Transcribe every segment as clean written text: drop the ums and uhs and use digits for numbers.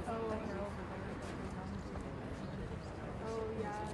Oh, yeah.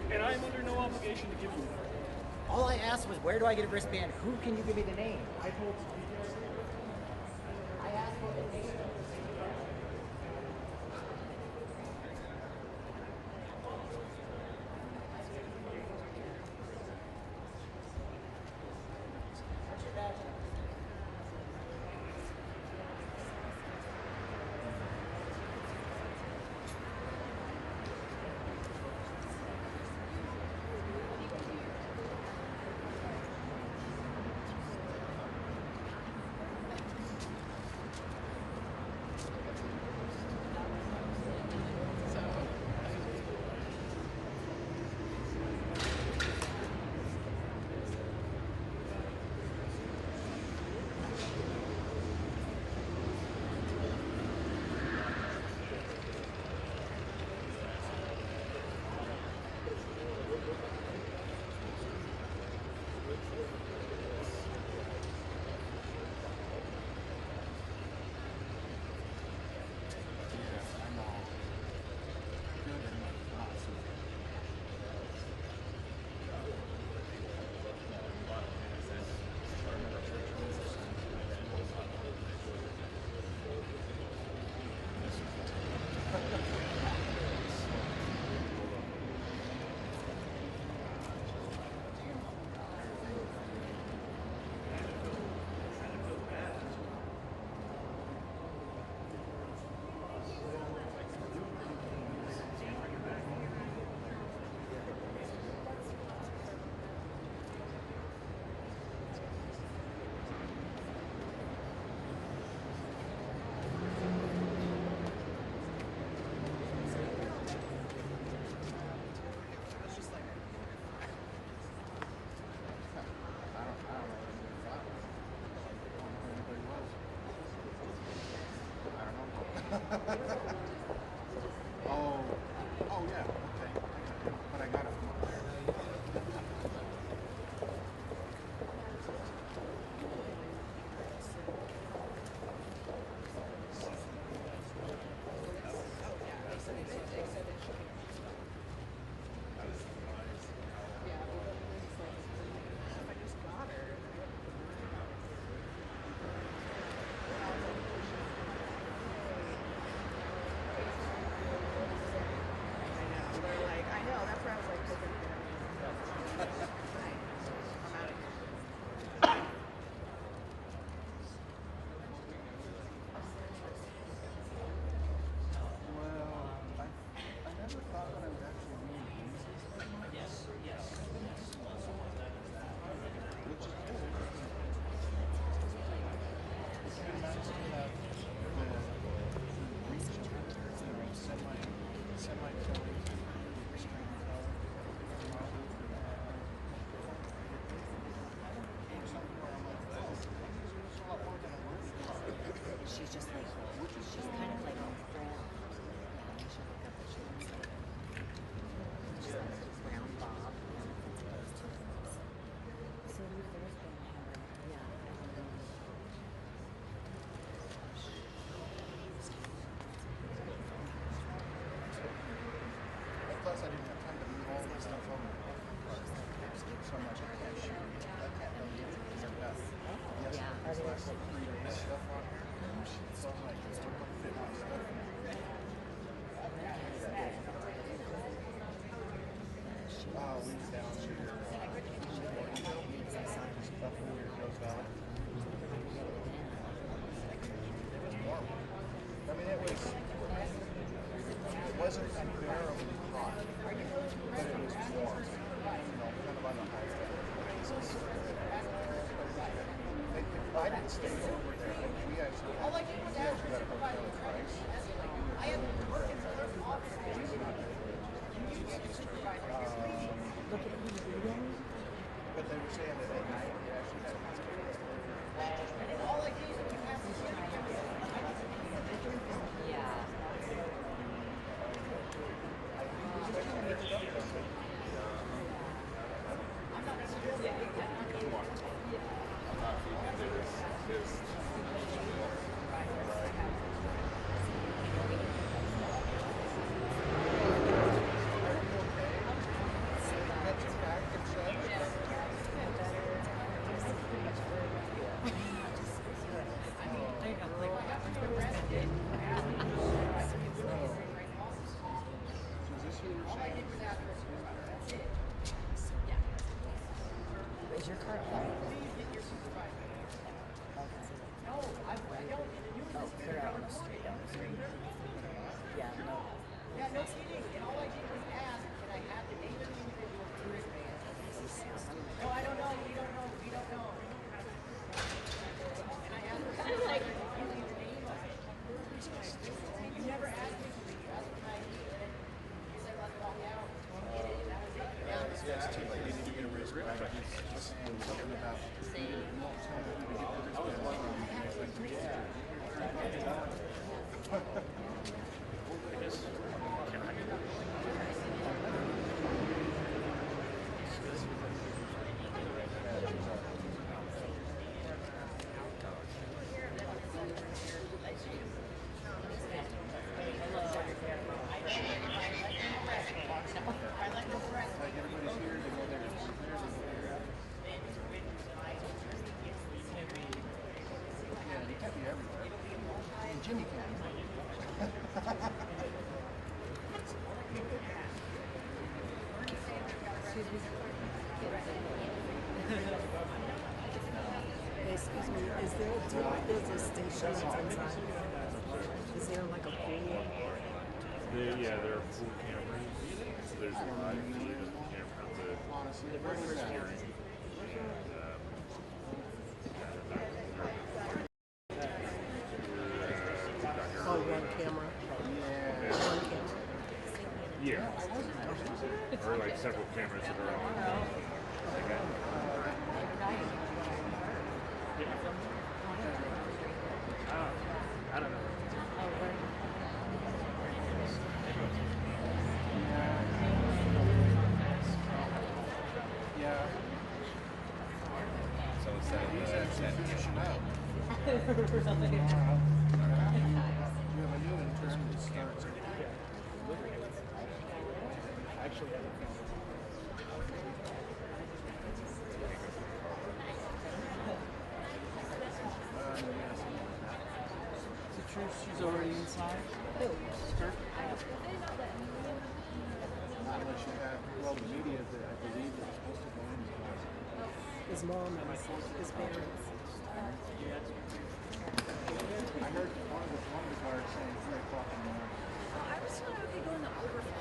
And I am under no obligation to give you one. All I asked was, where do I get a wristband? Who can you give me the name? I told you. I asked for the name. What's your badge? Oh, oh yeah, okay. But I got it from up there. She's just like, she's kind of like on the ground. Yeah, you should look up what she looks like. She's got a brown bob. So we've both been having, yeah. Plus, I didn't have time to move all my stuff over. So much I can't shoot. I can't really do it because I've got this last like 3 days stuff on here. So I'm like, it's not fit my stuff. We was down to up in Rose Valley. It was warm. I mean, it wasn't unbearably hot, but it was warm. You know, kind of on the high basis. If I didn't stay over there, we actually got a hotel price. But they were saying that at night we actually had Is your car up? Oh, they're out on the street, down the street. Yeah, no. Yeah, no kidding. And all I did was ask, can I have the name of the individual to his band? No, I don't know. We don't know. We don't know. And I asked her, like, using the name of it. You never asked me for it. You asked for my ID, and then you said, let's walk out. Get it, and that was it. Yeah, it's too late. You need to get a wrist back. He's saying something about Jimmy can. Excuse me, is there a station that's inside? Is there like a pool? Yeah, there are pool cameras. There's a live camera Honestly, the where was that? hearing. Oh, one camera. One camera. Yeah. Or like several cameras that are on. I don't know. You should know. Really? We have a new intern that starts at actually had a Is it true she's already inside? Who? Kirk? unless you have, well, the media that I believe is supposed to go in his class. His mom and his parents. I heard one of the guards saying 3 o'clock in the morning. I was told I would be going to overflow.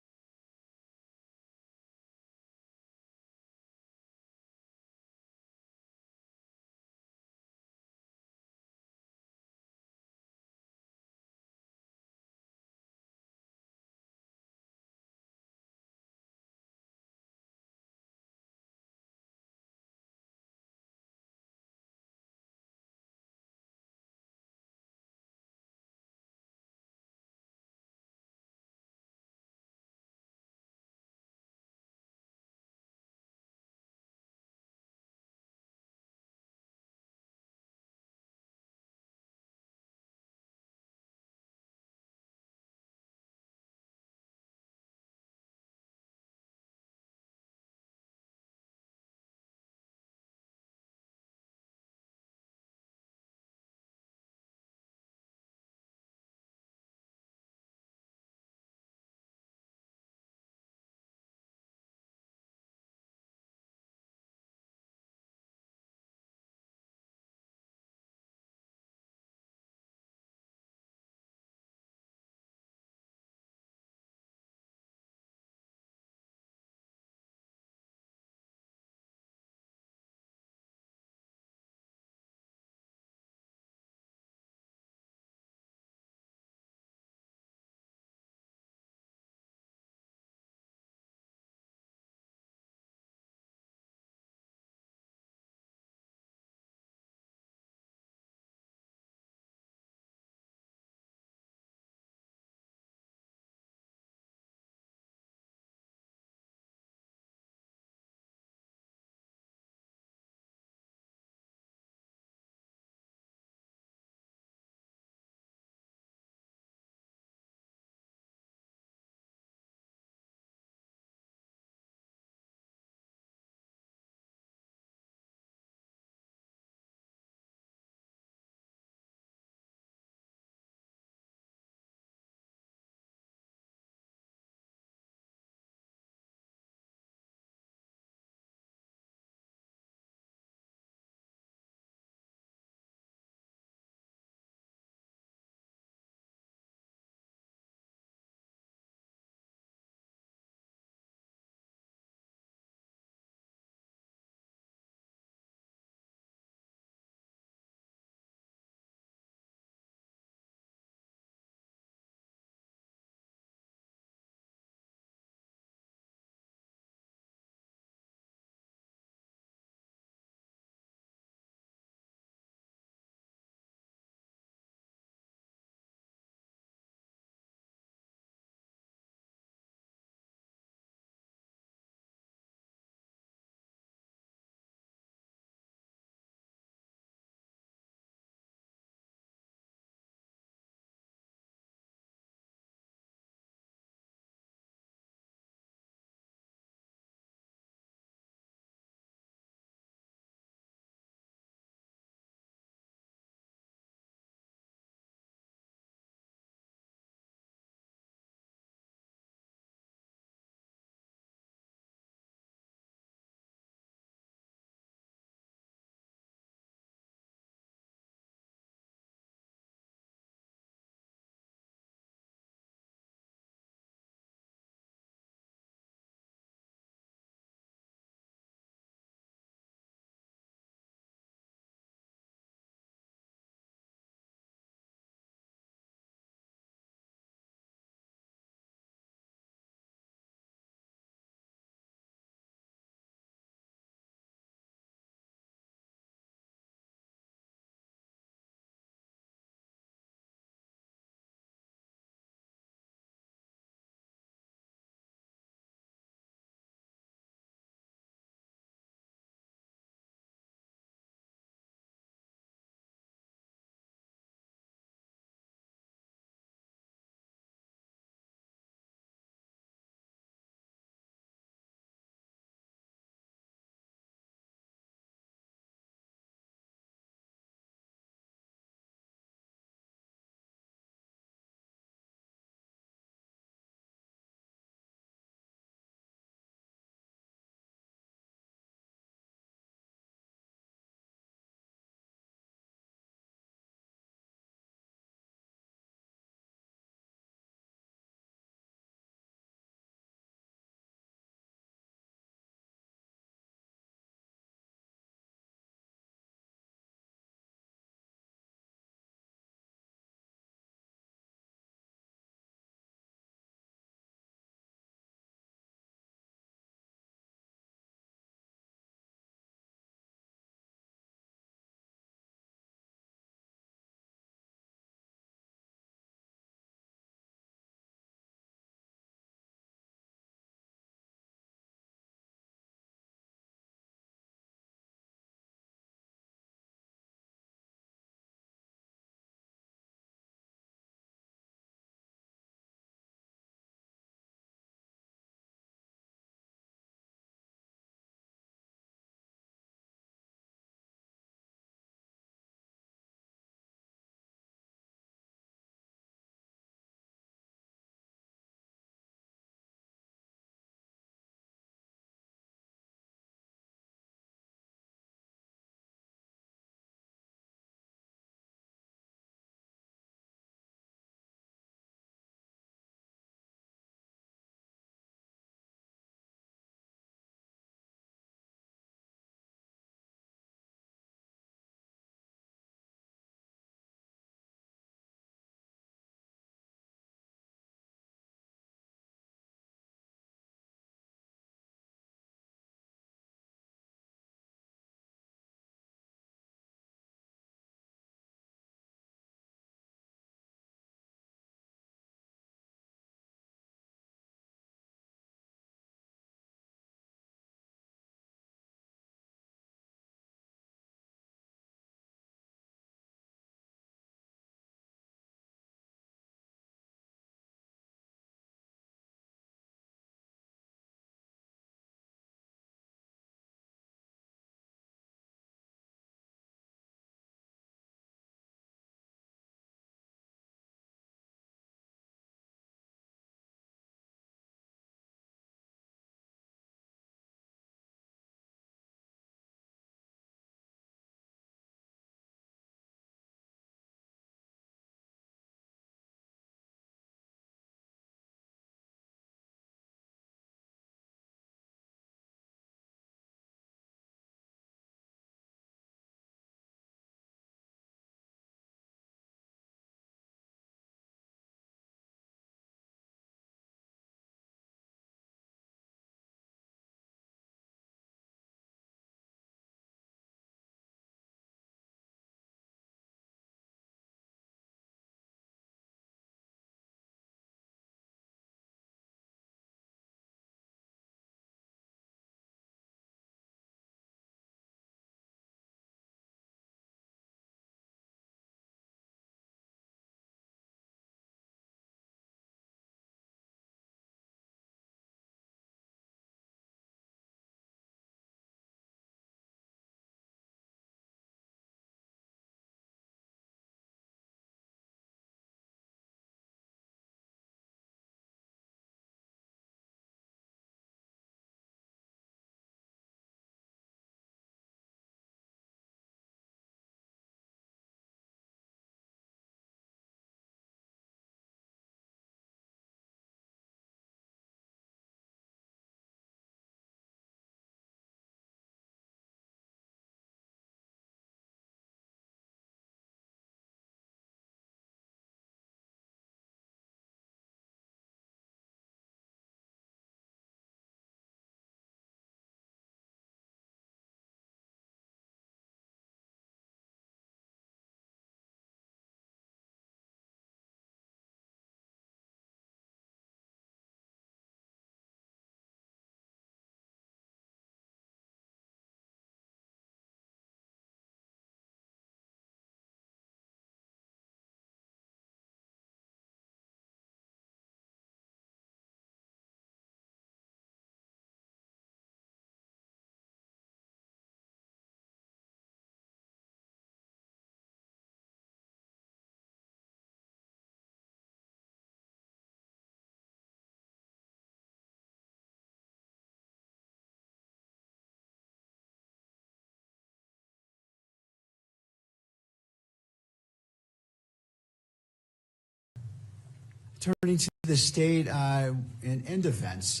Turning to the state and defense,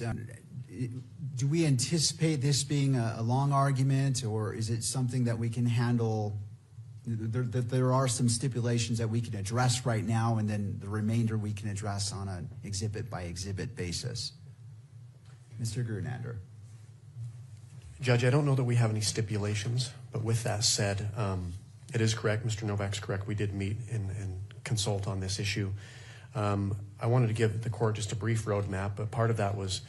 do we anticipate this being a long argument, or is it something that we can handle? There are some stipulations that we can address right now, and then the remainder we can address on an exhibit-by-exhibit basis. Mr. Grunander. Judge, I don't know that we have any stipulations, but with that said, it is correct, Mr. Novak's correct, we did meet and consult on this issue. I wanted to give the court just a brief roadmap, but part of that was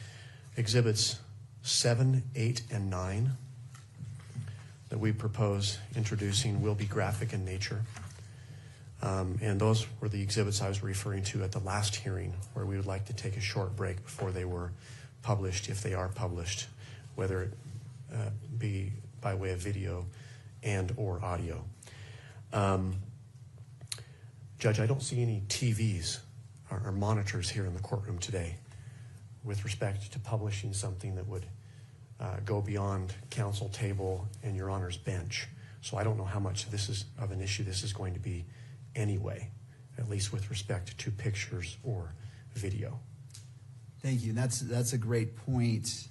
exhibits 7, 8, and 9 that we propose introducing will be graphic in nature. And those were the exhibits I was referring to at the last hearing, where we would like to take a short break before they were published, if they are published, whether it be by way of video and or audio. Judge, I don't see any TVs or monitors here in the courtroom today with respect to publishing something that would go beyond counsel table and your Honor's bench. So I don't know how much this is of an issue this is going to be anyway, at least with respect to pictures or video. Thank you. That's a great point.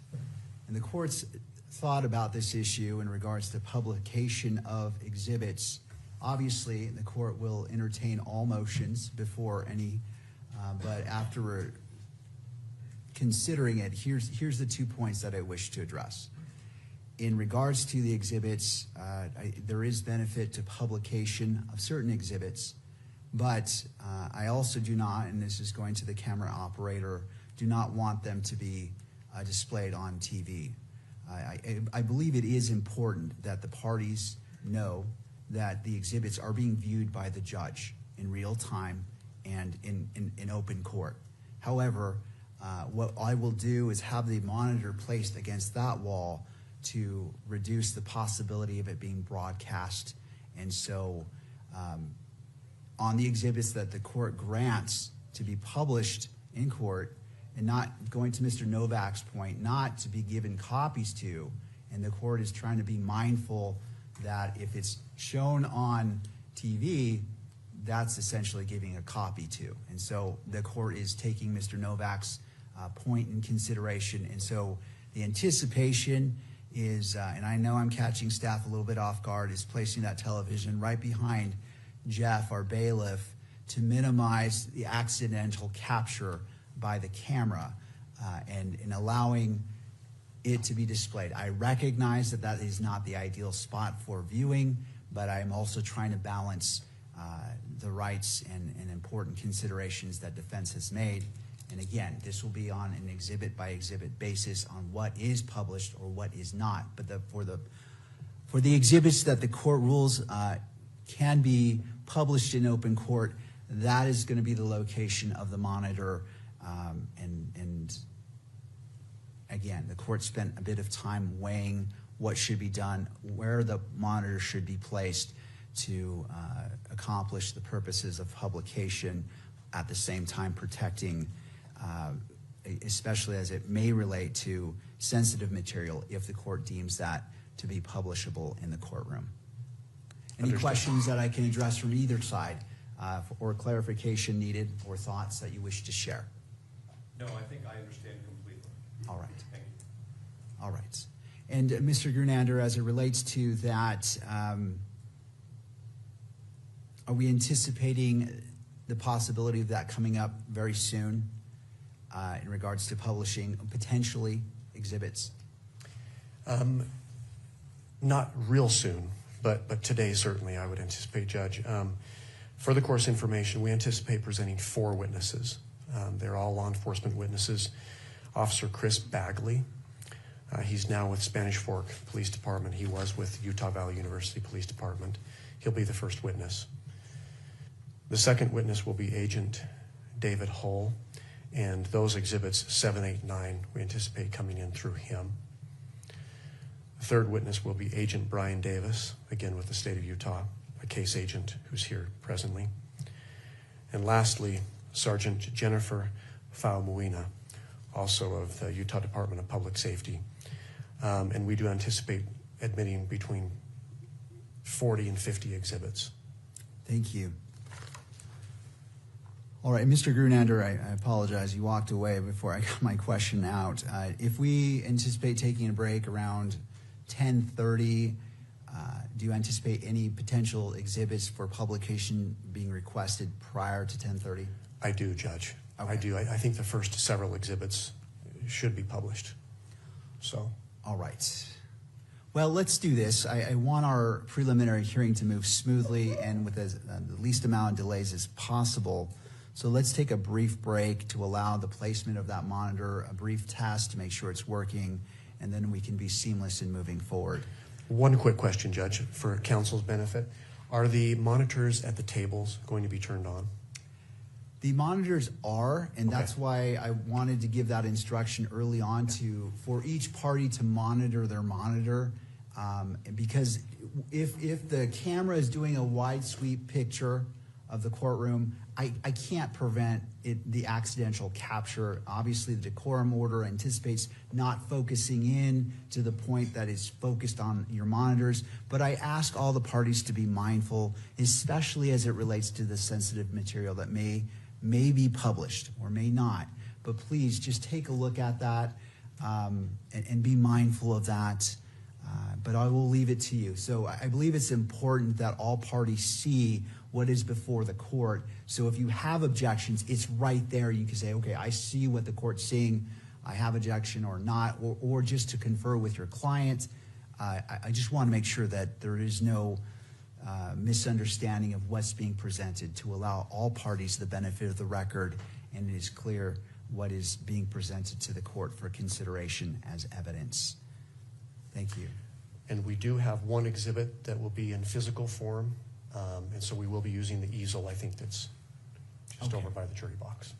And the court's thought about this issue in regards to publication of exhibits. Obviously, the court will entertain all motions before any, but after considering it, here's the 2 points that I wish to address. In regards to the exhibits, there is benefit to publication of certain exhibits, but I also do not, and this is going to the camera operator, do not want them to be displayed on TV. I believe it is important that the parties know that the exhibits are being viewed by the judge in real time and in open court. However, what I will do is have the monitor placed against that wall to reduce the possibility of it being broadcast. And so on the exhibits that the court grants to be published in court, and not going to Mr. Novak's point, not to be given copies to, and the court is trying to be mindful that if it's shown on TV, that's essentially giving a copy to. And so the court is taking Mr. Novak's point in consideration. And so the anticipation is, and I know I'm catching staff a little bit off guard, is placing that television right behind Jeff, our bailiff, to minimize the accidental capture by the camera and allowing it to be displayed. I recognize that that is not the ideal spot for viewing, but I'm also trying to balance the rights and important considerations that defense has made. And again, this will be on an exhibit by exhibit basis on what is published or what is not. But for the exhibits that the court rules can be published in open court, that is going to be the location of the monitor. And again, the court spent a bit of time weighing what should be done, where the monitor should be placed to accomplish the purposes of publication, at the same time protecting, especially as it may relate to sensitive material if the court deems that to be publishable in the courtroom. Any questions that I can address from either side or clarification needed or thoughts that you wish to share? No, I think I understand completely. All right. Thank you. All right. And Mr. Grunander, as it relates to that, are we anticipating the possibility of that coming up very soon in regards to publishing potentially exhibits? Not real soon, but today certainly I would anticipate, Judge. For the course information, we anticipate presenting 4 witnesses. They're all law enforcement witnesses. Officer Chris Bagley, he's now with Spanish Fork Police Department. He was with Utah Valley University Police Department. He'll be the first witness. The second witness will be Agent David Hull, and those exhibits 7, 8, 9, we anticipate coming in through him. The third witness will be Agent Brian Davis, again with the state of Utah, a case agent who's here presently. And lastly, Sergeant Jennifer Faumoina, also of the Utah Department of Public Safety. And we do anticipate admitting between 40 and 50 exhibits. Thank you. All right, Mr. Grunander, I apologize. You walked away before I got my question out. If we anticipate taking a break around 10:30, do you anticipate any potential exhibits for publication being requested prior to 10:30? I do, Judge. Okay. I do. I think the first several exhibits should be published. So. All right. Well, let's do this. I want our preliminary hearing to move smoothly and with the least amount of delays as possible. So let's take a brief break to allow the placement of that monitor, a brief test to make sure it's working, and then we can be seamless in moving forward. One quick question, Judge, for counsel's benefit. Are the monitors at the tables going to be turned on? The monitors are, and Okay. that's why I wanted to give that instruction early on for each party to monitor their monitor, because if the camera is doing a wide sweep picture of the courtroom, I can't prevent the accidental capture. Obviously, the decorum order anticipates not focusing in to the point that is focused on your monitors, but I ask all the parties to be mindful, especially as it relates to the sensitive material that may be published or may not. But please just take a look at that and be mindful of that. But I will leave it to you. So I believe it's important that all parties see what is before the court. So if you have objections, it's right there. You can say, okay, I see what the court's seeing. I have objection or not, or just to confer with your client. I just want to make sure that there is no misunderstanding of what's being presented, to allow all parties the benefit of the record, and it is clear what is being presented to the court for consideration as evidence. Thank you. And we do have one exhibit that will be in physical form, and so we will be using the easel, I think, that's just over by the jury box.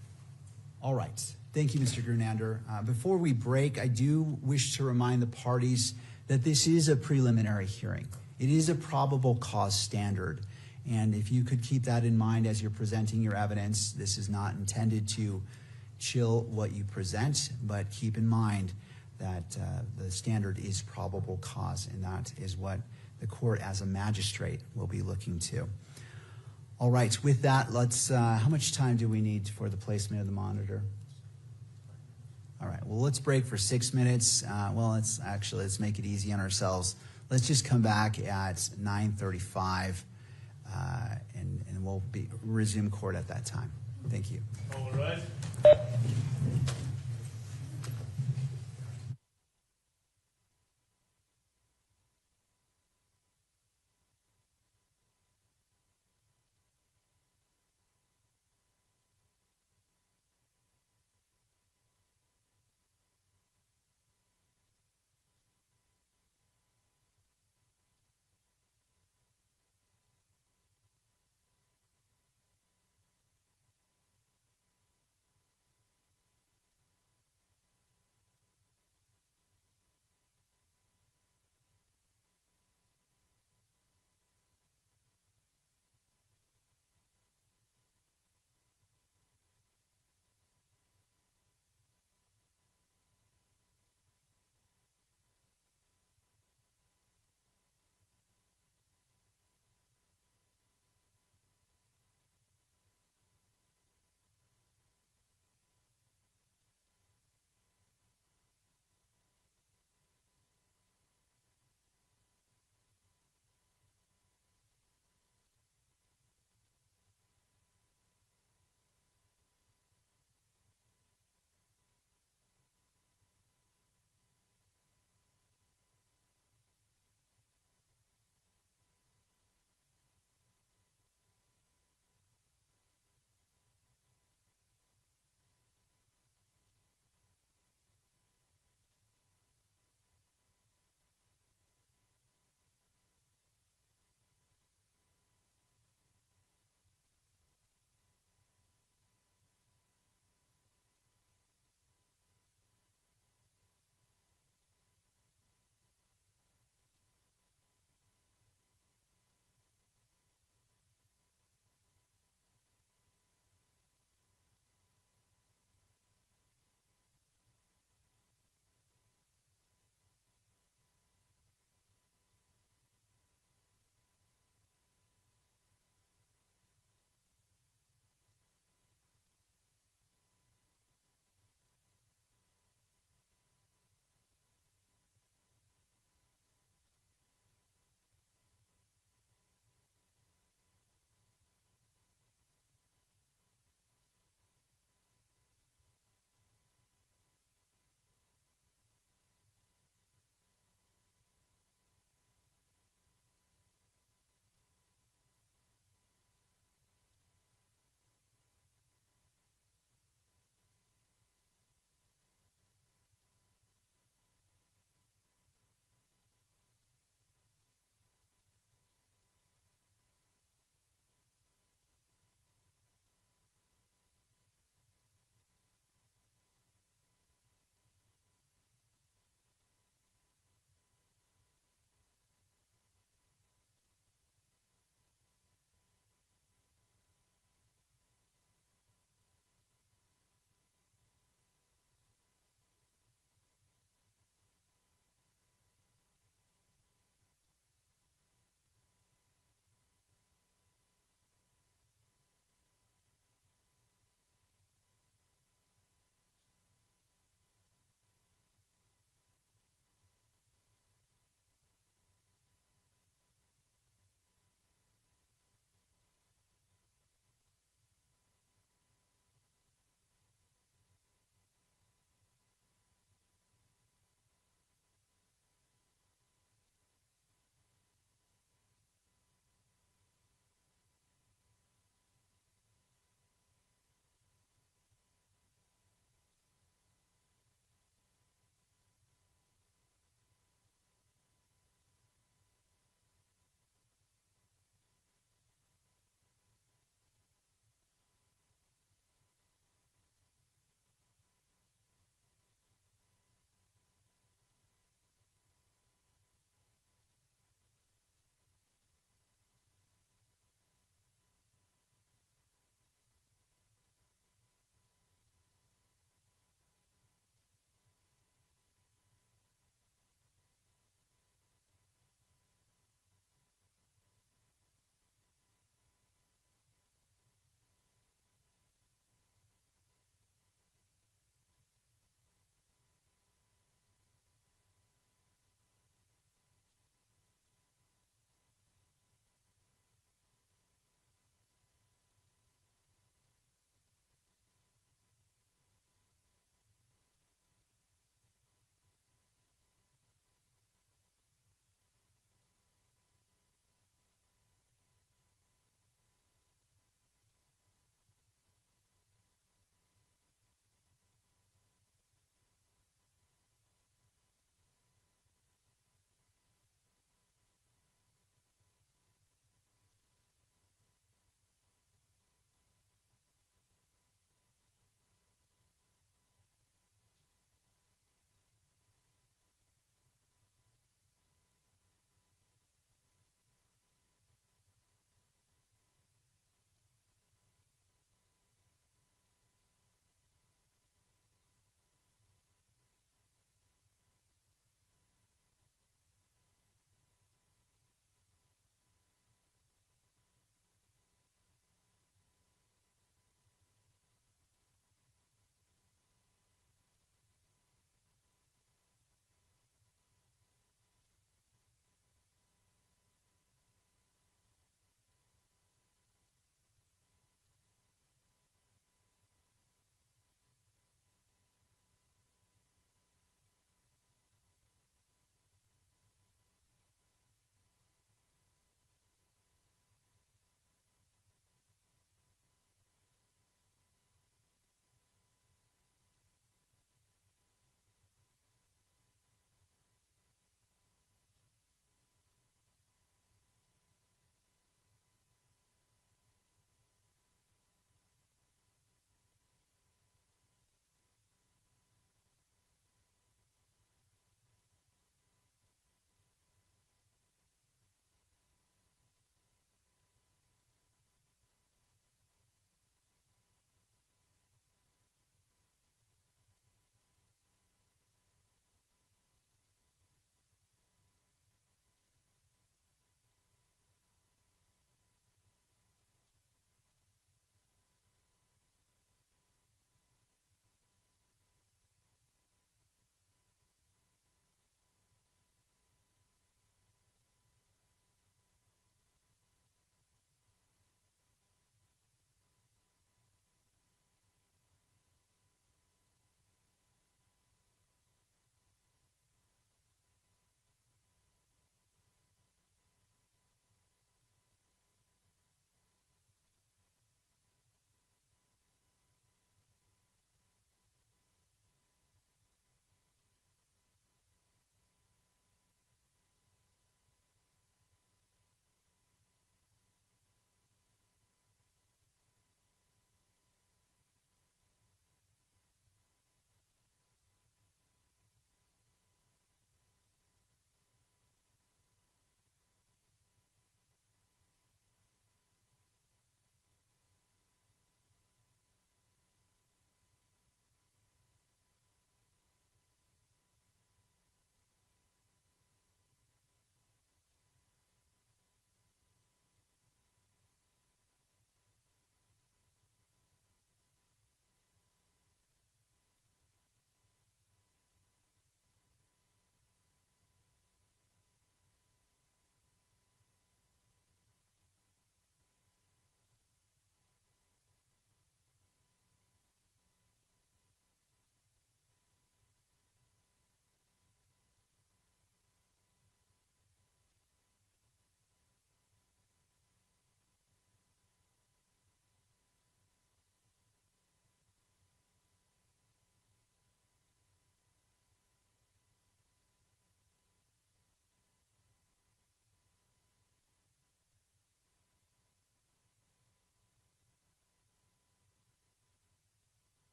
All right. Thank you, Mr. Grunander. Before we break, I do wish to remind the parties that this is a preliminary hearing. It is a probable cause standard, and if you could keep that in mind as you're presenting your evidence, this is not intended to chill what you present, but keep in mind that the standard is probable cause, and that is what the court as a magistrate will be looking to. All right, with that, let's, how much time do we need for the placement of the monitor? All right, well, let's break for 6 minutes. Let's make it easy on ourselves. Let's just come back at 9:35, and we'll resume court at that time. Thank you. All right.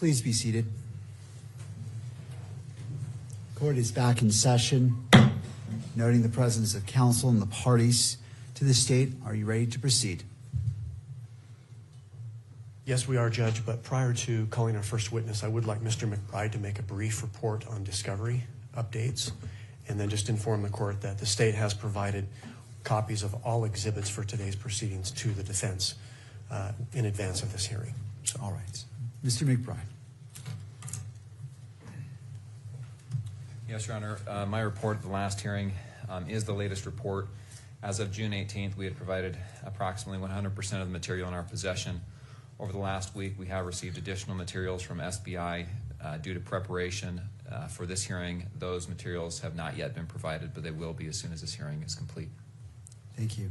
Please be seated. Court is back in session. Noting the presence of counsel and the parties to the state, are you ready to proceed? Yes, we are, Judge, but prior to calling our first witness, I would like Mr. McBride to make a brief report on discovery updates, and then just inform the court that the state has provided copies of all exhibits for today's proceedings to the defense in advance of this hearing. So, All right. Mr. McBride. Yes, Your Honor. My report at the last hearing is the latest report. As of June 18th, we had provided approximately 100% of the material in our possession. Over the last week, we have received additional materials from SBI due to preparation for this hearing. Those materials have not yet been provided, but they will be as soon as this hearing is complete. Thank you.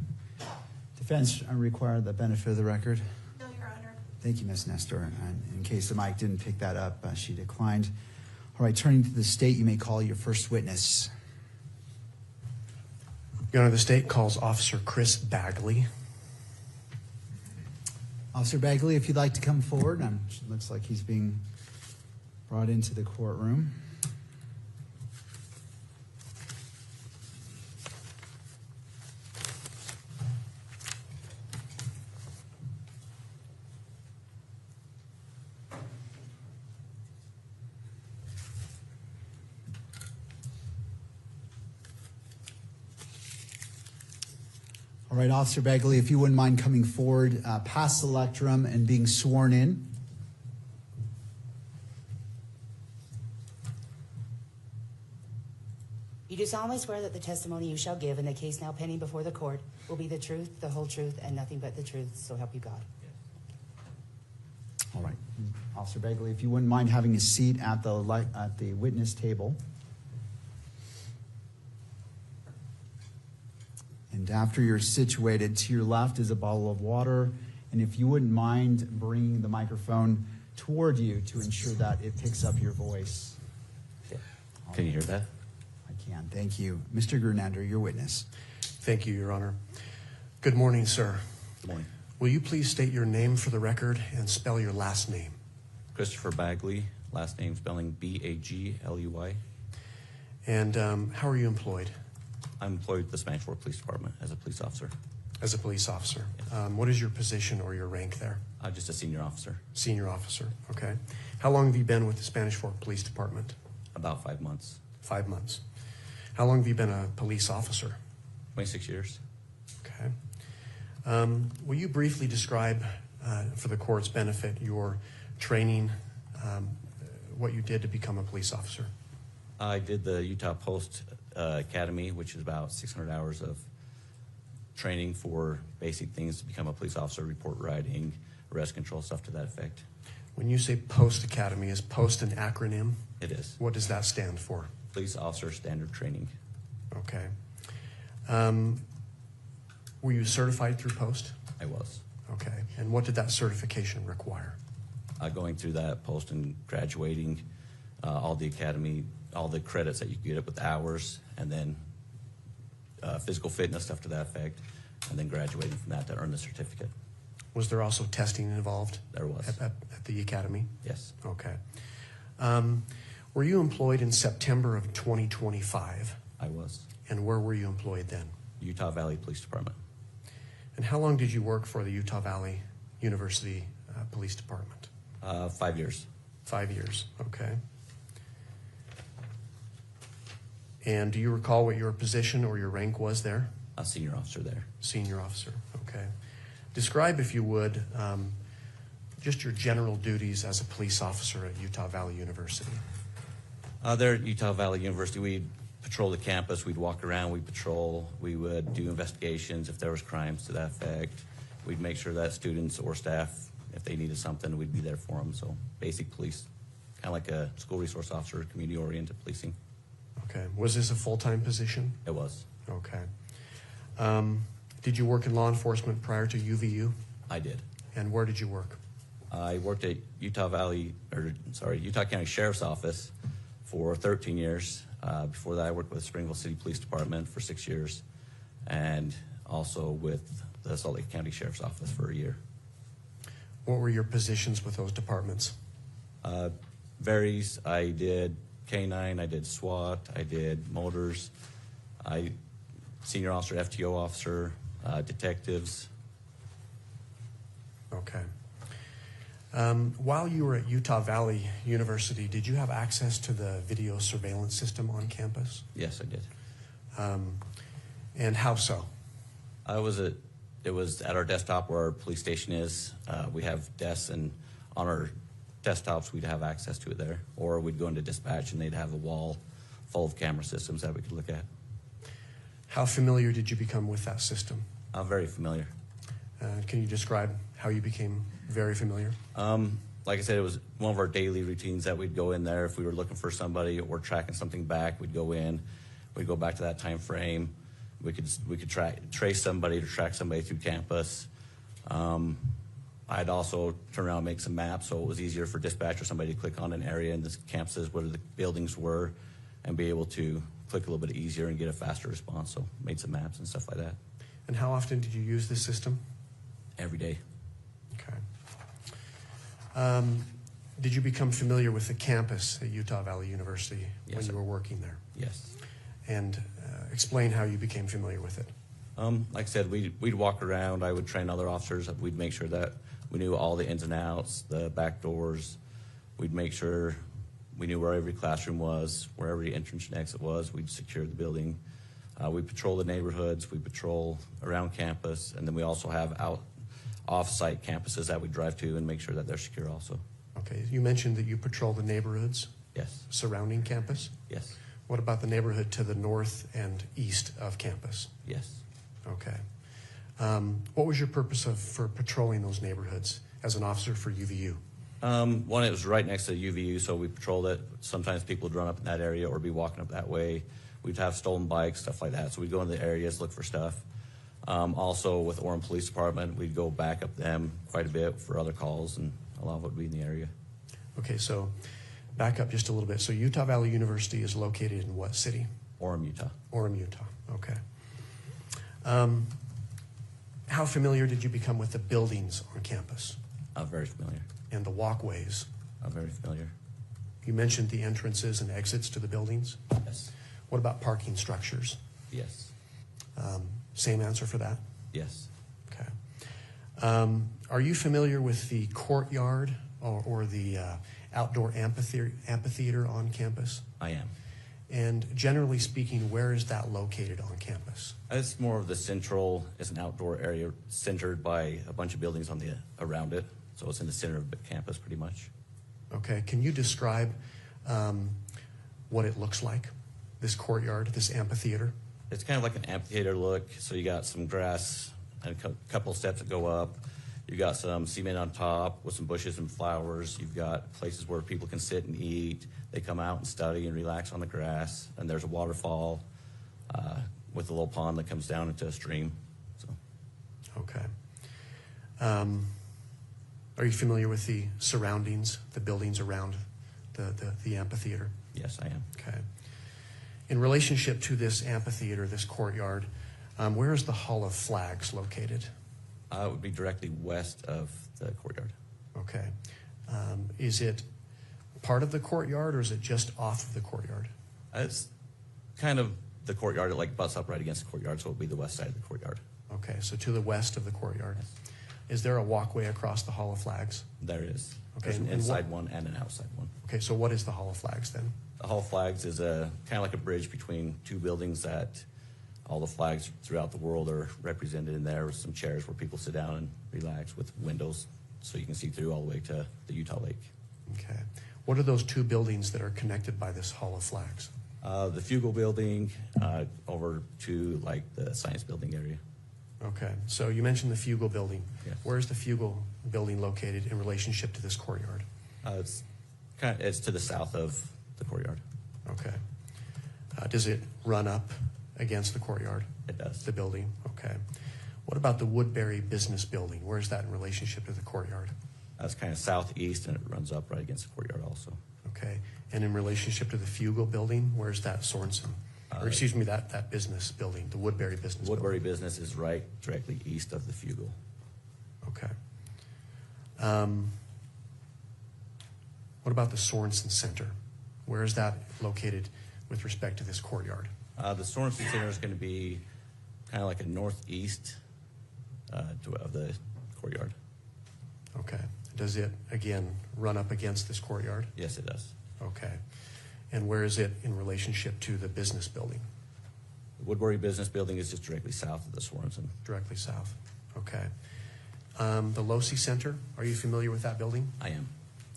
Defense require the benefit of the record. No, Your Honor. Thank you, Ms. Nestor. And in case the mic didn't pick that up, she declined. All right, turning to the state, you may call your first witness. Your Honor, the state calls Officer Chris Bagley. Officer Bagley, if you'd like to come forward. Looks like he's being brought into the courtroom. All right, Officer Bagley, if you wouldn't mind coming forward past the lectern and being sworn in. You do solemnly swear that the testimony you shall give in the case now pending before the court will be the truth, the whole truth, and nothing but the truth, so help you God. All right. Officer Bagley, if you wouldn't mind having a seat at the witness table. And after you're situated, to your left is a bottle of water. And if you wouldn't mind bringing the microphone toward you to ensure that it picks up your voice. Can you hear that? I can. Thank you. Mr. Grunander, your witness. Thank you, Your Honor. Good morning, sir. Good morning. Will you please state your name for the record and spell your last name? Christopher Bagley, last name spelling Bagley. And how are you employed? I'm employed with the Spanish Fork Police Department as a police officer. As a police officer. What is your position or your rank there? Just a senior officer. Senior officer, okay. How long have you been with the Spanish Fork Police Department? About 5 months. 5 months. How long have you been a police officer? 26 years. Okay. Will you briefly describe, for the court's benefit, your training, what you did to become a police officer? I did the Utah Post Academy, which is about 600 hours of training for basic things to become a police officer, report writing, arrest control, stuff to that effect. When you say Post Academy, is Post an acronym? It is. What does that stand for? Police Officer Standard Training. Okay. Were you certified through Post? I was. Okay. And what did that certification require? Going through that Post and graduating, all the academy, all the credits that you get it with hours, and then physical fitness, stuff to that effect, and then graduating from that to earn the certificate. Was there also testing involved? There was. At the academy? Yes. Okay. Were you employed in September of 2025? I was. And where were you employed then? Utah Valley Police Department. And how long did you work for the Utah Valley University Police Department? 5 years. 5 years, okay. And do you recall what your position or your rank was there? A senior officer there. Senior officer, okay. Describe, if you would, just your general duties as a police officer at Utah Valley University. There at Utah Valley University, we'd patrol the campus, we'd walk around, we'd patrol, we would do investigations if there was crimes to that effect. We'd make sure that students or staff, if they needed something, we'd be there for them. So basic police, kind of like a school resource officer, community-oriented policing. Okay. Was this a full-time position? It was. Okay. Did you work in law enforcement prior to UVU? I did. And where did you work? I worked at Utah County Sheriff's Office for 13 years. Before that, I worked with Springville City Police Department for 6 years, and also with the Salt Lake County Sheriff's Office for a year. What were your positions with those departments? Varies. I did K9, I did SWAT, I did motors, senior officer, FTO officer, detectives. Okay. While you were at Utah Valley University, did you have access to the video surveillance system on campus? Yes, I did. And how so? It was at our desktop where our police station is. We have desks, and on our desktops we'd have access to it there. Or we'd go into dispatch and they'd have a wall full of camera systems that we could look at. How familiar did you become with that system? Very familiar. Can you describe how you became very familiar? Like I said, it was one of our daily routines that we'd go in there. If we were looking for somebody or tracking something back, we'd go in. We'd go back to that time frame. We could trace somebody to track somebody through campus. I'd also turn around and make some maps, so it was easier for dispatch or somebody to click on an area in the campuses where the buildings were and be able to click a little bit easier and get a faster response. So made some maps and stuff like that. And how often did you use this system? Every day. Okay. Did you become familiar with the campus at Utah Valley University when you were working there? Yes. And explain how you became familiar with it. Like I said, we'd walk around. I would train other officers. We'd make sure that we knew all the ins and outs, the back doors. We'd make sure we knew where every classroom was, where every entrance and exit was. We'd secure the building. We patrol the neighborhoods. We patrol around campus. And then we also have off-site campuses that we drive to and make sure that they're secure also. Okay. You mentioned that you patrol the neighborhoods Yes. surrounding campus. Yes. What about the neighborhood to the north and east of campus? Yes. Okay. What was your purpose for patrolling those neighborhoods as an officer for UVU? One, it was right next to UVU, so we patrolled it. Sometimes people would run up in that area or be walking up that way. We'd have stolen bikes, stuff like that. So we'd go into the areas, look for stuff. Also, with Orem Police Department, we'd go back up them quite a bit for other calls, and a lot of it would be in the area. Okay, so back up just a little bit. So Utah Valley University is located in what city? Orem, Utah. Orem, Utah. Okay. How familiar did you become with the buildings on campus Very familiar. and the walkways? Very familiar. You mentioned the entrances and exits to the buildings. Yes. What about parking structures? Yes. Same answer for that? Yes. Okay. Are you familiar with the courtyard or the outdoor amphitheater on campus? I am. And generally speaking, where is that located on campus? It's more of the central, it's an outdoor area centered by a bunch of buildings around it. So it's in the center of the campus pretty much. Okay, can you describe what it looks like, this courtyard, this amphitheater? It's kind of like an amphitheater look. So you got some grass and a couple steps that go up. You got some cement on top with some bushes and flowers. You've got places where people can sit and eat. They come out and study and relax on the grass. And there's a waterfall with a little pond that comes down into a stream. So. Okay. Are you familiar with the surroundings, the buildings around the amphitheater? Yes, I am. Okay. In relationship to this amphitheater, this courtyard, where is the Hall of Flags located? It would be directly west of the courtyard. Okay. Is it part of the courtyard or is it just off of the courtyard? It's kind of the courtyard. It like butts up right against the courtyard, so it would be the west side of the courtyard. Okay, so to the west of the courtyard. Yes. Is there a walkway across the Hall of Flags? There is. Okay, There's an and inside one and an outside one. Okay, so what is the Hall of Flags then? The Hall of Flags is kind of like a bridge between two buildings that all the flags throughout the world are represented in there with some chairs where people sit down and relax with windows so you can see through all the way to the Utah Lake. Okay. What are those two buildings that are connected by this Hall of Flags? The Fugal building over to like the science building area. Okay, so you mentioned the Fugal building. Yes. Where's the Fugal building located in relationship to this courtyard? It's to the south of the courtyard. Okay. Does it run up against the courtyard? It does. The building, okay. What about the Woodbury Business Building? Where's that in relationship to the courtyard? That's kind of southeast, and it runs up right against the courtyard also. Okay, and in relationship to the Fugal building, where's that Sorensen? Or excuse me, that business building, the Woodbury Business Woodbury Building? Business is right directly east of the Fugal. Okay. What about the Sorensen Center? Where is that located with respect to this courtyard? The Sorensen Center is going to be kind of like a northeast of the courtyard. Okay. Does it, again, run up against this courtyard? Yes, it does. Okay. And where is it in relationship to the business building? The Woodbury Business Building is just directly south of the Sorensen. Directly south. Okay. The Losi Center, are you familiar with that building? I am.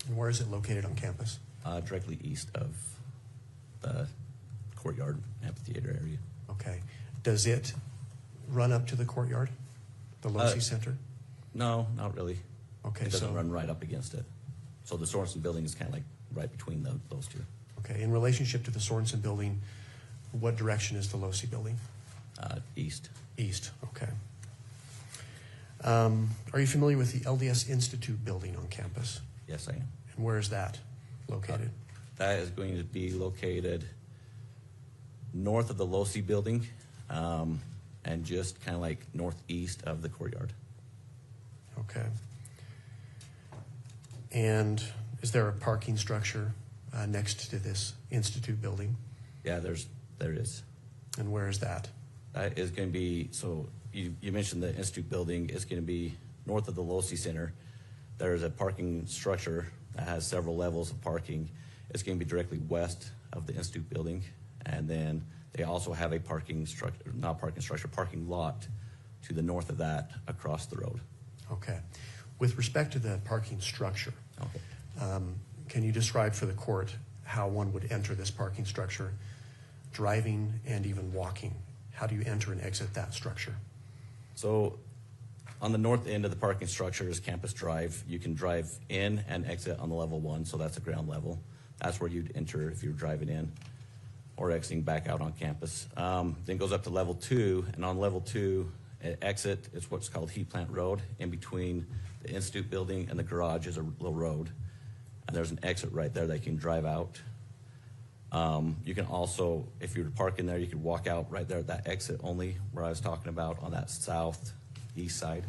And where is it located on campus? Directly east of the courtyard amphitheater area. Okay. Does it run up to the courtyard? The Losi Center? No, not really. Okay, It doesn't so- run right up against it. So the Sorensen Building is kind of like right between those two. Okay. In relationship to the Sorensen building, what direction is the Losi building? East. East. Okay. Are you familiar with the LDS Institute building on campus? Yes, I am. And where is that located? That is going to be located north of the Losi Building, and just kind of like northeast of the courtyard. Okay. And is there a parking structure next to this Institute building? Yeah, there is. And where is that? That is going to be, so you mentioned the Institute Building is going to be north of the Losi Center. There's a parking structure that has several levels of parking. It's going to be directly west of the Institute Building. And then they also have a parking lot to the north of that across the road. Okay. With respect to the parking structure, Okay. can you describe for the court how one would enter this parking structure, driving and even walking? How do you enter and exit that structure? So on the north end of the parking structure is Campus Drive. You can drive in and exit on the level 1, so that's the ground level. That's where you'd enter if you're driving in or exiting back out on campus. Then goes up to level 2, and on level 2, exit is what's called Heat Plant Road. In between the Institute Building and the garage is a little road, and there's an exit right there that you can drive out. You can also, if you were to park in there, you could walk out right there at that exit only where I was talking about on that southeast side.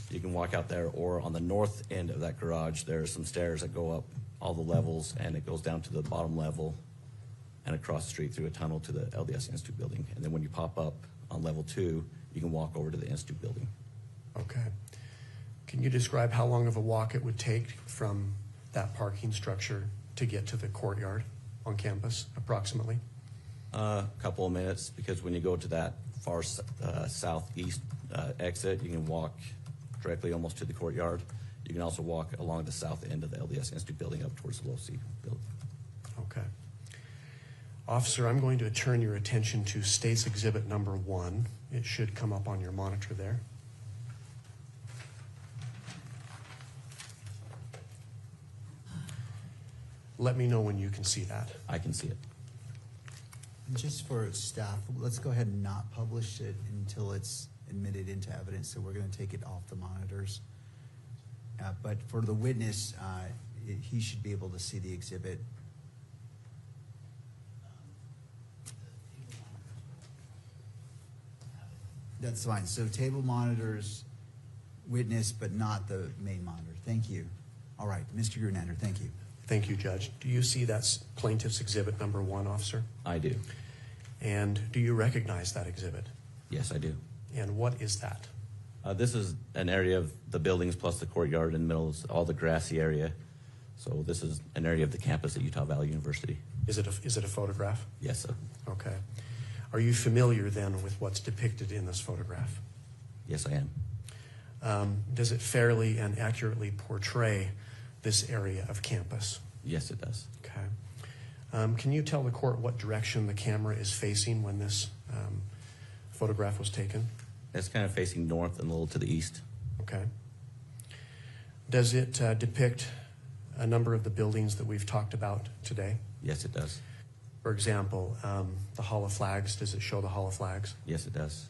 You can walk out there, or on the north end of that garage, there are some stairs that go up all the levels, and it goes down to the bottom level and across the street through a tunnel to the LDS Institute Building. And then when you pop up on level 2, you can walk over to the Institute Building. Okay. Can you describe how long of a walk it would take from that parking structure to get to the courtyard on campus, approximately? A couple of minutes, because when you go to that far southeast exit, you can walk directly almost to the courtyard. You can also walk along the south end of the LDS Institute Building up towards the Losi Building. Okay. Officer, I'm going to turn your attention to State's Exhibit number 1. It should come up on your monitor there. Let me know when you can see that. I can see it. And just for staff, let's go ahead and not publish it until it's admitted into evidence, so we're going to take it off the monitors. But for the witness, he should be able to see the exhibit. That's fine. So table monitors, witness, but not the main monitor. Thank you. All right, Mr. Grunander, thank you. Thank you, Judge. Do you see that's Plaintiff's Exhibit number 1, Officer? I do. And do you recognize that exhibit? Yes, I do. And what is that? This is an area of the buildings plus the courtyard in the middle of all the grassy area. So this is an area of the campus at Utah Valley University. Is it a photograph? Yes, sir. Okay. Are you familiar then with what's depicted in this photograph? Yes, I am. Does it fairly and accurately portray this area of campus? Yes, it does. Okay. Can you tell the court what direction the camera is facing when this photograph was taken? It's kind of facing north and a little to the east. Okay. Does it depict a number of the buildings that we've talked about today? Yes, it does. For example, the Hall of Flags, does it show the Hall of Flags? Yes, it does.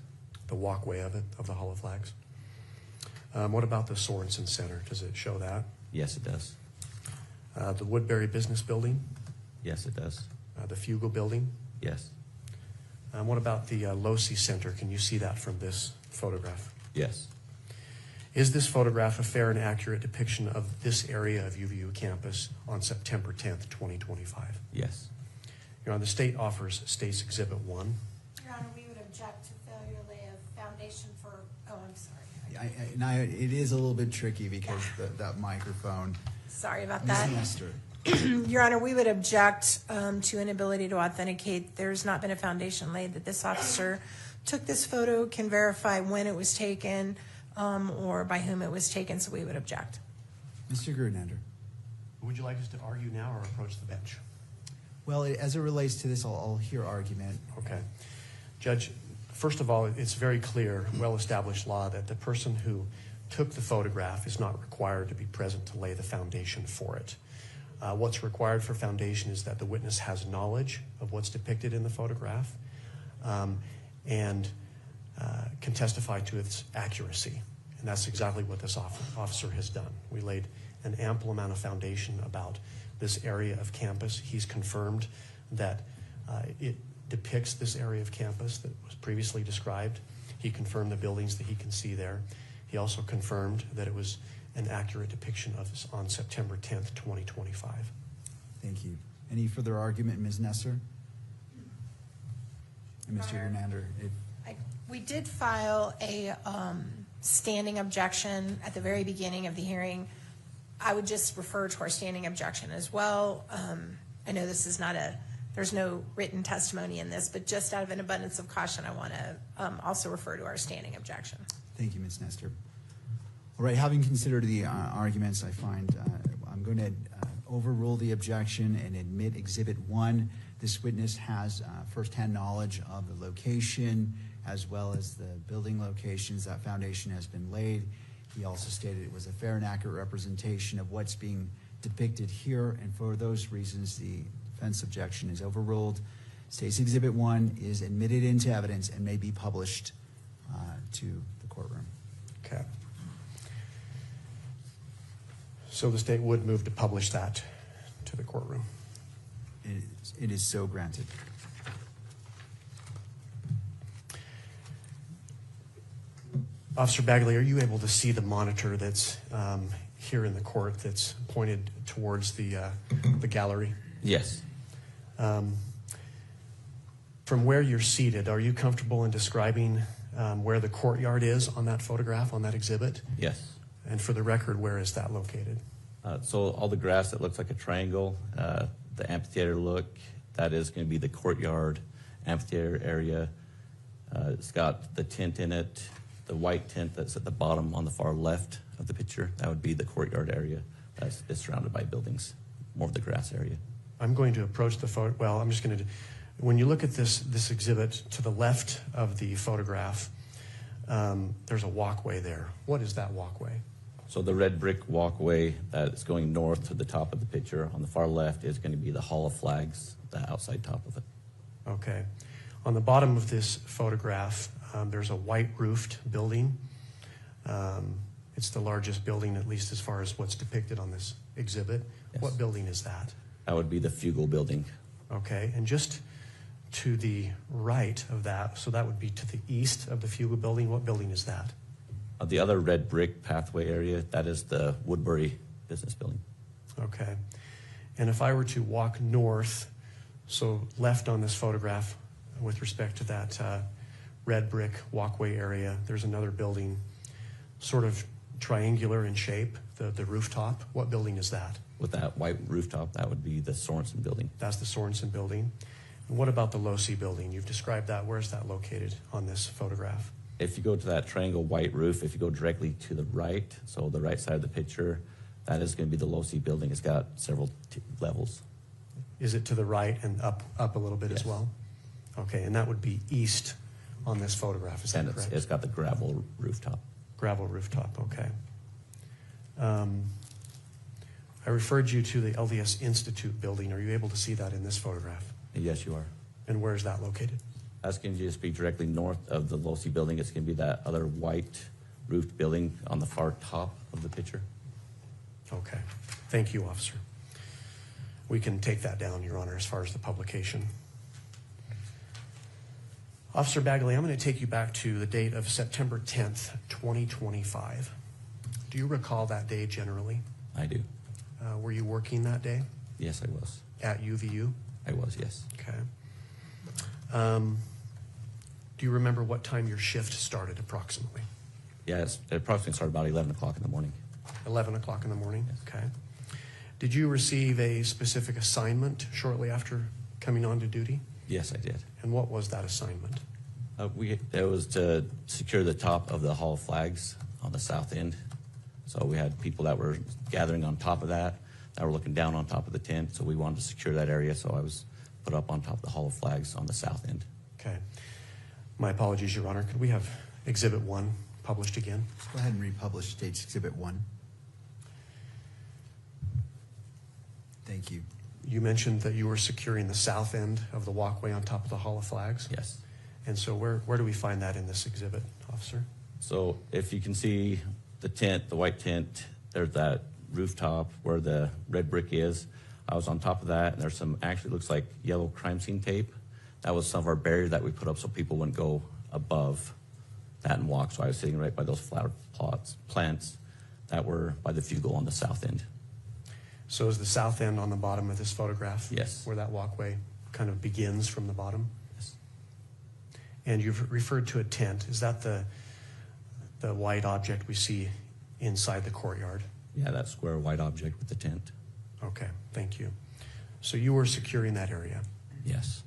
The walkway of the Hall of Flags? What about the Sorensen Center? Does it show that? Yes, it does. The Woodbury Business Building? Yes, it does. The Fugel Building? Yes. What about the Losi Center? Can you see that from this photograph? Yes. Is this photograph a fair and accurate depiction of this area of UVU campus on September 10th, 2025? Yes. Your Honor, the state offers State's Exhibit 1. Your Honor, we would object to failure to lay a foundation for, oh, I'm sorry. It is a little bit tricky because that microphone. Sorry about Ms. that. Nestor. Your Honor, we would object to inability to authenticate. There's not been a foundation laid that this officer took this photo, can verify when it was taken, or by whom it was taken, so we would object. Mr. Grunander. Would you like us to argue now or approach the bench? Well, as it relates to this, I'll hear argument. Okay. Judge, first of all, it's very clear, well-established law that the person who took the photograph is not required to be present to lay the foundation for it. What's required for foundation is that the witness has knowledge of what's depicted in the photograph and can testify to its accuracy. And that's exactly what this officer has done. We laid an ample amount of foundation about this area of campus. He's confirmed that it depicts this area of campus that was previously described. He confirmed the buildings that he can see there. He also confirmed that it was an accurate depiction of this on September 10th, 2025. Thank you. Any further argument, Ms. Nestor? And Mr. Hernandez? We did file a standing objection at the very beginning of the hearing. I would just refer to our standing objection as well. I know this is not there's no written testimony in this, but just out of an abundance of caution, I want to also refer to our standing objection. Thank you, Ms. Nestor. All right, having considered the arguments, I find I'm going to overrule the objection and admit Exhibit 1. This witness has firsthand knowledge of the location as well as the building locations. That foundation has been laid. He also stated it was a fair and accurate representation of what's being depicted here, and for those reasons, the defense objection is overruled. State's Exhibit 1 is admitted into evidence and may be published to the courtroom. Okay. So the state would move to publish that to the courtroom. It is so granted. Officer Bagley, are you able to see the monitor that's here in the court that's pointed towards the gallery? Yes. From where you're seated, are you comfortable in describing where the courtyard is on that photograph, on that exhibit? Yes. And for the record, where is that located? So all the grass that looks like a triangle, the amphitheater look, that is going to be the courtyard amphitheater area. It's got the tent in it, the white tent that's at the bottom on the far left of the picture. That would be the courtyard area. That's surrounded by buildings, more of the grass area. I'm going to approach the photo. Well, I'm just going to. When you look at this exhibit to the left of the photograph, there's a walkway there. What is that walkway? So the red brick walkway that's going north to the top of the picture on the far left is going to be the Hall of Flags, the outside top of it. Okay. On the bottom of this photograph, there's a white roofed building. It's the largest building, at least as far as what's depicted on this exhibit. Yes. What building is that? That would be the Fugal building. Okay. And just to the right of that, so that would be to the east of the Fugal building. What building is that? The other red brick pathway area, that is the Woodbury business building. Okay. And if I were to walk north, so left on this photograph with respect to that red brick walkway area, there's another building, sort of triangular in shape, the rooftop. What building is that? With that white rooftop, that would be the Sorensen building. That's the Sorensen building. And what about the Losi building? You've described that. Where's that located on this photograph? If you go to that triangle white roof, if you go directly to the right, so the right side of the picture, that is going to be the Losi building. It's got several levels. Is it to the right and up a little bit? Yes. As well? Okay, and that would be east on this photograph, is that correct? It's got the gravel rooftop. Gravel rooftop, okay. I referred you to the LDS Institute building. Are you able to see that in this photograph? Yes, you are. And where is that located? That's going to just be directly north of the Losi building. It's going to be that other white roofed building on the far top of the picture. Okay. Thank you, officer. We can take that down, Your Honor, as far as the publication. Officer Bagley, I'm going to take you back to the date of September 10th, 2025. Do you recall that day generally? I do. Were you working that day Yes, I was. at UVU? I was, yes. Okay. Do you remember what time your shift started approximately? Yes, it approximately started about 11 o'clock in the morning. 11 o'clock in the morning? Yes. Okay. Did you receive a specific assignment shortly after coming on to duty? Yes, I did. And what was that assignment? It was to secure the top of the Hall of Flags on the south end. So we had people that were gathering on top of that were looking down on top of the tent. So we wanted to secure that area. So I was put up on top of the Hall of Flags on the south end. Okay. My apologies, Your Honor. Could we have Exhibit 1 published again? Let's go ahead and republish State's Exhibit 1. Thank you. You mentioned that you were securing the south end of the walkway on top of the Hall of Flags? Yes. And so where do we find that in this exhibit, officer? So if you can see the tent, the white tent, there's that rooftop where the red brick is. I was on top of that, and there's some, actually looks like yellow crime scene tape. That was some of our barriers that we put up so people wouldn't go above that and walk. So I was sitting right by those flower plants that were by the fugal on the south end. So is the south end on the bottom of this photograph? Yes. Where that walkway kind of begins from the bottom? Yes. And you've referred to a tent. Is that the white object we see inside the courtyard? Yeah, that square white object with the tent. Okay, thank you. So you were securing that area? Yes.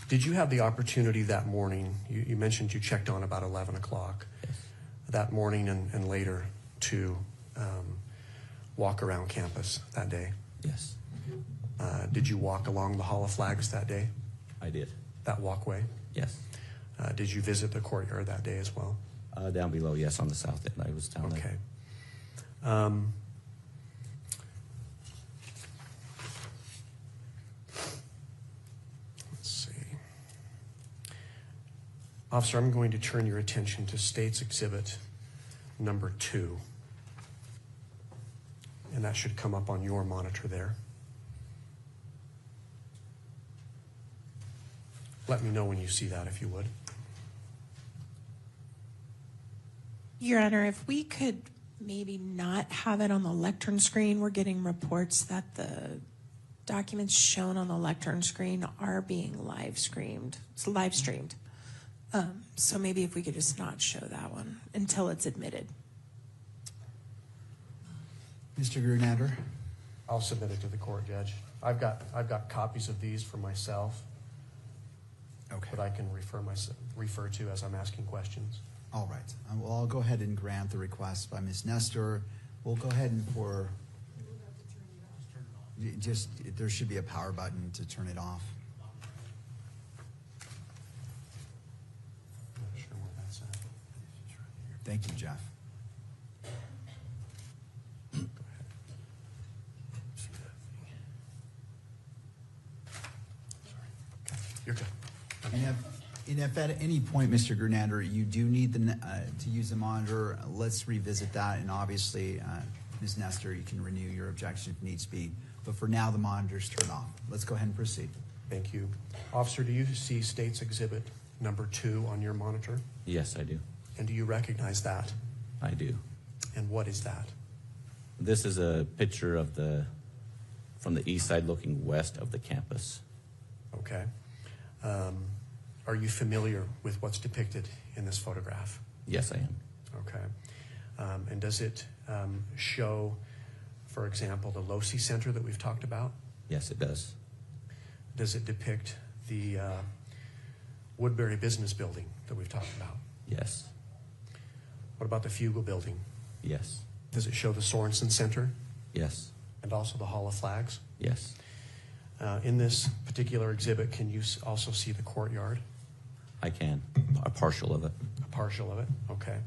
Did you have the opportunity that morning, you mentioned you checked on about 11 o'clock, Yes. that morning and later to walk around campus that day? Yes. Did you walk along the Hall of Flags that day, I did. that walkway? Yes. Did you visit the courtyard that day as well? Down below, yes, on the south end. I was down Okay. there. Let's see. Officer, I'm going to turn your attention to State's Exhibit number 2. And that should come up on your monitor there. Let me know when you see that, if you would. Your Honor, if we could maybe not have it on the lectern screen, we're getting reports that the documents shown on the lectern screen are being live streamed. It's live streamed. So maybe if we could just not show that one until it's admitted. Mr. Grunander? I'll submit it to the court, Judge. I've got copies of these for myself, Okay. but I can refer to as I'm asking questions. All right. Well, I'll go ahead and grant the request by Ms. Nestor. We'll go ahead and there should be a power button to turn it off. I'm not sure where that's at. Thank you, Jeff. You're good. And if at any point, Mr. Grunander, you do need to use the monitor, let's revisit that. And obviously, Ms. Nestor, you can renew your objection if needs be. But for now, the monitor's turned off. Let's go ahead and proceed. Thank you. Officer, do you see State's Exhibit number 2 on your monitor? Yes, I do. And do you recognize that? I do. And what is that? This is a picture of from the east side looking west of the campus. Okay. Are you familiar with what's depicted in this photograph? Yes, I am. Okay. And does it show, for example, the Losi Center that we've talked about? Yes, it does. Does it depict the Woodbury Business Building that we've talked about? Yes. What about the Fugal Building? Yes. Does it show the Sorensen Center Yes. and also the Hall of Flags? Yes. In this particular exhibit, can you also see the courtyard? I can. A partial of it. A partial of it? Okay.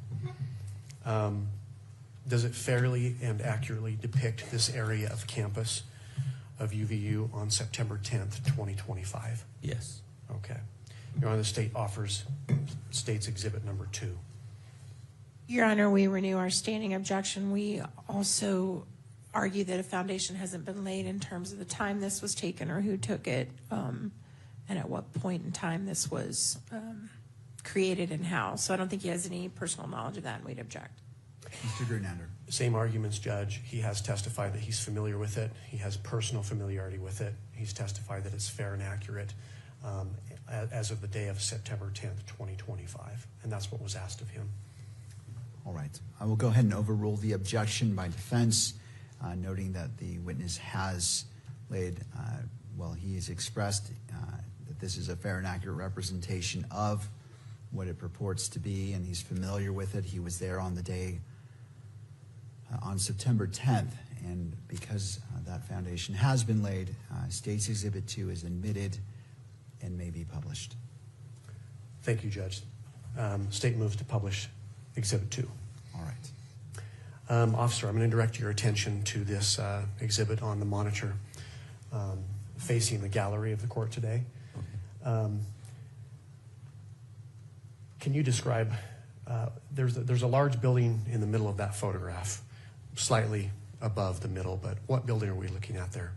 Does it fairly and accurately depict this area of campus of UVU on September 10th, 2025? Yes. Okay. Your Honor, the state offers State's Exhibit number 2. Your Honor, we renew our standing objection. We also argue that a foundation hasn't been laid in terms of the time this was taken or who took it, and at what point in time this was created in-house. So I don't think he has any personal knowledge of that, and we'd object. Mr. Gernander. Same arguments, Judge. He has testified that he's familiar with it. He has personal familiarity with it. He's testified that it's fair and accurate as of the day of September 10th, 2025. And that's what was asked of him. All right. I will go ahead and overrule the objection by defense, noting that the witness has laid, he has expressed that this is a fair and accurate representation of what it purports to be, and he's familiar with it. He was there on the day, on September 10th, and because that foundation has been laid, State's Exhibit 2 is admitted and may be published. Thank you, Judge. State moves to publish Exhibit 2. All right. Officer, I'm going to direct your attention to this exhibit on the monitor facing the gallery of the court today. Can you describe, there's a large building in the middle of that photograph, slightly above the middle, but what building are we looking at there?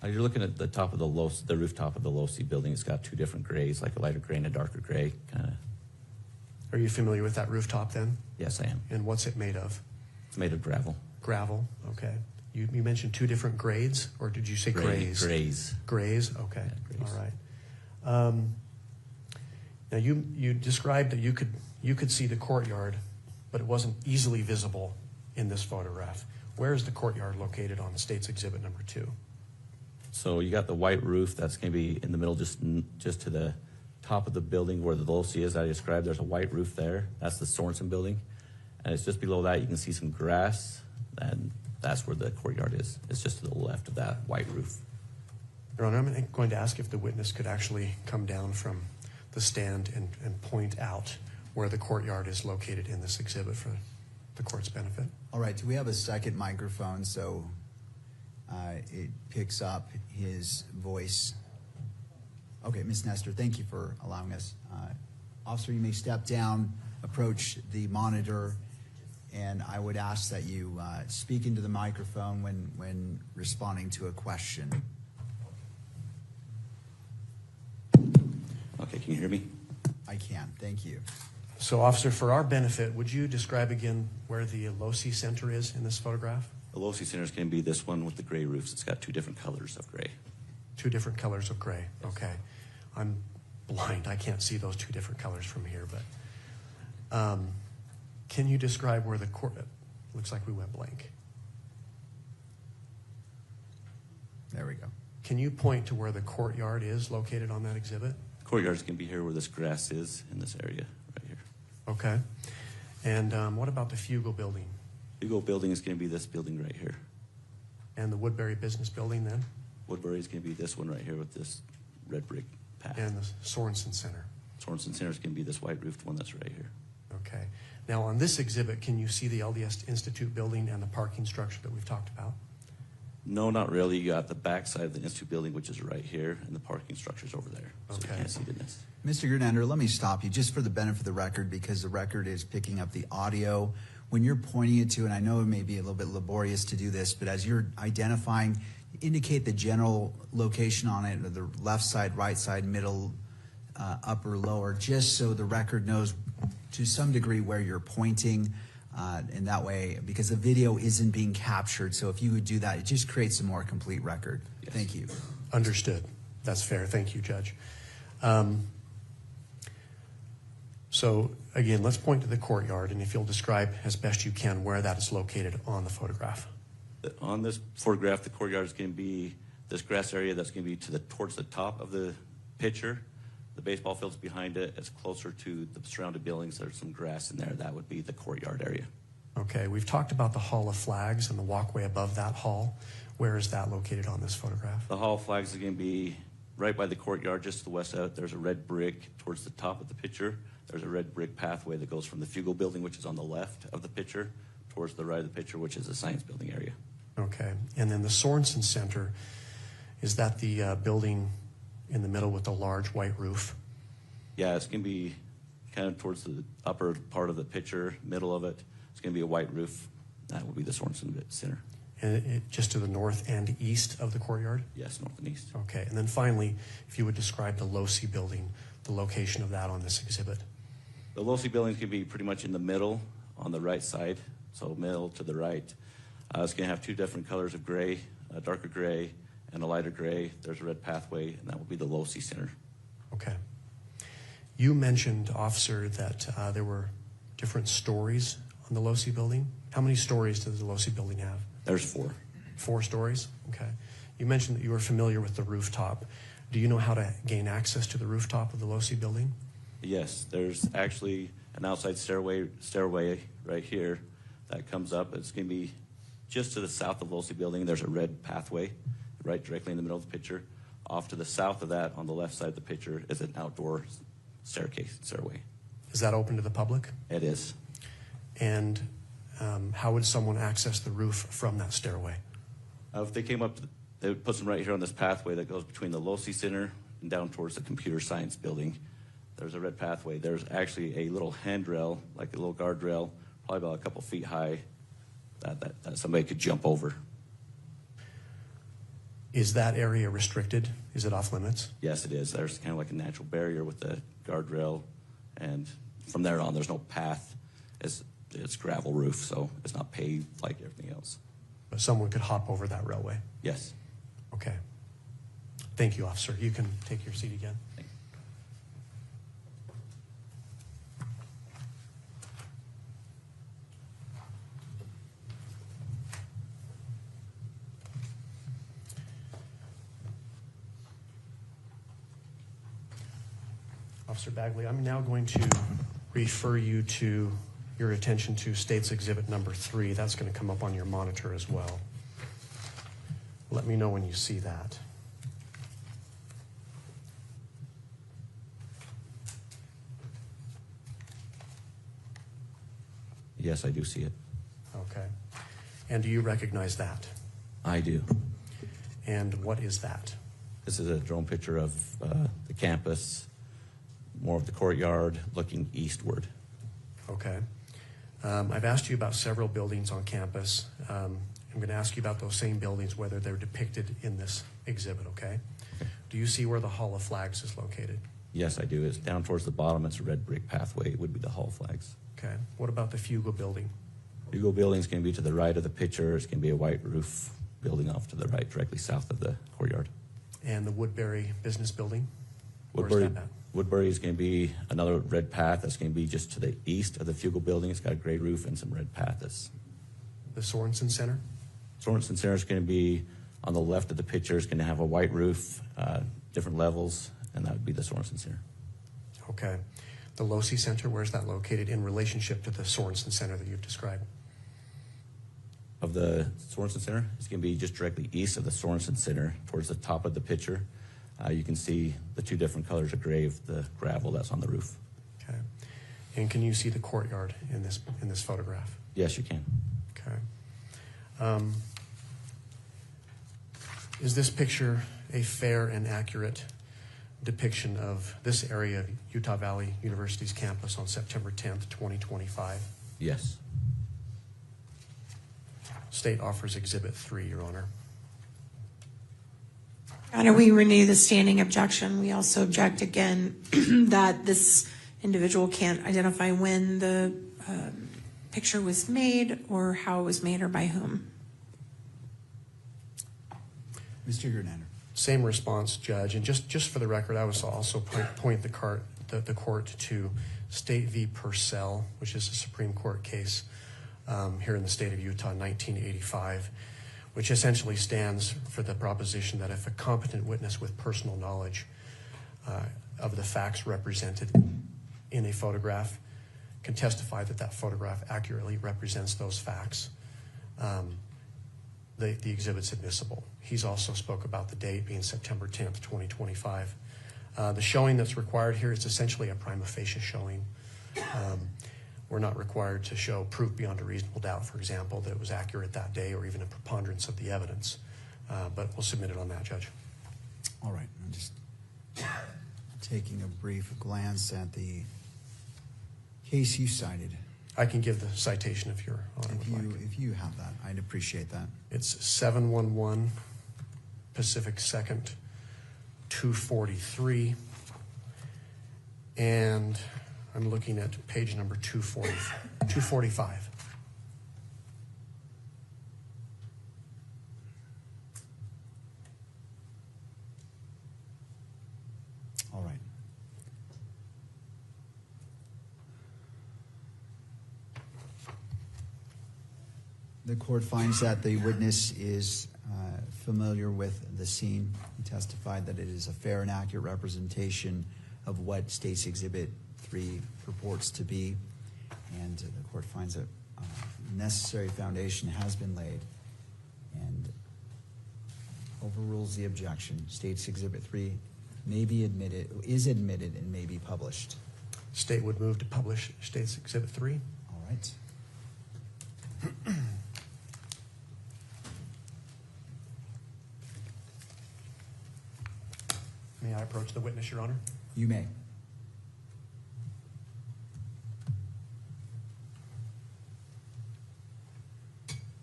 You're looking at the top of the rooftop of the low-C building. It's got two different grays, like a lighter gray and a darker gray, kind of. Are you familiar with that rooftop then? Yes, I am. And what's it made of? It's made of gravel. Gravel, okay. You mentioned two different grades, or did you say grays? Grays. Grays, okay. Yeah, grays. All right. Now you described that you could see the courtyard, but it wasn't easily visible in this photograph. Where is the courtyard located on the State's Exhibit number 2? So you got the white roof that's going to be in the middle, just to the top of the building where the low-C is that I described. There's a white roof there. That's the Sorensen building. And it's just below that. You can see some grass, and that's where the courtyard is. It's just to the left of that white roof. Your Honor, I'm going to ask if the witness could actually come down from the stand and point out where the courtyard is located in this exhibit for the court's benefit. All right. Do we have a second microphone so it picks up his voice? Okay, Ms. Nestor, thank you for allowing us. Officer, you may step down, approach the monitor, and I would ask that you speak into the microphone when responding to a question. Okay, can you hear me? I can, thank you. So, officer, for our benefit, would you describe again where the low-C center is in this photograph? The low-C center is going to be this one with the gray roofs. It's got two different colors of gray. Two different colors of gray, okay. I'm blind, I can't see those two different colors from here, but can you describe where the court, looks like we went blank. There we go. Can you point to where the courtyard is located on that exhibit? The courtyard is going to be here where this grass is in this area right here. Okay. And what about the Fugel building? Fugel building is going to be this building right here. And the Woodbury Business Building then? Woodbury is going to be this one right here with this red brick path. And the Sorensen Center? Sorensen Center is going to be this white roofed one that's right here. Okay. Now on this exhibit, can you see the LDS Institute building and the parking structure that we've talked about? No, not really. You got the back side of the Institute building, which is right here, and the parking structure's over there. So Okay. you can't see it in this. Mr. Gernander, let me stop you just for the benefit of the record, because the record is picking up the audio. When you're pointing it to, and I know it may be a little bit laborious to do this, but as you're identifying, indicate the general location on it, or the left side, right side, middle, upper, lower, just so the record knows to some degree where you're pointing. In that way, because the video isn't being captured, so if you would do that, it just creates a more complete record. Yes. Thank you. Understood. That's fair. Thank you, Judge. So again, let's point to the courtyard, and if you'll describe as best you can where that is located on the photograph. On this photograph, the courtyard is going to be this grass area that's going to be towards the top of the picture. The baseball field's behind it. It's closer to the surrounding buildings. There's some grass in there. That would be the courtyard area. Okay, we've talked about the Hall of Flags and the walkway above that hall. Where is that located on this photograph? The Hall of Flags is going to be right by the courtyard, just to the west of it. There's a red brick towards the top of the picture. There's a red brick pathway that goes from the Fugel building, which is on the left of the picture, towards the right of the picture, which is the science building area. Okay, and then the Sorensen Center, is that the building in the middle with the large white roof? Yeah, it's going to be kind of towards the upper part of the picture, middle of it. It's going to be a white roof. That will be the Sorensen Center. And just to the north and east of the courtyard? Yes, north and east. Okay, and then finally, if you would describe the low-C building, the location of that on this exhibit. The low-C building can be pretty much in the middle on the right side, so middle to the right. It's going to have two different colors of gray, a darker gray and a lighter gray. There's a red pathway, and that will be the low-C center. Okay. You mentioned, officer, that there were different stories on the low-C building. How many stories does the low-C building have? There's 4. 4 stories? Okay. You mentioned that you were familiar with the rooftop. Do you know how to gain access to the rooftop of the low-C building? Yes, there's actually an outside stairway right here that comes up. It's going to be just to the south of low-C building. There's a red pathway right directly in the middle of the picture. Off to the south of that, on the left side of the picture, is an outdoor stairway. Is that open to the public? It is. And how would someone access the roof from that stairway? If they came up, they would put them right here on this pathway that goes between the low-C center and down towards the computer science building. There's a red pathway. There's actually a little handrail, like a little guardrail, probably about a couple feet high, that somebody could jump over. Is that area restricted? Is it off limits? Yes, it is. There's kind of like a natural barrier with the guardrail, and from there on, there's no path. It's gravel roof, so it's not paved like everything else. But someone could hop over that railway? Yes. Okay. Thank you, officer. You can take your seat again. Thank you. Officer Bagley, I'm now going to refer you to your attention to State's Exhibit number 3. That's going to come up on your monitor as well. Let me know when you see that. Yes, I do see it. Okay. And do you recognize that? I do. And what is that? This is a drone picture of the campus, more of the courtyard, looking eastward. Okay. I've asked you about several buildings on campus. I'm going to ask you about those same buildings, whether they're depicted in this exhibit, okay? Do you see where the Hall of Flags is located? Yes, I do. It's down towards the bottom. It's a red brick pathway. It would be the Hall Flags. Okay. What about the Fugal building? Fugal building is going to be to the right of the picture. It's going to be a white roof building off to the right, directly south of the courtyard. And the Woodbury business building? Where's that at? Woodbury is going to be another red path. That's going to be just to the east of the Fugal building. It's got a gray roof and some red path. The Sorensen Center? Sorensen Center is going to be on the left of the picture. It's going to have a white roof, different levels, and that would be the Sorensen Center. Okay. The Losi Center, where's that located in relationship to the Sorensen Center that you've described? Of the Sorensen Center, it's going to be just directly east of the Sorensen Center, towards the top of the picture. You can see the two different colors of gray of the gravel that's on the roof. Okay. And can you see the courtyard in this photograph? Yes, you can. Okay. Is this picture a fair and accurate depiction of this area of Utah Valley University's campus on September 10th, 2025? Yes. State offers Exhibit 3, Your Honor. Your Honor, we renew the standing objection. We also object again that this individual can't identify when the picture was made or how it was made or by whom. Mr. Gernander. Same response, Judge. And just for the record, I was also point the court to State v. Purcell, which is a Supreme Court case here in the state of Utah, 1985, which essentially stands for the proposition that if a competent witness with personal knowledge of the facts represented in a photograph can testify that that photograph accurately represents those facts, the exhibit's admissible. He's also spoke about the date being September 10th, 2025. The showing that's required here is essentially a prima facie showing. We're not required to show proof beyond a reasonable doubt, for example, that it was accurate that day or even a preponderance of the evidence. But we'll submit it on that, Judge. All right. I'm just taking a brief glance at the case you cited. I can give the citation if Your Honor would like. If you have that, I'd appreciate that. It's 711 Pacific 2nd, 243. And I'm looking at page number 245. All right. The court finds that the witness is familiar with the scene. He testified that it is a fair and accurate representation of what State's Exhibit 3 purports to be, and the court finds that necessary foundation has been laid and overrules the objection. State's Exhibit 3 may be admitted, is admitted, and may be published. State would move to publish State's Exhibit 3. All right. May I approach the witness, Your Honor? You may.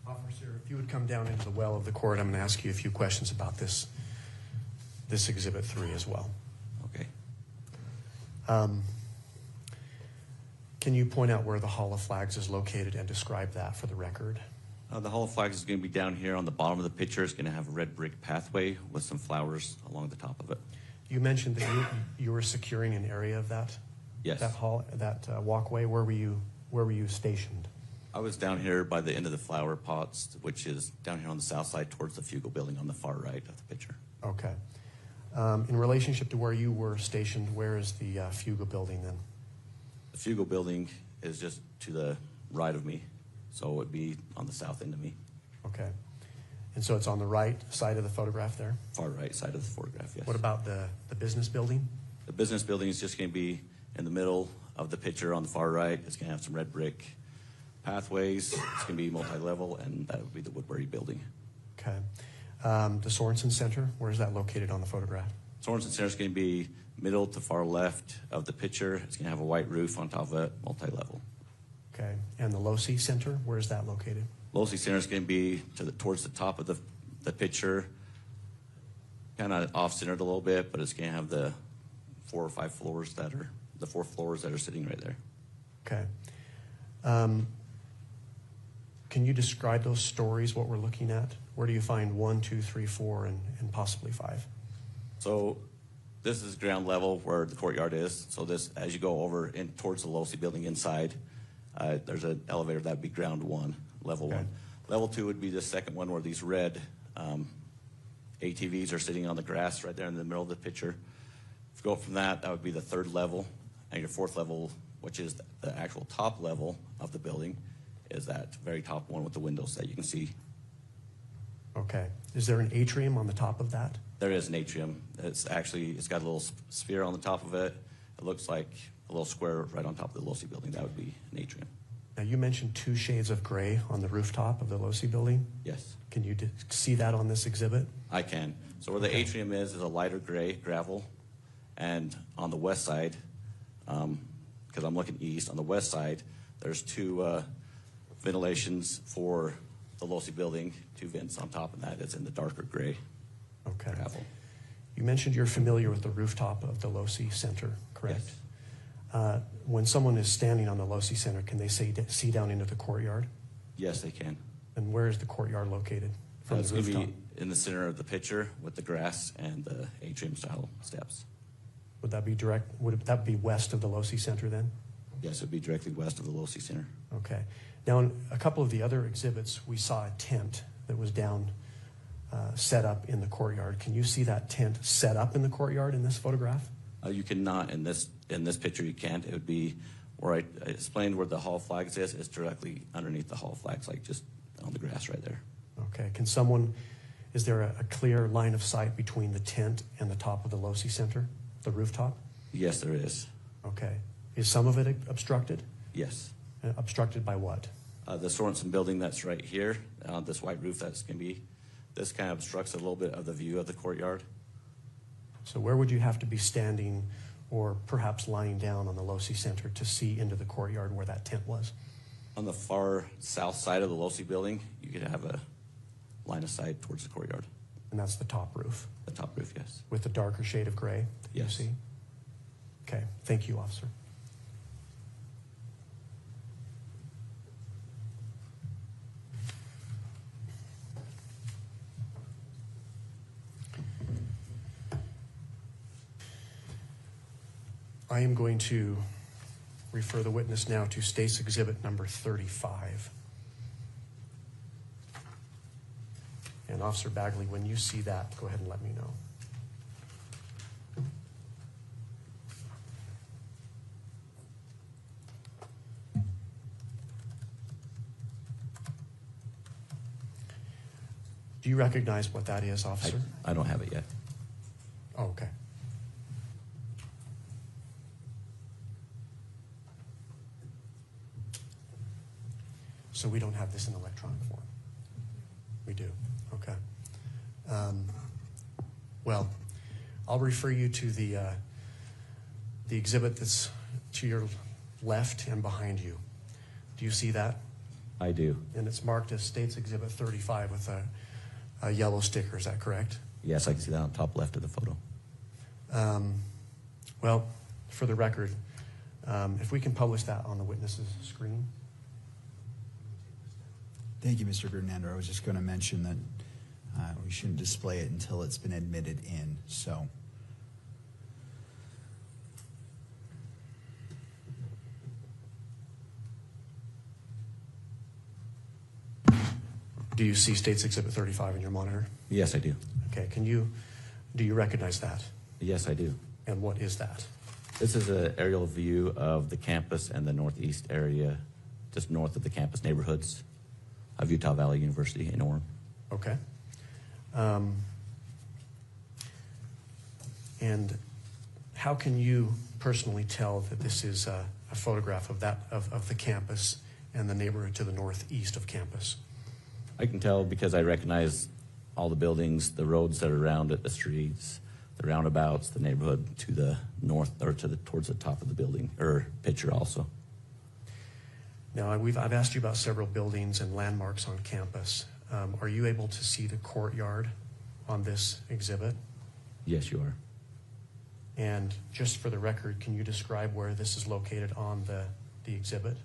Officer, if you would come down into the well of the court, I'm going to ask you a few questions about this Exhibit 3 as well. Okay. Can you point out where the Hall of Flags is located and describe that for the record? The Hall of Flags is going to be down here on the bottom of the picture. It's going to have a red brick pathway with some flowers along the top of it. You mentioned that you were securing an area of that. Yes. That hall, that walkway. Where were you stationed? I was down here by the end of the flower pots, which is down here on the south side towards the Fugal building on the far right of the picture. Okay. In relationship to where you were stationed, where is the Fugal building then? The Fugal building is just to the right of me, so it would be on the south end of me. Okay. And so it's on the right side of the photograph there? Far right side of the photograph, yes. What about the business building? The business building is just going to be in the middle of the picture on the far right. It's going to have some red brick pathways. It's going to be multi-level, and that would be the Woodbury building. Okay. The Sorensen Center, where is that located on the photograph? Sorensen Center is going to be middle to far left of the picture. It's going to have a white roof on top of it, multi-level. Okay. And the Losi Center, where is that located? Losi Center is going to be towards the top of the picture, kind of off-centered a little bit, but it's going to have the 4 or 5 floors that are, the 4 floors that are sitting right there. Okay. Can you describe those stories, what we're looking at? Where do you find 1, 2, 3, 4, and possibly 5? So this is ground level where the courtyard is. So this, as you go over in towards the Losi building inside, there's an elevator that would be ground 1, level Okay. 1. Level 2 would be the second one where these red ATVs are sitting on the grass right there in the middle of the picture. If you go up from that, that would be the 3rd level. And your 4th level, which is the actual top level of the building, is that very top one with the windows that you can see. Okay. Is there an atrium on the top of that? There is an atrium. It's got a little sphere on the top of it. It looks like a little square right on top of the Losi building. That would be an atrium. Now, you mentioned 2 shades of gray on the rooftop of the Losi building. Yes. Can you see that on this exhibit? I can. So where the atrium is a lighter gray gravel. And on the west side, because I'm looking east, on the west side, there's 2 ventilations for the Losi building, 2 vents on top of that. It's in the darker gray gravel. You mentioned you're familiar with the rooftop of the Losi Center, correct? Yes. When someone is standing on the Losi Center, can they see down into the courtyard? Yes, they can. And where is the courtyard located from It's the going to rooftop? be in the center of the picture with the grass and the atrium-style steps. Would that be west of the Losi Center then? Yes, it would be directly west of the Losi Center. Okay. Now, in a couple of the other exhibits, we saw a tent that was down, set up in the courtyard. Can you see that tent set up in the courtyard in this photograph? You cannot in this picture. You can't. It would be where I explained where the Hall of Flags is. It's directly underneath the Hall of Flags, like just on the grass right there. Okay. Is there a clear line of sight between the tent and the top of the Losi Center, the rooftop? Yes, there is. Okay. Is some of it obstructed? Yes. Obstructed by what? The Sorensen building that's right here, this white roof that's going to be, this kind of obstructs a little bit of the view of the courtyard. So where would you have to be standing or perhaps lying down on the Losi Center to see into the courtyard where that tent was? On the far south side of the Losi building, you could have a line of sight towards the courtyard. And that's the top roof? The top roof, yes. With the darker shade of gray that Yes. you see? Okay. Thank you, officer. I am going to refer the witness now to State's Exhibit number 35. And Officer Bagley, when you see that, go ahead and let me know. Do you recognize what that is, officer? I don't have it yet. Oh, okay. So we don't have this in electronic form? We do, okay. Well, I'll refer you to the exhibit that's to your left and behind you. Do you see that? I do. And it's marked as State's Exhibit 35 with a yellow sticker, is that correct? Yes, I can see that on the top left of the photo. Well, for the record, if we can publish that on the witness's screen. Thank you, Mr. Gernander. I was just going to mention that we shouldn't display it until it's been admitted in, so. Do you see State's Exhibit 35 in your monitor? Yes, I do. Okay, do you recognize that? Yes, I do. And what is that? This is an aerial view of the campus and the northeast area, just north of the campus neighborhoods of Utah Valley University in Orem. Okay. And how can you personally tell that this is a photograph of the campus and the neighborhood to the northeast of campus? I can tell because I recognize all the buildings, the roads that are around it, the streets, the roundabouts, the neighborhood to the north or towards the top of the building or picture also. Now, I've asked you about several buildings and landmarks on campus. Are you able to see the courtyard on this exhibit? Yes, you are. And just for the record, can you describe where this is located on the exhibit?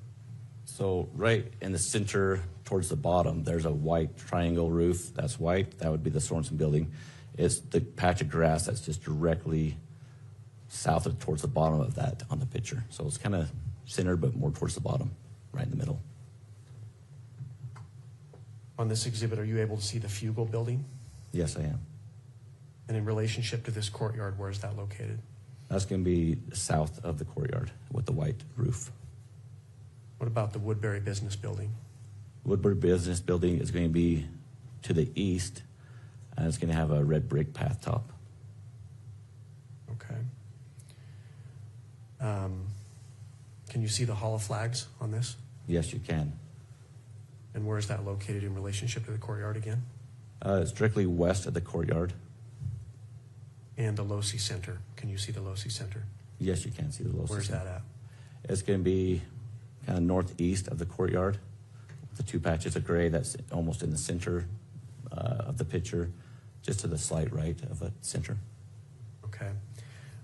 So right in the center towards the bottom, there's a white triangle roof. That's white. That would be the Sorensen building. It's the patch of grass that's just directly south of towards the bottom of that on the picture. So it's kind of centered, but more towards the bottom, right in the middle. On this exhibit, are you able to see the Fugel building? Yes, I am. And in relationship to this courtyard, where is that located? That's going to be south of the courtyard with the white roof. What about the Woodbury Business Building? Woodbury Business Building is going to be to the east, and it's going to have a red brick path top. Okay. Can you see the Hall of Flags on this? Yes, you can. And where is that located in relationship to the courtyard again? It's directly west of the courtyard. And the Losi Center. Can you see the Losi Center? Yes, you can see the Losi Where's Center. that at? It's going to be kind of northeast of the courtyard. The two patches of gray that's almost in the center of the picture, just to the slight right of the center. Okay.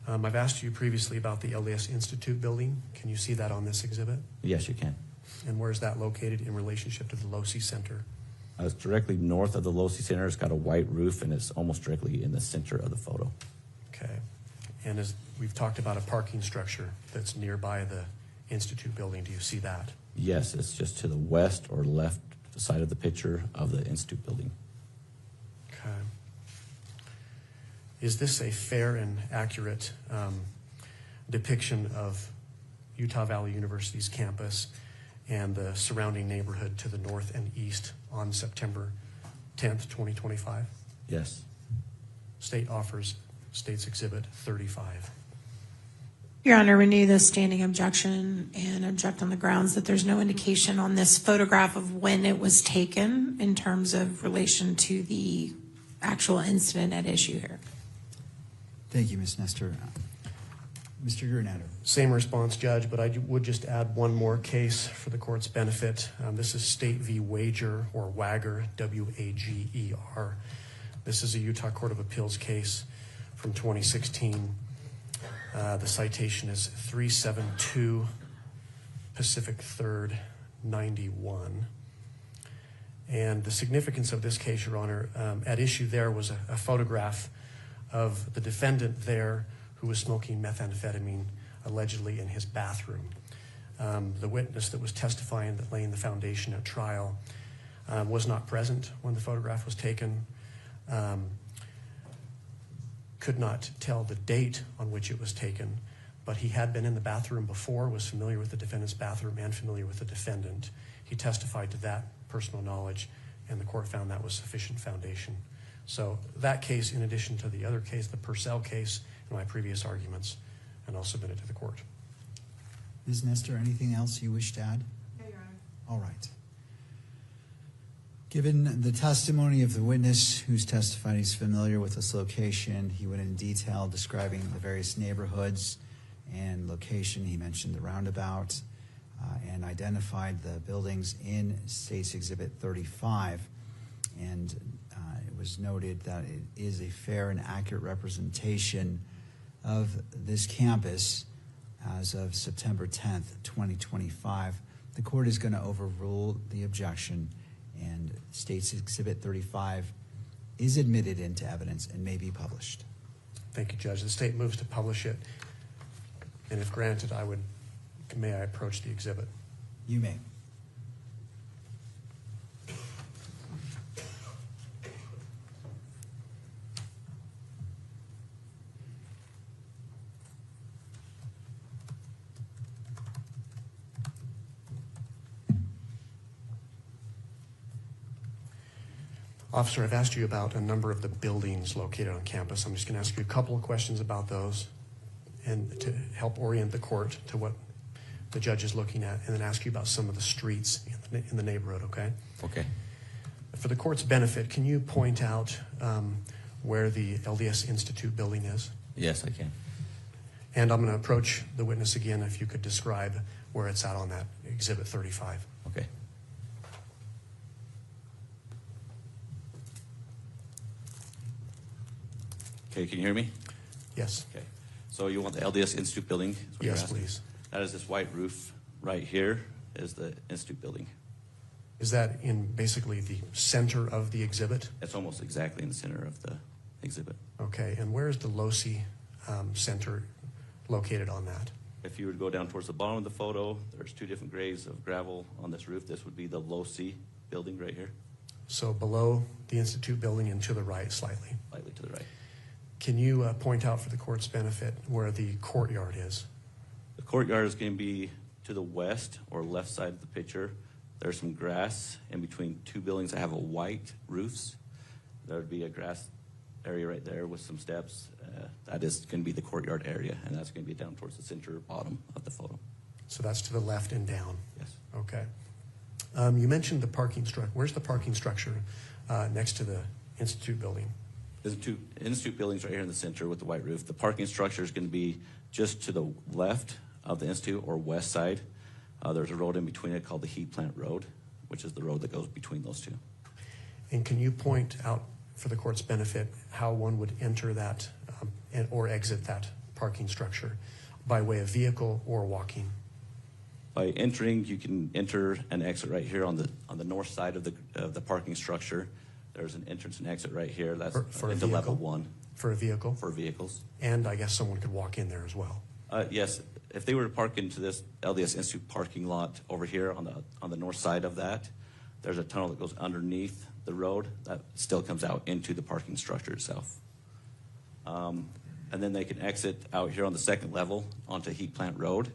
I've asked you previously about the LDS Institute building. Can you see that on this exhibit? Yes, you can. And where is that located in relationship to the Losi Center? It's directly north of the Losi Center. It's got a white roof, and it's almost directly in the center of the photo. Okay. And as we've talked about a parking structure that's nearby the Institute building, do you see that? Yes, it's just to the west or left side of the picture of the Institute building. Okay. Is this a fair and accurate depiction of Utah Valley University's campus and the surrounding neighborhood to the north and east on September 10th, 2025? Yes. State offers State's Exhibit 35. Your Honor, renew the standing objection and object on the grounds that there's no indication on this photograph of when it was taken in terms of relation to the actual incident at issue here. Thank you, Ms. Nestor. Mr. Gernander. Same response, Judge, but I would just add one more case for the court's benefit. This is State v. Wager, or Wager, W-A-G-E-R. This is a Utah Court of Appeals case from 2016. The citation is 372 Pacific 3rd, 91. And the significance of this case, Your Honor, at issue there was a photograph of the defendant there who was smoking methamphetamine allegedly in his bathroom. The witness that was testifying that laying the foundation at trial was not present when the photograph was taken, could not tell the date on which it was taken, but he had been in the bathroom before, was familiar with the defendant's bathroom and familiar with the defendant. He testified to that personal knowledge, and the court found that was sufficient foundation. So that case, in addition to the other case, the Purcell case, and my previous arguments, and I'll submit it to the court. Ms. Nestor, anything else you wish to add? No, Your Honor. All right. Given the testimony of the witness who's testified he's familiar with this location, he went in detail describing the various neighborhoods and location. He mentioned the roundabout and identified the buildings in State's Exhibit 35. And it was noted that it is a fair and accurate representation of this campus as of September 10th, 2025. The court is going to overrule the objection, and State's Exhibit 35 is admitted into evidence and may be published. Thank you, Judge. The state moves to publish it, and if granted, may I approach the exhibit? You may. Officer, I've asked you about a number of the buildings located on campus. I'm just going to ask you a couple of questions about those and to help orient the court to what the judge is looking at, and then ask you about some of the streets in the neighborhood, okay? Okay. For the court's benefit, can you point out where the LDS Institute building is? Yes, I can. And I'm going to approach the witness again if you could describe where it's at on that Exhibit 35. Okay. Okay, can you hear me? Yes. Okay. So you want the LDS Institute building? Is what you're Yes, asking? please. That is this white roof right here is the Institute building. Is that in basically the center of the exhibit? It's almost exactly in the center of the exhibit. Okay, and where is the LOSI Center located on that? If you were to go down towards the bottom of the photo, there's two different grades of gravel on this roof. This would be the LOSI building right here. So below the Institute building and to the right slightly. Slightly to the right. Can you point out for the court's benefit where the courtyard is? The courtyard is going to be to the west or left side of the picture. There's some grass in between two buildings that have a white roofs. There would be a grass area right there with some steps. That is going to be the courtyard area, and that's going to be down towards the center bottom of the photo. So that's to the left and down? Yes. Okay. You mentioned the parking structure. Where's the parking structure next to the Institute building? There's two Institute buildings right here in the center with the white roof. The parking structure is going to be just to the left of the Institute or west side. There's a road in between it called the Heat Plant Road, which is the road that goes between those two. And can you point out for the court's benefit how one would enter that or exit that parking structure by way of vehicle or walking? By entering, you can enter and exit right here on the north side of the parking structure. There's an entrance and exit right here. That's for into level 1. For a vehicle? For vehicles. And I guess someone could walk in there as well. Yes, if they were to park into this LDS Institute parking lot over here on the north side of that, there's a tunnel that goes underneath the road that still comes out into the parking structure itself. And then they can exit out here on the second level onto Heat Plant Road,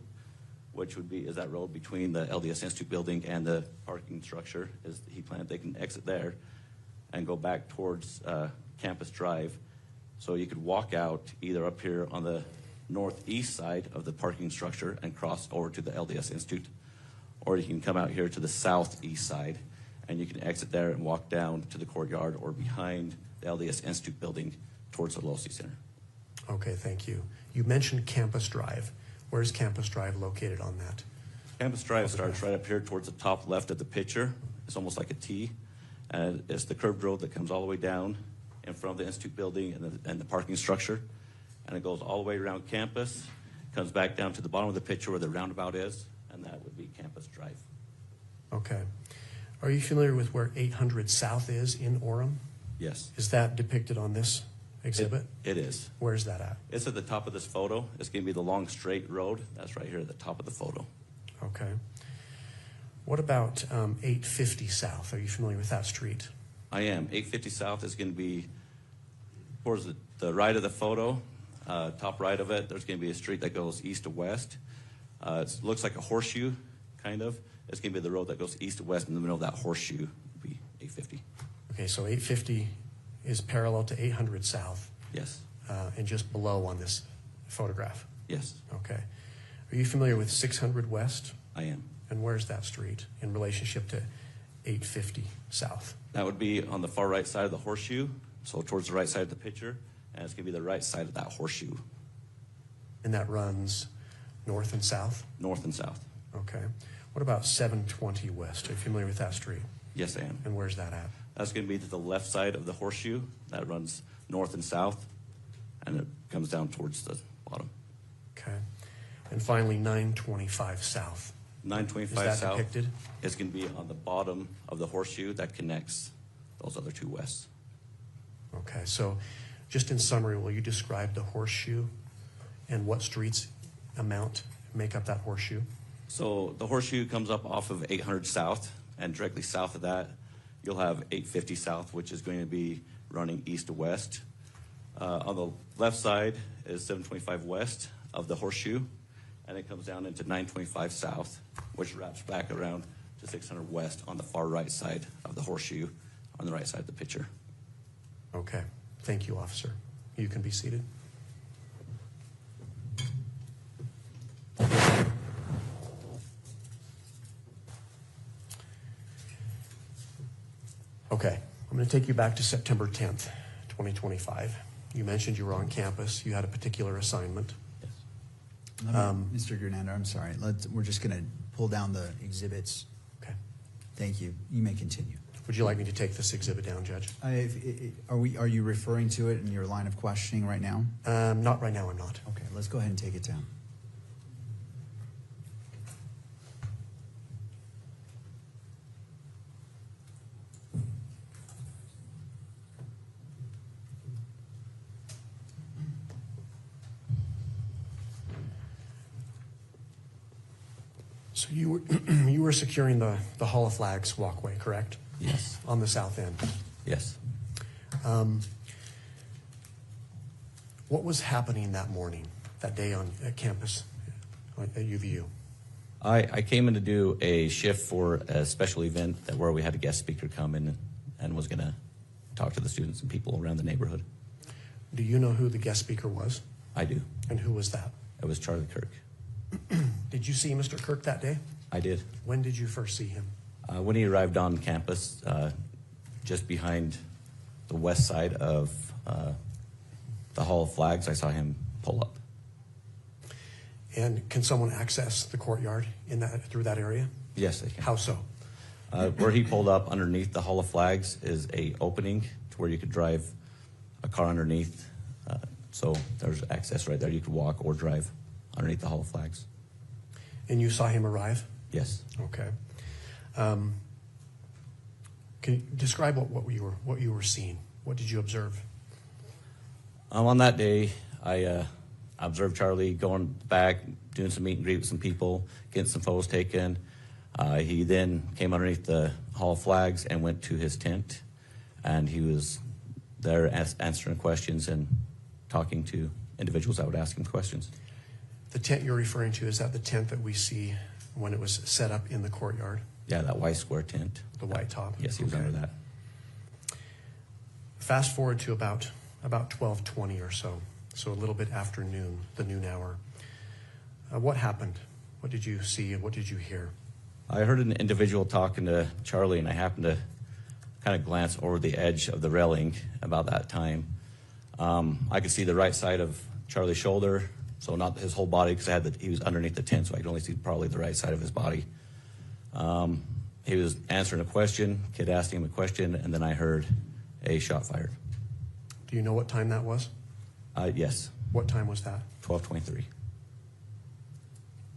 which is that road between the LDS Institute building and the parking structure is the Heat Plant. They can exit there and go back towards Campus Drive. So you could walk out either up here on the northeast side of the parking structure and cross over to the LDS Institute, or you can come out here to the southeast side and you can exit there and walk down to the courtyard or behind the LDS Institute building towards the LOSI Center. Okay, thank you. You mentioned Campus Drive. Where's Campus Drive located on that? Campus Drive starts right up here towards the top left of the picture. It's almost like a T. And it's the curved road that comes all the way down in front of the Institute building and the parking structure. And it goes all the way around campus, comes back down to the bottom of the picture where the roundabout is, and that would be Campus Drive. Okay. Are you familiar with where 800 South is in Orem? Yes. Is that depicted on this exhibit? It is. Where's that at? It's at the top of this photo. It's going to be the long straight road. That's right here at the top of the photo. Okay. What about 850 South? Are you familiar with that street? I am. 850 South is going to be towards the right of the photo, top right of it. There's going to be a street that goes east to west. It looks like a horseshoe, kind of. It's going to be the road that goes east to west. In the middle of that horseshoe would be 850. Okay, so 850 is parallel to 800 South. Yes. And just below on this photograph. Yes. Okay. Are you familiar with 600 West? I am. And where's that street in relationship to 850 South? That would be on the far right side of the horseshoe, so towards the right side of the picture, and it's going to be the right side of that horseshoe. And that runs north and south? North and south. Okay. What about 720 West? Are you familiar with that street? Yes, I am. And where's that at? That's going to be to the left side of the horseshoe. That runs north and south, and it comes down towards the bottom. Okay. And finally, 925 South. 925 Is that south depicted? is going to be on the bottom of the horseshoe that connects those other two wests. Okay, so just in summary, will you describe the horseshoe and what streets make up that horseshoe? So the horseshoe comes up off of 800 South, and directly south of that, you'll have 850 South, which is going to be running east to west. On the left side is 725 West of the horseshoe, and it comes down into 925 South, which wraps back around to 600 West on the far right side of the horseshoe, on the right side of the picture. Okay, thank you, officer. You can be seated. Okay, I'm going to take you back to September 10th, 2025. You mentioned you were on campus. You had a particular assignment. Mr. Granado, I'm sorry. We're just going to pull down the exhibits. Okay. Thank you. You may continue. Would you like me to take this exhibit down, Judge? Are you referring to it in your line of questioning right now? Not right now, I'm not. Okay, let's go ahead and take it down. So you were securing the Hall of Flags walkway, correct? Yes. On the south end. Yes. What was happening that morning, that day at campus at UVU? I came in to do a shift for a special event where we had a guest speaker come in and was going to talk to the students and people around the neighborhood. Do you know who the guest speaker was? I do. And who was that? It was Charlie Kirk. Did you see Mr. Kirk that day? I did. When did you first see him? When he arrived on campus, just behind the west side of the Hall of Flags, I saw him pull up. And can someone access the courtyard through that area? Yes, they can. How so? Where he pulled up underneath the Hall of Flags is a opening to where you could drive a car underneath. So there's access right there. You could walk or drive underneath the Hall of Flags. And you saw him arrive? Yes. Okay. Can you describe what you were seeing? What did you observe? On that day, I observed Charlie going back, doing some meet and greet with some people, getting some photos taken. He then came underneath the Hall of Flags and went to his tent, and he was there answering questions and talking to individuals that would ask him questions. The tent you're referring to, is that the tent that we see when it was set up in the courtyard? Yeah, that white square tent. The white top? Yes, he was under that. Fast forward to about 12:20 or so a little bit after noon, the noon hour. What happened? What did you see and what did you hear? I heard an individual talking to Charlie, and I happened to kind of glance over the edge of the railing about that time. I could see the right side of Charlie's shoulder, so not his whole body, because he was underneath the tent, so I could only see probably the right side of his body. He was answering a question, kid asked him a question, and then I heard a shot fired. Do you know what time that was? Yes. What time was that? 12:23.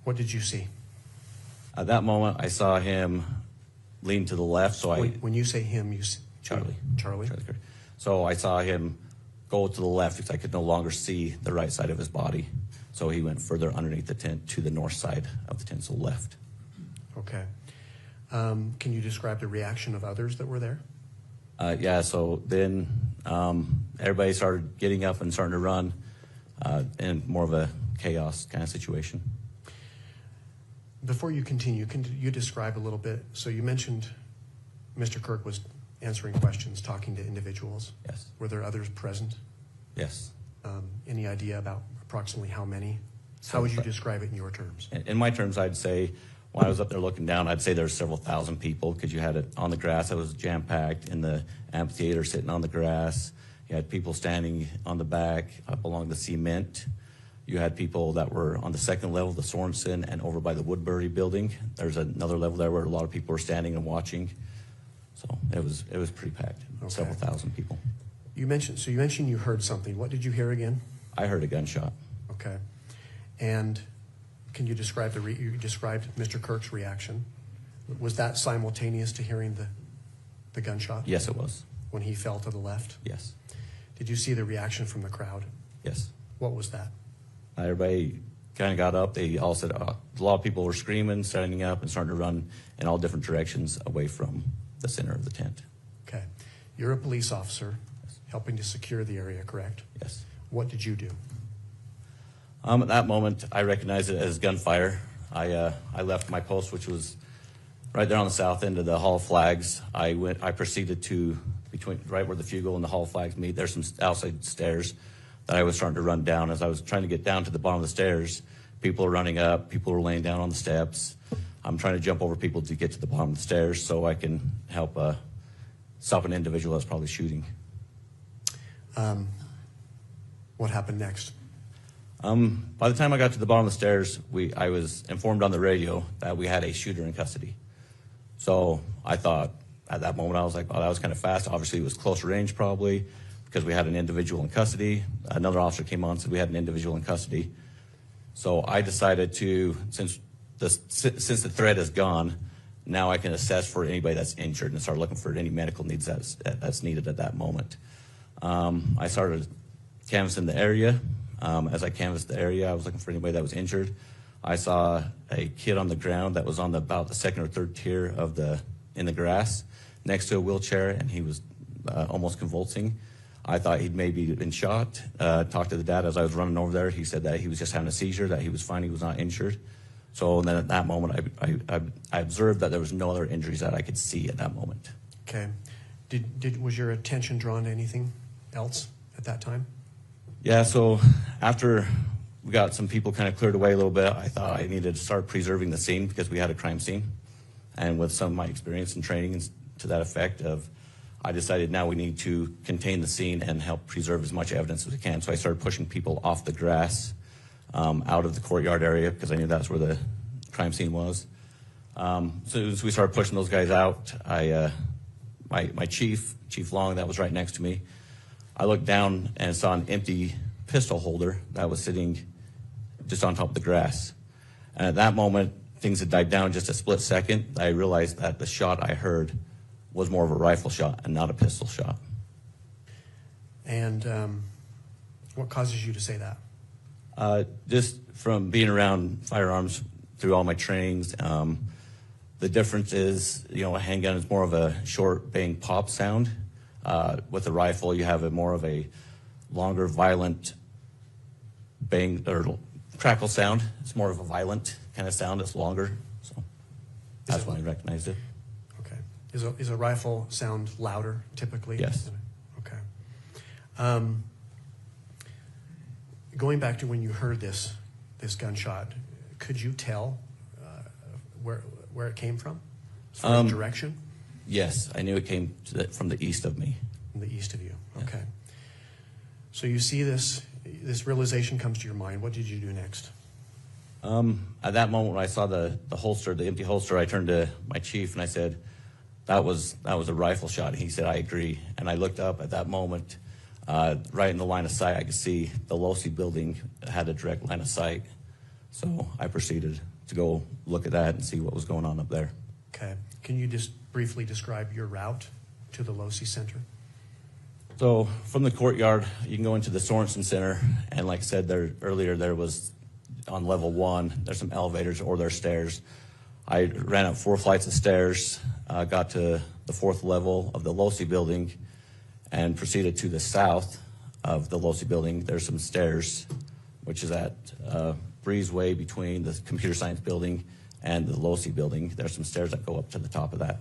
What did you see? At that moment, I saw him lean to the left, so When you say him, you see Charlie. Charlie? Kirk. So I saw him go to the left because I could no longer see the right side of his body. So he went further underneath the tent to the north side of the tent, so left. Okay. Can you describe the reaction of others that were there? Yeah, so then everybody started getting up and starting to run in more of a chaos kind of situation. Before you continue, can you describe a little bit? So you mentioned Mr. Kirk was answering questions, talking to individuals. Yes. Were there others present? Yes. Any idea about approximately how many? How would you describe it in your terms? In my terms, I'd say when I was up there looking down, I'd say there's several thousand people because you had it on the grass that was jam-packed, in the amphitheater sitting on the grass. You had people standing on the back up along the cement. You had people that were on the second level, the Sorensen, and over by the Woodbury building. There's another level there where a lot of people were standing and watching. So it was pretty packed, several thousand people. You mentioned you heard something. What did you hear again? I heard a gunshot. Okay. And can you describe you described Mr. Kirk's reaction? Was that simultaneous to hearing the gunshot? Yes, it was. When he fell to the left? Yes. Did you see the reaction from the crowd? Yes. What was that? Everybody kind of got up. They all said, a lot of people were screaming, standing up, and starting to run in all different directions away from the center of the tent. Okay. You're a police officer helping to secure the area, correct? Yes. What did you do? At that moment, I recognized it as gunfire. I left my post, which was right there on the south end of the Hall of Flags. I proceeded to right where the Fugle and the Hall of Flags meet. There's some outside stairs that I was starting to run down. As I was trying to get down to the bottom of the stairs, people were running up, people were laying down on the steps. I'm trying to jump over people to get to the bottom of the stairs so I can help stop an individual that's probably shooting. What happened next? By the time I got to the bottom of the stairs, I was informed on the radio that we had a shooter in custody. So I thought, at that moment, I was like, oh, that was kind of fast. Obviously, it was close range probably because we had an individual in custody. Another officer came on and said we had an individual in custody. So I decided to, since the threat is gone, now I can assess for anybody that's injured and start looking for any medical needs that's needed at that moment. I started canvassing the area. As I canvassed the area, I was looking for anybody that was injured. I saw a kid on the ground that was on about the second or third tier in the grass next to a wheelchair, and he was almost convulsing. I thought he'd maybe been shot. Talked to the dad as I was running over there. He said that he was just having a seizure, that he was fine, he was not injured. So then at that moment, I observed that there was no other injuries that I could see at that moment. Okay. Was your attention drawn to anything else at that time? Yeah, so after we got some people kind of cleared away a little bit, I thought I needed to start preserving the scene because we had a crime scene. And with some of my experience and training to that effect I decided now we need to contain the scene and help preserve as much evidence as we can. So I started pushing people off the grass out of the courtyard area because I knew that's where the crime scene was. So as we started pushing those guys out, my chief Long, that was right next to me, I looked down and saw an empty pistol holder that was sitting just on top of the grass. And at that moment, things had died down just a split second. I realized that the shot I heard was more of a rifle shot and not a pistol shot. And what causes you to say that? Just from being around firearms through all my trainings, the difference is, a handgun is more of a short bang pop sound. With a rifle, you have more of a longer, violent bang or crackle sound. It's more of a violent kind of sound. It's longer, so that's why I recognized it. Okay. Is a rifle sound louder typically? Yes. Okay. Going back to when you heard this gunshot, could you tell where it came from? As far as direction? Yes, I knew it came from the east of me. From the east of you. Yeah. Okay. So you see this realization comes to your mind. What did you do next? At that moment when I saw the holster, the empty holster, I turned to my chief and I said, that was a rifle shot. And he said, I agree. And I looked up at that moment, right in the line of sight, I could see the Losi building had a direct line of sight. So I proceeded to go look at that and see what was going on up there. Okay. Can you just briefly describe your route to the Losi Center? So from the courtyard, you can go into the Sorensen Center, and like I said earlier, there was on level 1, there's some elevators or there's stairs. I ran up 4 flights of stairs, got to the 4th level of the LOSI building, and proceeded to the south of the LOSI building. There's some stairs, which is at breezeway between the computer science building and the LOSI building. There's some stairs that go up to the top of that,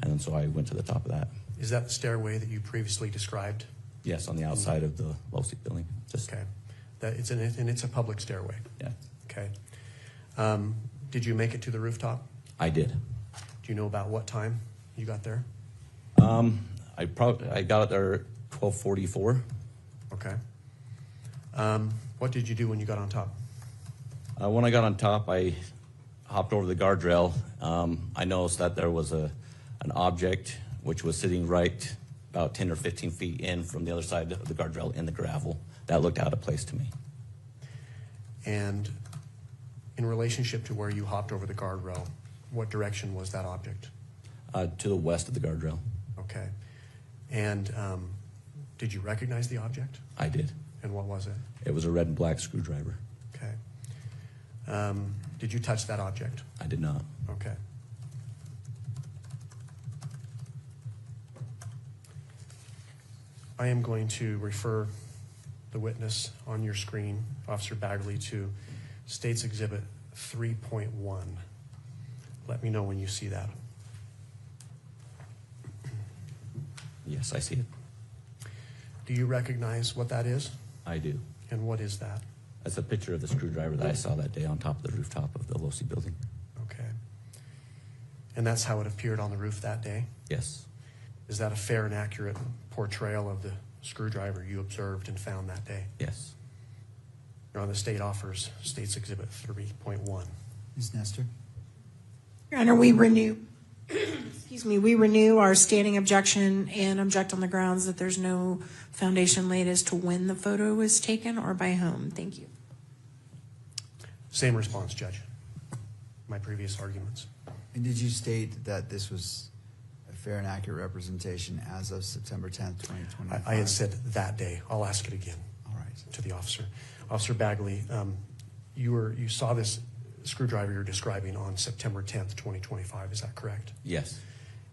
and so I went to the top of that. Is that the stairway that you previously described? Yes, on the outside of the LOSI building. Okay. And it's a public stairway? Yeah. Okay. Did you make it to the rooftop? I did. Do you know about what time you got there? I got it there at 12:44. Okay. What did you do when you got on top? When I got on top, I hopped over the guardrail. I noticed that there was an object which was sitting right about 10 or 15 feet in from the other side of the guardrail in the gravel. That looked out of place to me. And in relationship to where you hopped over the guardrail, what direction was that object? To the west of the guardrail. Okay. And did you recognize the object? I did. And what was it? It was a red and black screwdriver. Okay. Did you touch that object? I did not. Okay. I am going to refer the witness on your screen, Officer Bagley, to State's Exhibit 3.1. Let me know when you see that. Yes, I see it. Do you recognize what that is? I do. And what is that? That's a picture of the screwdriver that I saw that day on top of the rooftop of the LOSI building. Okay. And that's how it appeared on the roof that day? Yes. Is that a fair and accurate portrayal of the screwdriver you observed and found that day? Yes. Your Honor, the state offers State's Exhibit 3.1. Ms. Nestor? Your Honor, we renew, we renew our standing objection and object on the grounds that there's no foundation laid as to when the photo was taken or by whom. Thank you. Same response, Judge. My previous arguments. And did you state that this was a fair and accurate representation as of September 10th, 2025? I had said that day. I'll ask it again. All right. To the officer. Officer Bagley, you saw this screwdriver you're describing on September 10th, 2025. Is that correct? Yes.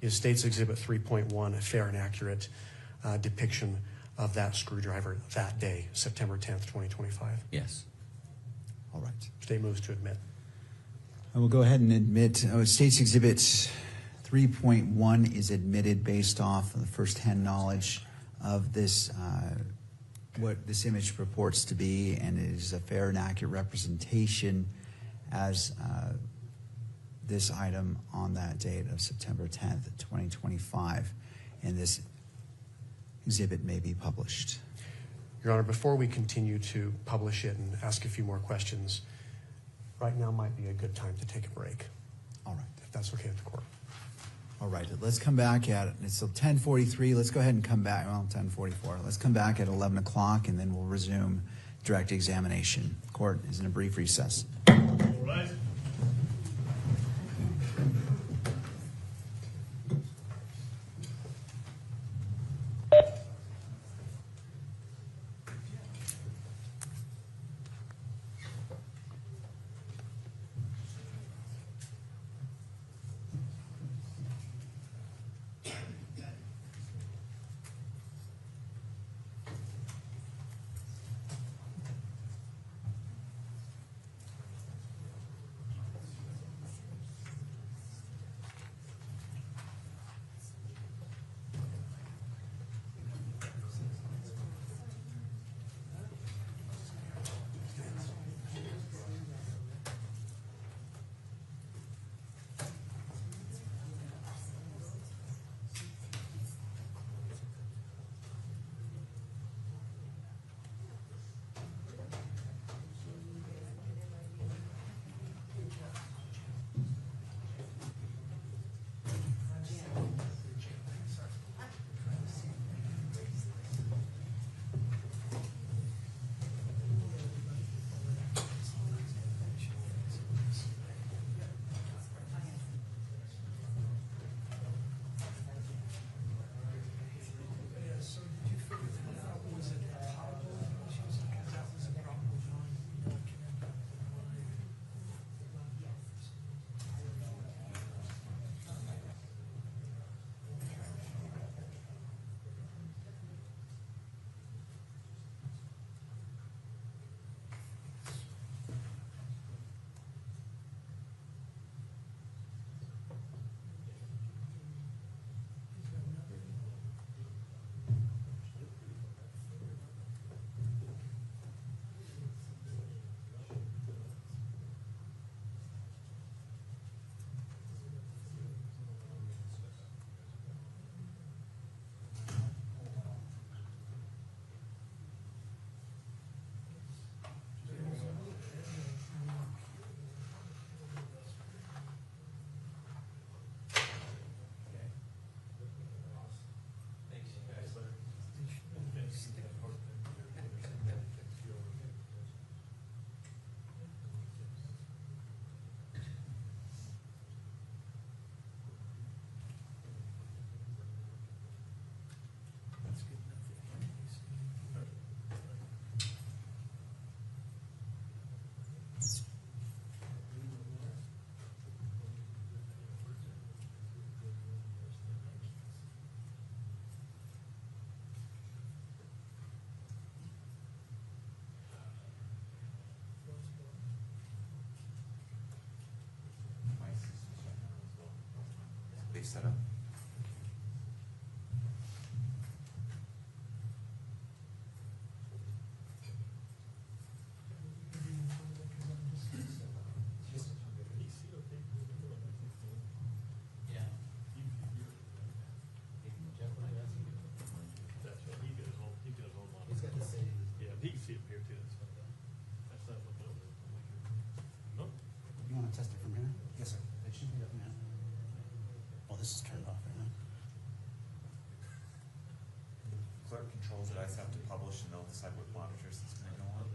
Is State's Exhibit 3.1 a fair and accurate depiction of that screwdriver that day, September 10th, 2025? Yes. All right. State moves to admit. I will go ahead and admit, State's Exhibit 3.1 is admitted based off of the first-hand knowledge of this, what this image purports to be, and it is a fair and accurate representation as this item on that date of September 10th, 2025, and this exhibit may be published. Your Honor, before we continue to publish it and ask a few more questions, right now might be a good time to take a break. All right. If that's okay with the court. All right, let's come back at it. It's 10:43. Let's go ahead and come back. Well, 10:44. Let's come back at 11 o'clock, and then we'll resume direct examination. Court is in a brief recess. All right. set up. You want to test it from here? Yes, sir. It should be up now. Well, this is turned off right now. Clerk controls it. I just have to publish and they'll decide what monitors it's going to go on.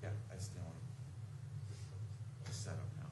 Yeah, I still want to set up now.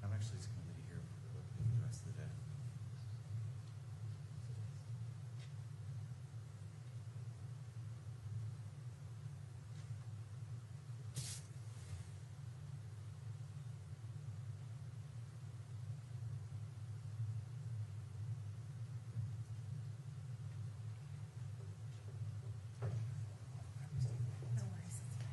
I'm actually just going to leave it here for the rest of the day. No worries, it's fine.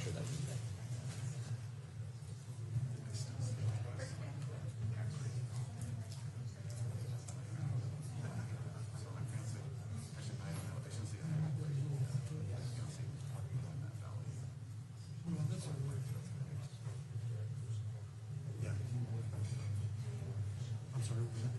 sure that's in there. I'm sorry.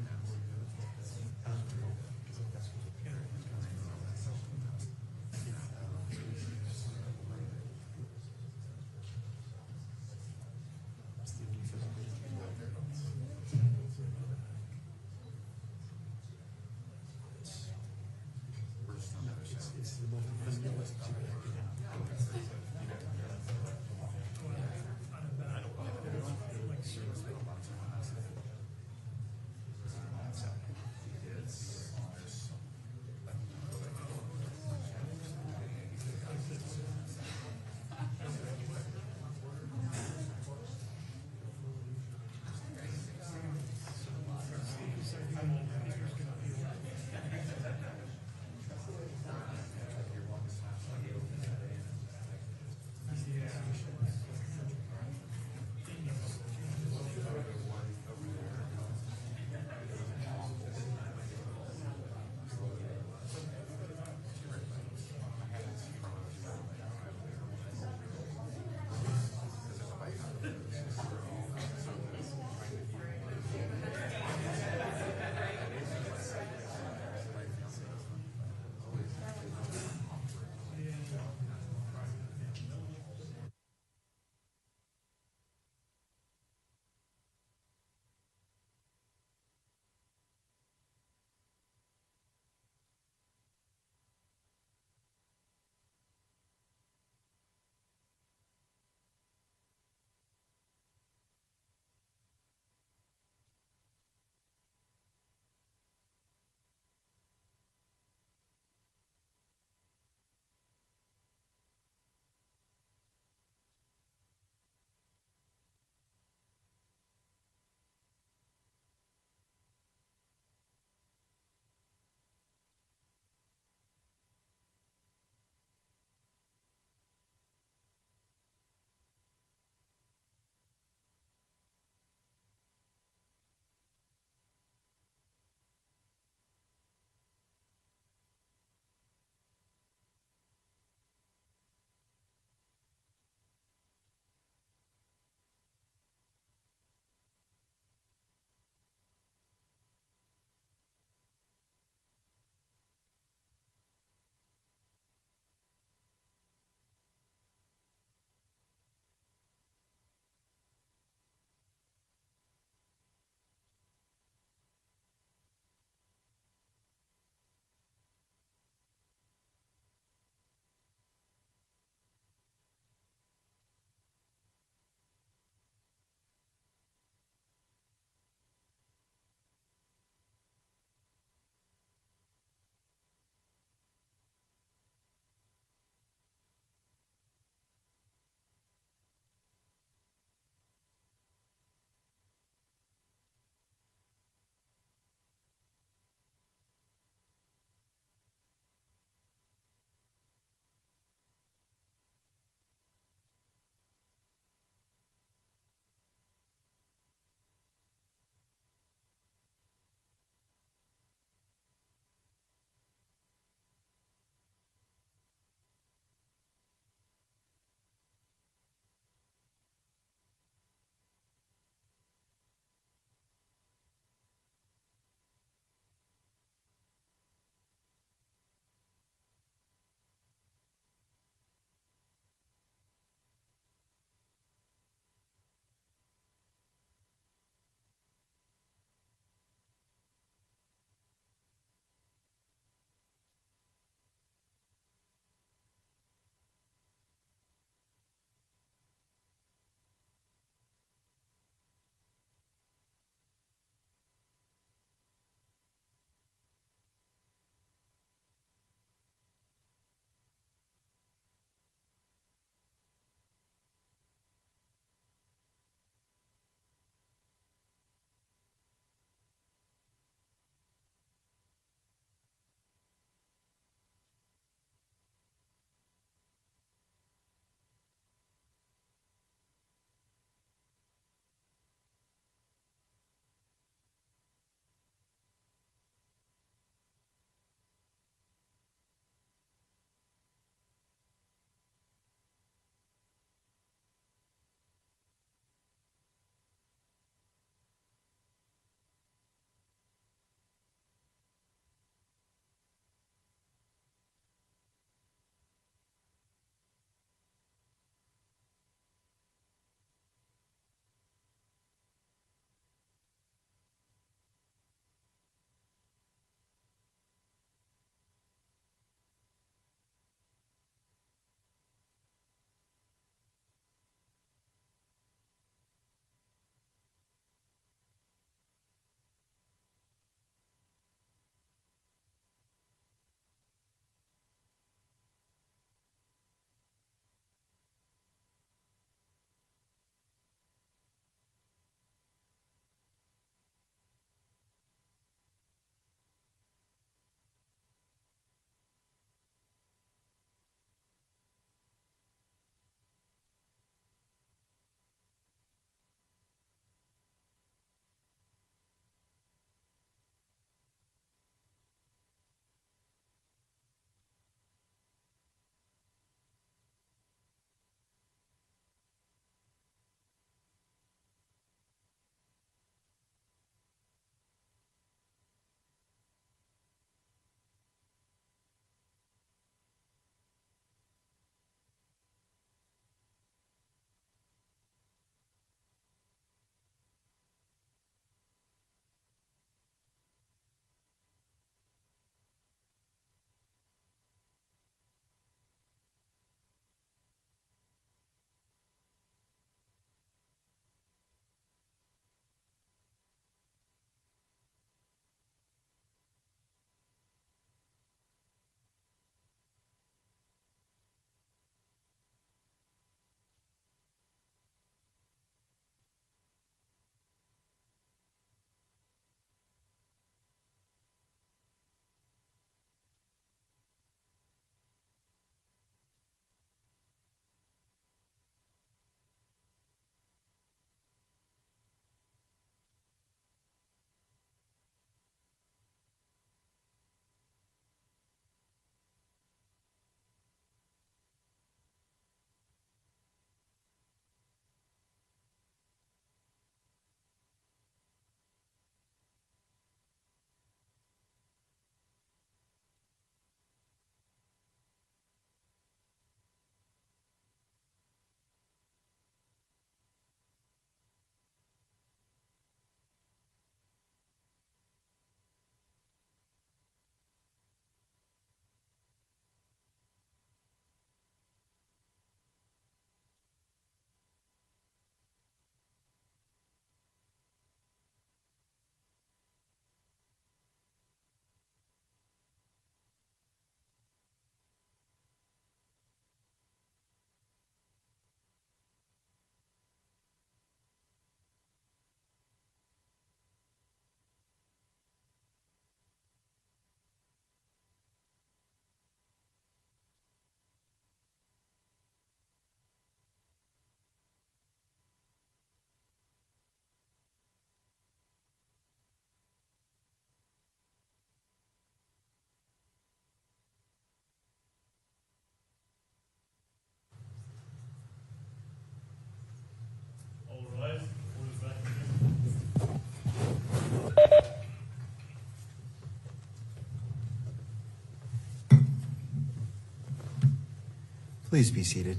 Please be seated.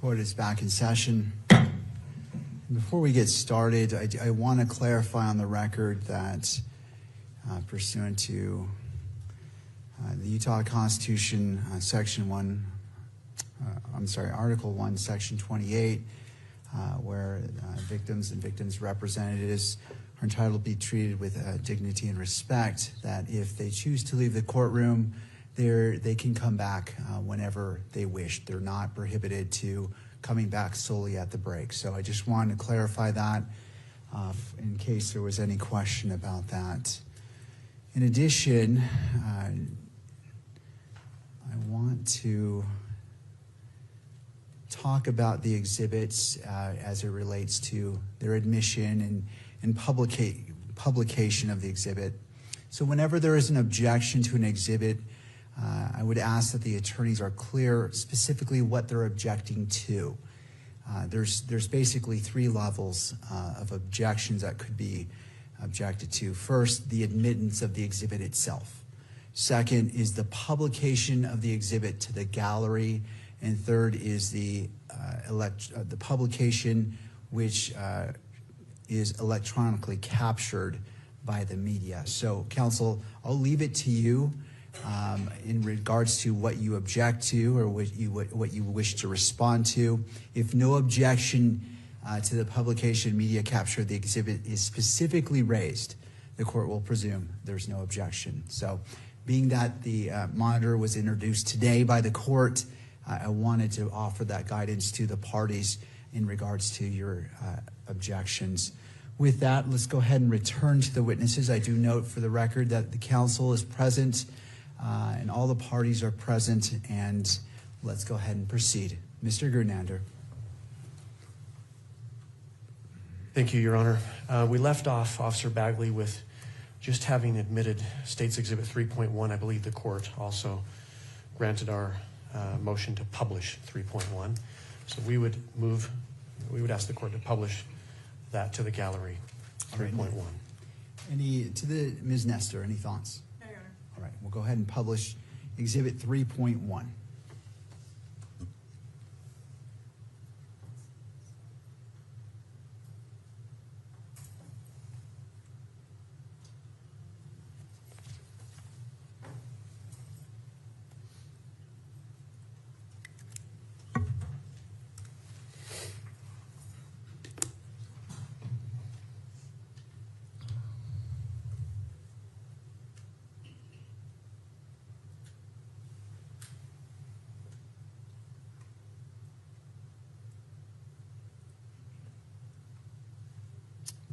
Court is back in session. Before we get started, I want to clarify on the record that pursuant to the Utah Constitution, Article 1, Section 28, where victims and victims' representatives are entitled to be treated with dignity and respect, that if they choose to leave the courtroom, they can come back whenever they wish. They're not prohibited to coming back solely at the break. So I just wanted to clarify that in case there was any question about that. In addition, I want to talk about the exhibits as it relates to their admission and publication of the exhibit. So whenever there is an objection to an exhibit, I would ask that the attorneys are clear specifically what they're objecting to. There's basically three levels of objections that could be objected to. First, the admittance of the exhibit itself. Second is the publication of the exhibit to the gallery. And third is the publication which is electronically captured by the media. So, counsel, I'll leave it to you in regards to what you object to or what you wish to respond to. If no objection to the publication media capture of the exhibit is specifically raised, the court will presume there's no objection. So, being that the monitor was introduced today by the court, I wanted to offer that guidance to the parties in regards to your objections. With that, let's go ahead and return to the witnesses. I do note for the record that the counsel is present and all the parties are present, and let's go ahead and proceed. Mr. Gernander. Thank you, Your Honor. We left off Officer Bagley with just having admitted State's Exhibit 3.1. I believe the court also granted our motion to publish 3.1. So we would ask the court to publish that to the gallery, 3.1. Ms. Nestor, any thoughts? No, Your Honor. All right, we'll go ahead and publish Exhibit 3.1.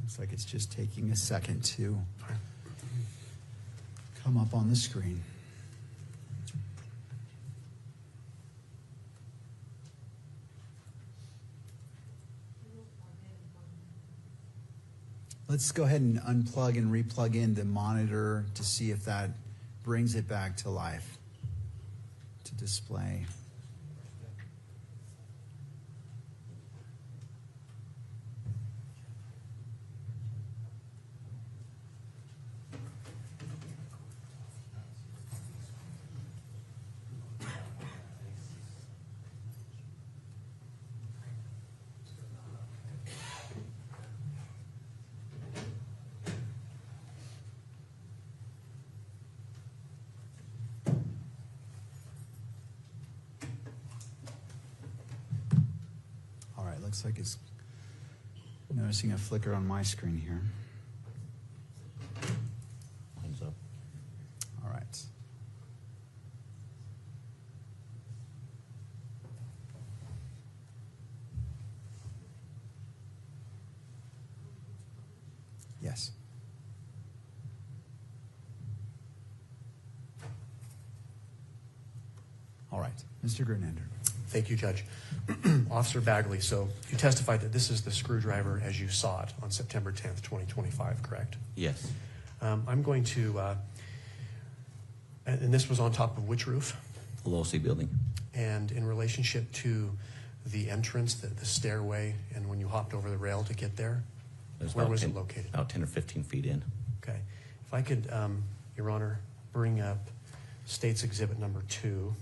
Looks like it's just taking a second to come up on the screen. Let's go ahead and unplug and replug in the monitor to see if that brings it back to life, to display. Looks like it's noticing a flicker on my screen here. Hands up. All right. Yes. All right. Mr. Gernander. Thank you, Judge. Officer Bagley, so you testified that this is the screwdriver as you saw it on September 10th, 2025, correct? Yes. I'm going to, and this was on top of which roof? The Low-C building. And in relationship to the entrance, the stairway, and when you hopped over the rail to get there, where was it located? About 10 or 15 feet in. Okay. If I could Your Honor, bring up State's Exhibit number 2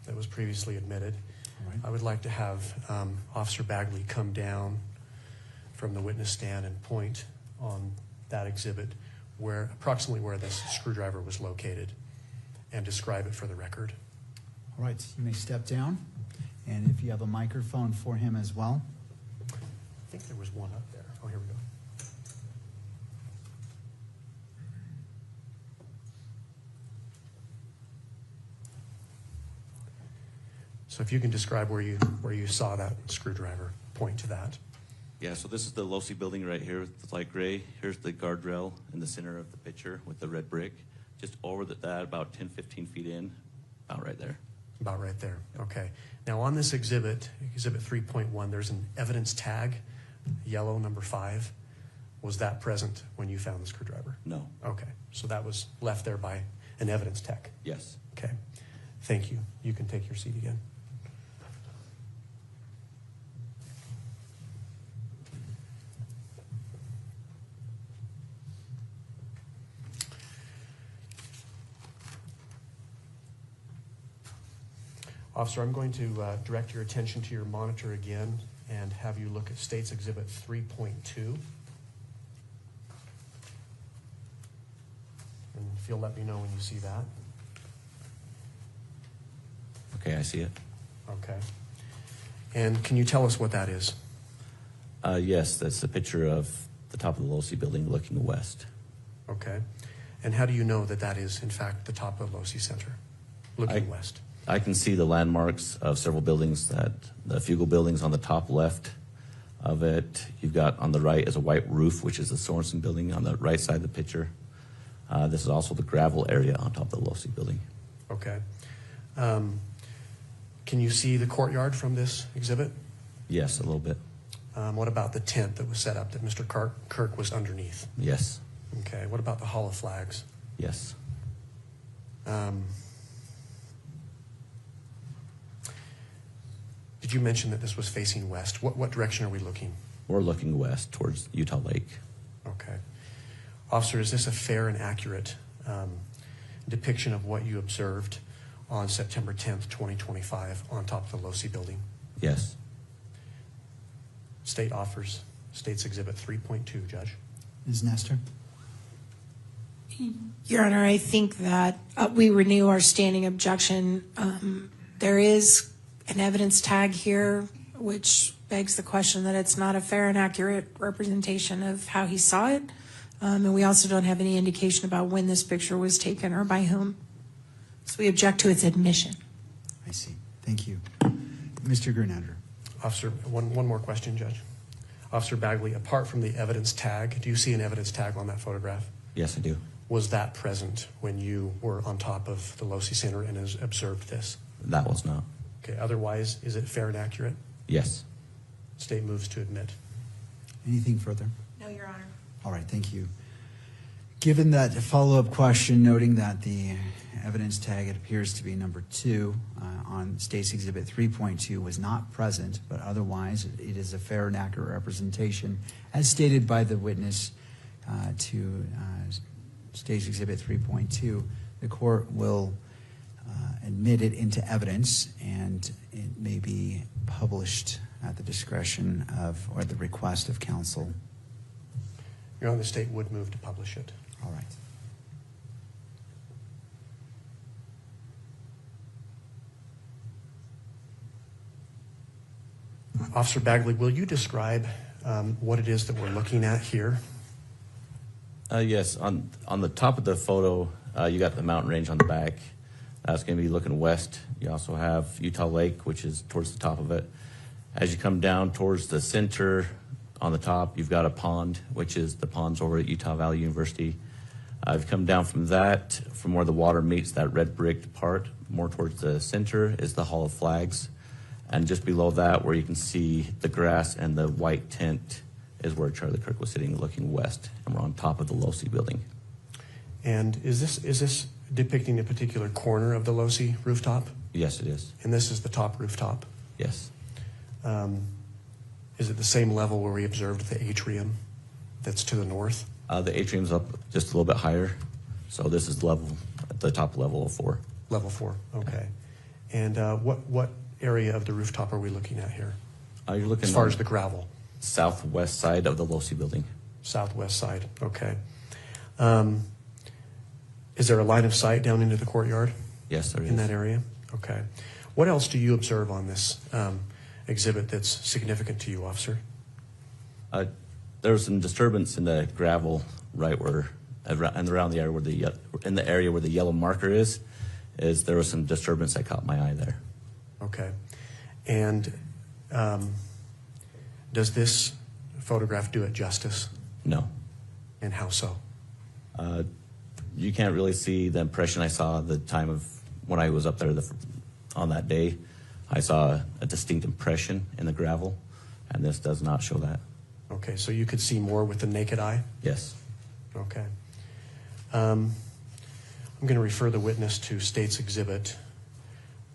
that was previously admitted. All right. I would like to have Officer Bagley come down from the witness stand and point on that exhibit approximately where this screwdriver was located and describe it for the record. All right, you may step down. And if you have a microphone for him as well. I think there was one up there. Oh, here we go. So if you can describe where you saw that screwdriver, point to that. Yeah, so this is the Losi building right here with the light gray. Here's the guardrail in the center of the picture with the red brick. Just over that, about 10, 15 feet in, about right there. About right there. Okay. Now on this exhibit, Exhibit 3.1, there's an evidence tag, yellow number 5. Was that present when you found the screwdriver? No. Okay. So that was left there by an evidence tech. Yes. Okay. Thank you. You can take your seat again. Officer, I'm going to direct your attention to your monitor again and have you look at State's Exhibit 3.2. And if you'll let me know when you see that. Okay, I see it. Okay. And can you tell us what that is? Yes, that's a picture of the top of the Losi building looking west. Okay. And how do you know that that is, in fact, the top of Losi Center, looking west? I can see the landmarks of several buildings, the Fugel buildings on the top left of it. You've got on the right is a white roof, which is the Sorensen building on the right side of the picture. This is also the gravel area on top of the Losi building. Okay. Can you see the courtyard from this exhibit? Yes, a little bit. What about the tent that was set up that Mr. Kirk was underneath? Yes. Okay. What about the Hall of Flags? Yes. Did you mention that this was facing west? What direction are we looking? We're looking west towards Utah Lake. Okay. Officer, is this a fair and accurate depiction of what you observed on September 10th, 2025 on top of the Losi building? Yes. State offers State's Exhibit 3.2, Judge. Ms. Nestor? Your Honor, I think that we renew our standing objection. There is an evidence tag here, which begs the question that it's not a fair and accurate representation of how he saw it. And we also don't have any indication about when this picture was taken or by whom. So we object to its admission. I see. Thank you. Mr. Grenadier. Officer, one more question, Judge. Officer Bagley, apart from the evidence tag, do you see an evidence tag on that photograph? Yes, I do. Was that present when you were on top of the Losi Center and observed this? That was not. Okay, otherwise, is it fair and accurate? Yes. State moves to admit. Anything further? No, Your Honor. All right, thank you. Given that follow-up question, noting that the evidence tag, it appears to be number 2 on State's Exhibit 3.2 was not present, but otherwise it is a fair and accurate representation, as stated by the witness to State's Exhibit 3.2. The court will admit it into evidence, and it may be published at the discretion of, or the request of counsel. Your Honor, the state would move to publish it. All right. Officer Bagley, will you describe what it is that we're looking at here? Yes, on the top of the photo, you got the mountain range on the back. That's going to be looking west. You also have Utah Lake, which is towards the top of it. As you come down towards the center, on the top, you've got a pond, which is the ponds over at Utah Valley University. I've come down from that, from where the water meets that red bricked part, more towards the center is the Hall of Flags. And just below that, where you can see the grass and the white tent, is where Charlie Kirk was sitting looking west. And we're on top of the Losi building. And is this depicting a particular corner of the Losi rooftop? Yes, it is. And this is the top rooftop? Yes. Is it the same level where we observed the atrium that's to the north? The atrium's up just a little bit higher. So this is the top level of 4. Level 4, okay. And what area of the rooftop are we looking at here? You're looking As far on as the gravel? southwest side of the Losi building. Southwest side, okay. Is there a line of sight down into the courtyard? Yes, there is. In that area? Okay. What else do you observe on this exhibit that's significant to you, officer? There was some disturbance in the gravel right where, and around the area where in the area where the yellow marker is there was some disturbance that caught my eye there. Okay. And does this photograph do it justice? No. And how so? You can't really see the impression I saw at the time of when I was up there on that day. I saw a distinct impression in the gravel, and this does not show that. Okay, so you could see more with the naked eye? Yes. Okay. I'm going to refer the witness to State's Exhibit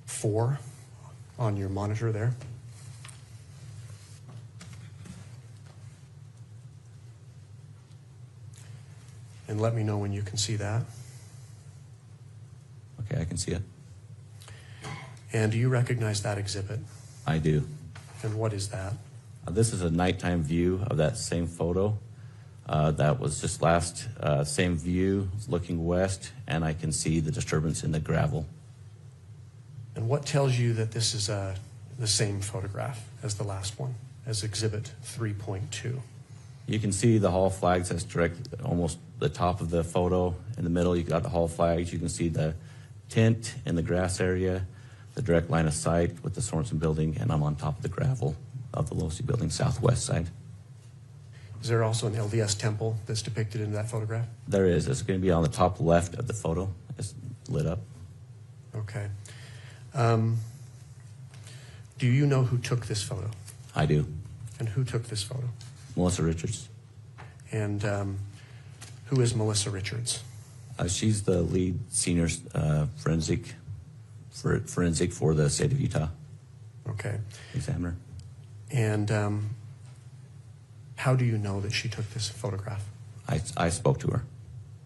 4 on your monitor there. And let me know when you can see that. Okay, I can see it. And do you recognize that exhibit? I do. And what is that? This is a nighttime view of that same photo. That was just same view, looking west, and I can see the disturbance in the gravel. And what tells you that this is the same photograph as the last one, as Exhibit 3.2? You can see the hall flags. That's direct, almost the top of the photo. In the middle, you got the hall flags. You can see the tint in the grass area, the direct line of sight with the Sorensen building, and I'm on top of the gravel of the Losi building, southwest side. Is there also an LDS temple that's depicted in that photograph? There is. It's going to be on the top left of the photo. It's lit up. Okay. Do you know who took this photo? I do. And who took this photo? Melissa Richards. And who is Melissa Richards? She's the lead senior forensic for the state of Utah. Okay. Examiner. And how do you know that she took this photograph? I spoke to her.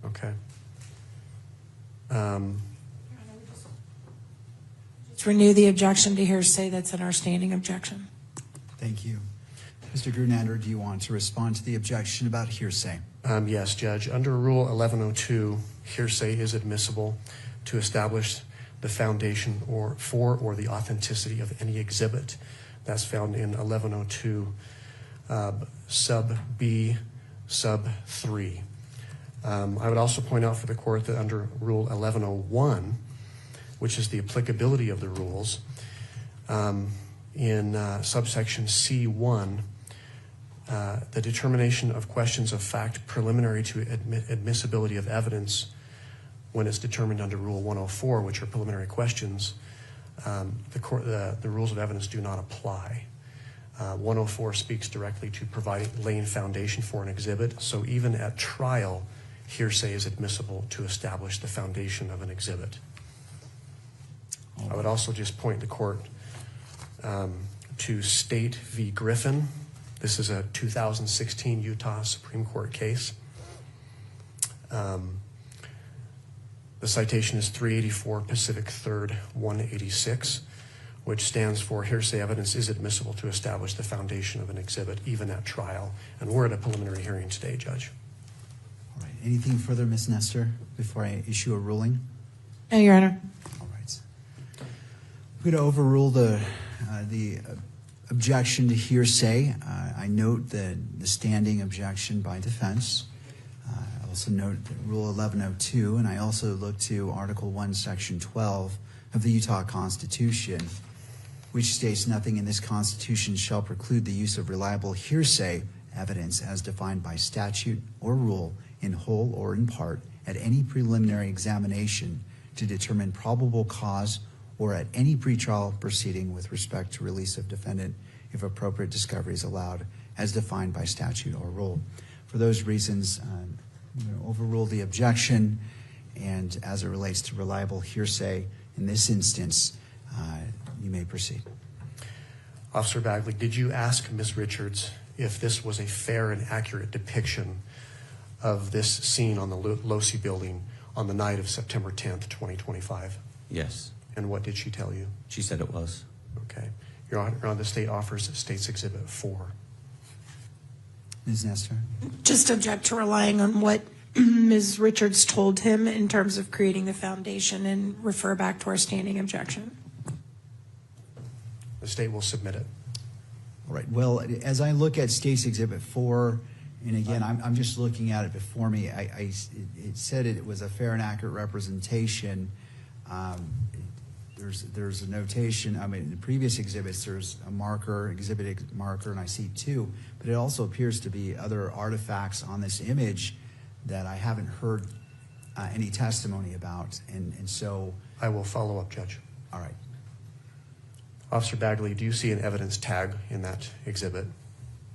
Okay. Let's renew the objection to hearsay that's in our standing objection. Thank you. Mr. Grunander, do you want to respond to the objection about hearsay? Yes, Judge. Under Rule 1102, hearsay is admissible to establish the foundation for the authenticity of any exhibit. That's found in 1102 sub B sub 3. I would also point out for the court that under Rule 1101, which is the applicability of the rules, in subsection C1, the determination of questions of fact preliminary to admissibility of evidence when it's determined under Rule 104, which are preliminary questions, the rules of evidence do not apply. 104 speaks directly to laying foundation for an exhibit, so even at trial, hearsay is admissible to establish the foundation of an exhibit. I would also just point the court to State v. Griffin. This is a 2016 Utah Supreme Court case. The citation is 384 Pacific 3rd 186, which stands for hearsay evidence is admissible to establish the foundation of an exhibit, even at trial. And we're at a preliminary hearing today, Judge. All right. Anything further, Ms. Nestor, before I issue a ruling? No, Your Honor. All right. I'm going to overrule the objection to hearsay. I note the standing objection by defense. I also note Rule 1102, and I also look to Article 1, Section 12 of the Utah Constitution, which states nothing in this Constitution shall preclude the use of reliable hearsay evidence as defined by statute or rule in whole or in part at any preliminary examination to determine probable cause or at any pretrial proceeding with respect to release of defendant if appropriate discovery is allowed as defined by statute or rule. For those reasons, I'm going to overrule the objection, and as it relates to reliable hearsay, in this instance, you may proceed. Officer Bagley, did you ask Ms. Richards if this was a fair and accurate depiction of this scene on the Losi building, on the night of September 10th, 2025? Yes. And what did she tell you? She said it was. Okay. Your Honor, the state offers State's Exhibit 4. Ms. Nestor? Just object to relying on what Ms. Richards told him in terms of creating the foundation and refer back to our standing objection. The state will submit it. All right. Well, as I look at State's Exhibit 4, and again, I'm just looking at it before me, it said it was a fair and accurate representation. There's a notation, I mean, in the previous exhibits, there's a marker, exhibit marker, and I see 2, but it also appears to be other artifacts on this image that I haven't heard any testimony about, and so. I will follow up, Judge. All right. Officer Bagley, do you see an evidence tag in that exhibit?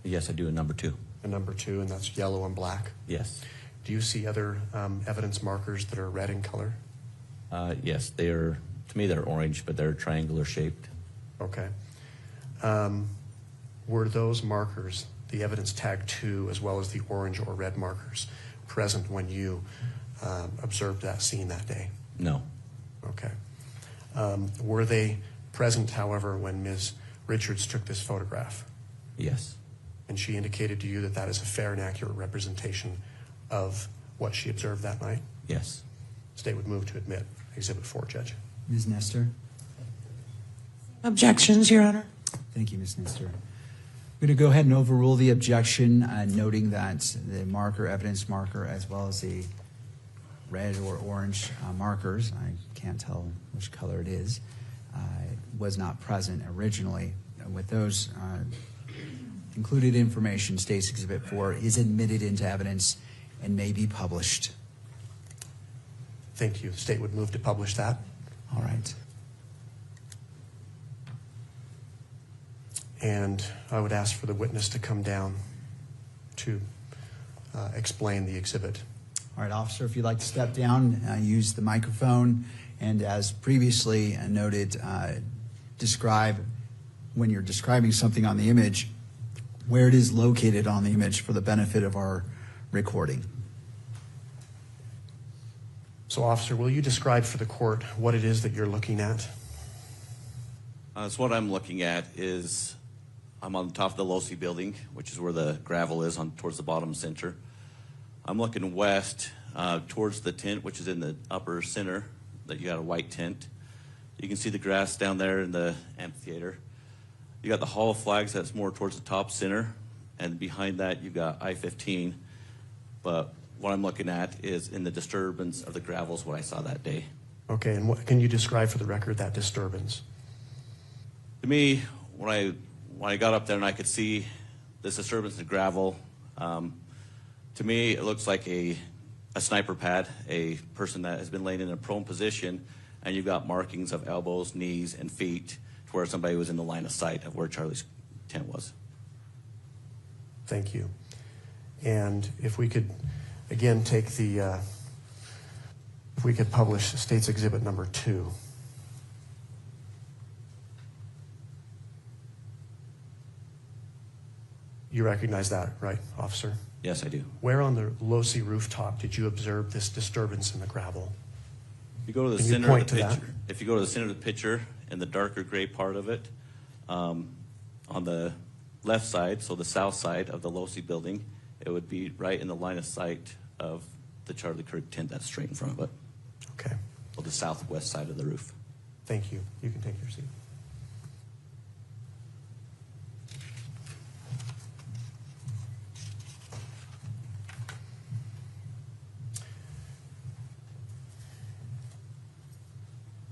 Yes, I do, a number 2. A number 2, and that's yellow and black? Yes. Do you see other evidence markers that are red in color? Yes, to me they're orange, but they're triangular shaped. Okay. Were those markers, the evidence tag 2 as well as the orange or red markers, present when you observed that scene that day? No. Okay. Were they present, however, when Ms. Richards took this photograph? Yes. And she indicated to you that that is a fair and accurate representation of what she observed that night? Yes. State would move to admit Exhibit 4, Judge. Ms. Nestor? Objections, Your Honor. Thank you, Ms. Nestor. I'm going to go ahead and overrule the objection, noting that the marker, evidence marker, as well as the red or orange markers, I can't tell which color it is, was not present originally. With those included information, State's Exhibit 4 is admitted into evidence and may be published. Thank you. The state would move to publish that. All right. And I would ask for the witness to come down to explain the exhibit. All right, officer, if you'd like to step down, use the microphone, and as previously noted, describe, when you're describing something on the image, where it is located on the image for the benefit of our recording. So, officer, will you describe for the court what it is that you're looking at? So what I'm looking at is I'm on top of the Losi building, which is where the gravel is towards the bottom center. I'm looking west towards the tent, which is in the upper center, that you got a white tent. You can see the grass down there in the amphitheater. You got the Hall of Flags that's more towards the top center, and behind that you got I-15. But what I'm looking at is in the disturbance of the gravel is what I saw that day. Okay, and what can you describe for the record that disturbance? To me, when I got up there and I could see this disturbance of the gravel, to me it looks like a sniper pad, a person that has been laying in a prone position, and you've got markings of elbows, knees, and feet to where somebody was in the line of sight of where Charlie's tent was. Thank you. And if we could, again, take the, if we could publish State's Exhibit number 2. You recognize that, right, officer? Yes, I do. Where on the Losi rooftop did you observe this disturbance in the gravel? If you go to the center of the picture, if you go to the center of the picture in the darker gray part of it, on the left side, so the south side of the Losi building, it would be right in the line of sight of the Charlie Kirk tent that's straight in front of it. Okay. Or the southwest side of the roof. Thank you. You can take your seat.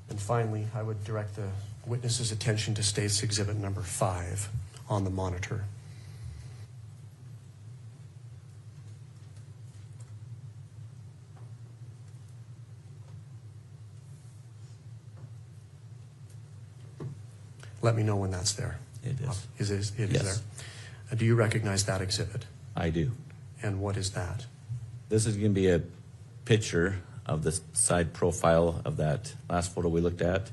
And finally, I would direct the witness's attention to State's Exhibit number 5 on the monitor. Let me know when that's there. It is. It Yes. is there. Do you recognize that exhibit? I do. And what is that? This is going to be a picture of the side profile of that last photo we looked at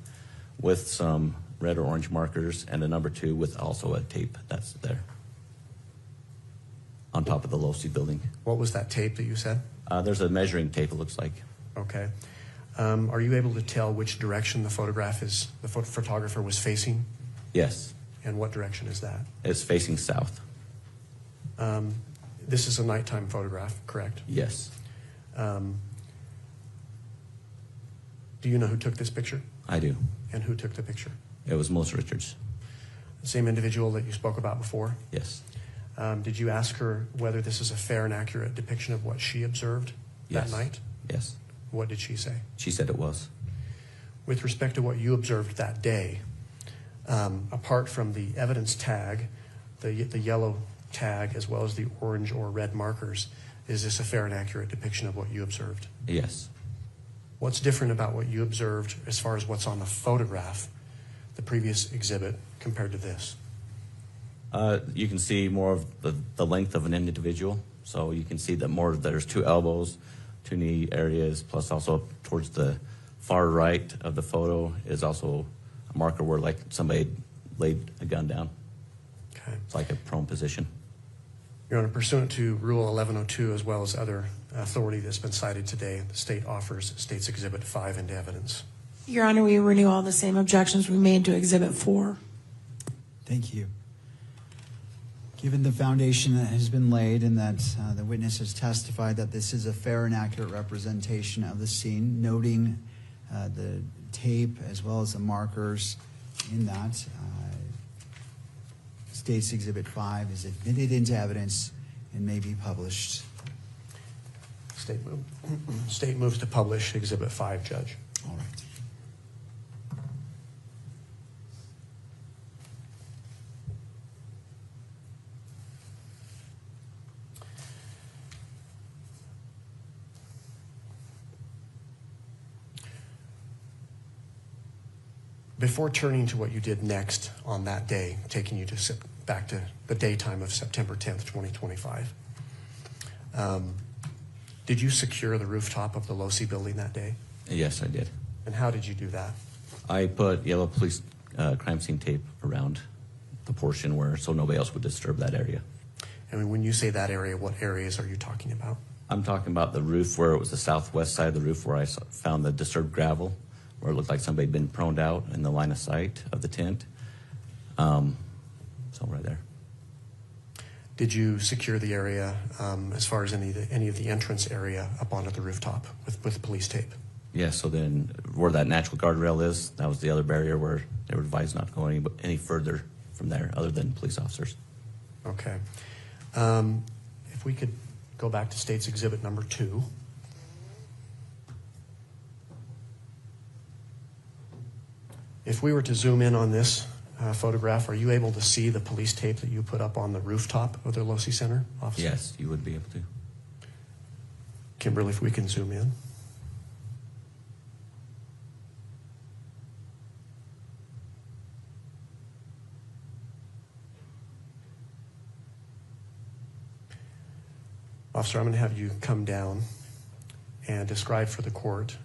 with some red or orange markers and a number 2 with also a tape that's there on top of the Losi building. What was that tape that you said? There's a measuring tape, it looks like. Okay. Are you able to tell which direction the photographer was facing? Yes, And what direction is that? it's facing south. This is a nighttime photograph, correct? Yes, Do you know who took this picture? I do. And who took the picture? It was Melissa Richards. The same individual that you spoke about before? Yes. Did you ask her whether this is a fair and accurate depiction of what she observed that Yes. night? Yes. What did she say? She said it was. With respect to what you observed that day, apart from the evidence tag, the yellow tag, as well as the orange or red markers, is this a fair and accurate depiction of what you observed? Yes. What's different about what you observed as far as what's on the photograph, the previous exhibit, compared to this? You can see more of the length of an individual. So you can see that more, there's 2 elbows, 2 knee areas, plus also towards the far right of the photo is also a marker where like somebody laid a gun down. Okay. It's like a prone position. Your Honor, pursuant to Rule 1102, as well as other authority that's been cited today, the state offers State's Exhibit 5 into evidence. Your Honor, we renew all the same objections we made to Exhibit 4. Thank you. Given the foundation that has been laid and that the witness has testified that this is a fair and accurate representation of the scene, noting the tape as well as the markers in that, State's Exhibit 5 is admitted into evidence and may be published. State moves to publish Exhibit 5, Judge. All right. Before turning to what you did next on that day, taking you back to the daytime of September 10th, 2025, did you secure the rooftop of the Losi building that day? Yes, I did. And how did you do that? I put yellow police crime scene tape around the portion where, so nobody else would disturb that area. And when you say that area, what areas are you talking about? I'm talking about the roof where it was the southwest side of the roof where I found the disturbed gravel, where it looked like somebody had been proned out in the line of sight of the tent. So right there. Did you secure the area as far as any of the entrance area up onto the rooftop with police tape? Yeah, so then where that natural guardrail is, that was the other barrier where they were advised not to go any further from there other than police officers. Okay. If we could go back to State's Exhibit number 2. If we were to zoom in on this photograph, are you able to see the police tape that you put up on the rooftop of the Losi Center, officer? Yes, you would be able to. Kimberly, if we can zoom in. Officer, I'm going to have you come down and describe for the court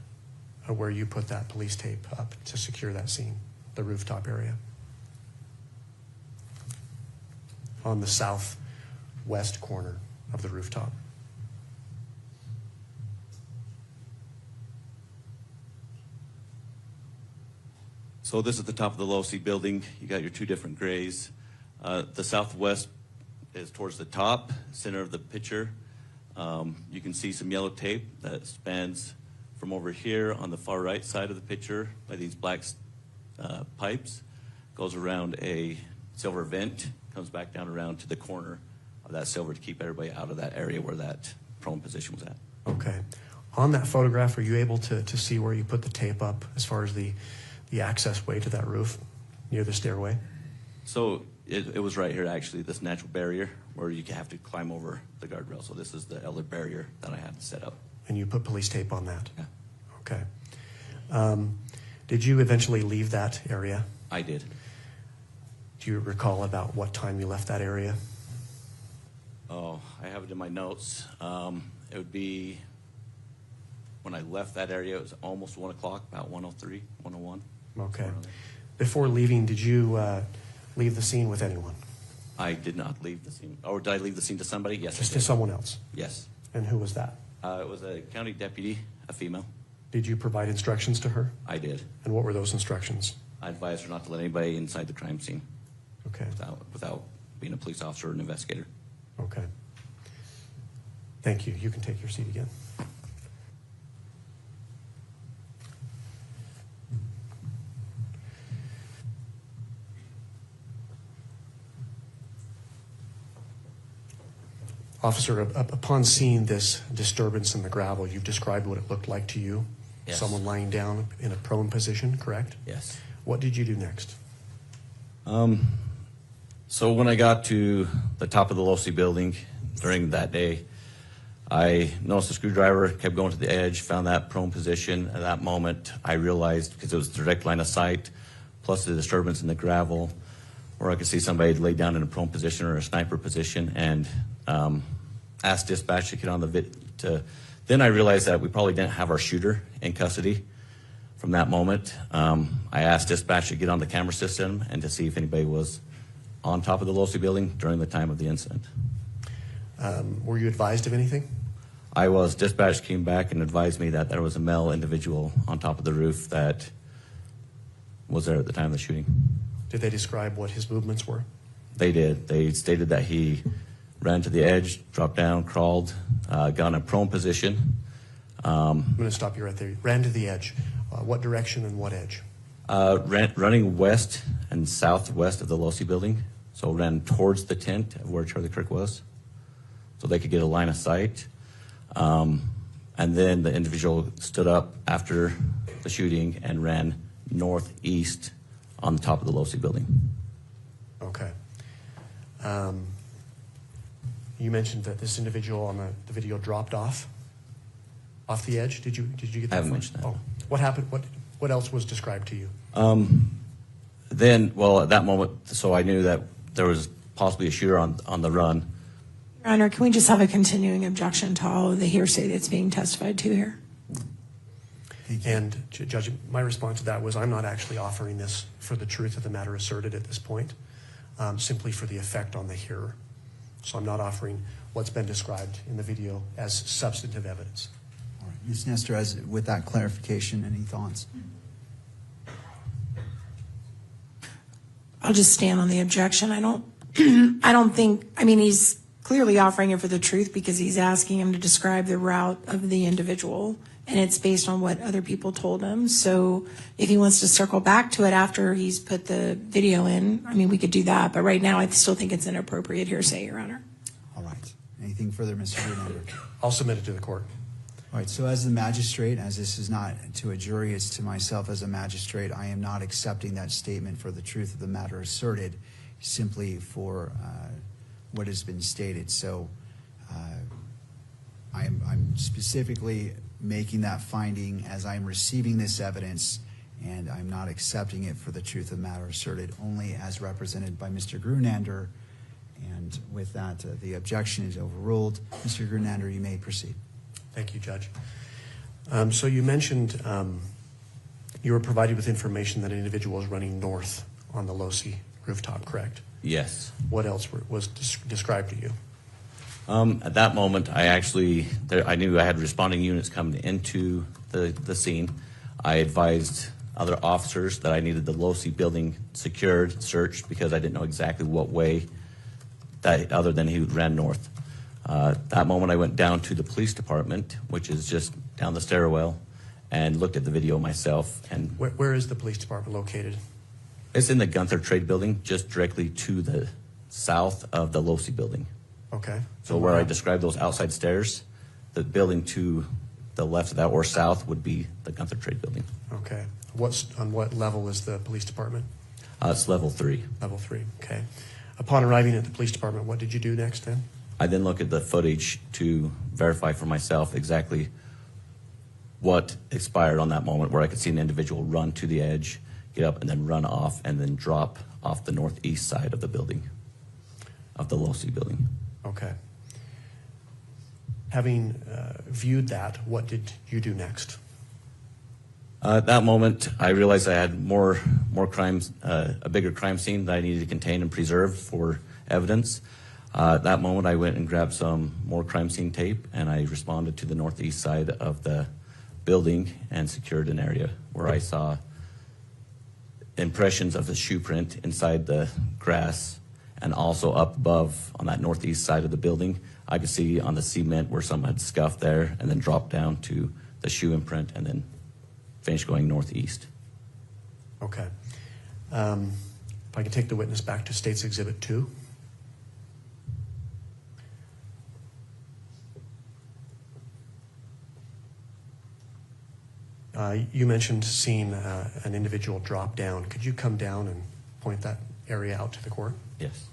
where you put that police tape up to secure that scene, the rooftop area. On the southwest corner of the rooftop. So this is the top of the Losi building. You got your 2 different grays. The southwest is towards the top, center of the picture. You can see some yellow tape that spans from over here on the far right side of the picture by these black pipes, goes around a silver vent, comes back down around to the corner of that silver to keep everybody out of that area where that prone position was at. Okay. On that photograph, are you able to see where you put the tape up as far as the access way to that roof near the stairway? So it was right here, actually, this natural barrier where you have to climb over the guardrail. So this is the other barrier that I had to set up. And you put police tape on that? Yeah. Okay. Did you eventually leave that area? I did. Do you recall about what time you left that area? Oh, I have it in my notes. It would be, when I left that area, it was almost 1 o'clock, about 1:03, 1:01. Okay. Before leaving, did you leave the scene with anyone? I did not leave the scene. Or did I leave the scene to somebody? Yes, Just I to did. someone else? Yes. And who was that? It was a county deputy, a female. Did you provide instructions to her? I did. And what were those instructions? I advised her not to let anybody inside the crime scene Okay. without being a police officer or an investigator. Okay. Thank you. You can take your seat again. Officer, upon seeing this disturbance in the gravel, you've described what it looked like to you. Yes. Someone lying down in a prone position, correct? Yes. What did you do next? So when I got to the top of the Losi building during that day, I noticed the screwdriver, kept going to the edge, found that prone position. At that moment, I realized, because it was direct line of sight, plus the disturbance in the gravel, where I could see somebody laid down in a prone position or a sniper position, and asked dispatch to get on the then I realized that we probably didn't have our shooter in custody. From that moment, I asked dispatch to get on the camera system and to see if anybody was on top of the Losi building during the time of the incident. Were you advised of anything? I was. Dispatch came back and advised me that there was a male individual on top of the roof that was there at the time of the shooting. Did they describe what his movements were? They did. They stated that he ran to the edge, dropped down, crawled, got in a prone position. I'm going to stop you right there. Ran to the edge. What direction and what edge? Running west and southwest of the Losi building. So ran towards the tent of where Charlie Kirk was, so they could get a line of sight. And then the individual stood up after the shooting and ran northeast on the top of the Losi building. Okay. You mentioned that this individual on the video dropped off the edge. Did you get that? I haven't far? mentioned that. Oh, what happened? What else was described to you? Then, well, at that moment, so I knew that there was possibly a shooter on the run. Your Honor, can we just have a continuing objection to all of the hearsay that's being testified to here? And Judge, my response to that was, I'm not actually offering this for the truth of the matter asserted at this point, simply for the effect on the hearer. So I'm not offering what's been described in the video as substantive evidence. All right. Ms. Nestor, with that clarification, any thoughts? I'll just stand on the objection. I don't think, I mean, he's clearly offering it for the truth because he's asking him to describe the route of the individual, and it's based on what other people told him. So if he wants to circle back to it after he's put the video in, I mean, we could do that. But right now, I still think it's inappropriate hearsay, Your Honor. All right. Anything further, Mr. Greenander? I'll submit it to the court. All right. So as the magistrate, as this is not to a jury, it's to myself as a magistrate, I am not accepting that statement for the truth of the matter asserted, simply for what has been stated. So I'm specifically making that finding as I'm receiving this evidence, and I'm not accepting it for the truth of the matter asserted, only as represented by Mr. Grunander. And with that, the objection is overruled. Mr. Grunander, you may proceed. Thank you, Judge. So you mentioned you were provided with information that an individual was running north on the Losi rooftop, correct? Yes. What else was described to you? At that moment, I knew I had responding units coming into the scene. I advised other officers that I needed the Losi building secured, searched, because I didn't know exactly what way, that other than he ran north. That moment, I went down to the police department, which is just down the stairwell, and looked at the video myself. And Where is the police department located? it's in the Gunther Trade Building, just directly to the south of the Losi building. Okay. So where I described those outside stairs, the building to the left of that or south would be the Gunther Trade Building. Okay. On what level is the police department? It's level 3. Level 3. Okay. Upon arriving at the police department, what did you do next then? I then look at the footage to verify for myself exactly what expired on that moment, where I could see an individual run to the edge, get up, and then run off, and then drop off the northeast side of the building, of the Losi building. Okay. Having viewed that, what did you do next? At that moment, I realized I had more crimes, a bigger crime scene that I needed to contain and preserve for evidence. At that moment, I went and grabbed some more crime scene tape, and I responded to the northeast side of the building and secured an area where I saw impressions of the shoe print inside the grass, and also up above on that northeast side of the building, I could see on the cement where someone had scuffed there and then dropped down to the shoe imprint and then finished going northeast. Okay. If I can take the witness back to State's Exhibit 2. You mentioned seeing an individual drop down. Could you come down and point that area out to the court? Yes.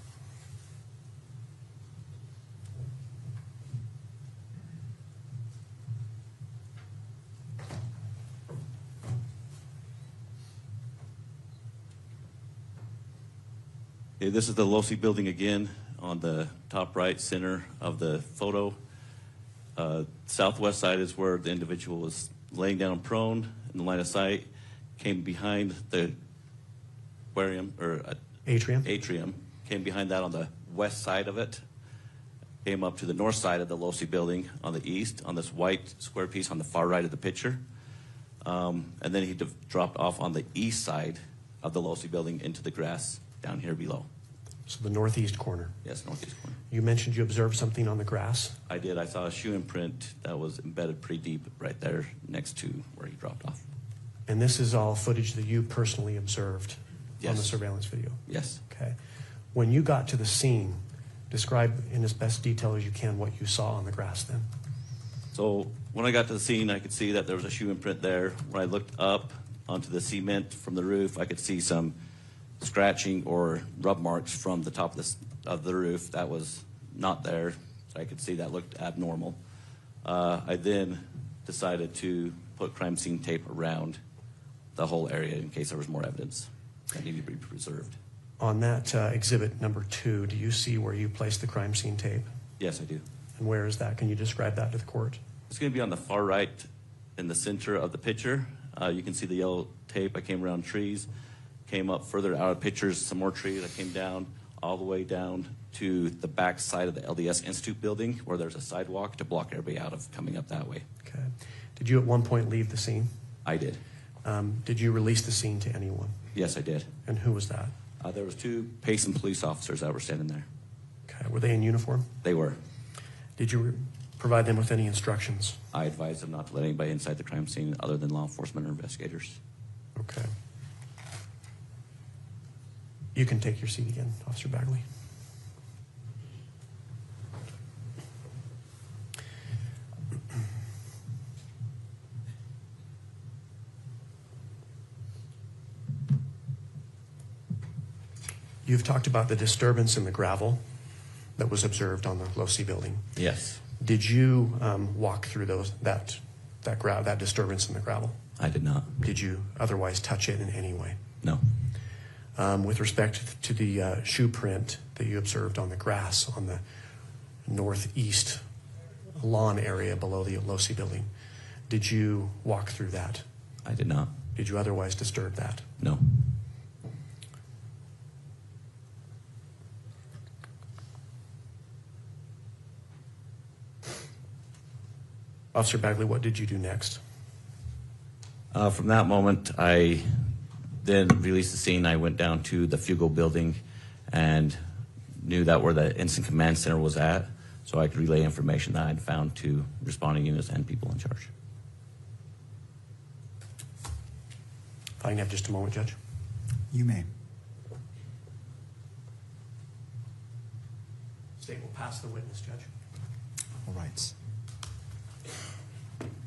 Okay, this is the Losi building again on the top right center of the photo. Southwest side is where the individual was laying down prone in the line of sight, came behind the aquarium or atrium, came behind that on the west side of it, came up to the north side of the Losi building on the east on this white square piece on the far right of the picture. And then he dropped off on the east side of the Losi building into the grass down here below. So the northeast corner. Yes, northeast corner. You mentioned you observed something on the grass. I did. I saw a shoe imprint that was embedded pretty deep right there next to where he dropped off. And this is all footage that you personally observed on the Yes. surveillance video? Yes. Okay. When you got to the scene, describe in as best detail as you can what you saw on the grass then. So when I got to the scene, I could see that there was a shoe imprint there. When I looked up onto the cement from the roof, I could see some scratching or rub marks from the top of the roof. That was not there, so I could see that looked abnormal. I then decided to put crime scene tape around the whole area in case there was more evidence that needed to be preserved. On that exhibit number 2, do you see where you placed the crime scene tape? Yes, I do. And where is that? Can you describe that to the court? It's going to be on the far right in the center of the picture. You can see the yellow tape. I came around trees, came up further out of pictures, some more trees. I came down all the way down to the back side of the LDS Institute building where there's a sidewalk to block everybody out of coming up that way. Okay. Did you at one point leave the scene? I did. Did you release the scene to anyone? Yes, I did. And who was that? There was 2 Payson police officers that were standing there. Okay. Were they in uniform? They were. Did you provide them with any instructions? I advised them not to let anybody inside the crime scene other than law enforcement or investigators. Okay. You can take your seat again, Officer Bagley. You've talked about the disturbance in the gravel that was observed on the Losi building. Yes. Did you walk through that disturbance in the gravel? I did not. Did you otherwise touch it in any way? No. With respect to the shoe print that you observed on the grass on the northeast lawn area below the Losi building, did you walk through that? I did not. Did you otherwise disturb that? No. Officer Bagley, what did you do next? From that moment, I then released the scene. I went down to the Fugal building and knew that where the Incident Command Center was at, so I could relay information that I'd found to responding units and people in charge. If I can have just a moment, Judge. You may. State will pass the witness, Judge. All right.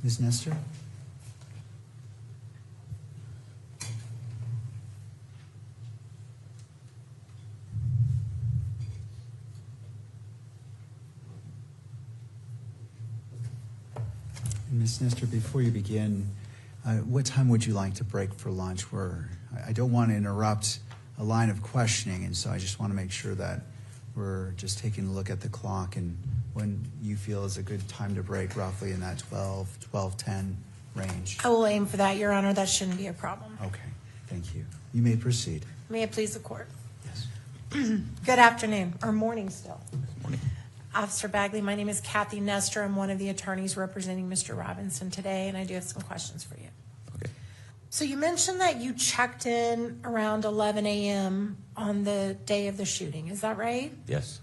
Ms. Nestor? Ms. Nestor, before you begin, what time would you like to break for lunch? I don't want to interrupt a line of questioning, and so I just want to make sure that we're just taking a look at the clock and when you feel is a good time to break, roughly in that 12:10 range. I will aim for that, Your Honor. That shouldn't be a problem. Okay, thank you. You may proceed. May it please the court. Yes. Good afternoon, or morning still. Morning. Officer Bagley. My name is Kathy Nestor. I'm one of the attorneys representing Mr. Robinson today, and I do have some questions for you. Okay. So you mentioned that you checked in around 11 a.m. on the day of the shooting. Is that right? Yes.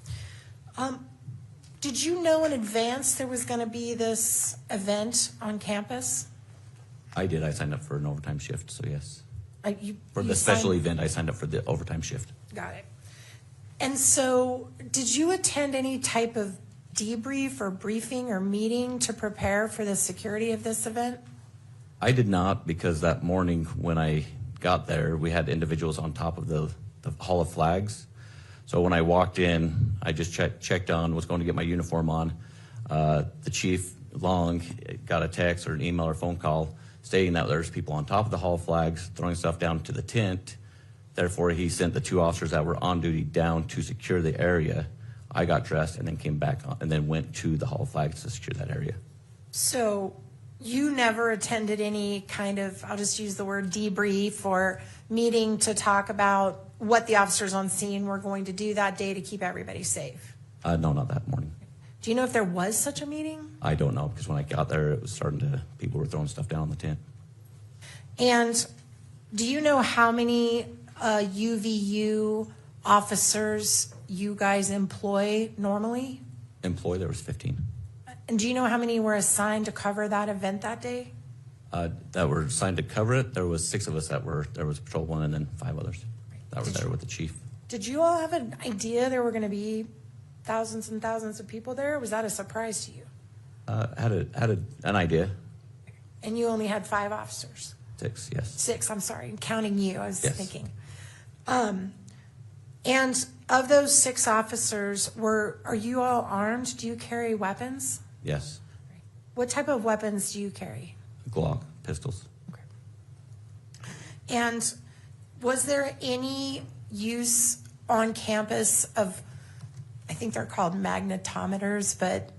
Did you know in advance there was going to be this event on campus? I did. I signed up for an overtime shift, so yes. For You the special signed- event, I signed up for the overtime shift. Got it. And so did you attend any type of debrief or briefing or meeting to prepare for the security of this event? I did not, because that morning when I got there, we had individuals on top of the Hall of Flags. So when I walked in, I just checked on, was going to get my uniform on. The chief, Long, got a text or an email or phone call stating that there's people on top of the Hall of Flags throwing stuff down to the tent. Therefore, he sent the 2 officers that were on duty down to secure the area. I got dressed and then came back on, and then went to the Hall of Flags to secure that area. So you never attended any kind of, I'll just use the word debrief or meeting to talk about what the officers on scene were going to do that day to keep everybody safe? No, not that morning. Do you know if there was such a meeting? I don't know, because when I got there, it was starting to, people were throwing stuff down on the tent. And do you know how many UVU officers you guys employ normally? There was 15. And do you know how many were assigned to cover that event that day? That were assigned to cover it. There was 6 of us that were, there was patrol 1 and then 5 others that were there with the chief. Did you all have an idea there were going to be thousands and thousands of people there? Or was that a surprise to you? Had an idea. And you only had 5 officers? 6, yes. 6, I'm sorry, counting you, I was Yes. thinking. And of those 6 officers, are you all armed? Do you carry weapons? Yes. What type of weapons do you carry? Glock, pistols. And was there any use on campus of, I think they're called magnetometers, but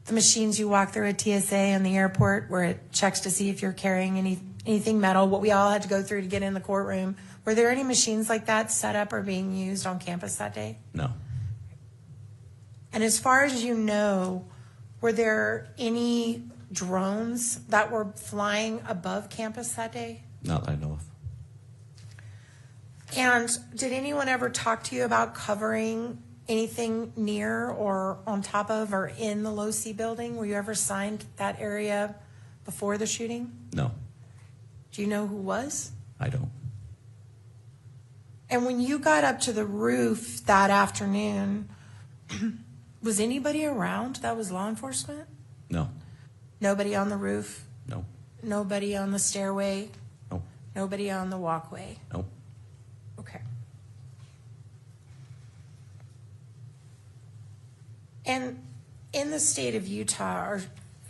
the machines you walk through at TSA in the airport where it checks to see if you're carrying anything metal, what we all had to go through to get in the courtroom. Were there any machines like that set up or being used on campus that day? No. And as far as you know, were there any drones that were flying above campus that day? Not that I know of. And did anyone ever talk to you about covering anything near or on top of or in the Low C building? Were you ever assigned that area before the shooting? No, Do you know who was? I don't. And when you got up to the roof that afternoon, was anybody around that was law enforcement? No. Nobody on the roof? No. Nobody on the stairway? No. Nobody on the walkway? No. Okay. And in the state of Utah,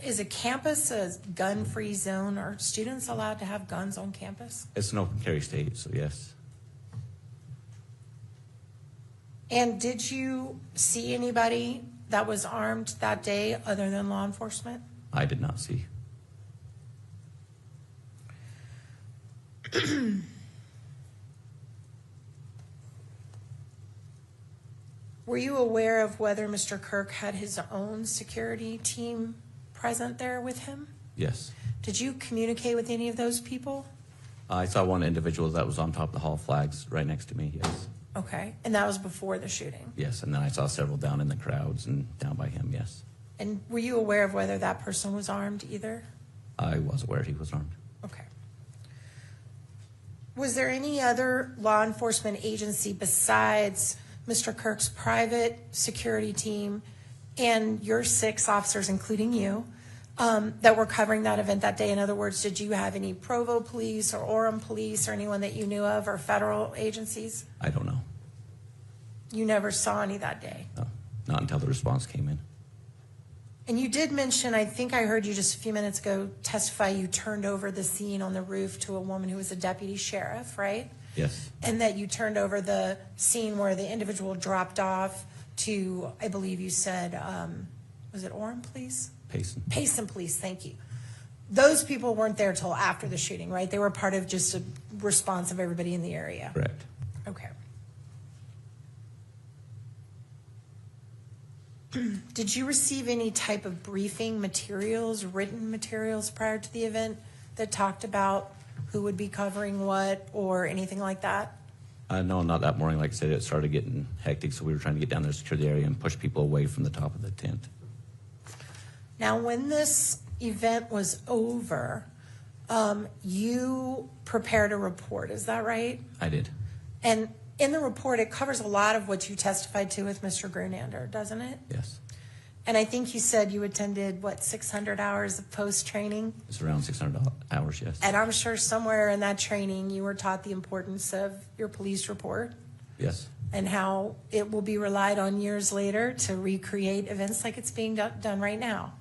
is a campus a gun-free zone? Are students allowed to have guns on campus? It's an open carry state, so yes. And did you see anybody that was armed that day other than law enforcement? I did not see. Were you aware of whether Mr. Kirk had his own security team present there with him? Yes. Did you communicate with any of those people? I saw one individual that was on top of the Hall of Flags right next to me, yes. Okay, and that was before the shooting. Yes, and then I saw several down in the crowds and down by him, yes. And were you aware of whether that person was armed either? I was aware he was armed. Okay. Was there any other law enforcement agency besides Mr. Kirk's private security team and your 6 officers, including you, that were covering that event that day? In other words, did you have any Provo police or Orem police or anyone that you knew of or federal agencies? I don't know. You never saw any that day? No, not until the response came in. And you did mention, I think I heard you just a few minutes ago testify, you turned over the scene on the roof to a woman who was a deputy sheriff, right? Yes. And that you turned over the scene where the individual dropped off to, I believe you said, was it Orem Police? Payson. Payson Police, thank you. Those people weren't there till after the shooting, right? They were part of just a response of everybody in the area. Correct. Okay. Did you receive any type of briefing materials, written materials prior to the event that talked about who would be covering what or anything like that? No, not that morning. Like I said, it started getting hectic, so we were trying to get down there, secure the area, and push people away from the top of the tent. Now, when this event was over, you prepared a report, is that right? I did. And in the report, it covers a lot of what you testified to with Mr. Grunander, doesn't it? Yes. And I think you said you attended, 600 hours of post-training? It's around 600 hours, yes. And I'm sure somewhere in that training, you were taught the importance of your police report Yes. and how it will be relied on years later to recreate events like it's being done right now.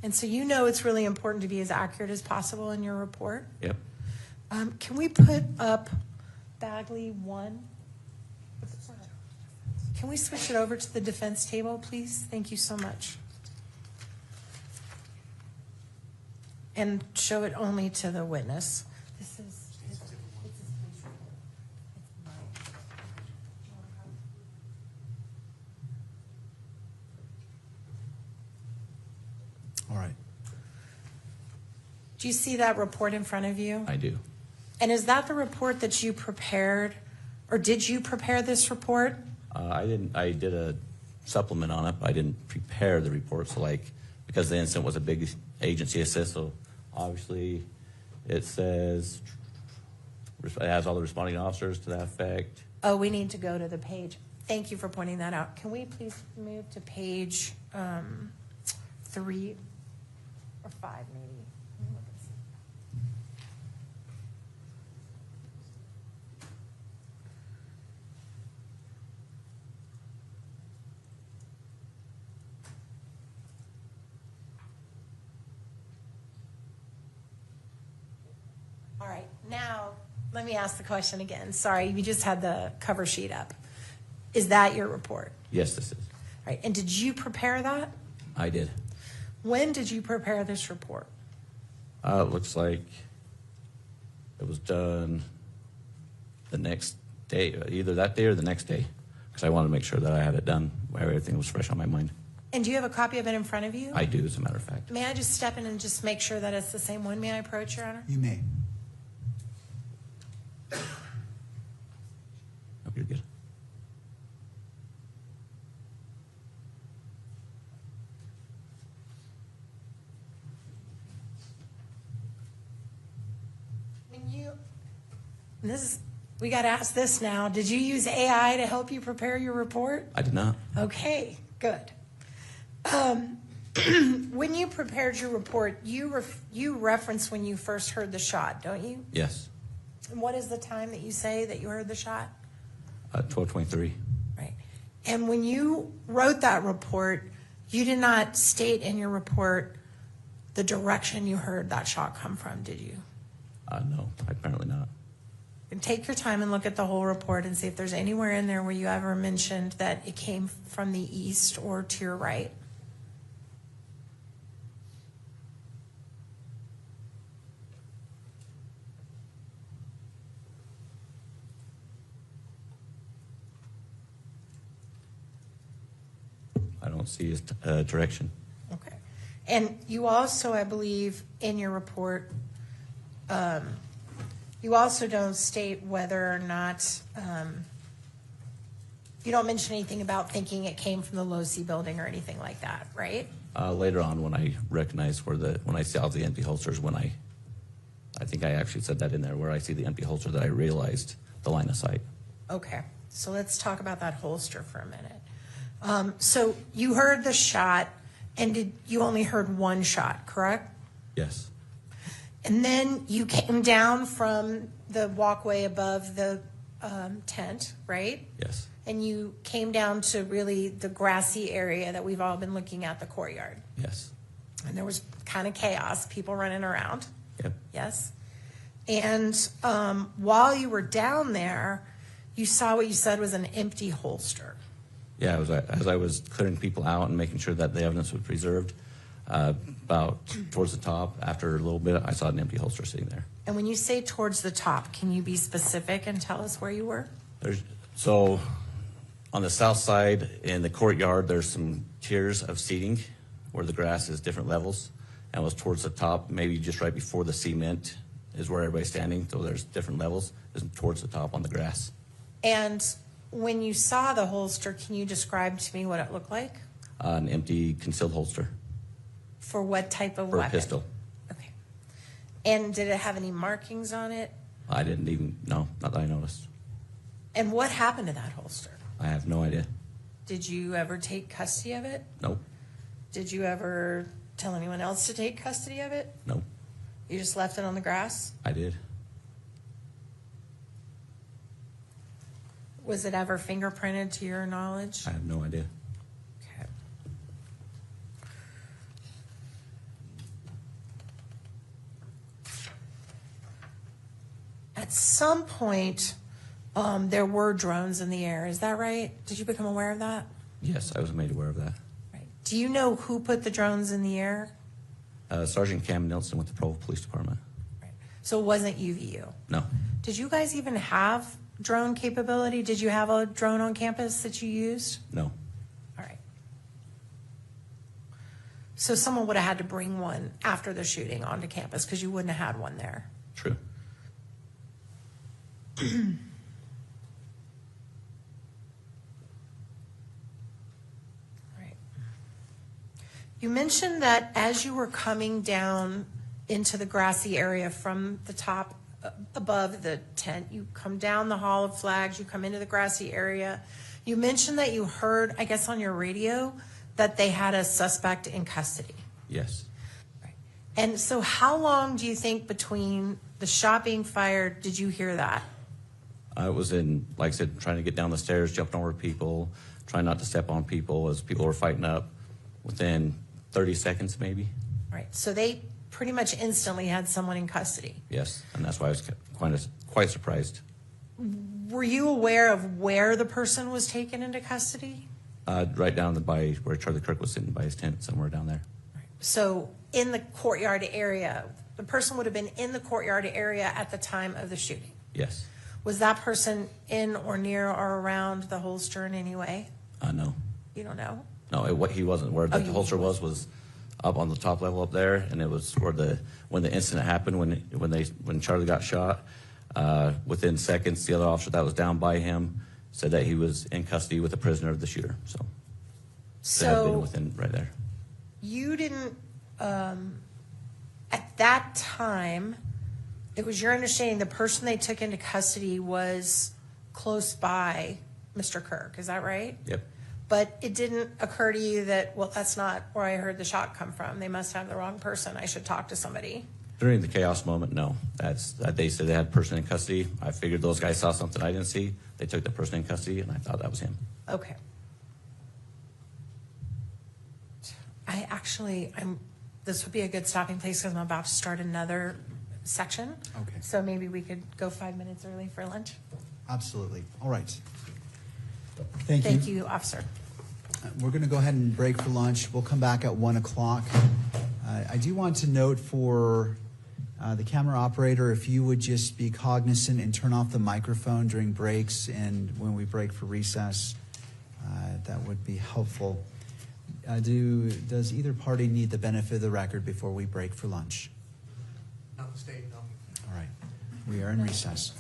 And so you know it's really important to be as accurate as possible in your report. Yep. Can we put up Bagley 1? Can we switch it over to the defense table, please? Thank you so much. And show it only to the witness. This is his police report. It's mine. All right. Do you see that report in front of you? I do. And is that the report that you prepared, or did you prepare this report? I didn't. I did a supplement on it. I didn't prepare the report. So, because the incident was a big agency assist, so obviously it says it has all the responding officers to that effect. Oh, we need to go to the page. Thank you for pointing that out. Can we please move to page 3 or 5, maybe? All right, now let me ask the question again. Sorry, you just had the cover sheet up. Is that your report? Yes, this is. All right, and did you prepare that? I did. When did you prepare this report? It looks like it was done the next day, either that day or the next day, because I wanted to make sure that I had it done where everything was fresh on my mind. And do you have a copy of it in front of you? I do, as a matter of fact. May I just step in and just make sure that it's the same one? May I approach, Your Honor? You may. Hope you're good. We got to ask this now. Did you use AI to help you prepare your report? I did not. Okay, good. When you prepared your report, you referenced when you first heard the shot, don't you? Yes. And what is the time that you say that you heard the shot? 12:23. Right. And when you wrote that report, you did not state in your report the direction you heard that shot come from, did you? No, apparently not. And take your time and look at the whole report and see if there's anywhere in there where you ever mentioned that it came from the east or to your right. I don't see his direction. Okay. And you also, I believe, in your report, you also don't state whether or not, you don't mention anything about thinking it came from the Low-C building or anything like that, right? Later on, when I recognized when I saw the empty holsters, I think I actually said that in there, where I see the empty holster, that I realized the line of sight. Okay. So let's talk about that holster for a minute. So you heard the shot, and you only heard one shot, correct? Yes. And then you came down from the walkway above the tent, right? Yes. And you came down to really the grassy area that we've all been looking at, the courtyard. Yes. And there was kind of chaos, people running around. Yep. Yes. And while you were down there, you saw what you said was an empty holster. Yeah, as I was clearing people out and making sure that the evidence was preserved, about towards the top, after a little bit, I saw an empty holster sitting there. And when you say towards the top, can you be specific and tell us where you were? So On the south side, in the courtyard, there's some tiers of seating where the grass is different levels, and was towards the top, maybe just right before the cement is where everybody's standing, so there's different levels, is towards the top on the grass. And when you saw the holster, can you describe to me what it looked like? An empty concealed holster For what type of for weapon? a pistol. Okay. And did it have any markings on it? I didn't even, no, not that I noticed. And what happened to that holster? I have no idea. Did you ever take custody of it? Nope, Did you ever tell anyone else to take custody of it? nope, You just left it on the grass? I did. Was it ever fingerprinted to your knowledge? I have no idea. Okay. At some point, there were drones in the air. Is that right? Did you become aware of that? Yes, I was made aware of that. Right. Do you know who put the drones in the air? Sergeant Cam Nelson with the Provo Police Department. Right. So it wasn't UVU. No, Did you guys even have drone capability? Did you have a drone on campus that you used? no, All right. So someone would have had to bring one after the shooting onto campus because you wouldn't have had one there. true. Right. You mentioned that as you were coming down into the grassy area from the top above the tent, you come down the Hall of Flags, you come into the grassy area. You mentioned that you heard, I guess on your radio, that they had a suspect in custody. Yes. Right. And so how long do you think between the shot being fired did you hear that? I was in, like I said, trying to get down the stairs, jumping over people, trying not to step on people as people were fighting up. Within 30 seconds, maybe. Right. So they pretty much instantly had someone in custody. Yes, and that's why I was quite surprised. Were you aware of where the person was taken into custody? Right down by where Charlie Kirk was sitting by his tent, somewhere down there. So in the courtyard area, the person would have been in the courtyard area at the time of the shooting. Yes. Was that person in or near or around the holster in any way? No. You don't know? No, what he wasn't. Where the you holster was up on the top level up there, and it was where when the incident happened, when Charlie got shot. Within seconds, the other officer that was down by him said that he was in custody with the prisoner of the shooter. So it had been within right there. You didn't, at that time, it was your understanding the person they took into custody was close by Mr. Kirk, is that right? Yep. But it didn't occur to you that, well, that's not where I heard the shot come from. They must have the wrong person. I should talk to somebody. During the chaos moment, no. They said they had a person in custody. I figured those guys saw something I didn't see. They took the person in custody, and I thought that was him. Okay. This would be a good stopping place because I'm about to start another section. Okay. So maybe we could go 5 minutes early for lunch. Absolutely. All right. Thank you. Thank you, officer. We're going to go ahead and break for lunch. We'll come back at 1 o'clock. I do want to note for the camera operator, if you would just be cognizant and turn off the microphone during breaks and when we break for recess, that would be helpful. Does either party need the benefit of the record before we break for lunch? Not the state, no. All right. We are in recess.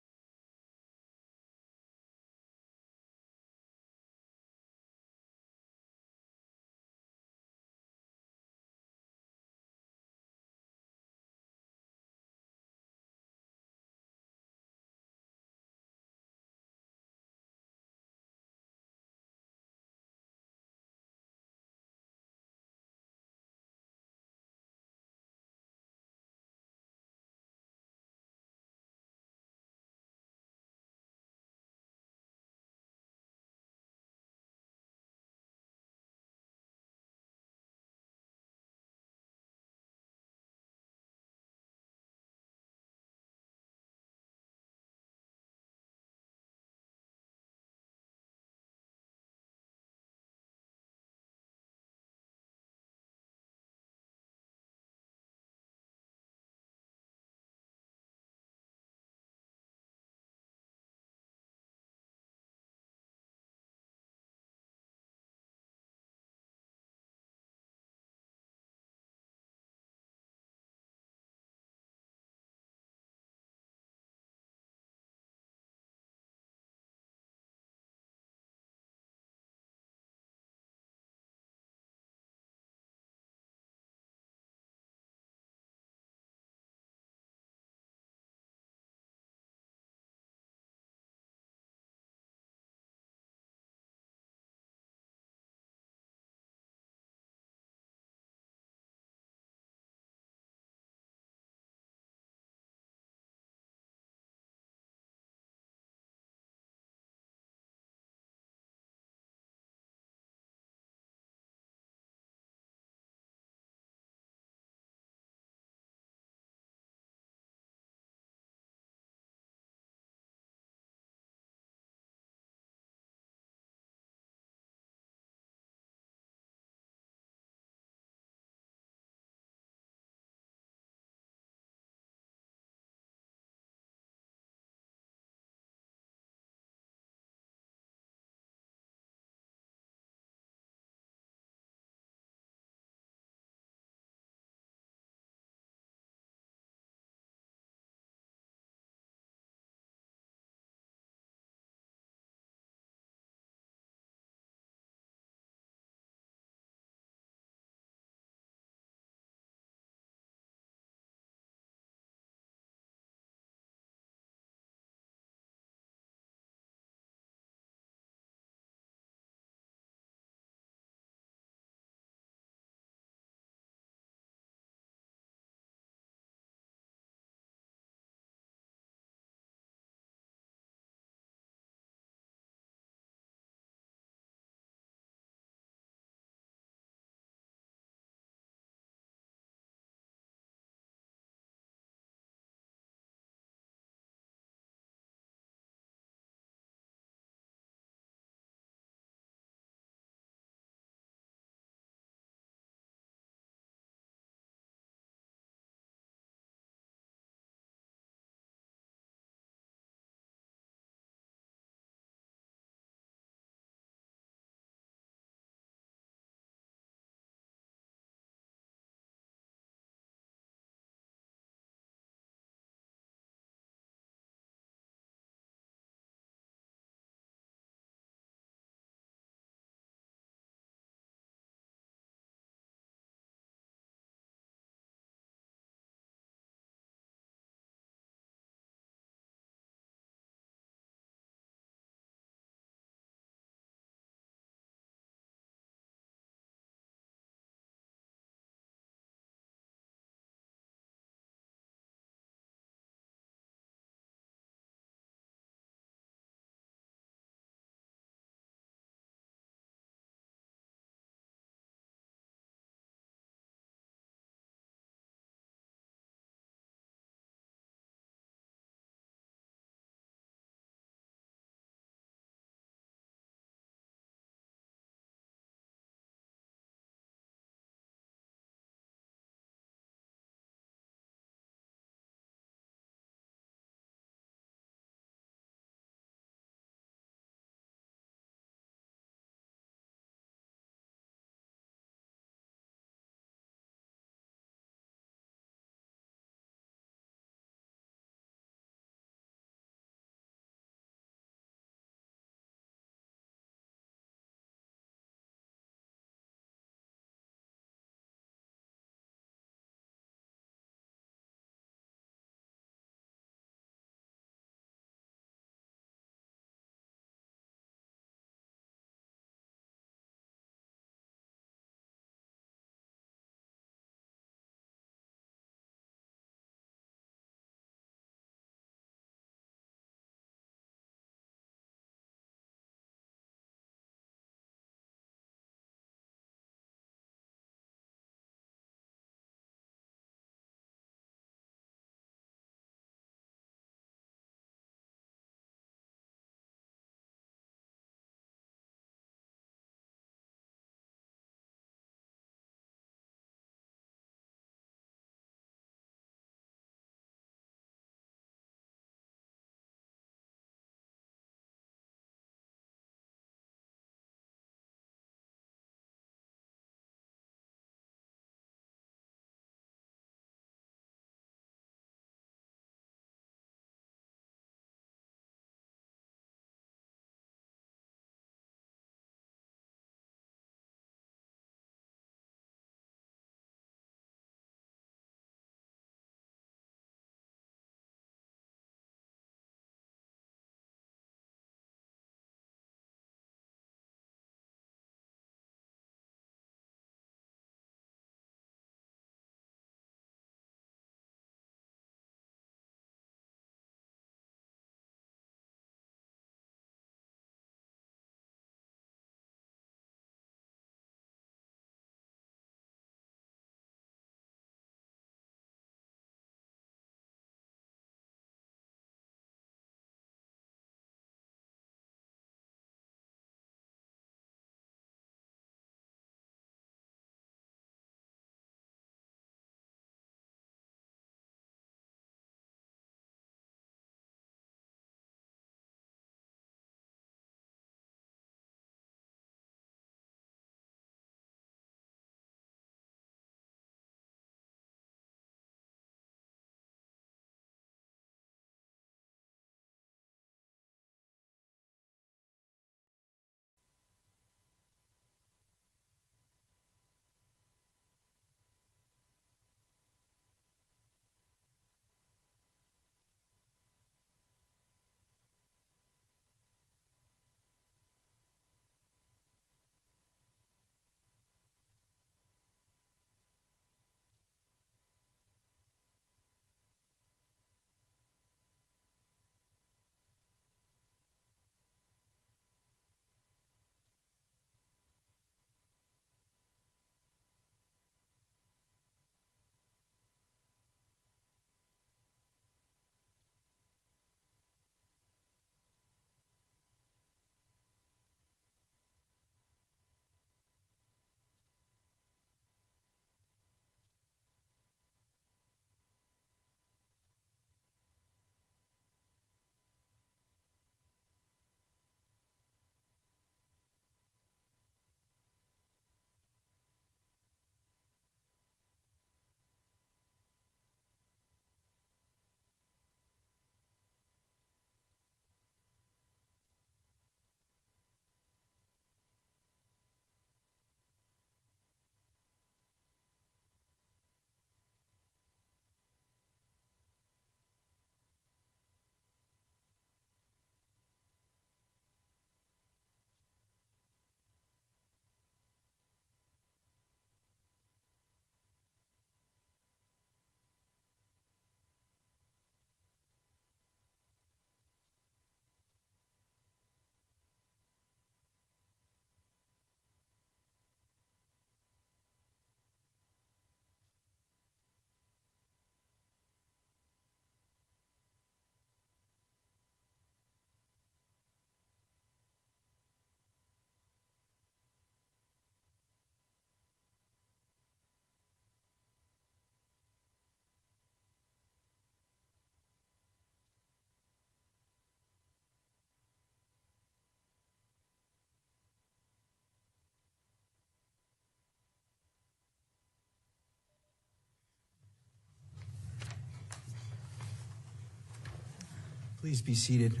Please be seated.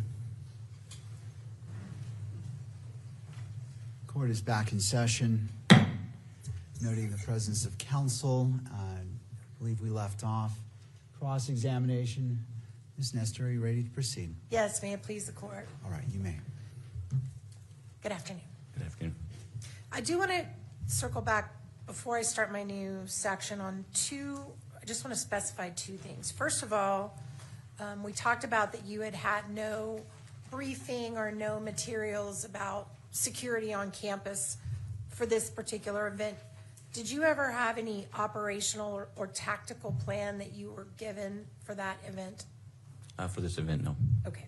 Court is back in session. Noting the presence of counsel, I believe we left off cross-examination. Ms. Nestor, are you ready to proceed? Yes, may it please the court. All right, you may. Good afternoon. Good afternoon. I do want to circle back before I start my new section on I just want to specify two things. First of all, we talked about that you had no briefing or no materials about security on campus for this particular event. Did you ever have any operational or tactical plan that you were given for that event? For this event, no. Okay.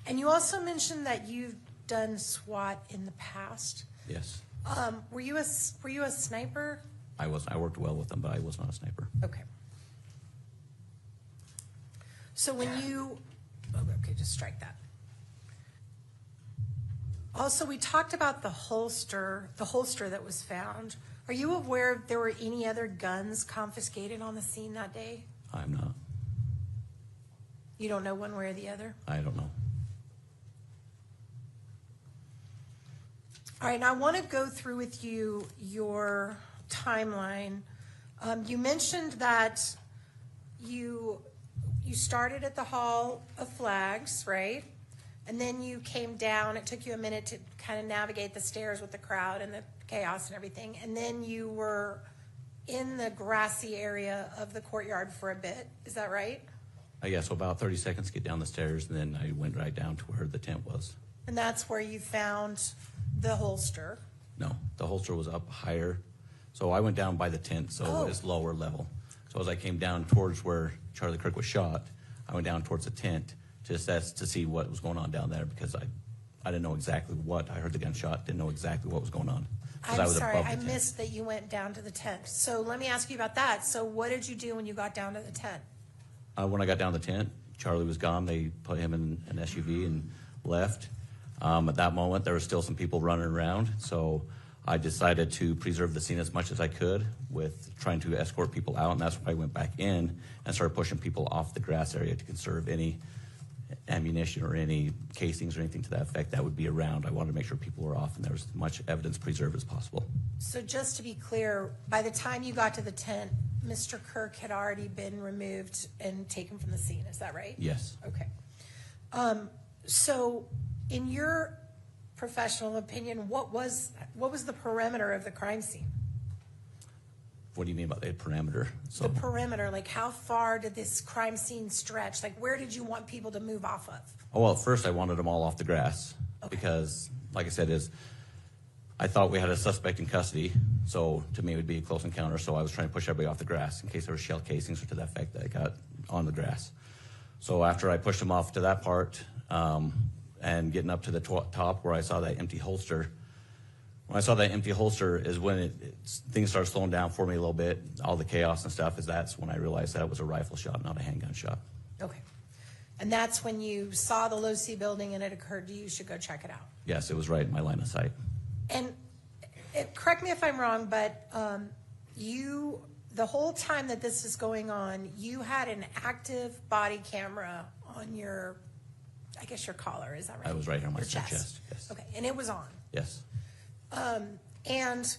And you also mentioned that you've done SWAT in the past. Yes. Were you a sniper? I worked well with them, but I was not a sniper. Okay. So when okay, just strike that. Also, we talked about the holster that was found. Are you aware if there were any other guns confiscated on the scene that day? I'm not. You don't know one way or the other? I don't know. All right, now I want to go through with you your timeline. You mentioned that you started at the Hall of Flags, right? And then you came down. It took you a minute to kind of navigate the stairs with the crowd and the chaos and everything. And then you were in the grassy area of the courtyard for a bit. Is that right? Yeah, so about 30 seconds to get down the stairs, and then I went right down to where the tent was. And that's where you found the holster. No, the holster was up higher. So I went down by the tent, so it's lower level. So as I came down towards where Charlie Kirk was shot, I went down towards the tent to assess to see what was going on down there, because I didn't know exactly what. I heard the gunshot, didn't know exactly what was going on. I'm sorry, I missed that you went down to the tent. So let me ask you about that. So what did you do when you got down to the tent? When I got down to the tent, Charlie was gone. They put him in an SUV and left. At that moment, there were still some people running around, so I decided to preserve the scene as much as I could with trying to escort people out, and that's why I went back in and started pushing people off the grass area to conserve any ammunition or any casings or anything to that effect that would be around. I wanted to make sure people were off and there was as much evidence preserved as possible. So just to be clear, by the time you got to the tent, Mr. Kirk had already been removed and taken from the scene. Is that right? Yes. Okay. So in your professional opinion, what was the perimeter of the crime scene? What do you mean by the parameter? So, the perimeter, like how far did this crime scene stretch? Like where did you want people to move off of? Oh, well, at first I wanted them all off the grass because, like I said, I thought we had a suspect in custody, so to me it would be a close encounter, so I was trying to push everybody off the grass in case there were shell casings or to that effect that got on the grass. So after I pushed them off to that part and getting up to the top where I saw that empty holster, when I saw that empty holster is when things started slowing down for me a little bit. All the chaos and stuff that's when I realized that it was a rifle shot, not a handgun shot. Okay. And that's when you saw the Low-C building and it occurred to you should go check it out. Yes, it was right in my line of sight. And correct me if I'm wrong, but the whole time that this is going on, you had an active body camera on your collar, is that right? I was right here on my your chest. Yes. Okay, and it was on. Yes. And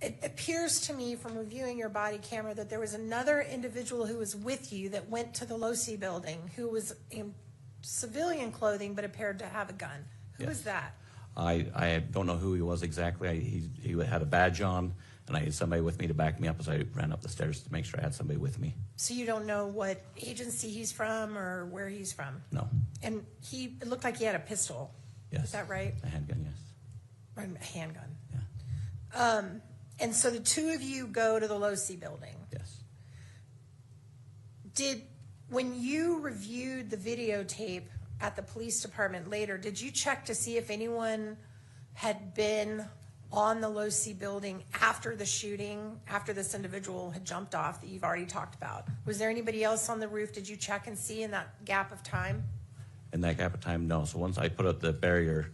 it appears to me from reviewing your body camera that there was another individual who was with you that went to the Low-C building who was in civilian clothing but appeared to have a gun. Who was that? I don't know who he was exactly. He had a badge on, and I had somebody with me to back me up as I ran up the stairs to make sure I had somebody with me. So you don't know what agency he's from or where he's from? No. And it looked like he had a pistol. Yes. Is that right? A handgun, yes. Or a handgun. Yeah. And so the two of you go to the Low-C building. Yes. When you reviewed the videotape at the police department later, did you check to see if anyone had been on the Low-C building after the shooting, after this individual had jumped off that you've already talked about? Was there anybody else on the roof? Did you check and see in that gap of time? In that gap of time, no. So once I put up the barrier,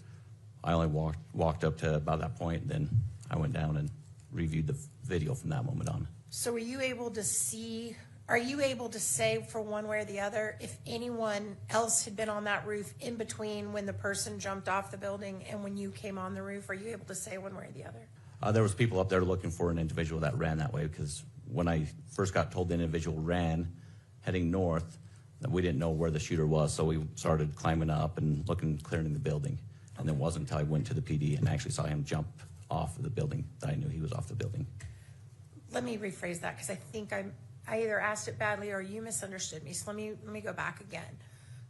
I only walked up to about that point, then I went down and reviewed the video from that moment on. So were you able to see Are you able to say for one way or the other if anyone else had been on that roof in between when the person jumped off the building and when you came on the roof? Are you able to say one way or the other? There was people up there looking for an individual that ran that way, because when I first got told the individual ran heading north, that we didn't know where the shooter was, so we started climbing up and looking, clearing the building. And it wasn't until I went to the PD and actually saw him jump off of the building that I knew he was off the building. Let me rephrase that, because I think I either asked it badly or you misunderstood me. So let me go back again.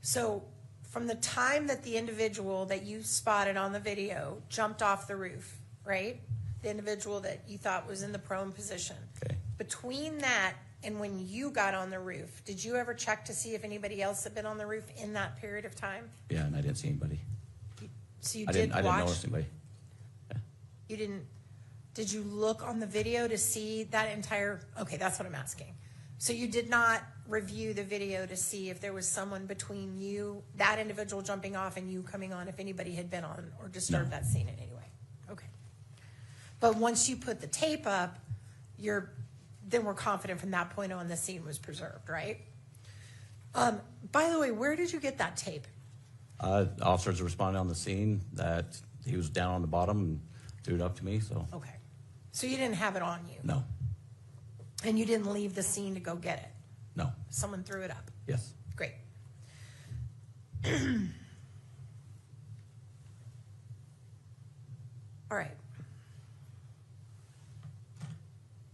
So from the time that the individual that you spotted on the video jumped off the roof, right? The individual that you thought was in the prone position. Okay. Between that and when you got on the roof, did you ever check to see if anybody else had been on the roof in that period of time? Yeah, and I didn't see anybody. So you I did didn't watch? notice anybody. Yeah. You didn't, did you look on the video to see that entire, okay, that's what I'm asking. So you did not review the video to see if there was someone between you, that individual jumping off and you coming on, if anybody had been on or disturbed that scene in any way? Okay. But once you put the tape up, then we're confident from that point on the scene was preserved, right? By the way, where did you get that tape? Officers responded on the scene that he was down on the bottom and threw it up to me, so. Okay. So you didn't have it on you? No. And you didn't leave the scene to go get it? No. Someone threw it up? Yes. Great. All right.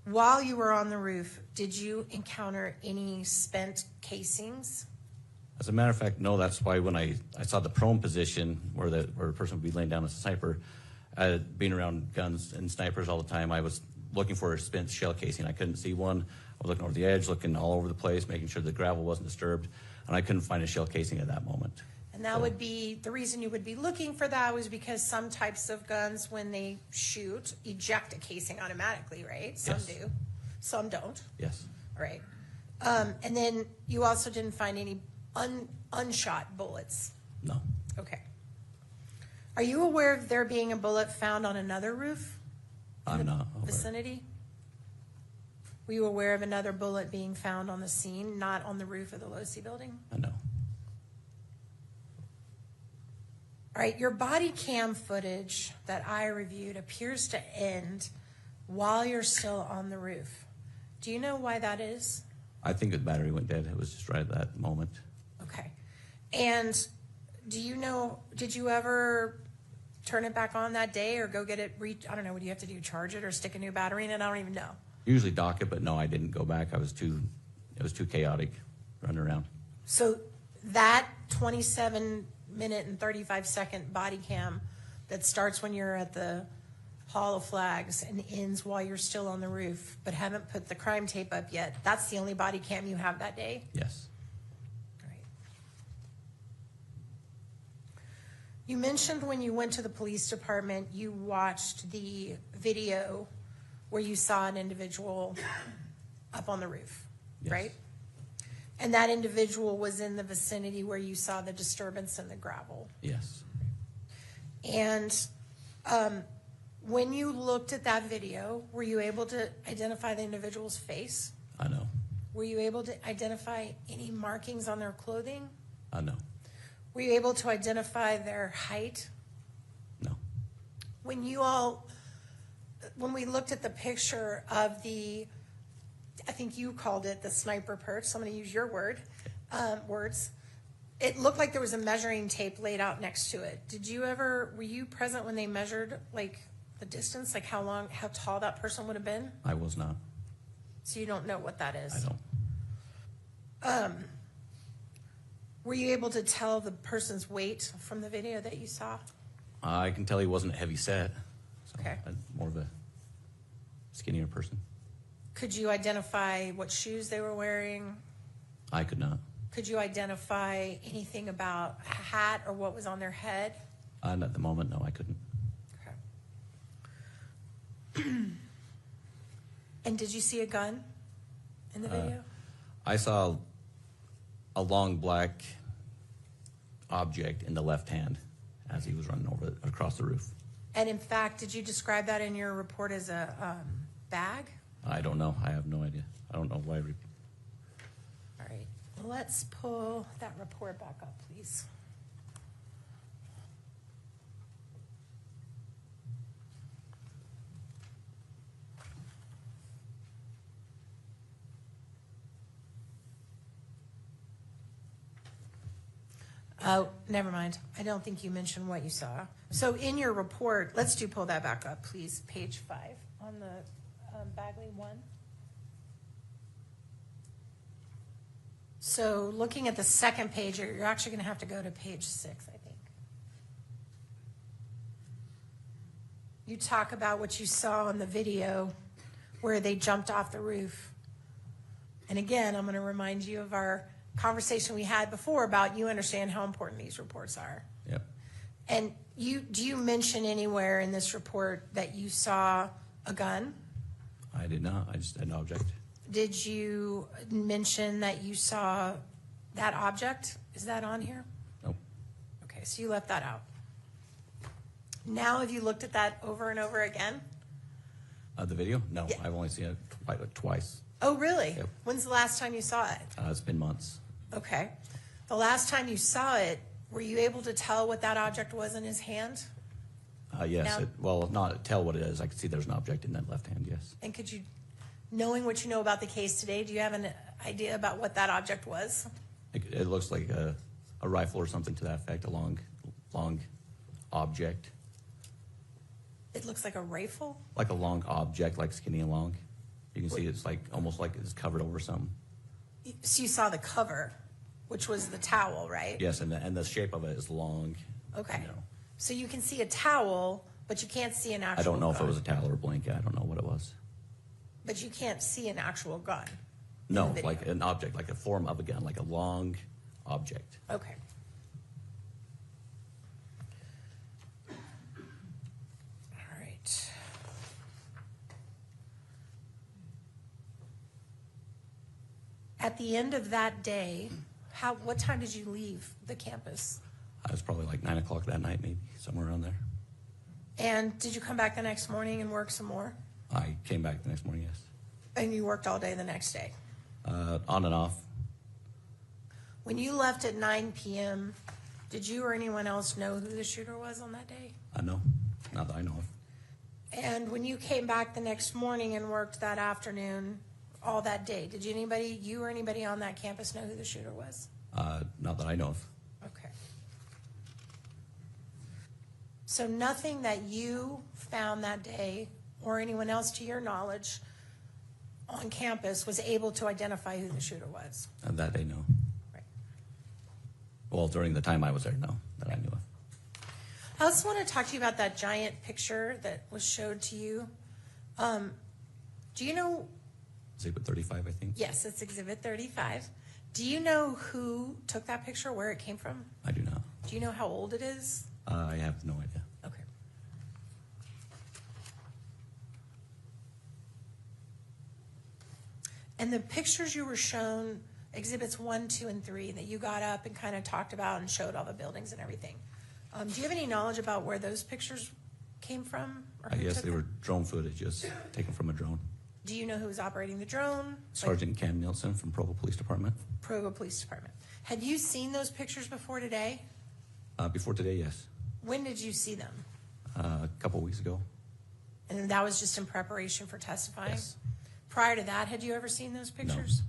While you were on the roof, did you encounter any spent casings? As a matter of fact, no, that's why when I saw the prone position where a person would be laying down as a sniper, being around guns and snipers all the time, I was looking for a spent shell casing. I couldn't see one. I was looking over the edge, looking all over the place, making sure the gravel wasn't disturbed, and I couldn't find a shell casing at that moment. And that would be, the reason you would be looking for that was because some types of guns, when they shoot, eject a casing automatically, right? Some Yes. do, some don't. Yes. All right. And then you also didn't find any unshot bullets? No. Okay. Are you aware of there being a bullet found on another roof? I'm not aware. Vicinity? Were you aware of another bullet being found on the scene, not on the roof of the Losi building? No. All right, your body cam footage that I reviewed appears to end while you're still on the roof. Do you know why that is? I think the battery went dead. It was just right at that moment. Okay. And do you know, did you ever turn it back on that day or go get it, I don't know, what do you have to do, charge it or stick a new battery in it? I don't even know. Usually dock it, but no, I didn't go back. It was too chaotic running around. So that 27-minute and 35-second body cam that starts when you're at the Hall of Flags and ends while you're still on the roof, but haven't put the crime tape up yet, that's the only body cam you have that day? Yes. Great. You mentioned when you went to the police department, you watched the video where you saw an individual up on the roof, Yes. right? And that individual was in the vicinity where you saw the disturbance in the gravel. Yes. And when you looked at that video, were you able to identify the individual's face? I know. Were you able to identify any markings on their clothing? I know. Were you able to identify their height? No. When we looked at the picture of the, I think you called it the sniper perch, so I'm gonna use your words. It looked like there was a measuring tape laid out next to it. Were you present when they measured like the distance, like how tall that person would have been? I was not. So you don't know what that is? I don't. Were you able to tell the person's weight from the video that you saw? I can tell he wasn't a heavy set. So Okay. More of a skinnier person. Could you identify what shoes they were wearing? I could not. Could you identify anything about a hat or what was on their head? At the moment, no, I couldn't. Okay. And did you see a gun in the video? I saw a long black object in the left hand as he was running across the roof. And in fact, did you describe that in your report as a bag? I don't know. I have no idea. I don't know why. let's pull that report back up, please. Oh, never mind. I don't think you mentioned what you saw. So in your report, let's pull that back up, please. Page 5 on the Bagley 1. So looking at the second page, you're actually going to have to go to page 6, I think. You talk about what you saw in the video where they jumped off the roof. And again, I'm going to remind you of our conversation we had before about you understand how important these reports are. Yep. And do you mention anywhere in this report that you saw a gun? I did not. I just had no object. Did you mention that you saw that object? Is that on here? Nope. Okay, so you left that out. Now have you looked at that over and over again? The video? No, Yeah. I've only seen it twice. Oh, really? Yep. When's the last time you saw it? It's been months. Okay. The last time you saw it, were you able to tell what that object was in his hand? Yes. Now- Well, not tell what it is. I could see there's an object in that left hand, yes. And could you, knowing what you know about the case today, do you have an idea about what that object was? It looks like a rifle or something to that effect, a long object. It looks like a rifle? Like a long object, like skinny and long. You can see it's like almost like it's covered over something. So you saw the cover, which was the towel, right? Yes, and the shape of it is long. Okay. You know. So you can see a towel, but you can't see an actual I don't know gun. if it was a towel or a blanket. I don't know what it was. But you can't see an actual gun. No, video. like an object, like a form of a gun, like a long object. Okay. All right. At the end of that day, what time did you leave the campus? It was probably like 9 o'clock that night, maybe somewhere around there. And did you come back the next morning and work some more? I came back the next morning, yes. And you worked all day the next day? On and off. When you left at 9 p.m., did you or anyone else know who the shooter was on that day? No, not that I know of. And when you came back the next morning and worked that afternoon, all that day, did you or anybody on that campus know who the shooter was? Not that I know of. Okay. So nothing that you found that day or anyone else to your knowledge on campus was able to identify who the shooter was? That they know. Right. Well, during the time I was there, no, that I knew of. I also want to talk to you about that giant picture that was showed to you. Do you know? Exhibit 35, I think. Yes, it's Exhibit 35. Do you know who took that picture, where it came from? I do not. Do you know how old it is? I have no idea. Okay. And the pictures you were shown, Exhibits 1, 2, and 3, that you got up and kind of talked about and showed all the buildings and everything. Do you have any knowledge about where those pictures came from? Or who Yes, took they them? were drone footage, just taken from a drone. Do you know who was operating the drone? Sergeant Cam Nielsen from Provo Police Department. Provo Police Department. Had you seen those pictures before today? Before today, yes. When did you see them? A couple weeks ago. And that was just in preparation for testifying? Yes. Prior to that, had you ever seen those pictures?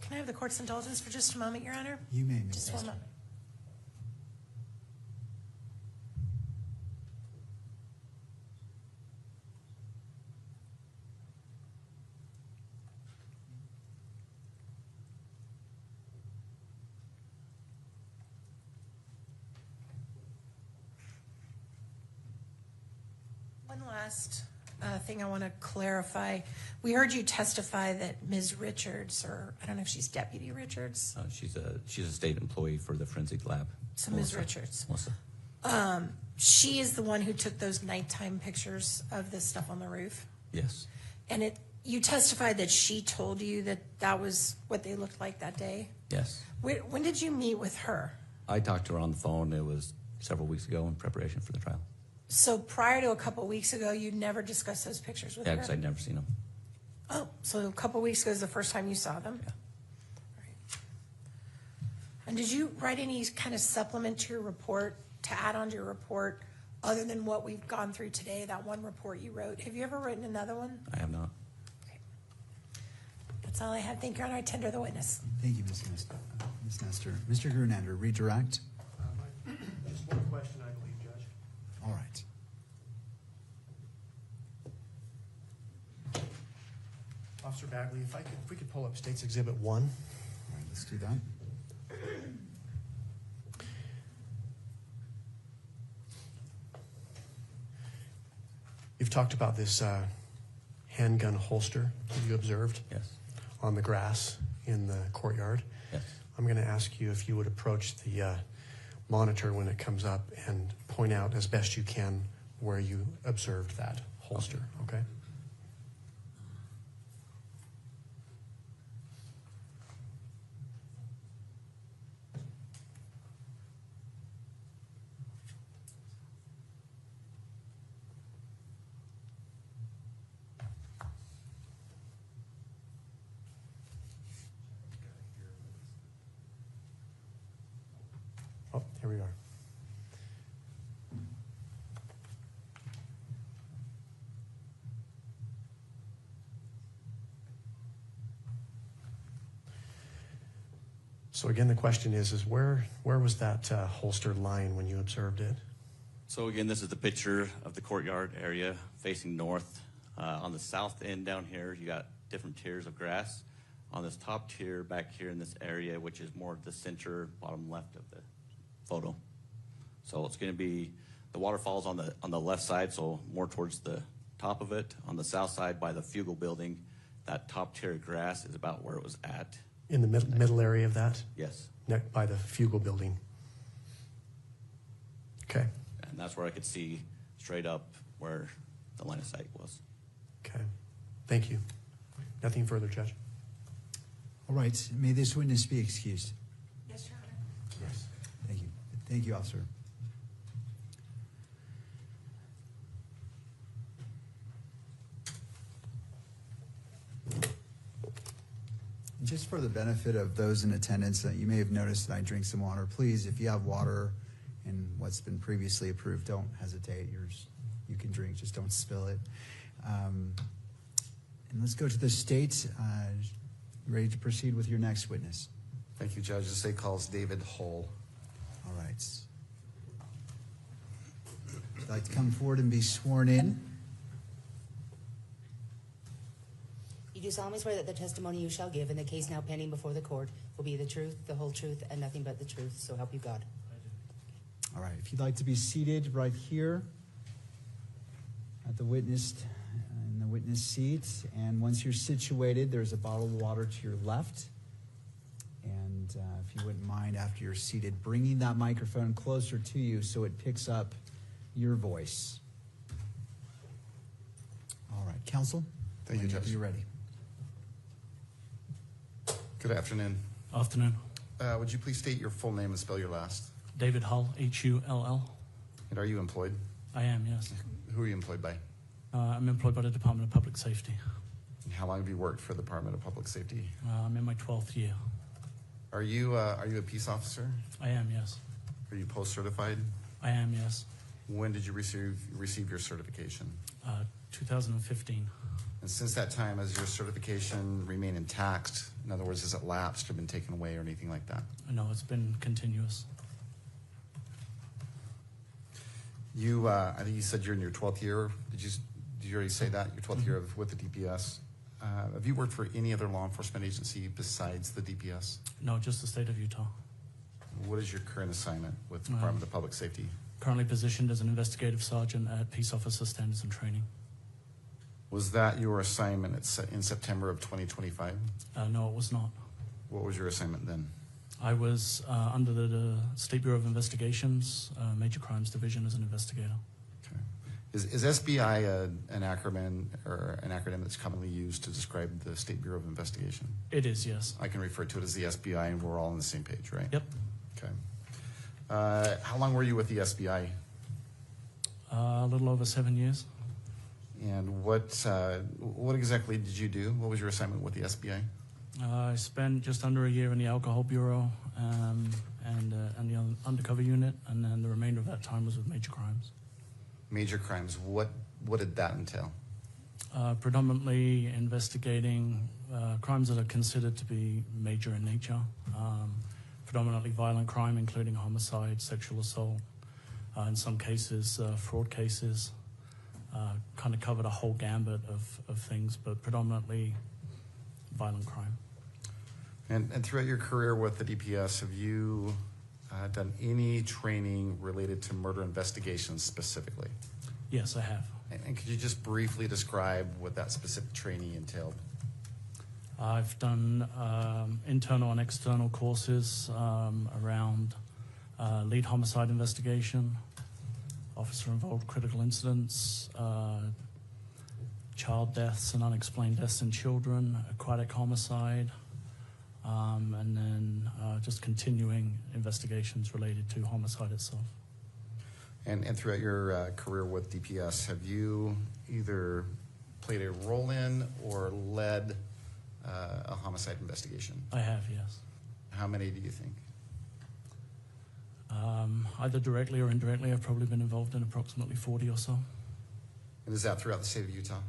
Can I have the court's indulgence for just a moment, Your Honor? You may, Ms. Just one Esther. moment. One last thing I want to clarify. We heard you testify that Ms. Richards, or I don't know if she's Deputy Richards. She's a state employee for the forensic lab. So Ms. Richards. Melissa. She is the one who took those nighttime pictures of the stuff on the roof. Yes. And you testified that she told you that that was what they looked like that day. Yes. When did you meet with her? I talked to her on the phone. It was several weeks ago in preparation for the trial. So prior to a couple weeks ago, you never discussed those pictures with Yeah, her? because I'd never seen them. Oh, so a couple weeks ago is the first time you saw them? Yeah. Right. And did you write any kind of supplement to your report, to add on to your report, other than what we've gone through today, that one report you wrote? Have you ever written another one? I have not. Okay. That's all I have. Thank you, Your Honor. I tender the witness. Thank you, Ms. Nestor. Mr. Grunander, redirect. Just one question, I believe, Judge. All right. Officer Bagley, if we could pull up State's Exhibit 1. All right, let's do that. You've talked about this handgun holster that you observed Yes. on the grass in the courtyard. Yes. I'm going to ask you if you would approach the monitor when it comes up and point out as best you can where you observed that holster, okay? Oh, here we are. So again, the question is where was that holster lying when you observed it? So again, this is the picture of the courtyard area facing north. On the south end down here, you got different tiers of grass. On this top tier back here in this area, which is more the center bottom left of the photo. So it's going to be the waterfalls on the left side, so more towards the top of it. On the south side by the Fugal building, that top tier of grass is about where it was at. In the middle area of that? Yes. By the Fugal building. Okay. And that's where I could see straight up where the line of sight was. Okay. Thank you. Nothing further, Judge. All right, may this witness be excused. Yes, Your Honor. Yes. Thank you. Thank you, officer. Just for the benefit of those in attendance, that you may have noticed that I drink some water. Please, if you have water and what's been previously approved, don't hesitate. You can drink, just don't spill it. And let's go to the state. Ready to proceed with your next witness. Thank you, Judge. The state calls David Hull. All right. If you'd like to come forward and be sworn in. You do solemnly swear that the testimony you shall give in the case now pending before the court will be the truth, the whole truth, and nothing but the truth, so help you God. All right. If you'd like to be seated right here at the witness seat, and once you're situated, there's a bottle of water to your left. And if you wouldn't mind, after you're seated, bringing that microphone closer to you so it picks up your voice. All right, counsel. Thank you, Judge. You're ready. Good afternoon. Afternoon. Would you please state your full name and spell your last? David Hull, Hull. And are you employed? I am, yes. Who are you employed by? I'm employed by the Department of Public Safety. And how long have you worked for the Department of Public Safety? I'm in my 12th year. Are you a peace officer? I am, yes. Are you post-certified? I am, yes. When did you receive your certification? 2015. And since that time, has your certification remained intact? In other words, has it lapsed or been taken away or anything like that? No, it's been continuous. I think you said you're in your 12th year. Did you already say that? Your 12th year with the DPS. Have you worked for any other law enforcement agency besides the DPS? No, just the state of Utah. What is your current assignment with the Department of Public Safety? Currently positioned as an investigative sergeant at Peace Officer Standards and Training. Was that your assignment in September of 2025? No, it was not. What was your assignment then? I was under the State Bureau of Investigations, Major Crimes Division as an investigator. Okay. Is SBI an acronym or an acronym that's commonly used to describe the State Bureau of Investigation? It is, yes. I can refer to it as the SBI, and we're all on the same page, right? Yep. Okay. How long were you with the SBI? A little over 7 years. And what exactly did you do? What was your assignment with the SBI? I spent just under a year in the Alcohol Bureau and the undercover unit, and then the remainder of that time was with major crimes. Major crimes. What did that entail? Predominantly investigating crimes that are considered to be major in nature. Predominantly violent crime, including homicide, sexual assault, in some cases fraud cases. Kind of covered a whole gambit of things, but predominantly violent crime. And throughout your career with the DPS, have you done any training related to murder investigations specifically? Yes, I have. And could you just briefly describe what that specific training entailed? I've done internal and external courses around lead homicide investigation, officer-involved critical incidents, child deaths and unexplained deaths in children, aquatic homicide, and then just continuing investigations related to homicide itself. And throughout your career with DPS, have you either played a role in or led a homicide investigation? I have, yes. How many do you think? Either directly or indirectly, I've probably been involved in approximately 40 or so. And is that throughout the state of Utah?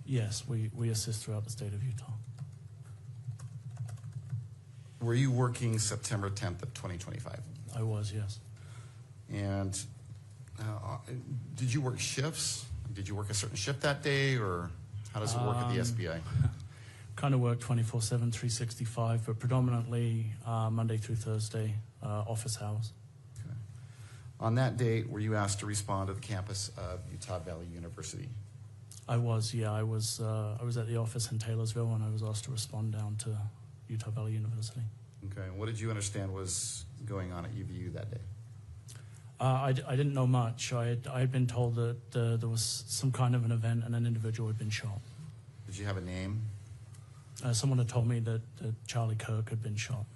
Yes, we assist throughout the state of Utah. Were you working September 10th of 2025? I was, yes. And did you work shifts? Did you work a certain shift that day, or how does it work at the SBI? Kind of work 24/7, 365, but predominantly Monday through Thursday, office hours. Okay. On that date, were you asked to respond to the campus of Utah Valley University? I was, yeah. I was at the office in Taylorsville, and I was asked to respond down to Utah Valley University. Okay. What did you understand was going on at UVU that day? I didn't know much. I had been told that there was some kind of an event and an individual had been shot. Did you have a name? Someone had told me that Charlie Kirk had been shot.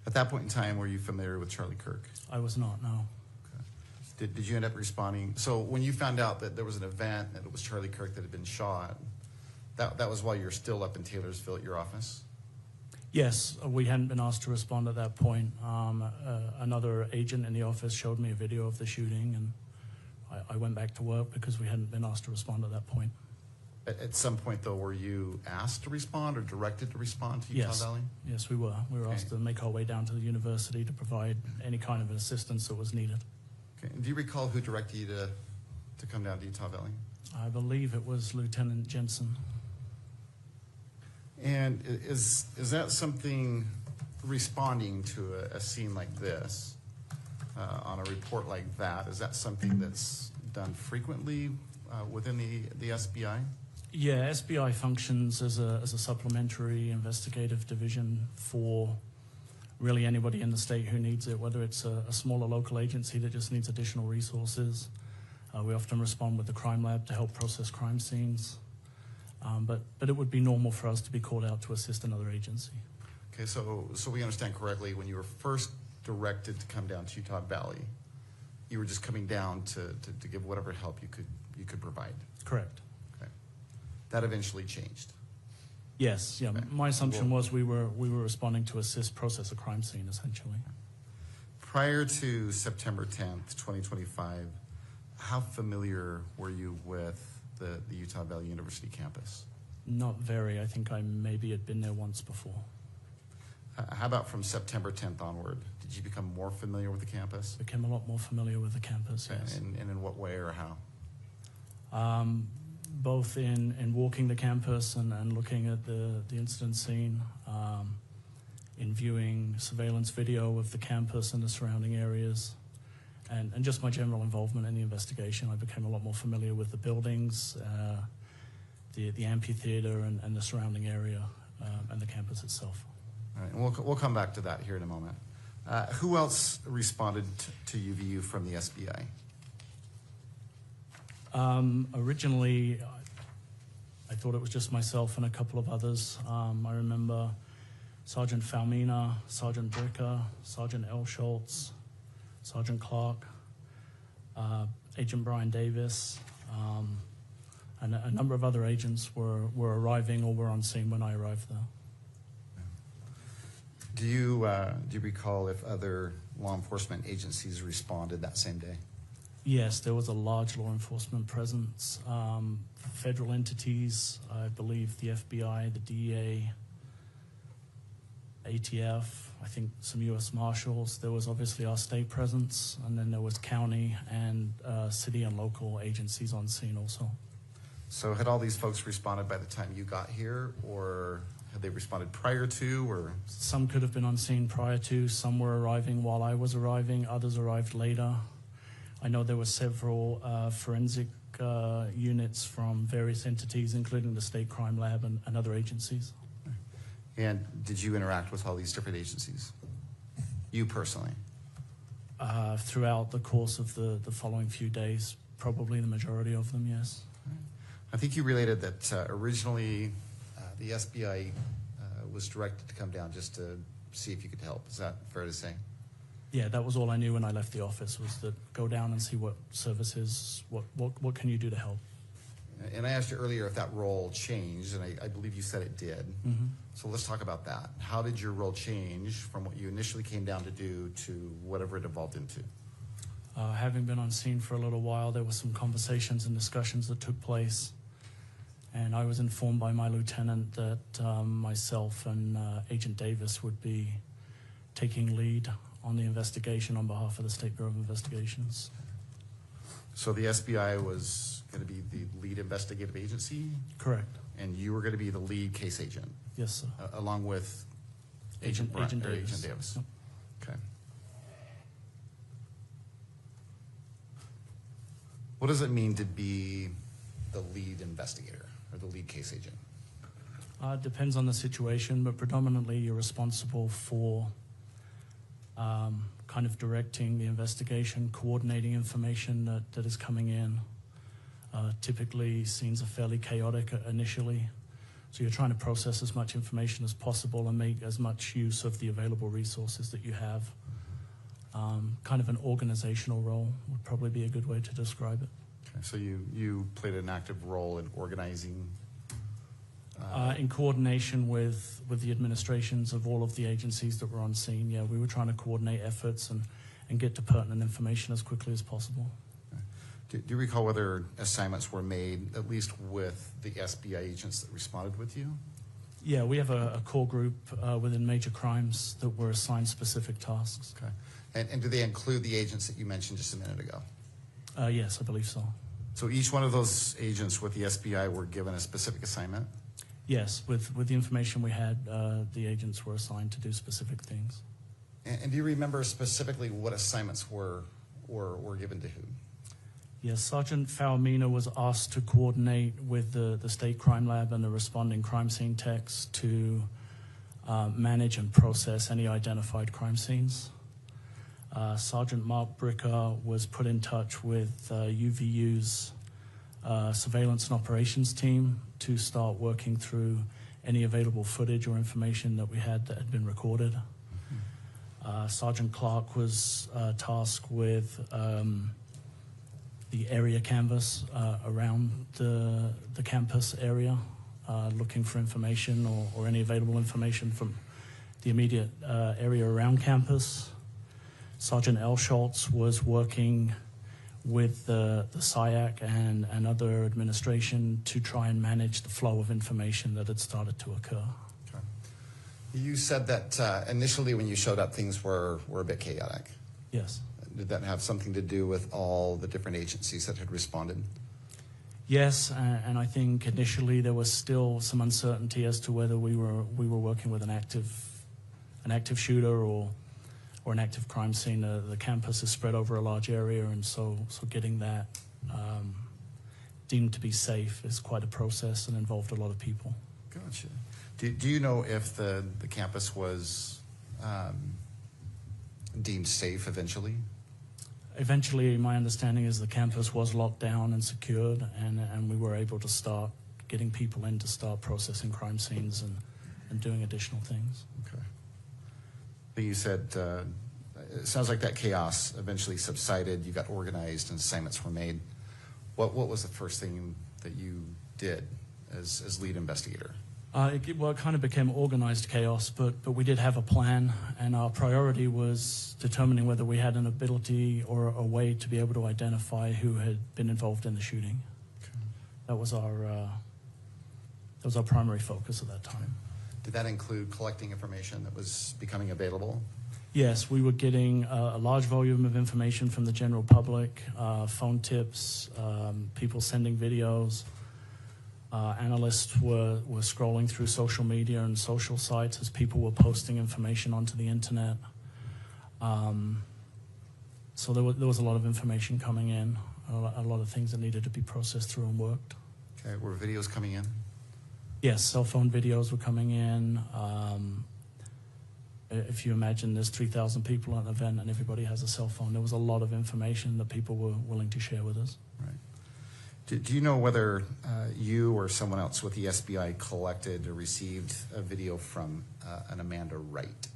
At that point in time, were you familiar with Charlie Kirk? I was not, no. Okay. Did you end up responding? So when you found out that there was an event, that it was Charlie Kirk that had been shot, that was while you were still up in Taylorsville at your office? Yes, we hadn't been asked to respond at that point. Another agent in the office showed me a video of the shooting, and I went back to work because we hadn't been asked to respond at that point. At some point, though, were you asked to respond or directed to respond to Utah Valley? Yes, we were. We were asked to make our way down to the university to provide any kind of assistance that was needed. Okay. And do you recall who directed you to come down to Utah Valley? I believe it was Lieutenant Jensen. And is that something, responding to a scene like this, on a report like that, is that something that's done frequently within the SBI? Yeah, SBI functions as a supplementary investigative division for really anybody in the state who needs it, whether it's a smaller local agency that just needs additional resources. We often respond with the crime lab to help process crime scenes. But it would be normal for us to be called out to assist another agency. Okay, so we understand correctly, when you were first directed to come down to Utah Valley, you were just coming down to give whatever help you could provide. Correct. Okay. That eventually changed. Yes, yeah. Okay. My assumption was we were responding to assist process a crime scene, essentially. Prior to September 10th, 2025, how familiar were you with the Utah Valley University campus? Not very. I think I maybe had been there once before. How about from September 10th onward? Did you become more familiar with the campus? Became a lot more familiar with the campus, yes. And in what way or how? Both in walking the campus and looking at the incident scene, in viewing surveillance video of the campus and the surrounding areas, and just my general involvement in the investigation. I became a lot more familiar with the buildings, the amphitheater and the surrounding area, and the campus itself. All right, and we'll come back to that here in a moment. Who else responded to UVU from the SBI? Originally, I thought it was just myself and a couple of others. I remember Sergeant Falmina, Sergeant Bricker, Sergeant L. Schultz, Sergeant Clark, Agent Brian Davis, and a number of other agents were arriving or were on scene when I arrived there. Do you recall if other law enforcement agencies responded that same day? Yes, there was a large law enforcement presence. Federal entities, I believe the FBI, the DEA, ATF, I think some U.S. Marshals. There was obviously our state presence, and then there was county and city and local agencies on scene also. So had all these folks responded by the time you got here, or had they responded prior to, or? Some could have been on scene prior to, some were arriving while I was arriving, others arrived later. I know there were several forensic units from various entities, including the State Crime Lab and other agencies. And did you interact with all these different agencies? You personally? Throughout the course of the following few days, probably the majority of them, yes. I think you related that originally the SBI was directed to come down just to see if you could help. Is that fair to say? Yeah, that was all I knew when I left the office, was that go down and see what services, what can you do to help. And I asked you earlier if that role changed, and I believe you said it did. Mm-hmm. So let's talk about that. How did your role change from what you initially came down to do to whatever it evolved into? Having been on scene for a little while, there were some conversations and discussions that took place. And I was informed by my lieutenant that myself and Agent Davis would be taking lead on the investigation on behalf of the State Bureau of Investigations. So the SBI was going to be the lead investigative agency? Correct. And you were going to be the lead case agent? Yes, sir. Along with Agent Davis. Agent Davis. Yep. Okay. What does it mean to be the lead investigator or the lead case agent? It depends on the situation, but predominantly you're responsible for kind of directing the investigation, coordinating information that is coming in. Typically, scenes are fairly chaotic initially, so you're trying to process as much information as possible and make as much use of the available resources that you have. Kind of an organizational role would probably be a good way to describe it. Okay, so you played an active role in organizing? In coordination with the administrations of all of the agencies that were on scene, yeah, we were trying to coordinate efforts and get to pertinent information as quickly as possible. Do you recall whether assignments were made, at least with the SBI agents that responded with you? Yeah, we have a core group within major crimes that were assigned specific tasks. Okay. And do they include the agents that you mentioned just a minute ago? Yes, I believe so. So each one of those agents with the SBI were given a specific assignment? Yes, with the information we had, the agents were assigned to do specific things. And do you remember specifically what assignments were given to who? Yes, Sergeant Falmina was asked to coordinate with the State Crime Lab and the responding crime scene techs to manage and process any identified crime scenes. Sergeant Mark Bricker was put in touch with UVU's surveillance and operations team to start working through any available footage or information that we had that had been recorded. Sergeant Clark was tasked with the area canvas around the campus area, looking for information or any available information from the immediate area around campus. Sergeant Elschultz was working with the SIAC and other administration to try and manage the flow of information that had started to occur. Okay. You said that initially when you showed up, things were a bit chaotic. Yes. Did that have something to do with all the different agencies that had responded? Yes, and I think initially there was still some uncertainty as to whether we were working with an active shooter or an active crime scene. The campus is spread over a large area, and so getting that deemed to be safe is quite a process and involved a lot of people. Gotcha. Do you know if the campus was deemed safe eventually? Eventually, my understanding is the campus was locked down and secured, and we were able to start getting people in to start processing crime scenes and doing additional things. Okay. I think you said it sounds like that chaos eventually subsided. You got organized and assignments were made. What was the first thing that you did as lead investigator? It kind of became organized chaos, but we did have a plan, and our priority was determining whether we had an ability or a way to be able to identify who had been involved in the shooting. Okay. That was our primary focus at that time. Did that include collecting information that was becoming available? Yes, we were getting a large volume of information from the general public, phone tips, people sending videos. Analysts were scrolling through social media and social sites as people were posting information onto the internet. So there was a lot of information coming in, a lot of things that needed to be processed through and worked. Okay, were videos coming in? Yes, cell phone videos were coming in. If you imagine there's 3,000 people at an event and everybody has a cell phone, there was a lot of information that people were willing to share with us. Right. Do you know whether you or someone else with the SBI collected or received a video from an Amanda Wright?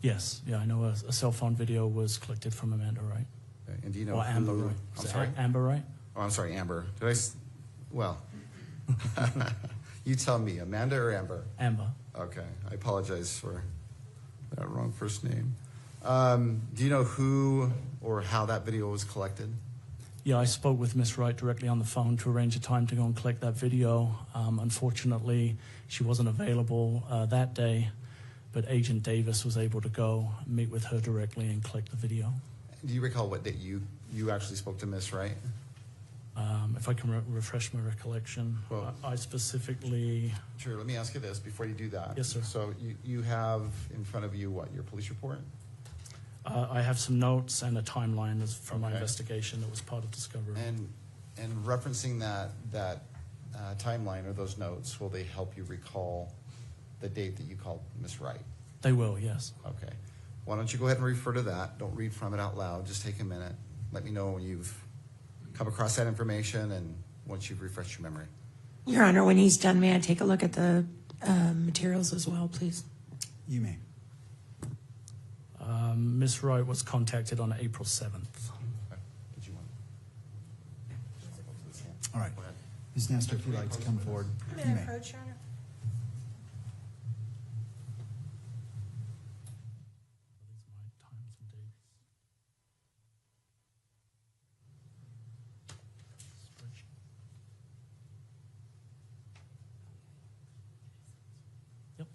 Yes, yeah, I know a cell phone video was collected from Amanda Wright. Okay. And do you know or Amber who? Wright. I'm sorry? Amber Wright? Oh, I'm sorry, Amber. Well, you tell me, Amanda or Amber? Amber. Okay, I apologize for that wrong first name. Do you know who or how that video was collected? Yeah, I spoke with Miss Wright directly on the phone to arrange a time to go and collect that video. Unfortunately, she wasn't available that day, but Agent Davis was able to go meet with her directly and collect the video. Do you recall what date you actually spoke to Miss Wright? If I can refresh my recollection, Well, I specifically... Sure, let me ask you this before you do that. Yes, sir. So you have in front of you what, your police report? I have some notes and a timeline from my Okay. investigation that was part of discovery. And referencing that timeline or those notes, will they help you recall the date that you called Miss Wright? They will, yes. Okay. Why don't you go ahead and refer to that? Don't read from it out loud. Just take a minute. Let me know when you've come across that information and once you've refreshed your memory. Your Honor, when he's done, may I take a look at the materials as well, please? You may. Ms. Wright was contacted on April 7th. Okay. Did you want? All right. Ms. Nestor, if you'd like to come forward, you may. approach, Your Honor? Yep.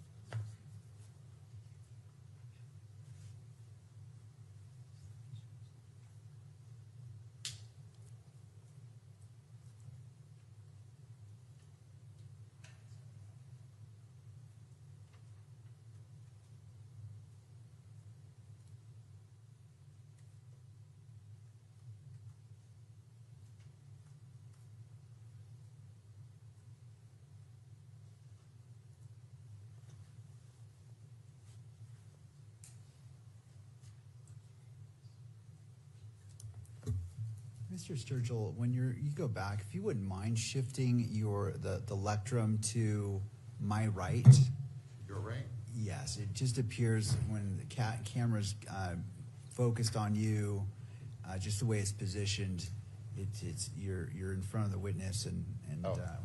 Mr. Sturgill, when you go back, if you wouldn't mind shifting the lectrum to my right. Your right? Yes, it just appears when the camera's focused on you, just the way it's positioned, you're in front of the witness, and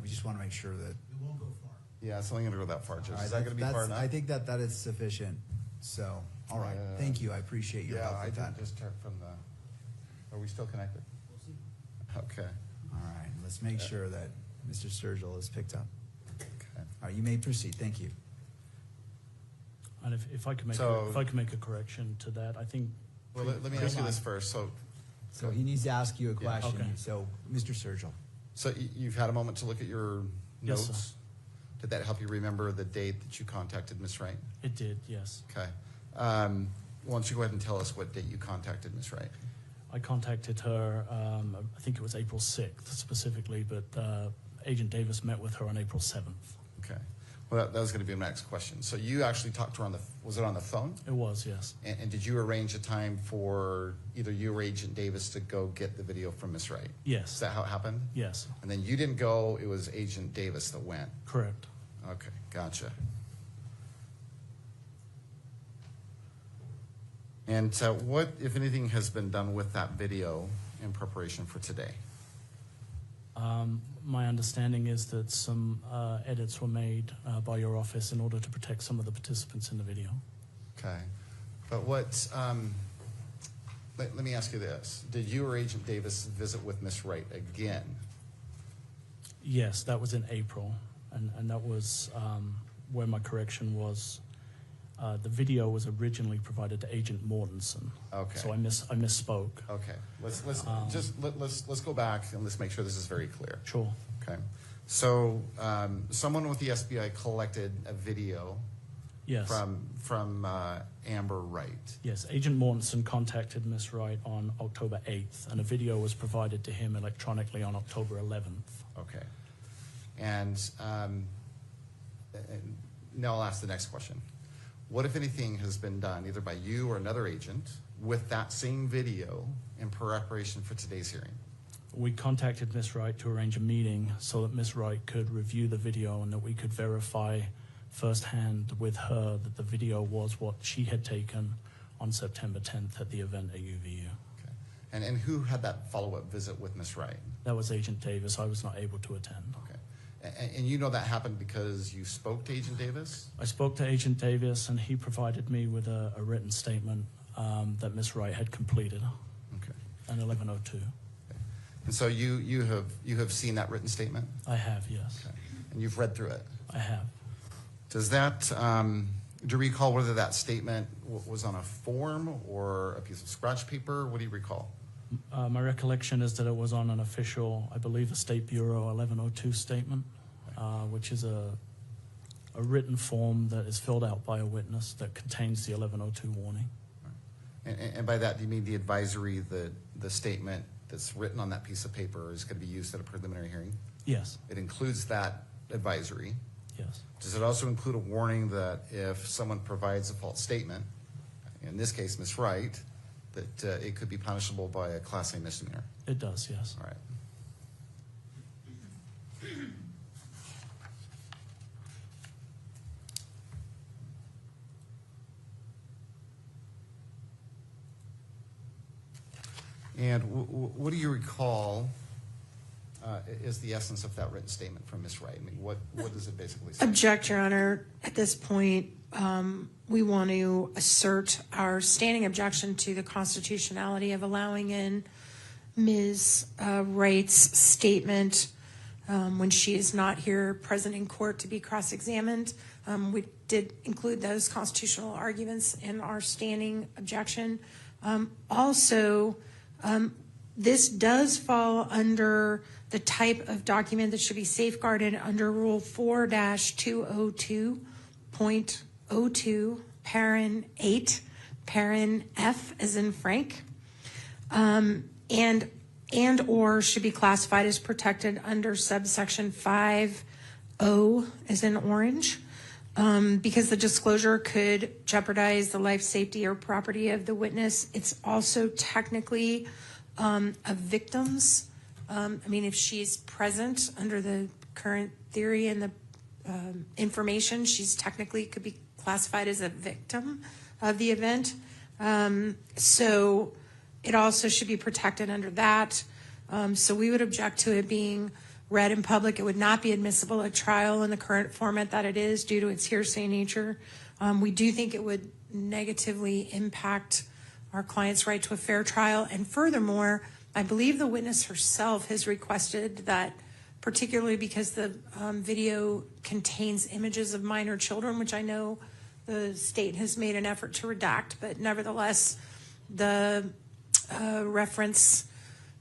we just want to make sure that. It won't go far. Yeah, it's only going to go that far, Judge. All right, Is that going to be far enough? I think that is sufficient. So, all right, thank you. I appreciate your help with that. I just checked from the. Are we still connected? We'll see. Okay. All right, let's make sure that Mr. Sturgill is picked up. Okay. All right, you may proceed. Thank you. And if I could make So- if I could make a correction to that, I think. Well, let me ask you this first. So he needs to ask you a Yeah, question. okay. So, Mr. Sturgill. So you've had a moment to look at your Yes, notes? sir. Did that help you remember the date that you contacted Miss Wright? It did, yes. Okay. Why don't you go ahead and tell us what date you contacted Miss Wright? I contacted her, I think it was April 6th specifically, but Agent Davis met with her on April 7th. Okay. Well, that was going to be my next question. So you actually talked to her was it on the phone? It was, yes. And did you arrange a time for either you or Agent Davis to go get the video from Miss Wright? Yes. Is that how it happened? Yes, And then you didn't go, it was Agent Davis that went? correct. Okay, gotcha. And what, if anything, has been done with that video in preparation for today? My understanding is that some edits were made by your office in order to protect some of the participants in the video. Okay. But what, let me ask you this. Did you or Agent Davis visit with Miss Wright again? Yes, that was in April, and that was where my correction was. The video was originally provided to Agent Mortensen. Okay. So I misspoke. Okay. Let's go back and let's make sure this is very clear. Sure. Okay. So someone with the SBI collected a video. Yes. From Amber Wright. Yes, Agent Mortensen contacted Miss Wright on October 8th, and a video was provided to him electronically on October 11th. Okay. And now I'll ask the next question. What, if anything, has been done either by you or another agent with that same video in preparation for today's hearing? We contacted Miss Wright to arrange a meeting so that Miss Wright could review the video and that we could verify firsthand with her that the video was what she had taken on September 10th at the event at UVU. Okay. And who had that follow-up visit with Miss Wright? That was Agent Davis. I was not able to attend. Okay. And you know that happened because you spoke to Agent Davis? I spoke to Agent Davis, and he provided me with a written statement that Miss Wright had completed. Okay. An 1102. Okay. And so you have seen that written statement? I have, yes. Okay. And you've read through it? I have. Does that, do you recall whether that statement was on a form or a piece of scratch paper? What do you recall? My recollection is that it was on an official, I believe, a State Bureau 1102 statement, which is a written form that is filled out by a witness that contains the 1102 warning. And by that, do you mean the advisory, the statement that's written on that piece of paper is going to be used at a preliminary hearing? Yes. It includes that advisory. Yes. Does it also include a warning that if someone provides a false statement, in this case, Ms. Wright, that it could be punishable by a Class A misdemeanor? It does, yes. All right. And what do you recall is the essence of that written statement from Ms. Wright? I mean, what does it basically say? Object, Your Honor. At this point, we want to assert our standing objection to the constitutionality of allowing in Ms. Wright's statement when she is not here present in court to be cross-examined. We did include those constitutional arguments in our standing objection. Also, this does fall under the type of document that should be safeguarded under Rule 4-202.02, Parent 8, Parent F as in Frank, and or should be classified as protected under subsection 5O as in orange, because the disclosure could jeopardize the life, safety, or property of the witness. It's also technically a victim's. I mean, if she's present under the current theory and the information, she's technically could be classified as a victim of the event. So it also should be protected under that. So we would object to it being read in public. It would not be admissible at trial in the current format that it is due to its hearsay nature. We do think it would negatively impact our client's right to a fair trial. And furthermore, I believe the witness herself has requested that, particularly because the video contains images of minor children, which I know the state has made an effort to redact, but nevertheless, the reference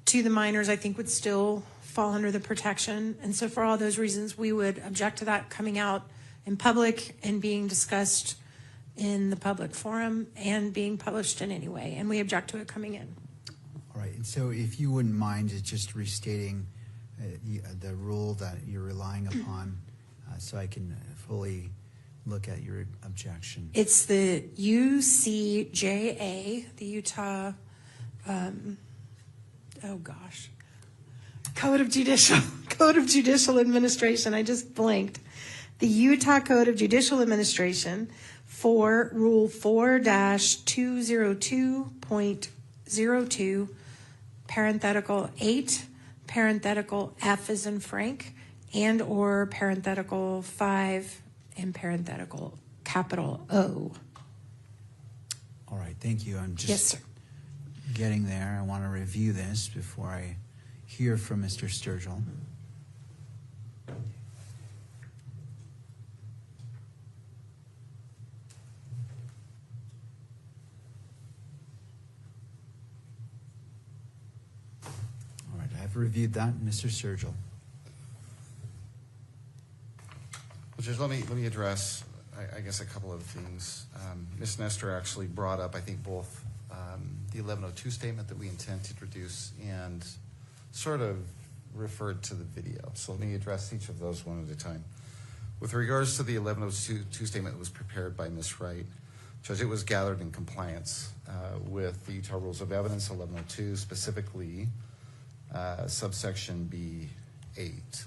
to the minors, I think, would still fall under the protection. And so for all those reasons, we would object to that coming out in public and being discussed in the public forum and being published in any way. And we object to it coming in. All right, and so if you wouldn't mind just restating the rule that you're relying upon so I can fully look at your objection. It's the UCJA, the Utah, Code of Judicial Administration. I just blinked. the Utah Code of Judicial Administration for Rule 4-202.02, parenthetical 8, parenthetical F as in Frank, and or parenthetical 5 and parenthetical capital O. All right, thank you. I'm just Yes, sir. getting there. I want to review this before I hear from Mr. Sturgill. All right, I've reviewed that. Mr. Sturgill. Well, Judge, let me address, I guess, a couple of things. Ms. Nestor actually brought up, I think, both the 1102 statement that we intend to introduce and sort of referred to the video. So let me address each of those one at a time. With regards to the 1102 statement that was prepared by Ms. Wright, Judge, it was gathered in compliance with the Utah Rules of Evidence 1102, specifically subsection B8.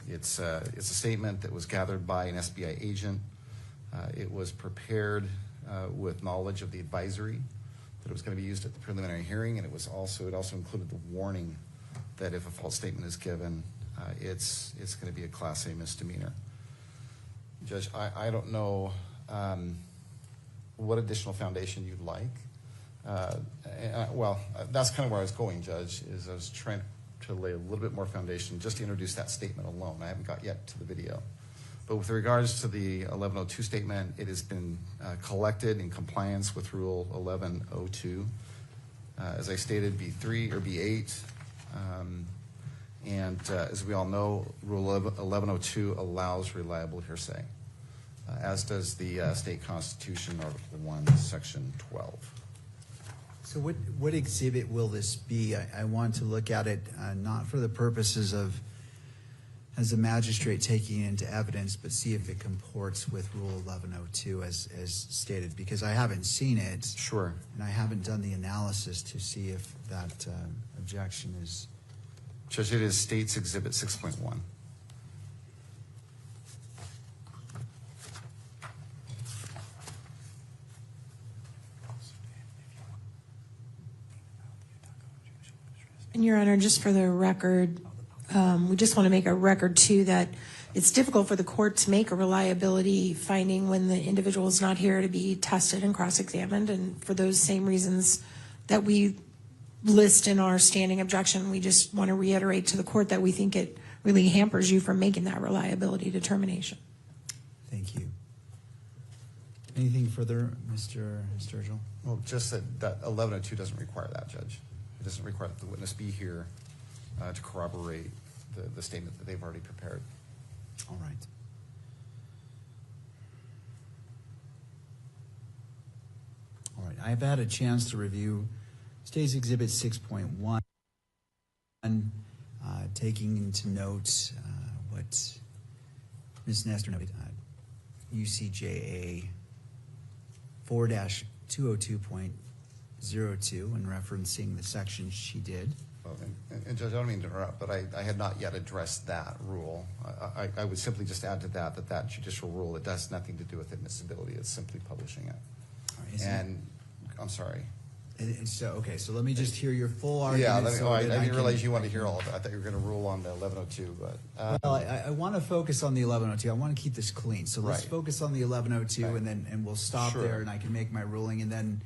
It's a statement that was gathered by an SBI agent. It was prepared with knowledge of the advisory that it was going to be used at the preliminary hearing, and it also included the warning that if a false statement is given, it's going to be a Class A misdemeanor. Judge, I don't know what additional foundation you'd like. Well, that's kind of where I was going, Judge, is I was trying to lay a little bit more foundation just to introduce that statement alone. I haven't got yet to the video. But with regards to the 1102 statement, it has been collected in compliance with Rule 1102. As I stated, B3 or B8. As we all know, Rule 1102 allows reliable hearsay, as does the state constitution, Article 1, Section 12. So what exhibit will this be? I want to look at it not for the purposes of, as a magistrate, taking it into evidence, but see if it comports with Rule 1102 as stated, because I haven't seen it. Sure. And I haven't done the analysis to see if that objection is... Judge, it is State's Exhibit 6.1. And Your Honor, just for the record, we just want to make a record too that it's difficult for the court to make a reliability finding when the individual is not here to be tested and cross-examined. And for those same reasons that we list in our standing objection, we just want to reiterate to the court that we think it really hampers you from making that reliability determination. Thank you. Anything further, Mr. Sturgill? Well, just that 1102 doesn't require that, Judge. It doesn't require that the witness be here to corroborate the statement that they've already prepared. All right. All right. I've had a chance to review State's Exhibit 6.1, taking into note what Ms. Nestor noted, UCJA 4-202.02 and referencing the section she did. Well, and Judge, I don't mean to interrupt, but I had not yet addressed that rule. I would simply just add to that judicial rule, it has nothing to do with admissibility. It's simply publishing it. Right, and I'm sorry. So let me just hear your full argument. Yeah, I didn't realize you wanted to hear all of it. I thought you were going to rule on the 1102, but... well, I want to focus on the 1102. I want to keep this clean. So let's Right. focus on the 1102, Right. and we'll stop Sure. there, and I can make my ruling. And then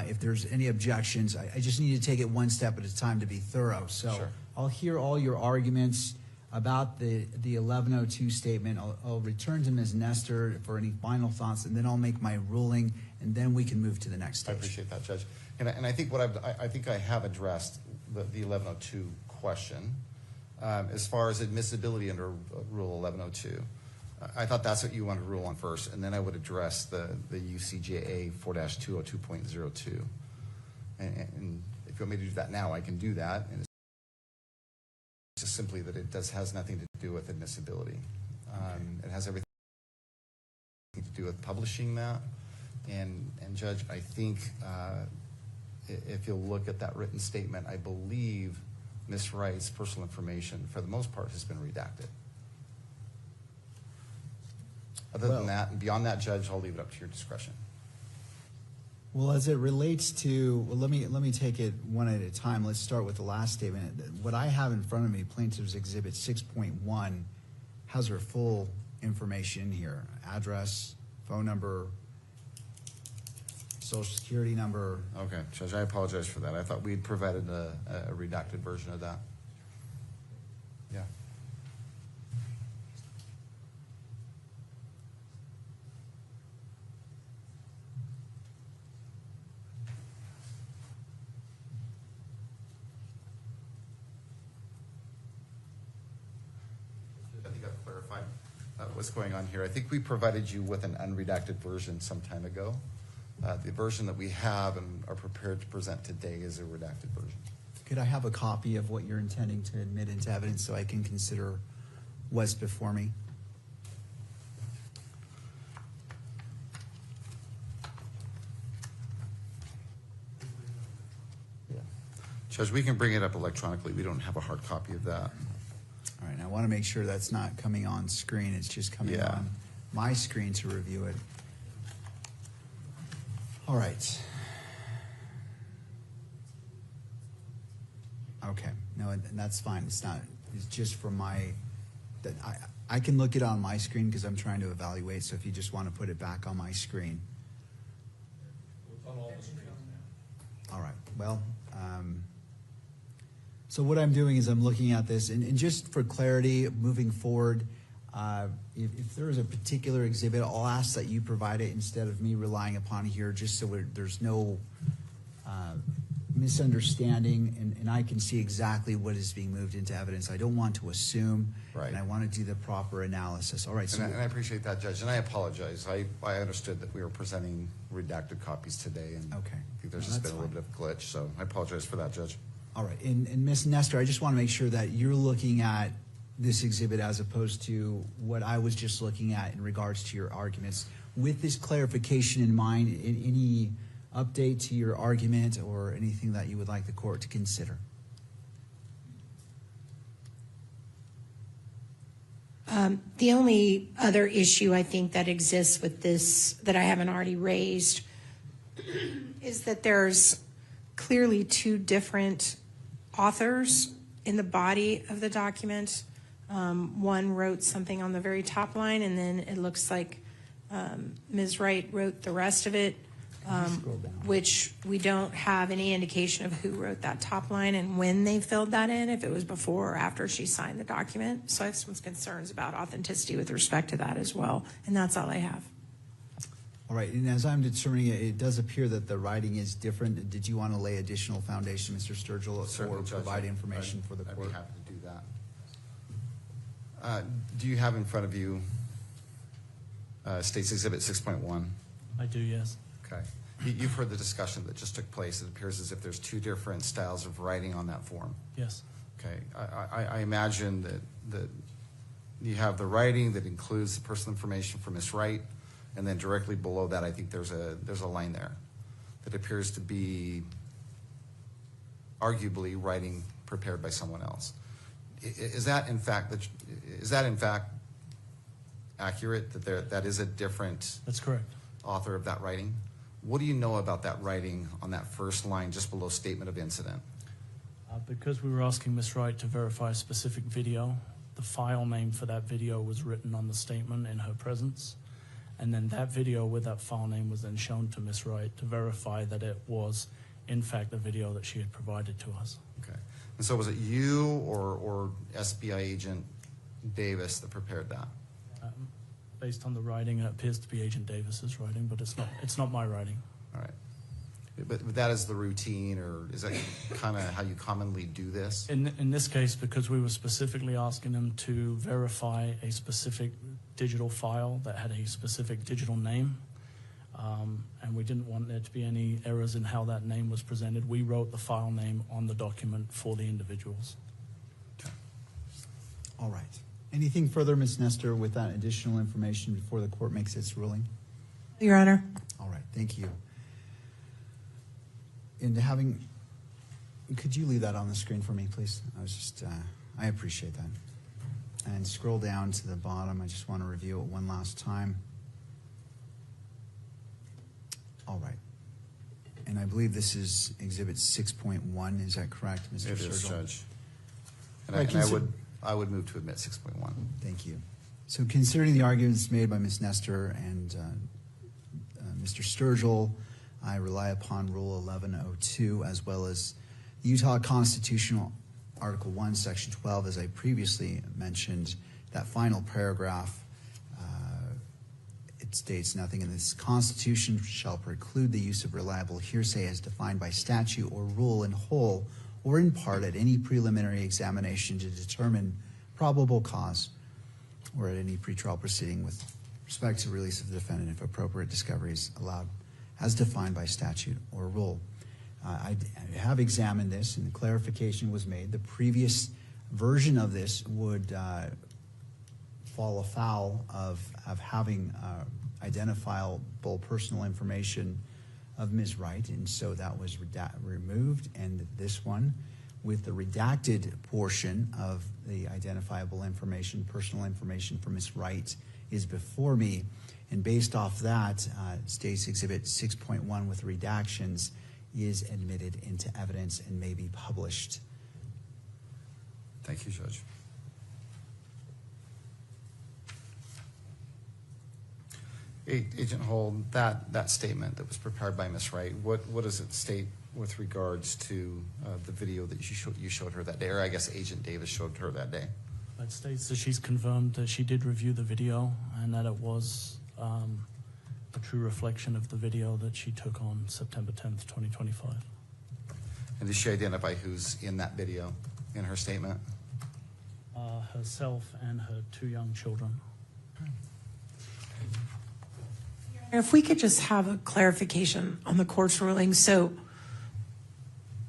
if there's any objections, I just need to take it one step at a time to be thorough. So Sure. I'll hear all your arguments about the 1102 statement. I'll return to Ms. Nestor for any final thoughts, and then I'll make my ruling, and then we can move to the next stage. I appreciate that, Judge. And I think I think I have addressed the 1102 question as far as admissibility under Rule 1102. I thought that's what you wanted to rule on first, and then I would address the UCJA 4-202.02. And if you want me to do that now, I can do that. And it's just simply that it has nothing to do with admissibility. It has everything to do with publishing that. And Judge, I think if you'll look at that written statement, I believe Ms. Wright's personal information, for the most part, has been redacted. Other than that, and beyond that, Judge, I'll leave it up to your discretion. Well, as it relates to, let me take it one at a time. Let's start with the last statement. What I have in front of me, Plaintiff's Exhibit 6.1, has her full information here: address, phone number, social security number. Okay, Judge, I apologize for that. I thought we'd provided a redacted version of that. Yeah. I think I've clarified what's going on here. I think we provided you with an unredacted version some time ago. The version that we have and are prepared to present today is a redacted version. Could I have a copy of what you're intending to admit into evidence so I can consider what's before me? Yeah. Judge, we can bring it up electronically. We don't have a hard copy of that. All right, I want to make sure that's not coming on screen. It's just coming on my screen to review it. All right. Okay. No, and that's fine. It's not. It's just for my. That I can look it on my screen because I'm trying to evaluate. So if you just want to put it back on my screen. All right. Well. So what I'm doing is I'm looking at this, and just for clarity, moving forward, if there is a particular exhibit, I'll ask that you provide it instead of me relying upon it here, just so there's no misunderstanding, and I can see exactly what is being moved into evidence. I don't want to assume, and I want to do the proper analysis. All right. So and I appreciate that, Judge, and I apologize. I understood that we were presenting redacted copies today, and I think there's just been a little bit of a glitch, so I apologize for that, Judge. All right. And Ms. Nestor, I just want to make sure that you're looking at this exhibit as opposed to what I was just looking at in regards to your arguments. With this clarification in mind, any update to your argument or anything that you would like the court to consider? The only other issue I think that exists with this that I haven't already raised is that there's clearly two different authors in the body of the document. One wrote something on the very top line, and then it looks like Ms. Wright wrote the rest of it, which we don't have any indication of who wrote that top line and when they filled that in, if it was before or after she signed the document. So I have some concerns about authenticity with respect to that as well, and that's all I have. All right, and as I'm determining it, it does appear that the writing is different. Did you want to lay additional foundation, Mr. Sturgill, or provide information for the court? I'd be happy to do that. Do you have in front of you State's Exhibit 6.1? I do, yes. Okay. You've heard the discussion that just took place. It appears as if there's two different styles of writing on that form. Yes. Okay. I imagine that you have the writing that includes the personal information for Ms. Wright, and then directly below that, I think there's a line there that appears to be arguably writing prepared by someone else. Is that in fact accurate, that that is a different That's correct. author of that writing? What do you know about that writing on that first line just below statement of incident? Because we were asking Ms. Wright to verify a specific video, the file name for that video was written on the statement in her presence. And then that video with that file name was then shown to Ms. Wright to verify that it was, in fact, the video that she had provided to us. Okay. And so was it you or SBI agent Davis that prepared that? Based on the writing, it appears to be Agent Davis's writing, but it's not my writing. All right. But that is the routine, or is that kind of how you commonly do this? In this case, because we were specifically asking them to verify a specific digital file that had a specific digital name, and we didn't want there to be any errors in how that name was presented, we wrote the file name on the document for the individuals. Okay. All right. Anything further, Ms. Nestor, with that additional information before the court makes its ruling? Your Honor. All right. Thank you. And could you leave that on the screen for me, please? I appreciate that. and scroll down to the bottom. I just want to review it one last time. All right. And I believe this is Exhibit 6.1. Is that correct, Mr. It is, Sturgill? Judge. And Right, I would move to admit 6.1. Thank you. So considering the arguments made by Ms. Nestor and Mr. Sturgill, I rely upon Rule 1102 as well as the Utah Constitutional Article 1, Section 12, as I previously mentioned, that final paragraph. It states, nothing in this Constitution shall preclude the use of reliable hearsay as defined by statute or rule in whole or in part at any preliminary examination to determine probable cause or at any pretrial proceeding with respect to release of the defendant if appropriate discovery is allowed as defined by statute or rule. I have examined this and clarification was made. The previous version of this would fall afoul of having identifiable personal information of Ms. Wright, and so that was removed, and this one with the redacted portion of the identifiable information, personal information for Ms. Wright is before me, and based off that, State's Exhibit 6.1 with redactions is admitted into evidence and may be published. Thank you, Judge. Agent Hold, that statement that was prepared by Ms. Wright, what does it state with regards to the video that you showed her that day, or I guess Agent Davis showed her that day? It states that she's confirmed that she did review the video and that it was a true reflection of the video that she took on September 10th, 2025. And did she identify who's in that video in her statement? Herself and her 2 young children. If we could just have a clarification on the court's ruling. So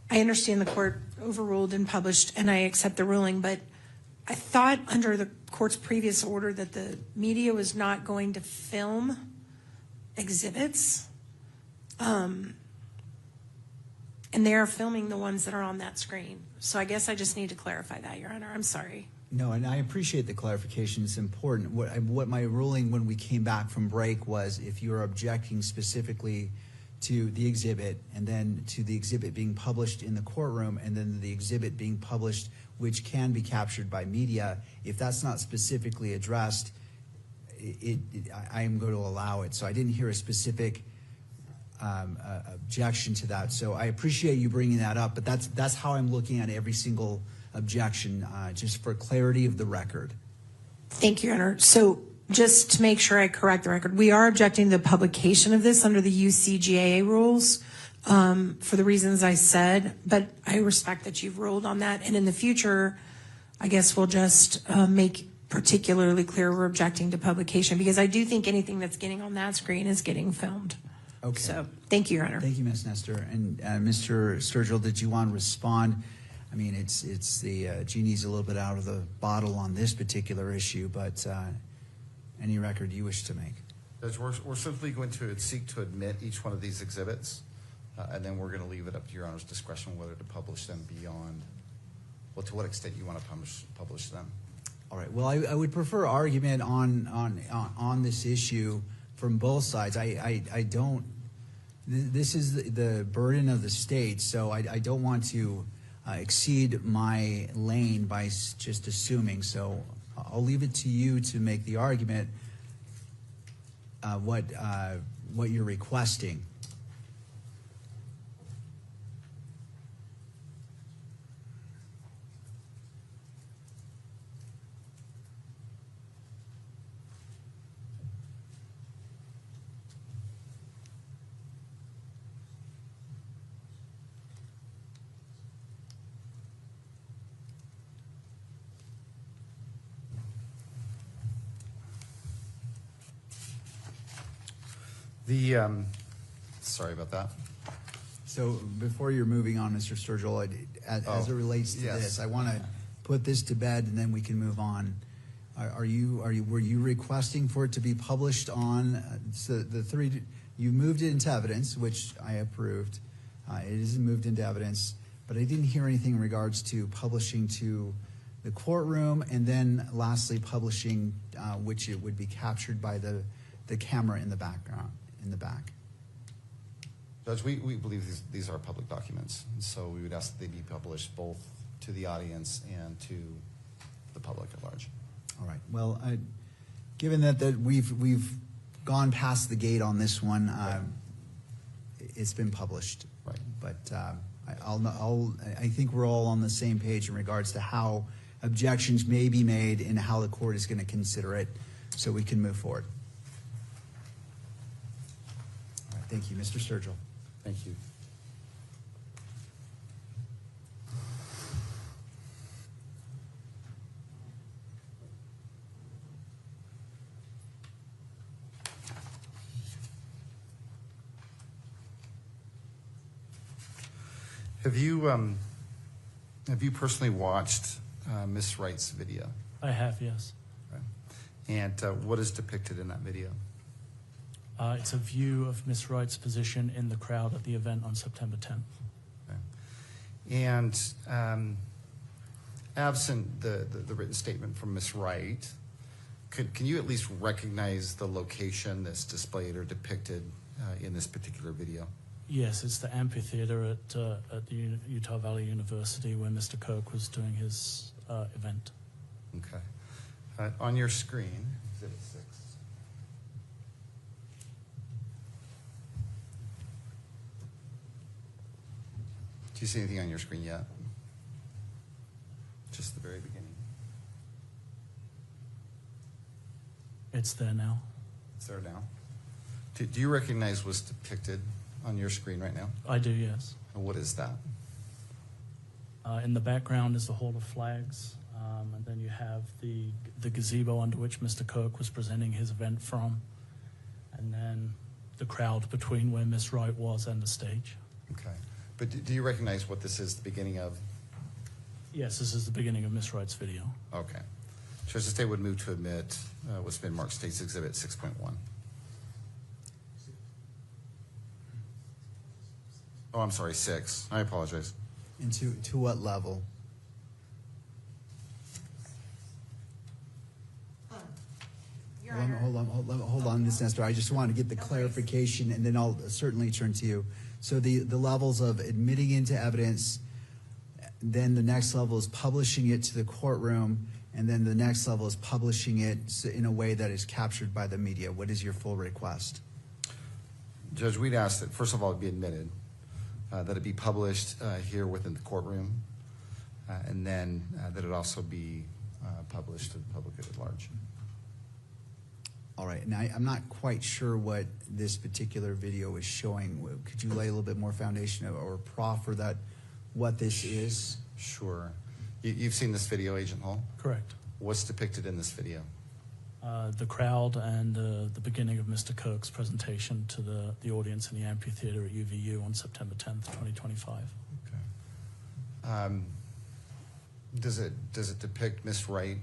I understand the court overruled and published, and I accept the ruling, but I thought under the court's previous order that the media was not going to film exhibits. And they are filming the ones that are on that screen. So I guess I just need to clarify that, Your Honor. I'm sorry. No, and I appreciate the clarification. It's important. What my ruling when we came back from break was if you're objecting specifically to the exhibit and then to the exhibit being published in the courtroom and then the exhibit being published which can be captured by media, if that's not specifically addressed, I am going to allow it. So I didn't hear a specific objection to that. So I appreciate you bringing that up, but that's how I'm looking at every single objection, just for clarity of the record. Thank you, Your Honor. So just to make sure I correct the record, we are objecting to the publication of this under the UCGAA rules for the reasons I said, but I respect that you've ruled on that. And in the future, I guess we'll just make particularly clear we're objecting to publication because I do think anything that's getting on that screen is getting filmed. Okay. So thank you, Your Honor. Thank you, Ms. Nestor. And Mr. Sturgill, did you want to respond? I mean, it's the genie's a little bit out of the bottle on this particular issue, but any record you wish to make. Judge, we're simply going to seek to admit each one of these exhibits, and then we're going to leave it up to Your Honor's discretion whether to publish them beyond, well, to what extent you want to publish them. All right. Well, I would prefer argument on this issue from both sides. I don't. This is the burden of the state, so I don't want to exceed my lane by just assuming. So I'll leave it to you to make the argument what you're requesting. Sorry about that. So before you're moving on, Mr. Sturgill, as it relates to this, I want to put this to bed and then we can move on. Were you requesting for it to be published on the three? You moved it into evidence, which I approved. It isn't moved into evidence, but I didn't hear anything in regards to publishing to the courtroom, and then lastly publishing, which it would be captured by the camera in the background, in the back. Judge, we believe these are public documents, and so we would ask that they be published both to the audience and to the public at large. All right. Well, given that we've gone past the gate on this one, it's been published. Right. But I think we're all on the same page in regards to how objections may be made and how the court is going to consider it, so we can move forward. All right. Thank you, Mr. Sturgill. Thank you. Have you personally watched Miss Wright's video? I have, yes. Okay. And what is depicted in that video? It's a view of Miss Wright's position in the crowd at the event on September 10th. Okay. And absent the written statement from Miss Wright, can you at least recognize the location that's displayed or depicted in this particular video? Yes, it's the amphitheater at the Utah Valley University where Mr. Kirk was doing his event. Okay. On your screen, Exhibit 6. Do you see anything on your screen yet? Just the very beginning. It's there now. It's there now. Do you recognize what's depicted on your screen right now? I do, yes. And what is that? In the background is the Hall of Flags, and then you have the gazebo under which Mr. Kirk was presenting his event from, and then the crowd between where Miss Wright was and the stage. Okay. But do you recognize what this is the beginning of? Yes, this is the beginning of Miss Wright's video. Okay. Judge, the state would move to admit what's been marked State's Exhibit 6.1. Oh, I'm sorry, 6. I apologize. And to what level? Hold on, Ms. Nestor. I just want to get the clarification, and then I'll certainly turn to you. So the levels of admitting into evidence, then the next level is publishing it to the courtroom, and then the next level is publishing it in a way that is captured by the media. What is your full request? Judge, we'd ask that, first of all, it be admitted, that it be published here within the courtroom, and then that it also be published to the public at large. All right, and I'm not quite sure what this particular video is showing. Could you lay a little bit more foundation or proffer that what this is? Sure. You've seen this video, Agent Hall? Correct. What's depicted in this video? The crowd and the beginning of Mr. Kirk's presentation to the audience in the amphitheater at UVU on September 10th, 2025. Okay. Does it depict Miss Wright?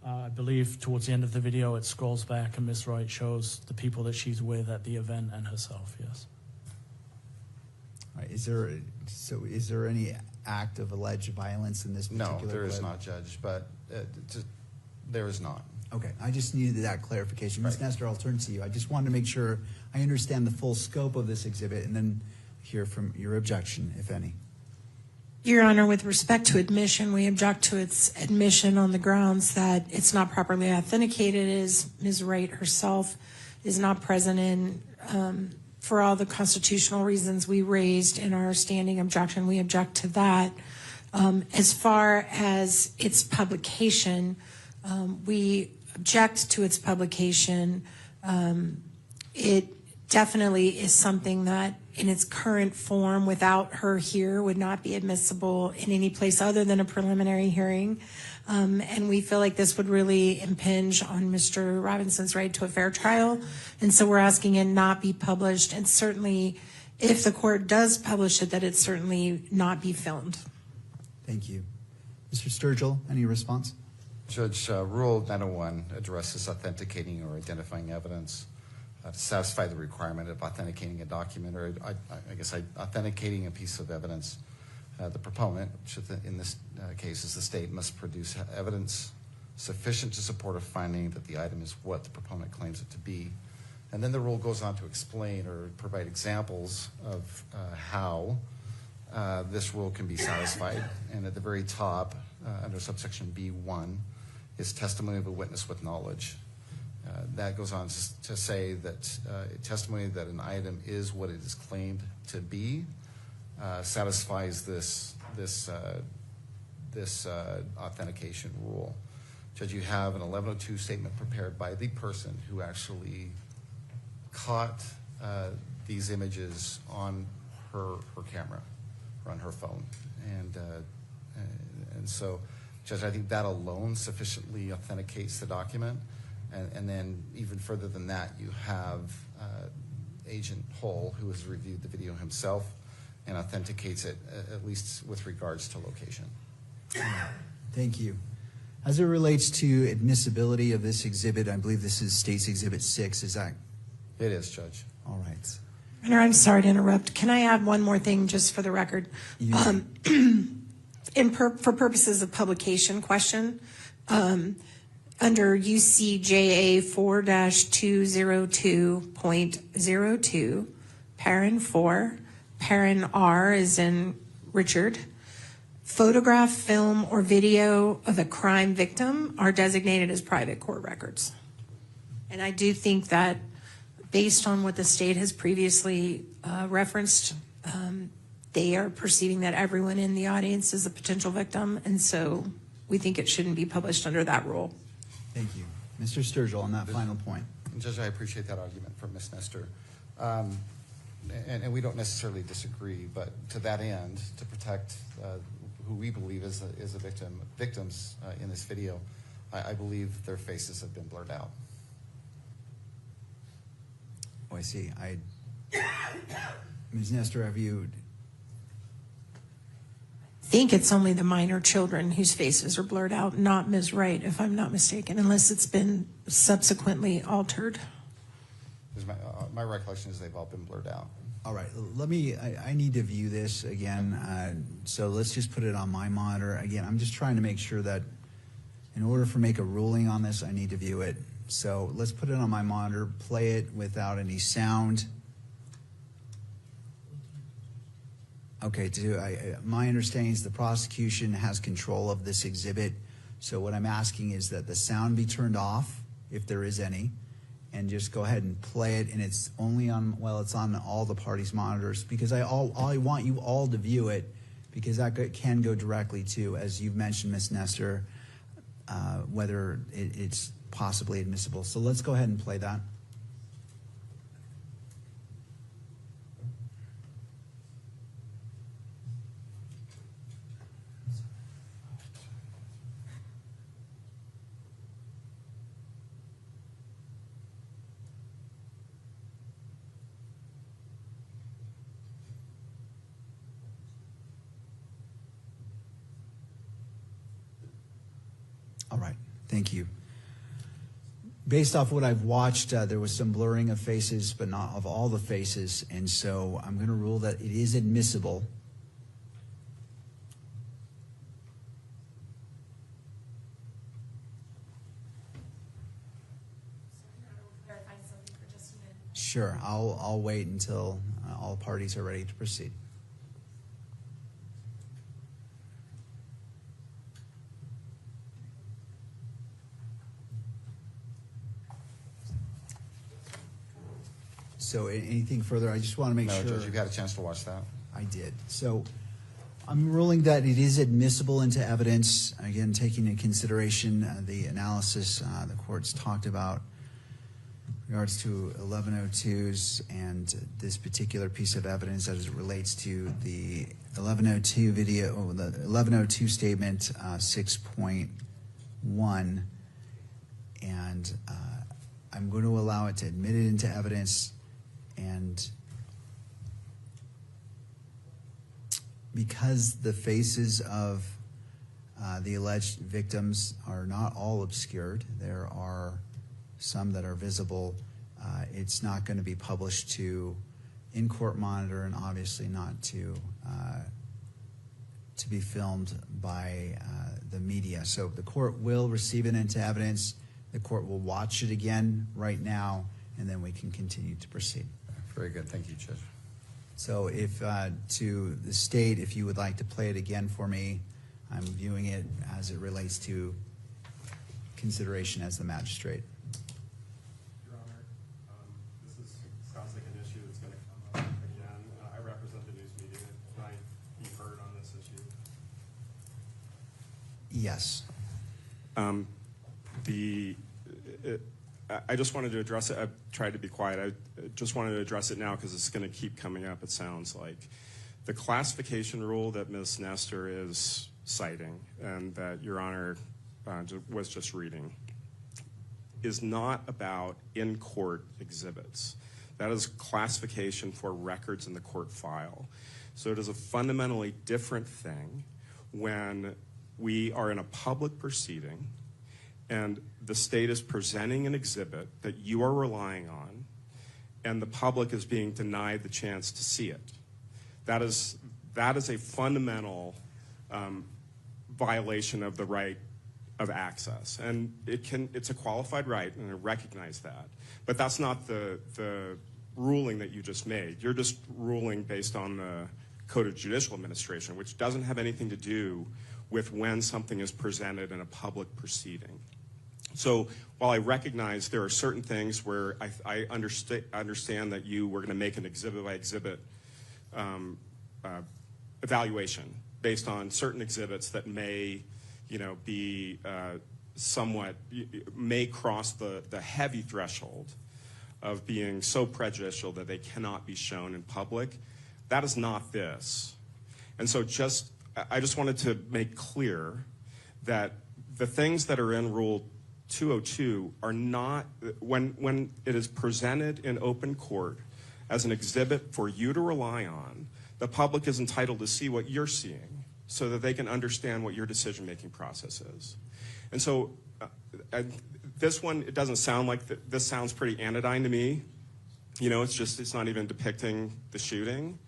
I believe towards the end of the video it scrolls back and Miss Wright shows the people that she's with at the event and herself, yes. All right, is there any act of alleged violence in this particular No, there is clip? not, Judge, but there is not. Okay, I just needed that clarification. Ms. Nestor, I'll turn to you. I just wanted to make sure I understand the full scope of this exhibit and then hear from your objection, if any. Your Honor, with respect to admission, we object to its admission on the grounds that it's not properly authenticated, as Ms. Wright herself is not present in. For all the constitutional reasons we raised in our standing objection, we object to that. As far as its publication, we object to its publication. It definitely is something that in its current form without her here would not be admissible in any place other than a preliminary hearing. And we feel like this would really impinge on Mr. Robinson's right to a fair trial. And so we're asking it not be published, and certainly if the court does publish it, that it certainly not be filmed. Thank you. Mr. Sturgill, any response? Judge, Rule 901 addresses authenticating or identifying evidence to satisfy the requirement of authenticating a document, or I guess authenticating a piece of evidence. The proponent, which in this case is the state, must produce evidence sufficient to support a finding that the item is what the proponent claims it to be. And then the rule goes on to explain or provide examples of how this rule can be satisfied. And at the very top, under subsection B1, is testimony of a witness with knowledge. That goes on to say that testimony that an item is what it is claimed to be satisfies this authentication rule. Judge, you have an 1102 statement prepared by the person who actually caught these images on her camera or on her phone, and so, Judge, I think that alone sufficiently authenticates the document, and then even further than that, you have Agent Hull, who has reviewed the video himself and authenticates it, at least with regards to location. Thank you. As it relates to admissibility of this exhibit, I believe this is State's Exhibit 6, is that? It is, Judge. All right. Mayor, I'm sorry to interrupt. Can I add one more thing just for the record? For purposes of publication question, under UCJA 4-202.02, parent 4, parent R is in Richard, photograph, film, or video of a crime victim are designated as private court records. And I do think that based on what the state has previously referenced, they are perceiving that everyone in the audience is a potential victim, and so we think it shouldn't be published under that rule. Thank you. Mr. Sturgill, on that final point. Judge, I appreciate that argument from Ms. Nestor. And we don't necessarily disagree, but to that end, to protect who we believe is a victims in this video, I believe their faces have been blurred out. Oh, I see. Ms. Nestor, have you? I think it's only the minor children whose faces are blurred out, not Ms. Wright, if I'm not mistaken, unless it's been subsequently altered. My recollection is they've all been blurred out. All right, I need to view this again, so let's just put it on my monitor. Again, I'm just trying to make sure that in order for make a ruling on this, I need to view it. So let's put it on my monitor, play it without any sound. Okay, my understanding is the prosecution has control of this exhibit, so what I'm asking is that the sound be turned off, if there is any, and just go ahead and play it, and it's only on, well, it's on all the parties' monitors, because I want you all to view it, because that can go directly to, as you've mentioned, Ms. Nestor, whether it's possibly admissible. So let's go ahead and play that. All right, thank you. Based off what I've watched, there was some blurring of faces, but not of all the faces, and so I'm going to rule that it is admissible. Sure, I'll wait until all parties are ready to proceed. So anything further? I just want to make sure. No, Judge, you got a chance to watch that. I did. So I'm ruling that it is admissible into evidence. Again, taking into consideration the analysis the court's talked about in regards to 1102s and this particular piece of evidence as it relates to the 1102 video, or the 1102 statement 6.1, and I'm going to allow it to admit it into evidence. And because the faces of the alleged victims are not all obscured, there are some that are visible, it's not going to be published to in-court monitor, and obviously not to to be filmed by the media. So the court will receive it into evidence. The court will watch it again right now, and then we can continue to proceed. Very good. Thank you, Judge. So if to the state, if you would like to play it again for me, I'm viewing it as it relates to consideration as the magistrate. Your Honor, sounds like an issue that's going to come up again. I represent the news media. Can I be heard on this issue? Yes. I just wanted to address it. I've tried to be quiet. I just wanted to address it now because it's going to keep coming up, it sounds like. The classification rule that Ms. Nestor is citing and that Your Honor was just reading is not about in-court exhibits. That is classification for records in the court file. So it is a fundamentally different thing when we are in a public proceeding and the state is presenting an exhibit that you are relying on, and the public is being denied the chance to see it. That is a fundamental violation of the right of access, and it's a qualified right, and I recognize that. But that's not the ruling that you just made. You're just ruling based on the Code of Judicial Administration, which doesn't have anything to do with when something is presented in a public proceeding. So while I recognize there are certain things where I understand that you were going to make an exhibit-by-exhibit evaluation based on certain exhibits that may, be somewhat, may cross the heavy threshold of being so prejudicial that they cannot be shown in public. That is not this. And so I just wanted to make clear that the things that are in Rule 202 are not, when it is presented in open court as an exhibit for you to rely on, the public is entitled to see what you're seeing so that they can understand what your decision-making process is. And so this one, it doesn't sound like, this sounds pretty anodyne to me. It's not even depicting the shooting.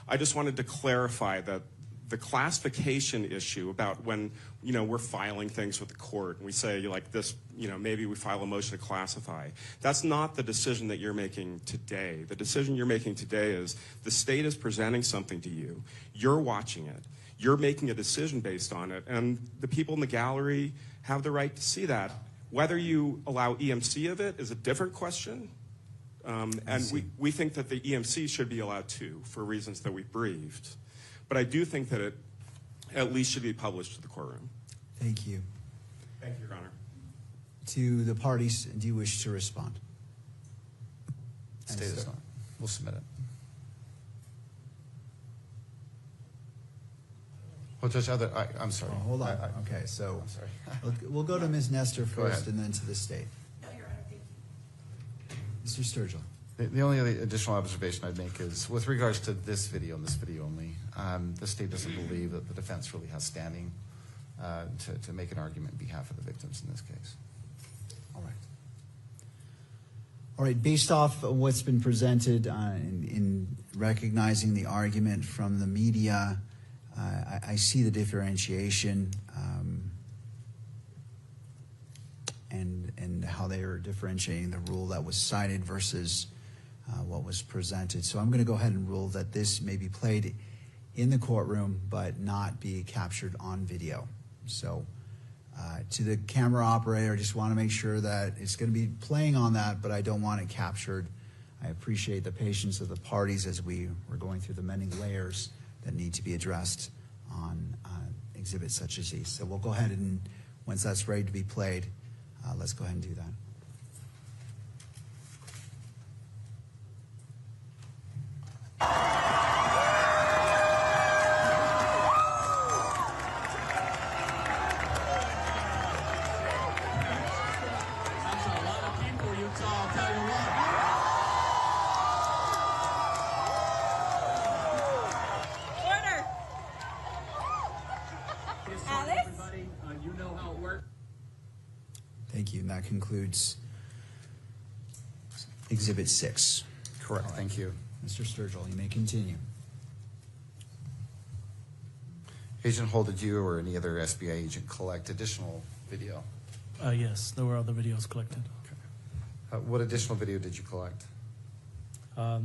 I just wanted to clarify that the classification issue about when, we're filing things with the court and we say like this, maybe we file a motion to classify. That's not the decision that you're making today. The decision you're making today is the state is presenting something to you. You're watching it. You're making a decision based on it. And the people in the gallery have the right to see that. Whether you allow EMC of it is a different question. And we think that the EMC should be allowed to for reasons that we briefed. But I do think that it at least should be published to the courtroom. Thank you. Thank you, Your Honor. To the parties, do you wish to respond? State is not. We'll submit it. Well, Judge, I'm sorry. Oh, hold on. Okay, so I'm sorry. we'll go to Ms. Nestor Go first ahead. and then to the state. No, Your Honor, thank you. Mr. Sturgill. The only other additional observation I'd make is with regards to this video and this video only, the state doesn't believe that the defense really has standing to make an argument on behalf of the victims in this case. All right. All right, based off of what's been presented in recognizing the argument from the media, I see the differentiation and how they are differentiating the rule that was cited versus what was presented. So I'm going to go ahead and rule that this may be played in the courtroom but not be captured on video. So to the camera operator, I just want to make sure that it's going to be playing on that, but I don't want it captured. I appreciate the patience of the parties as we were going through the many layers that need to be addressed on exhibits such as these. So we'll go ahead and once that's ready to be played, let's go ahead and do that. Thank you. And that concludes Exhibit 6. Correct. Thank you. Mr. Sturgill, you may continue. Agent Hull, did you or any other SBI agent collect additional video? Yes, there were other videos collected. What additional video did you collect? A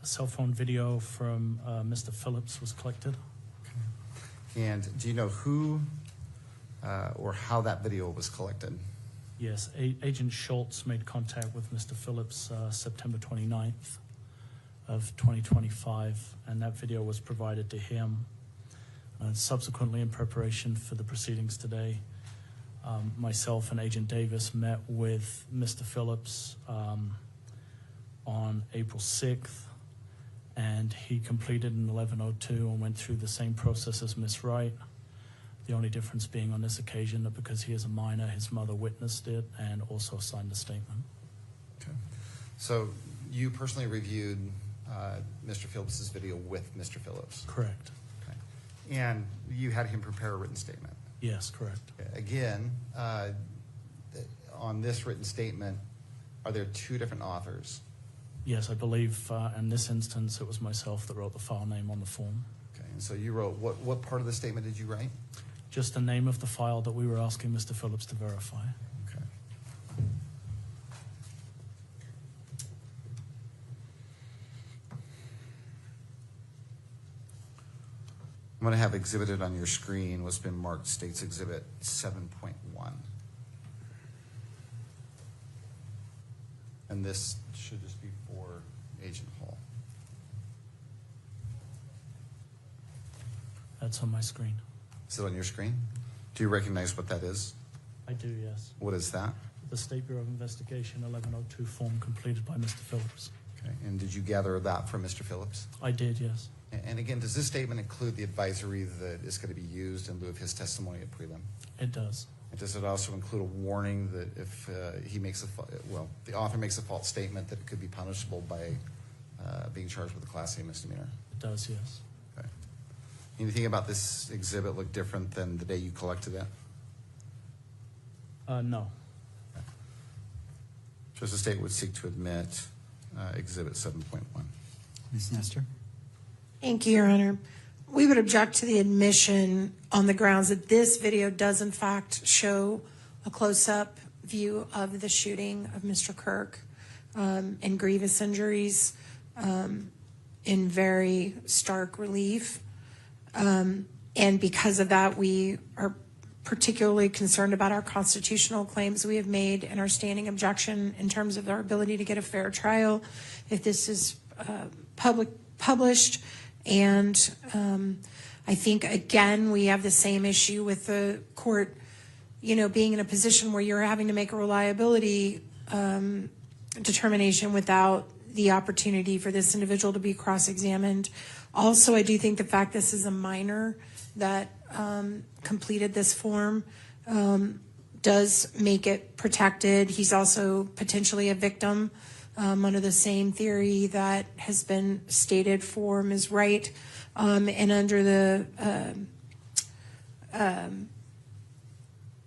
cell phone video from Mr. Phillips was collected. And do you know who or how that video was collected? Yes, Agent Schultz made contact with Mr. Phillips September 29th of 2025, and that video was provided to him. Subsequently, in preparation for the proceedings today, myself and Agent Davis met with Mr. Phillips on April 6th, and he completed an 1102 and went through the same process as Ms. Wright. The only difference being on this occasion that because he is a minor, his mother witnessed it and also signed the statement. Okay. So you personally reviewed Mr. Phillips's video with Mr. Phillips? Correct. Okay. And you had him prepare a written statement? Yes, correct. Okay. Again, on this written statement, are there two different authors? Yes, I believe in this instance it was myself that wrote the file name on the form. Okay, and so you wrote, what part of the statement did you write? Just the name of the file that we were asking Mr. Phillips to verify. Okay. I'm going to have exhibited on your screen what's been marked States Exhibit 7.1. And this should just be for Agent Hall. That's on my screen. Is it on your screen? Do you recognize what that is? I do, yes. What is that? The State Bureau of Investigation 1102 form completed by Mr. Phillips. Okay. And did you gather that from Mr. Phillips? I did, yes. And again, does this statement include the advisory that is going to be used in lieu of his testimony at prelim? It does. And does it also include a warning that if he makes the author makes a false statement, that it could be punishable by being charged with a Class A misdemeanor? It does, yes. Okay. Anything about this exhibit look different than the day you collected it? No. Okay. So the state would seek to admit Exhibit 7.1. Ms. Nestor? Thank you, Your Honor. We would object to the admission on the grounds that this video does in fact show a close-up view of the shooting of Mr. Kirk and grievous injuries in very stark relief. And because of that, we are particularly concerned about our constitutional claims we have made and our standing objection in terms of our ability to get a fair trial if this is published. And I think, again, we have the same issue with the court, being in a position where you're having to make a reliability determination without the opportunity for this individual to be cross-examined. Also, I do think the fact this is a minor that completed this form does make it protected. He's also potentially a victim under the same theory that has been stated for Ms. Wright, and under the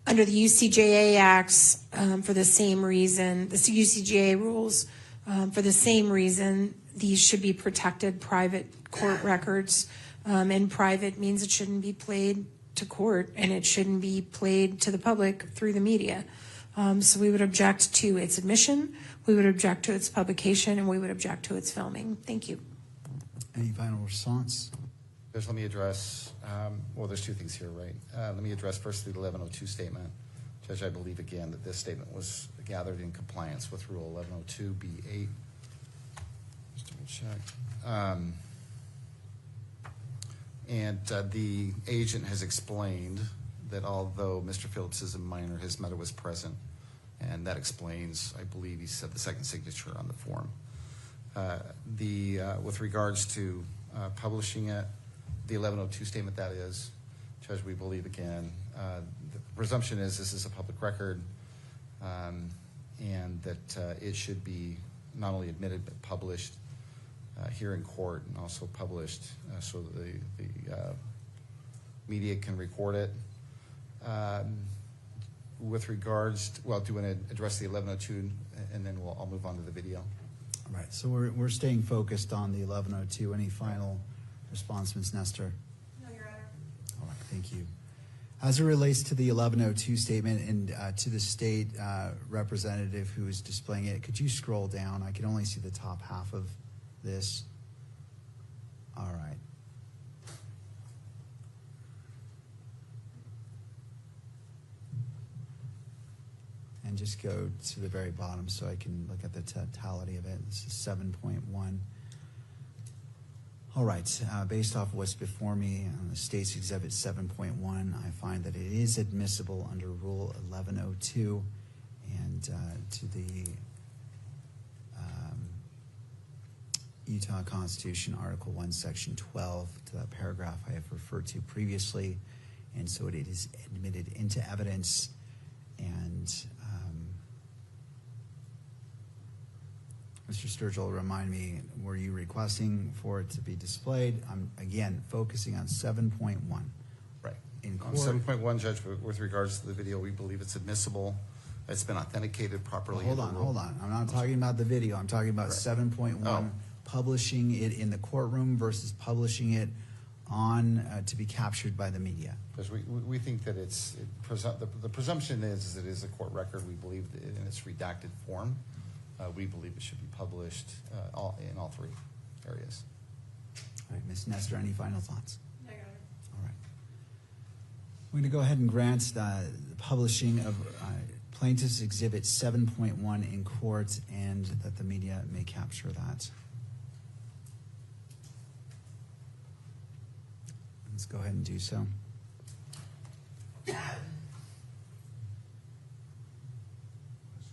UCJA acts for the same reason, the UCJA rules for the same reason, these should be protected private court records, and private means it shouldn't be played to court and it shouldn't be played to the public through the media. So we would object to its admission, we would object to its publication, and we would object to its filming. Thank you. Any final response? Judge, let me address, there's two things here, right? Let me address first the 1102 statement. Judge, I believe again that this statement was gathered in compliance with Rule 1102B8. Just double check. The agent has explained that although Mr. Phillips is a minor, his mother was present, and that explains, I believe he said, the second signature on the form. With regards to publishing it, the 1102 statement, that is, Judge, we believe again, the presumption is this is a public record, and that it should be not only admitted but published here in court, and also published so that the media can record it. With regards to, do you want to address the 1102, and then I'll move on to the video? All right, so we're staying focused on the 1102. Any final response, Ms. Nestor? No, Your Honor. Thank you. As it relates to the 1102 statement and to the state representative who is displaying it, could you scroll down? I can only see the top half of this. All right. And just go to the very bottom so I can look at the totality of it. This is 7.1. All right, based off what's before me on the state's exhibit 7.1, I find that it is admissible under Rule 1102 and to the Utah Constitution, Article 1, Section 12, to that paragraph I have referred to previously, and so it is admitted into evidence. And Mr. Sturgill, remind me, were you requesting for it to be displayed? I'm, again, focusing on 7.1. Right. In On court. 7.1, Judge, with regards to the video, we believe it's admissible. It's been authenticated properly. Hold on. I'm not talking about the video. I'm talking about 7.1, publishing it in the courtroom versus publishing it on to be captured by the media. Because we think that the presumption is it is a court record. We believe that in its redacted form. We believe it should be published in all three areas. All right, Ms. Nestor, any final thoughts? I got it. All right. We're going to go ahead and grant the publishing of Plaintiff's Exhibit 7.1 in court, and that the media may capture that. Let's go ahead and do so.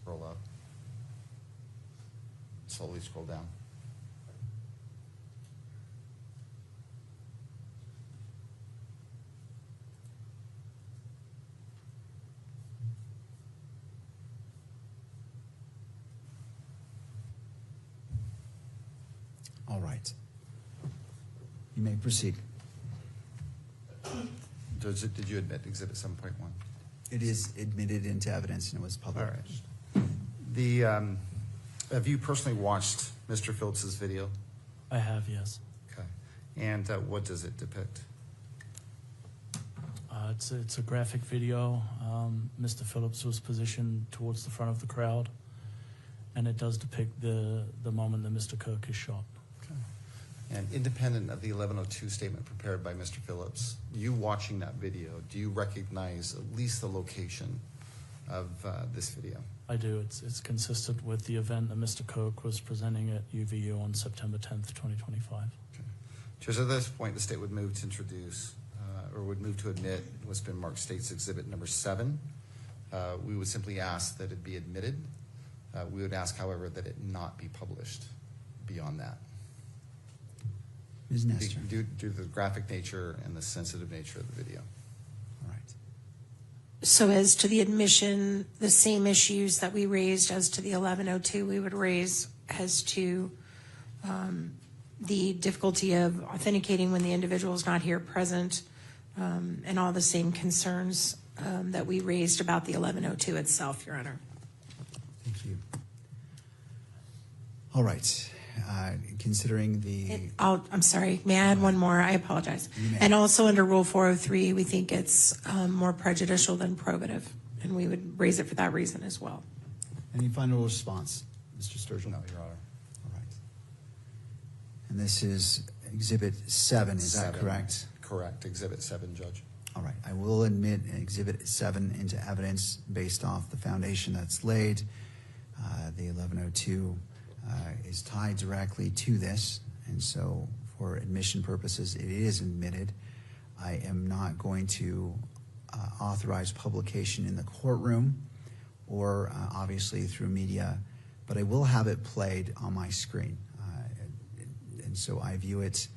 Scroll up. Slowly scroll down. All right. You may proceed. Did you admit Exhibit 7.1? It is admitted into evidence and it was published. All right. Have you personally watched Mr. Phillips's video? I have, yes. Okay. And what does it depict? It's a graphic video. Mr. Phillips was positioned towards the front of the crowd, and it does depict the moment that Mr. Kirk is shot. Okay. And independent of the 1102 statement prepared by Mr. Phillips, you watching that video, do you recognize at least the location of this video? I do. It's consistent with the event that Mr. Kirk was presenting at UVU on September 10th, 2025. Okay. Just at this point, the state would move to introduce or would move to admit what's been marked State's Exhibit number 7. We would simply ask that it be admitted. We would ask, however, that it not be published beyond that. Ms. Nestor. Due to the graphic nature and the sensitive nature of the video. All right. So as to the admission, the same issues that we raised as to the 1102, we would raise as to the difficulty of authenticating when the individual is not here present, and all the same concerns that we raised about the 1102 itself, Your Honor. Thank you. All right. Considering the... I'm sorry. May I add one more? I apologize. And also under Rule 403, we think it's more prejudicial than probative, and we would raise it for that reason as well. Any final response, Mr. Sturgill? No, Your Honor. All right. And this is Exhibit 7, is that correct? Correct. Exhibit 7, Judge. All right. I will admit Exhibit 7 into evidence based off the foundation that's laid. The 1102 is tied directly to this, and so for admission purposes, it is admitted. I am not going to authorize publication in the courtroom or obviously through media, but I will have it played on my screen. And so I view it,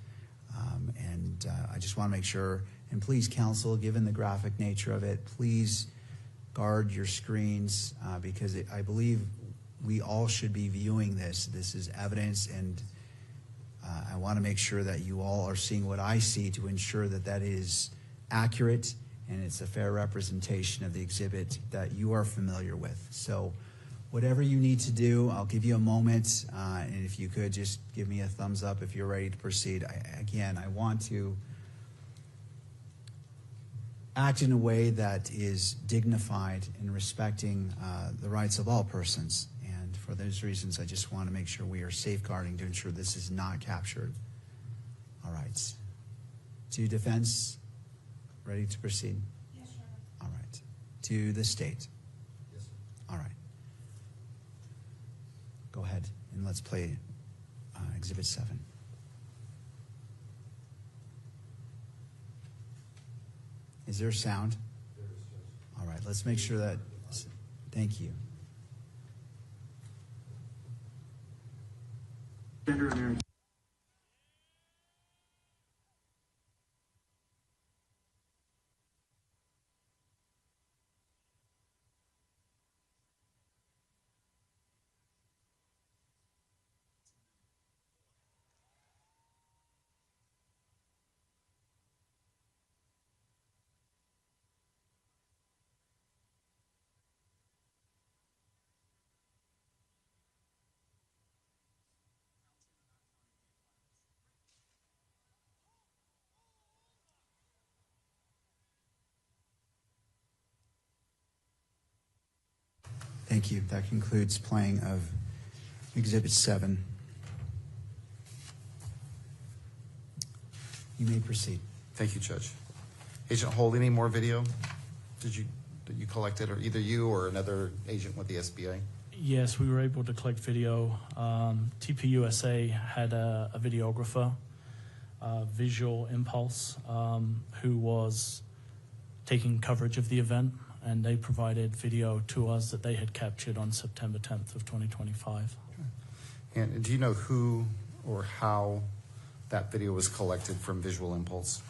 and I just want to make sure, and please, counsel, given the graphic nature of it, please guard your screens because I believe we all should be viewing this. This is evidence, and I want to make sure that you all are seeing what I see to ensure that that is accurate and it's a fair representation of the exhibit that you are familiar with. So whatever you need to do, I'll give you a moment, and if you could just give me a thumbs up if you're ready to proceed. Again, I want to act in a way that is dignified in respecting the rights of all persons. And for those reasons, I just want to make sure we are safeguarding to ensure this is not captured. All right. To defense, ready to proceed? Yes, Your Honor. All right. To the state? Yes, sir. All right. Go ahead and let's play Exhibit 7. Is there sound? There is, Judge. All right, let's make sure that, thank you. Thank you. That concludes playing of Exhibit 7. You may proceed. Thank you, Judge. Agent Holt, any more video that you collected, or either you or another agent with the SBA? Yes, we were able to collect video. TPUSA had a videographer, Visual Impulse, who was taking coverage of the event, and they provided video to us that they had captured on September 10th of 2025. And do you know who or how that video was collected from Visual Impulse?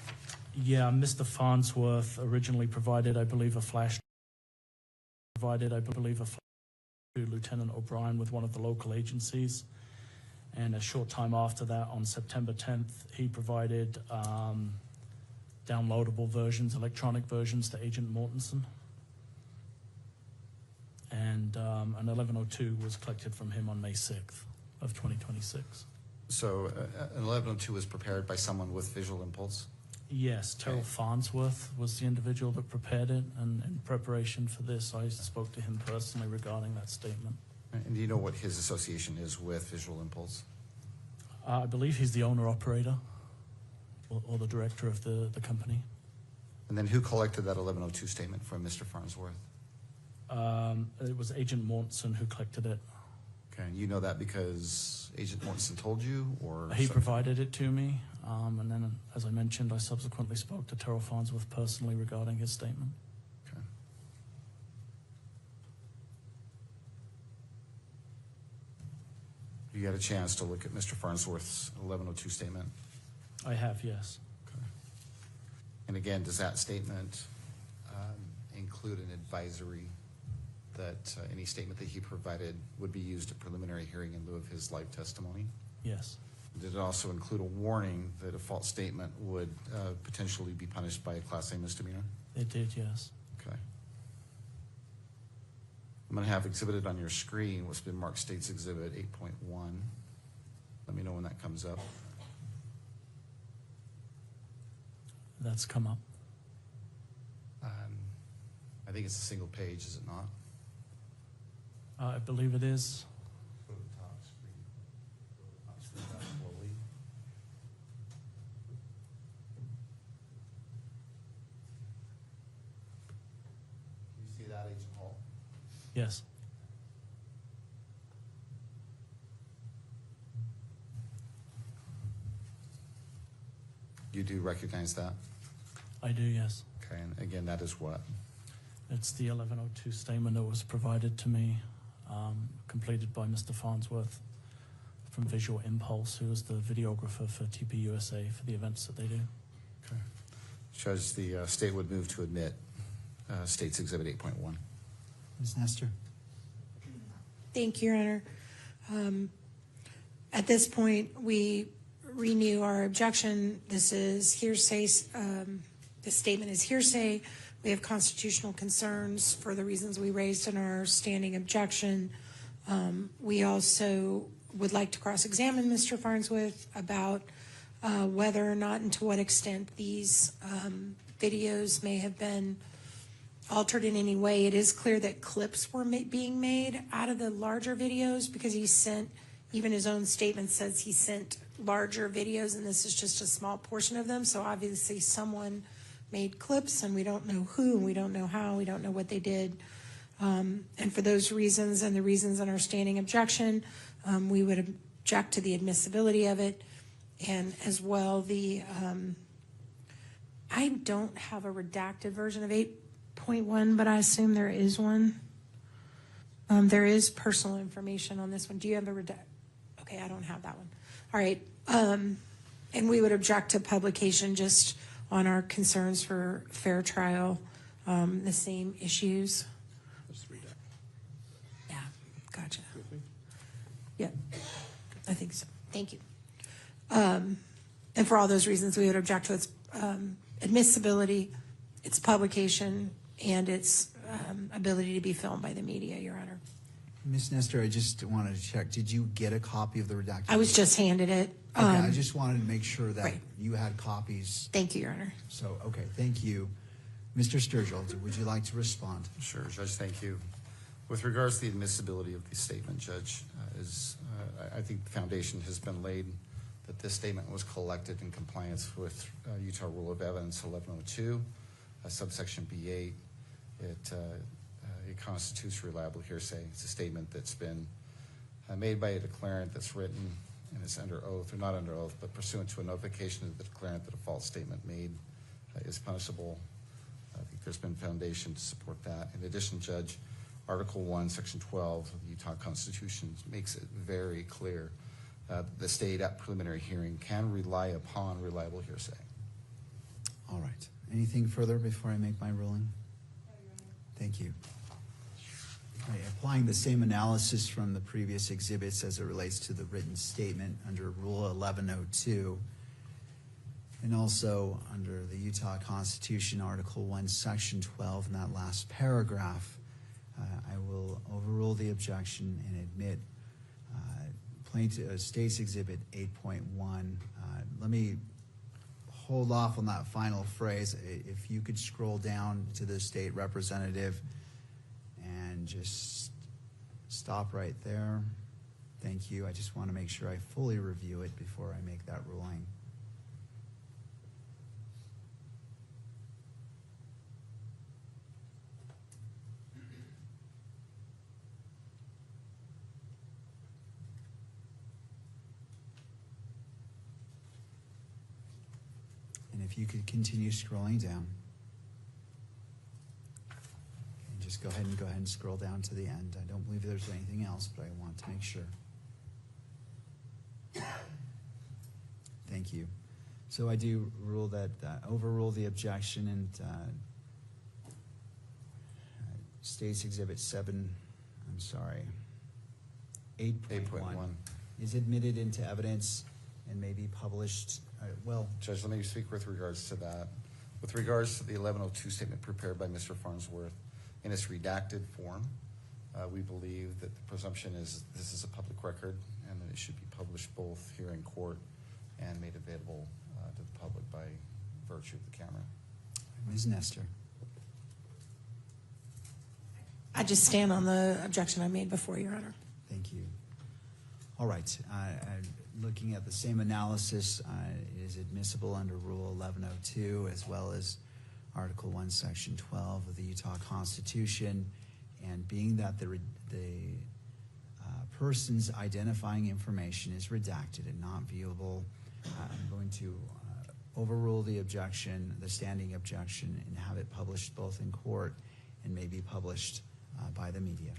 Yeah, Mr. Farnsworth originally provided, I believe, a flash to Lieutenant O'Brien with one of the local agencies. And a short time after that, on September 10th, he provided downloadable versions, electronic versions to Agent Mortensen. And an 1102 was collected from him on May 6th of 2026. So an 1102 was prepared by someone with Visual Impulse? Yes, Terrell Farnsworth was the individual that prepared it, and in preparation for this, I spoke to him personally regarding that statement. And do you know what his association is with Visual Impulse? I believe he's the owner-operator or the director of the company. And then who collected that 1102 statement from Mr. Farnsworth? It was Agent Mortensen who collected it. Okay, and you know that because Agent Mortensen told you, or? He provided it to me, and then, as I mentioned, I subsequently spoke to Terrell Farnsworth personally regarding his statement. Okay. You got a chance to look at Mr. Farnsworth's 1102 statement? I have, yes. Okay. And again, does that statement include an advisory that any statement that he provided would be used at preliminary hearing in lieu of his live testimony? Yes. Did it also include a warning that a false statement would potentially be punished by a Class A misdemeanor? It did, yes. Okay. I'm going to have exhibited on your screen what's been marked State's Exhibit 8.1. Let me know when that comes up. That's come up. I think it's a single page, is it not? I believe it is. Go to the top screen. Scroll down slowly. Can you see that, Agent Hall? Yes. You do recognize that? I do, yes. Okay, and again, that is what? It's the 1102 statement that was provided to me, completed by Mr. Farnsworth from Visual Impulse, who is the videographer for TPUSA for the events that they do. Okay. Judge, the state would move to admit State's Exhibit 8.1. Ms. Nestor? Thank you, Your Honor. At this point, we renew our objection. This is hearsay. This statement is hearsay. We have constitutional concerns for the reasons we raised in our standing objection. We also would like to cross-examine Mr. Farnsworth about whether or not and to what extent these videos may have been altered in any way. It is clear that clips were being made out of the larger videos, because he sent, even his own statement says he sent larger videos, and this is just a small portion of them. So obviously someone made clips, and we don't know who, and we don't know how, we don't know what they did. And for those reasons and the reasons in our standing objection, we would object to the admissibility of it, and as well the, I don't have a redacted version of 8.1, but I assume there is one. There is personal information on this one. Do you have a redact? Okay, I don't have that one. All right. And we would object to publication just on our concerns for fair trial, the same issues. Yeah, gotcha. Yeah, I think so. Thank you. And for all those reasons, we would object to its admissibility, its publication, and its ability to be filmed by the media, Your Honor. Ms. Nestor, I just wanted to check. Did you get a copy of the redacted? I was just handed it. Okay, I just wanted to make sure that right. you had copies. Thank you, Your Honor. So, okay, thank you. Mr. Sturgill, would you like to respond? Sure, Judge, thank you. With regards to the admissibility of the statement, Judge, I think the foundation has been laid that this statement was collected in compliance with Utah Rule of Evidence 1102, subsection B8. It constitutes reliable hearsay. It's a statement that's been made by a declarant that's written and is under oath, or not under oath, but pursuant to a notification of the declarant that a false statement made is punishable. I think there's been foundation to support that. In addition, Judge, Article 1, Section 12 of the Utah Constitution makes it very clear the state at preliminary hearing can rely upon reliable hearsay. All right. Anything further before I make my ruling? Thank you. All right, applying the same analysis from the previous exhibits as it relates to the written statement under Rule 1102, and also under the Utah Constitution, Article 1, Section 12, in that last paragraph, I will overrule the objection and admit State's Exhibit 8.1. Let me hold off on that final phrase. If you could scroll down to the state representative and just stop right there. Thank you. I just want to make sure I fully review it before I make that ruling. And if you could continue scrolling down. And just go ahead and scroll down to the end. I don't believe there's anything else, but I want to make sure. Thank you. So I do rule that, overrule the objection, and State's Exhibit 8.1 is admitted into evidence and may be published. Well, Judge, let me speak with regards to that. With regards to the 1102 statement prepared by Mr. Farnsworth in its redacted form, we believe that the presumption is this is a public record and that it should be published both here in court and made available to the public by virtue of the camera. Ms. Nestor. I just stand on the objection I made before, Your Honor. Thank you. All right. Looking at the same analysis, it is admissible under Rule 1102 as well as Article 1, Section 12 of the Utah Constitution, and being that the person's identifying information is redacted and not viewable, I'm going to overrule the objection, the standing objection, and have it published both in court and may be published by the media.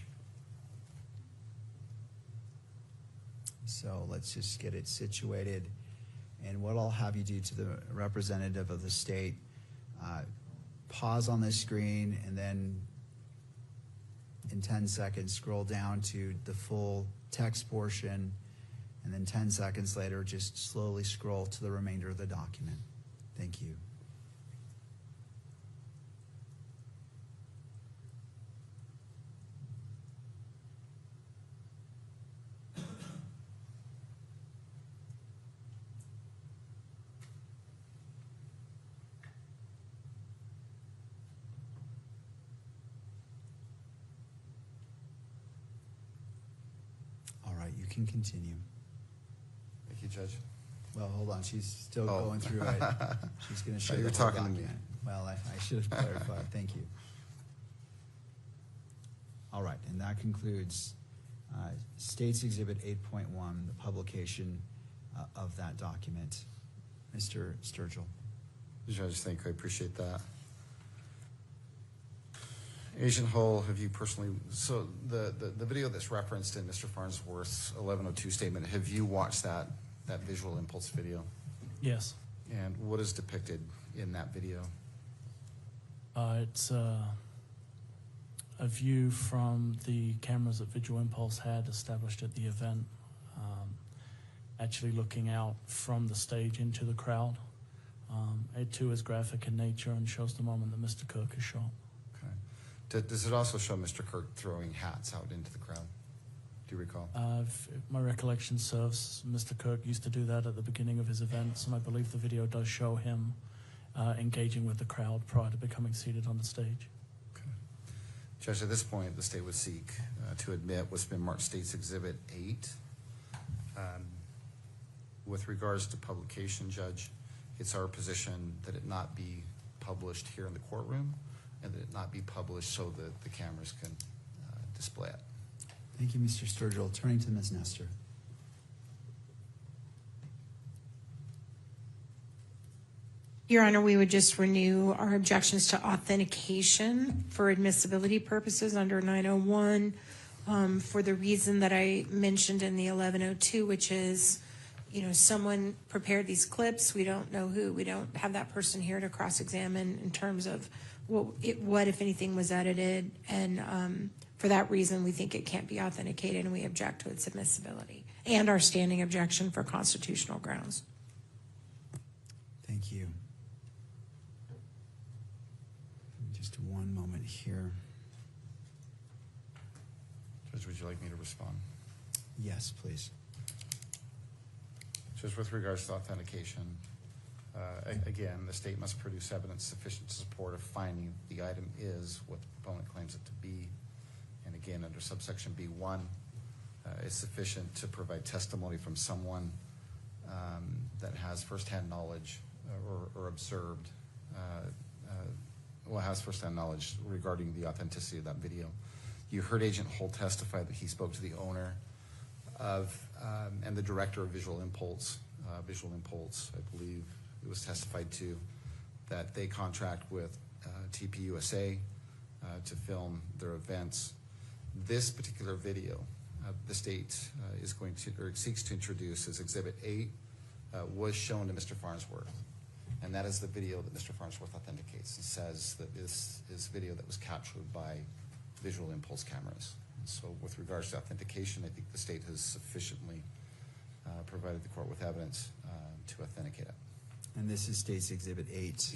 So let's just get it situated. And what I'll have you do to the representative of the state, pause on the screen and then in 10 seconds scroll down to the full text portion, and then 10 seconds later just slowly scroll to the remainder of the document. Thank you. can continue. Thank you, Judge. Well, hold on, she's still going through it. She's going to show You were the whole talking to me. document. Well, I should have clarified. Thank you. All right, and that concludes State's Exhibit 8.1, the publication of that document. Mr. Sturgill. Judge, thank you. I appreciate that. Agent Hull, have you personally, so the video that's referenced in Mr. Farnsworth's 1102 statement, have you watched that visual impulse video? Yes. And what is depicted in that video? It's a view from the cameras that Visual Impulse had established at the event, actually looking out from the stage into the crowd. It too is graphic in nature and shows the moment that Mr. Kirk is shot. Okay. Does it also show Mr. Kirk throwing hats out into the crowd? Do you recall? If my recollection serves, Mr. Kirk used to do that at the beginning of his events, and I believe the video does show him engaging with the crowd prior to becoming seated on the stage. Okay. Judge, at this point, the state would seek to admit what's been marked State's Exhibit 8. With regards to publication, Judge, it's our position that it not be published here in the courtroom and that it not be published so that the cameras can display it. Thank you, Mr. Sturgill. Turning to Ms. Nestor. Your Honor, we would just renew our objections to authentication for admissibility purposes under 901 for the reason that I mentioned in the 1102, which is, you know, someone prepared these clips. We don't know who. We don't have that person here to cross-examine in terms of what, if anything, was edited. And for that reason, we think it can't be authenticated, and we object to its admissibility and our standing objection for constitutional grounds. Thank you. Just one moment here. Judge, would you like me to respond? Yes, please. Just with regards to authentication, again, the state must produce evidence sufficient to support a finding the item is what the proponent claims it to be. And again, under subsection B1, it's sufficient to provide testimony from someone that has firsthand knowledge or observed, has firsthand knowledge regarding the authenticity of that video. You heard Agent Hull testify that he spoke to the owner of and the director of Visual Impulse, I believe it was testified to, that they contract with TPUSA to film their events. This particular video, the state is going to, or seeks to introduce as Exhibit 8, was shown to Mr. Farnsworth. And that is the video that Mr. Farnsworth authenticates. He says that this is video that was captured by Visual Impulse cameras. So with regards to authentication, I think the state has sufficiently provided the court with evidence to authenticate it. And this is State's Exhibit 8.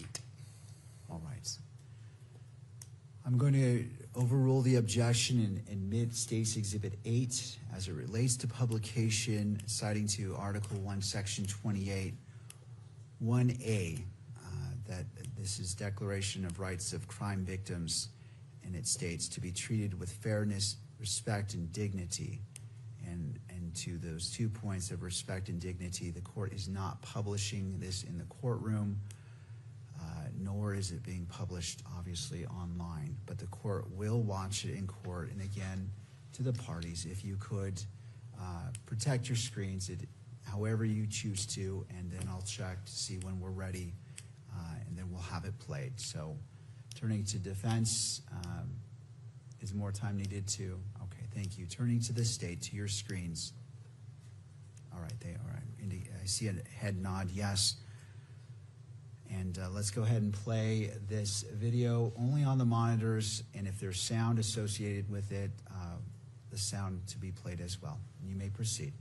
All right. I'm going to overrule the objection and admit State's Exhibit 8 as it relates to publication, citing to Article 1, Section 28, 1A, that this is Declaration of Rights of Crime Victims, and it states to be treated with fairness, respect, and dignity. And to those 2 points of respect and dignity, the court is not publishing this in the courtroom, nor is it being published, obviously, online. But the court will watch it in court. And again, to the parties, if you could protect your screens however you choose to, and then I'll check to see when we're ready, and then we'll have it played. So turning to defense, is more time needed to? Okay, thank you. Turning to the state, to your screens. All right, I see a head nod, yes. And let's go ahead and play this video only on the monitors, and if there's sound associated with it, the sound to be played as well. You may proceed.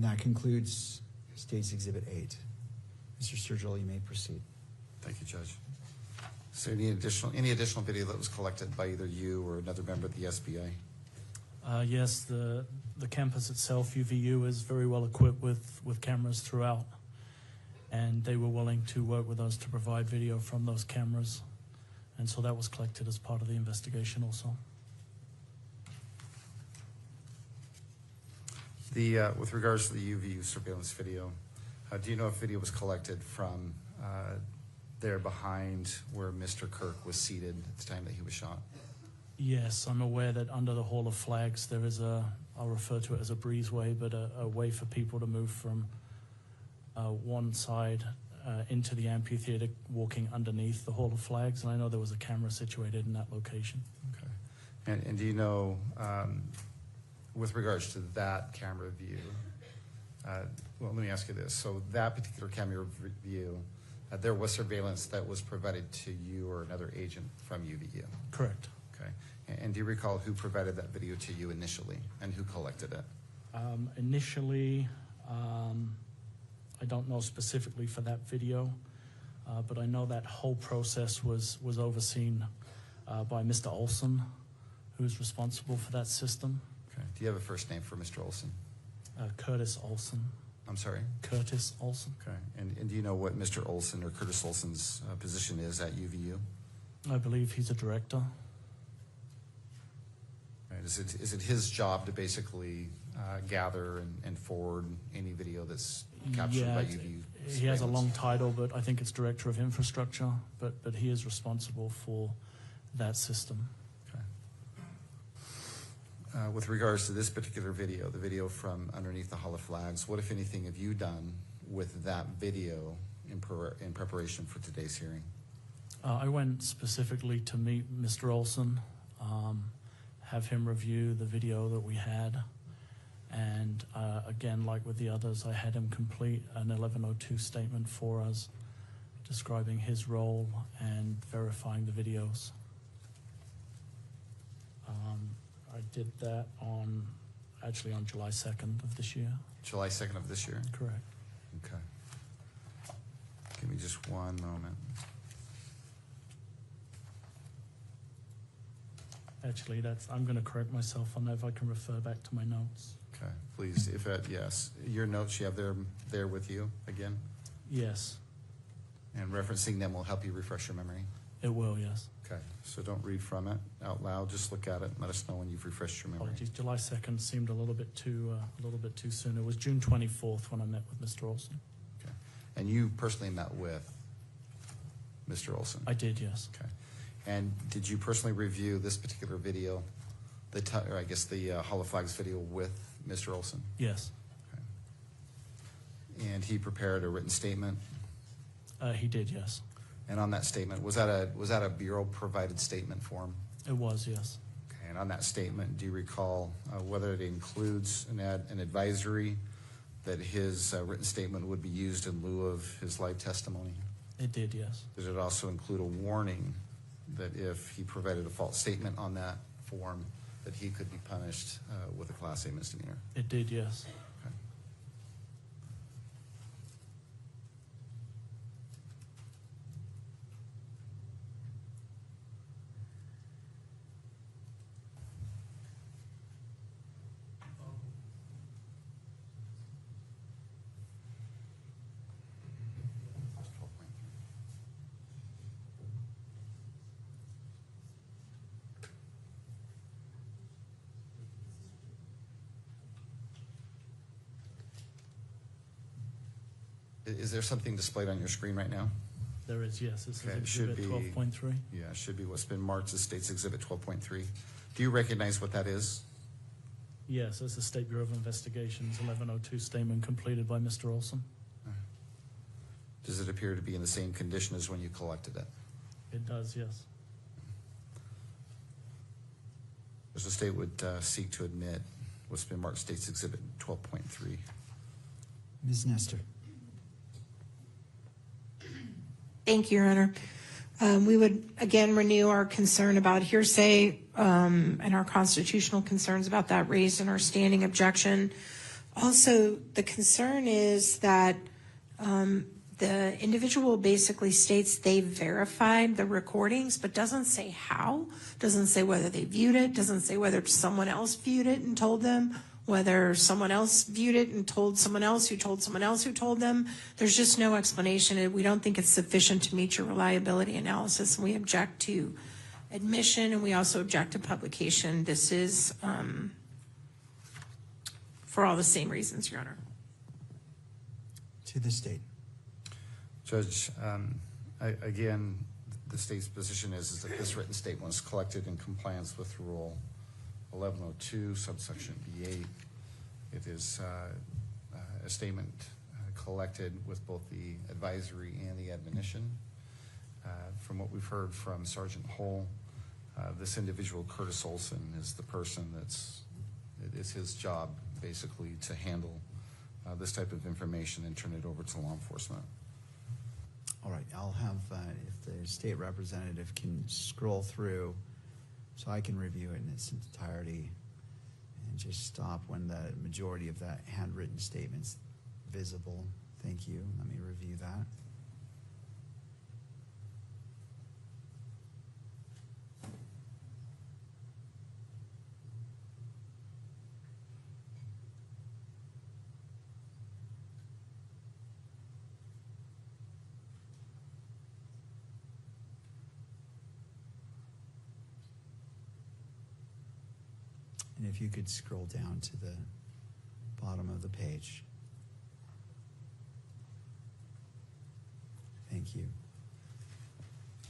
And that concludes State's Exhibit 8. Mr. Sturgill, you may proceed. Thank you, Judge. Is there any additional video that was collected by either you or another member of the SBA? Yes, the campus itself, UVU, is very well equipped with cameras throughout, and they were willing to work with us to provide video from those cameras, and so that was collected as part of the investigation also. With regards to the UVU surveillance video, do you know if video was collected from there behind where Mr. Kirk was seated at the time that he was shot? Yes, I'm aware that under the Hall of Flags there is I'll refer to it as a breezeway, but a way for people to move from one side into the amphitheater walking underneath the Hall of Flags, and I know there was a camera situated in that location. Okay. And do you know, with regards to that camera view, well, let me ask you this. So that particular camera view, there was surveillance that was provided to you or another agent from UVU? Correct. Okay. And do you recall who provided that video to you initially and who collected it? Initially, I don't know specifically for that video, but I know that whole process was overseen by Mr. Olson, who's responsible for that system. Okay. Do you have a first name for Mr. Olson? Curtis Olson. I'm sorry? Curtis Olson. Okay. And do you know what Mr. Olson or Curtis Olson's position is at UVU? I believe he's a director. Right. Is it his job to basically gather and forward any video that's captured by UVU? He has a long title, but I think it's Director of Infrastructure, but he is responsible for that system. Okay. With regards to this particular video, the video from underneath the Hall of Flags, what, if anything, have you done with that video in preparation for today's hearing? I went specifically to meet Mr. Olson, have him review the video that we had, and again, like with the others, I had him complete an 1102 statement for us describing his role and verifying the videos. I did that on July 2nd of this year. July 2nd of this year? Correct. Okay. Give me just one moment. Actually, I'm going to correct myself on that if I can refer back to my notes. Okay, please, yes. Your notes you have there with you again? Yes. And referencing them will help you refresh your memory? It will, yes. Okay, so don't read from it out loud, just look at it and let us know when you've refreshed your memory. Apologies, July 2nd seemed a little bit too soon. It was June 24th when I met with Mr. Olson. Okay, and you personally met with Mr. Olson? I did, yes. Okay. And did you personally review this particular video, or I guess the Hall of Flags video with Mr. Olson? Yes. Okay. And he prepared a written statement? He did, yes. And on that statement, was that a Bureau provided statement form? It was, yes. Okay. And on that statement, do you recall whether it includes an advisory that his written statement would be used in lieu of his live testimony? It did, yes. Did it also include a warning that if he provided a false statement on that form, that he could be punished with a Class A misdemeanor? It did, yes. Okay. Is there something displayed on your screen right now? There is, yes. This Okay, it is should Exhibit be 12.3. Yeah, it should be what's been marked as State's Exhibit 12.3. Do you recognize what that is? Yes, it's the State Bureau of Investigation's 1102 statement completed by Mr. Olson. Does it appear to be in the same condition as when you collected it? It does, yes. As the state would seek to admit what's been marked State's Exhibit 12.3. Ms. Nestor. Thank you, Your Honor. We would again renew our concern about hearsay and our constitutional concerns about that raised in our standing objection. Also, the concern is that the individual basically states they verified the recordings, but doesn't say how, doesn't say whether they viewed it, doesn't say whether someone else viewed it and told them, whether someone else viewed it and told someone else who told someone else who told them. There's just no explanation, and we don't think it's sufficient to meet your reliability analysis, and we object to admission, and we also object to publication. This is for all the same reasons, Your Honor. To the state. Judge, again, the state's position is that this written statement was collected in compliance with Rule 1102, subsection B8. It is a statement collected with both the advisory and the admonition. From what we've heard from Sergeant Hull, this individual, Curtis Olson, is the person it's his job basically to handle this type of information and turn it over to law enforcement. All right, I'll have, if the state representative can scroll through so I can review it in its entirety and just stop when the majority of that handwritten statement's visible. Thank you. Let me review that. And if you could scroll down to the bottom of the page. Thank you.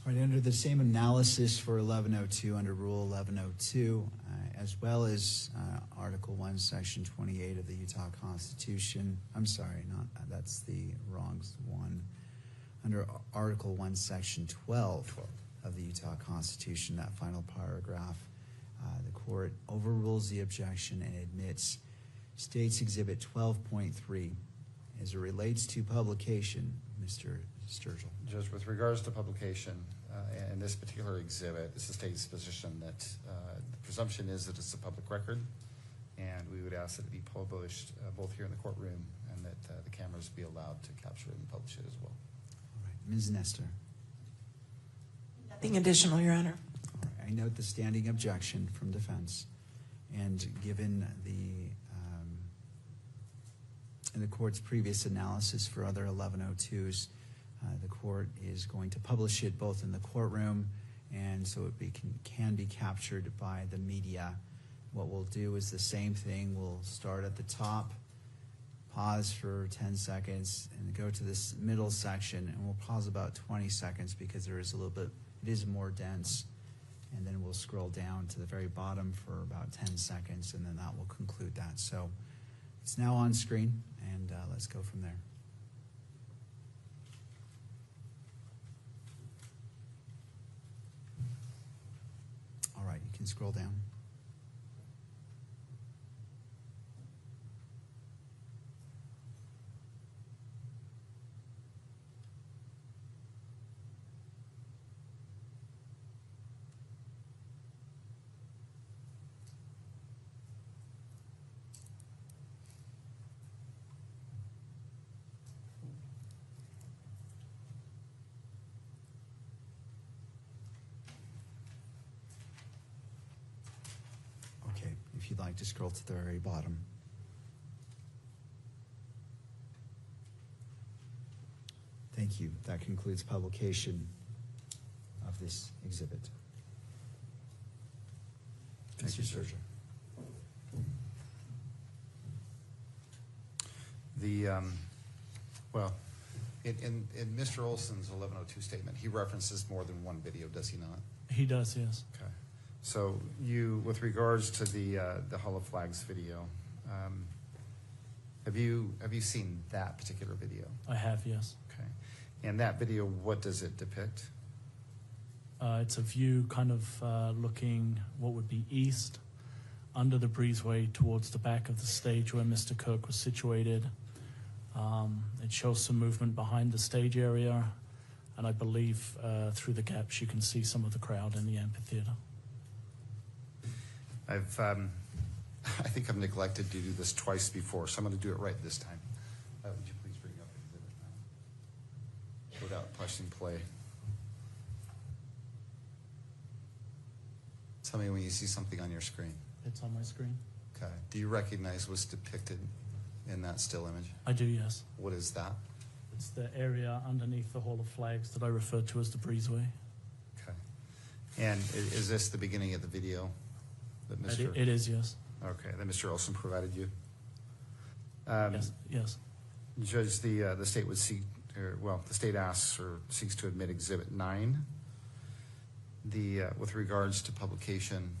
All right, under the same analysis for 1102 under Rule 1102, as well as Article 1, Section 28 of the Utah Constitution, I'm sorry, that's the wrong one. Under Article 1, Section 12 of the Utah Constitution, that final paragraph, the court overrules the objection and admits State's Exhibit 12.3 as it relates to publication. Mr. Sturgill. Judge, with regards to publication, in this particular exhibit, it's the state's position that the presumption is that it's a public record, and we would ask that it be published both here in the courtroom and that the cameras be allowed to capture it and publish it as well. All right, Ms. Nestor. Nothing additional, Your Honor. I note the standing objection from defense, and given in the court's previous analysis for other 1102s, the court is going to publish it both in the courtroom and so it can be captured by the media. What we'll do is the same thing. We'll start at the top, pause for 10 seconds, and go to this middle section, and we'll pause about 20 seconds because there is it is more dense. And then we'll scroll down to the very bottom for about 10 seconds, and then that will conclude that. So it's now on screen, and let's go from there. All right, you can scroll down. If you'd like to scroll to the very bottom. Thank you. That concludes publication of this exhibit. Thank you, sir. Well, in Mr. Olson's 1102 statement, he references more than one video, does he not? He does, yes. Okay. So with regards to the Hall of Flags video, have you seen that particular video? I have, yes. Okay. And that video, what does it depict? It's a view kind of looking what would be east, under the breezeway towards the back of the stage where Mr. Kirk was situated. It shows some movement behind the stage area, and I believe through the gaps you can see some of the crowd in the amphitheater. I think I've neglected to do this twice before, so I'm going to do it right this time. Would you please bring up Exhibit 9 without pressing play? Tell me when you see something on your screen. It's on my screen. Okay. Do you recognize what's depicted in that still image? I do, yes. What is that? It's the area underneath the Hall of Flags that I referred to as the breezeway. Okay. And is this the beginning of the video that Mr. It is, yes. Okay, that Mr. Olson provided you? Yes. Judge, the state would seek, the state asks or seeks to admit Exhibit 9. With regards to publication,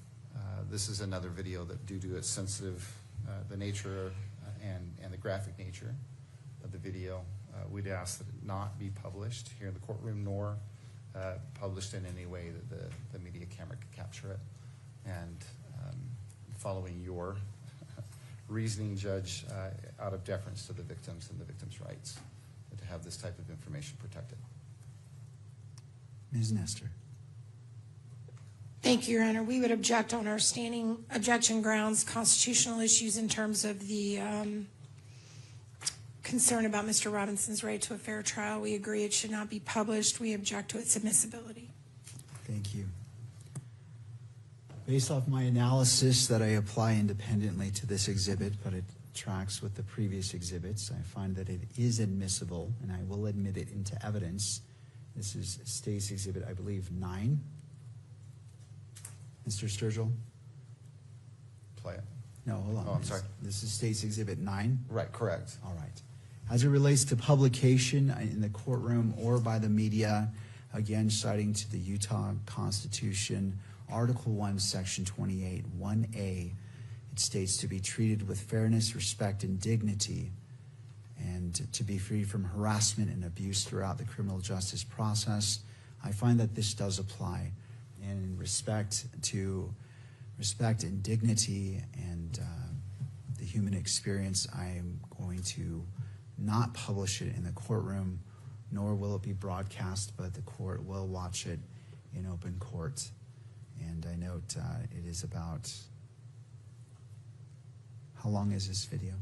this is another video that, due to its sensitive, the nature and the graphic nature of the video, we'd ask that it not be published here in the courtroom, nor published in any way that the media camera could capture it. And following your reasoning, Judge, out of deference to the victims and the victims' rights, to have this type of information protected. Ms. Nestor. Thank you, Your Honor. We would object on our standing objection grounds, constitutional issues in terms of the concern about Mr. Robinson's right to a fair trial. We agree it should not be published. We object to its admissibility. Thank you. Based off my analysis that I apply independently to this exhibit, but it tracks with the previous exhibits, I find that it is admissible, and I will admit it into evidence. This is State's Exhibit, I believe, 9. Mr. Sturgill? Play it. No, hold on. Oh, I'm sorry. This is State's Exhibit 9? Right, correct. All right. As it relates to publication in the courtroom or by the media, again, citing to the Utah Constitution, Article 1, Section 28, 1A, it states to be treated with fairness, respect, and dignity, and to be free from harassment and abuse throughout the criminal justice process. I find that this does apply. And in respect and dignity and the human experience, I am going to not publish it in the courtroom, nor will it be broadcast, but the court will watch it in open court. And I note it is about, how long is this video?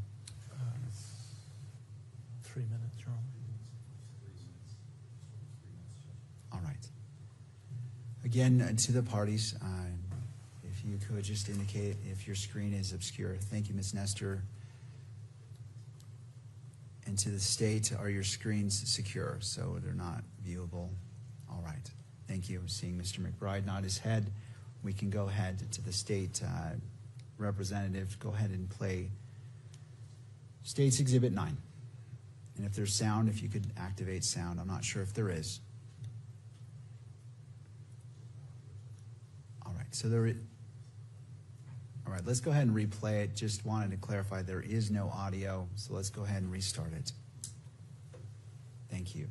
3 minutes, Your Honor. All right. Again, to the parties, if you could just indicate if your screen is obscure. Thank you, Ms. Nestor. And to the state, are your screens secure so they're not viewable? All right. Thank you. Seeing Mr. McBride nod his head, we can go ahead to the state representative. Go ahead and play State's Exhibit 9. And if there's sound, if you could activate sound. I'm not sure if there is. All right, so all right, let's go ahead and replay it. Just wanted to clarify there is no audio, so let's go ahead and restart it. Thank you.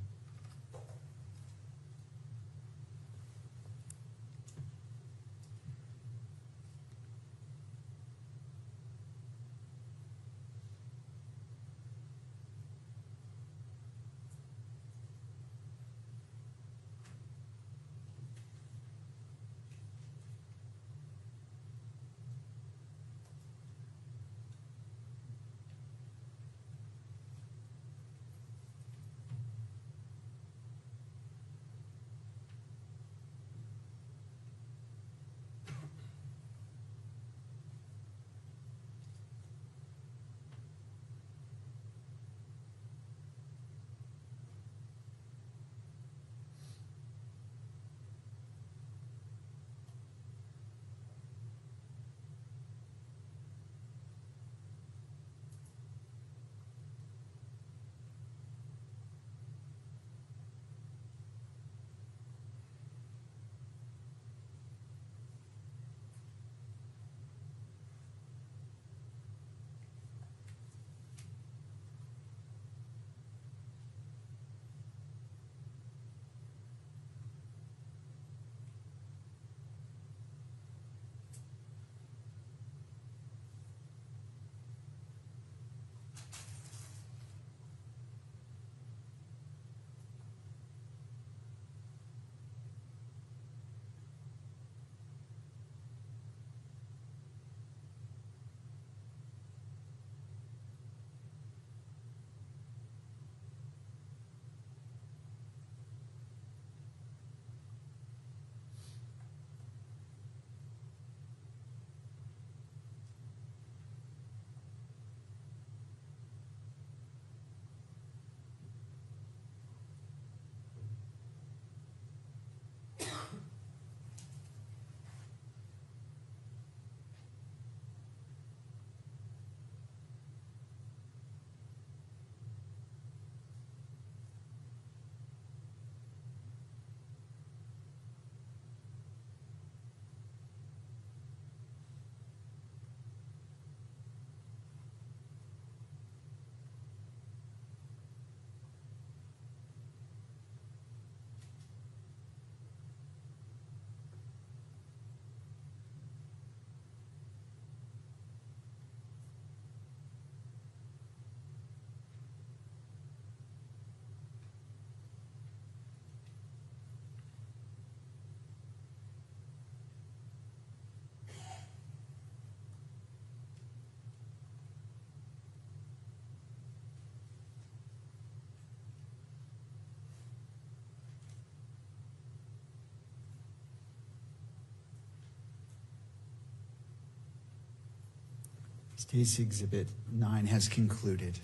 Case Exhibit 9 has concluded.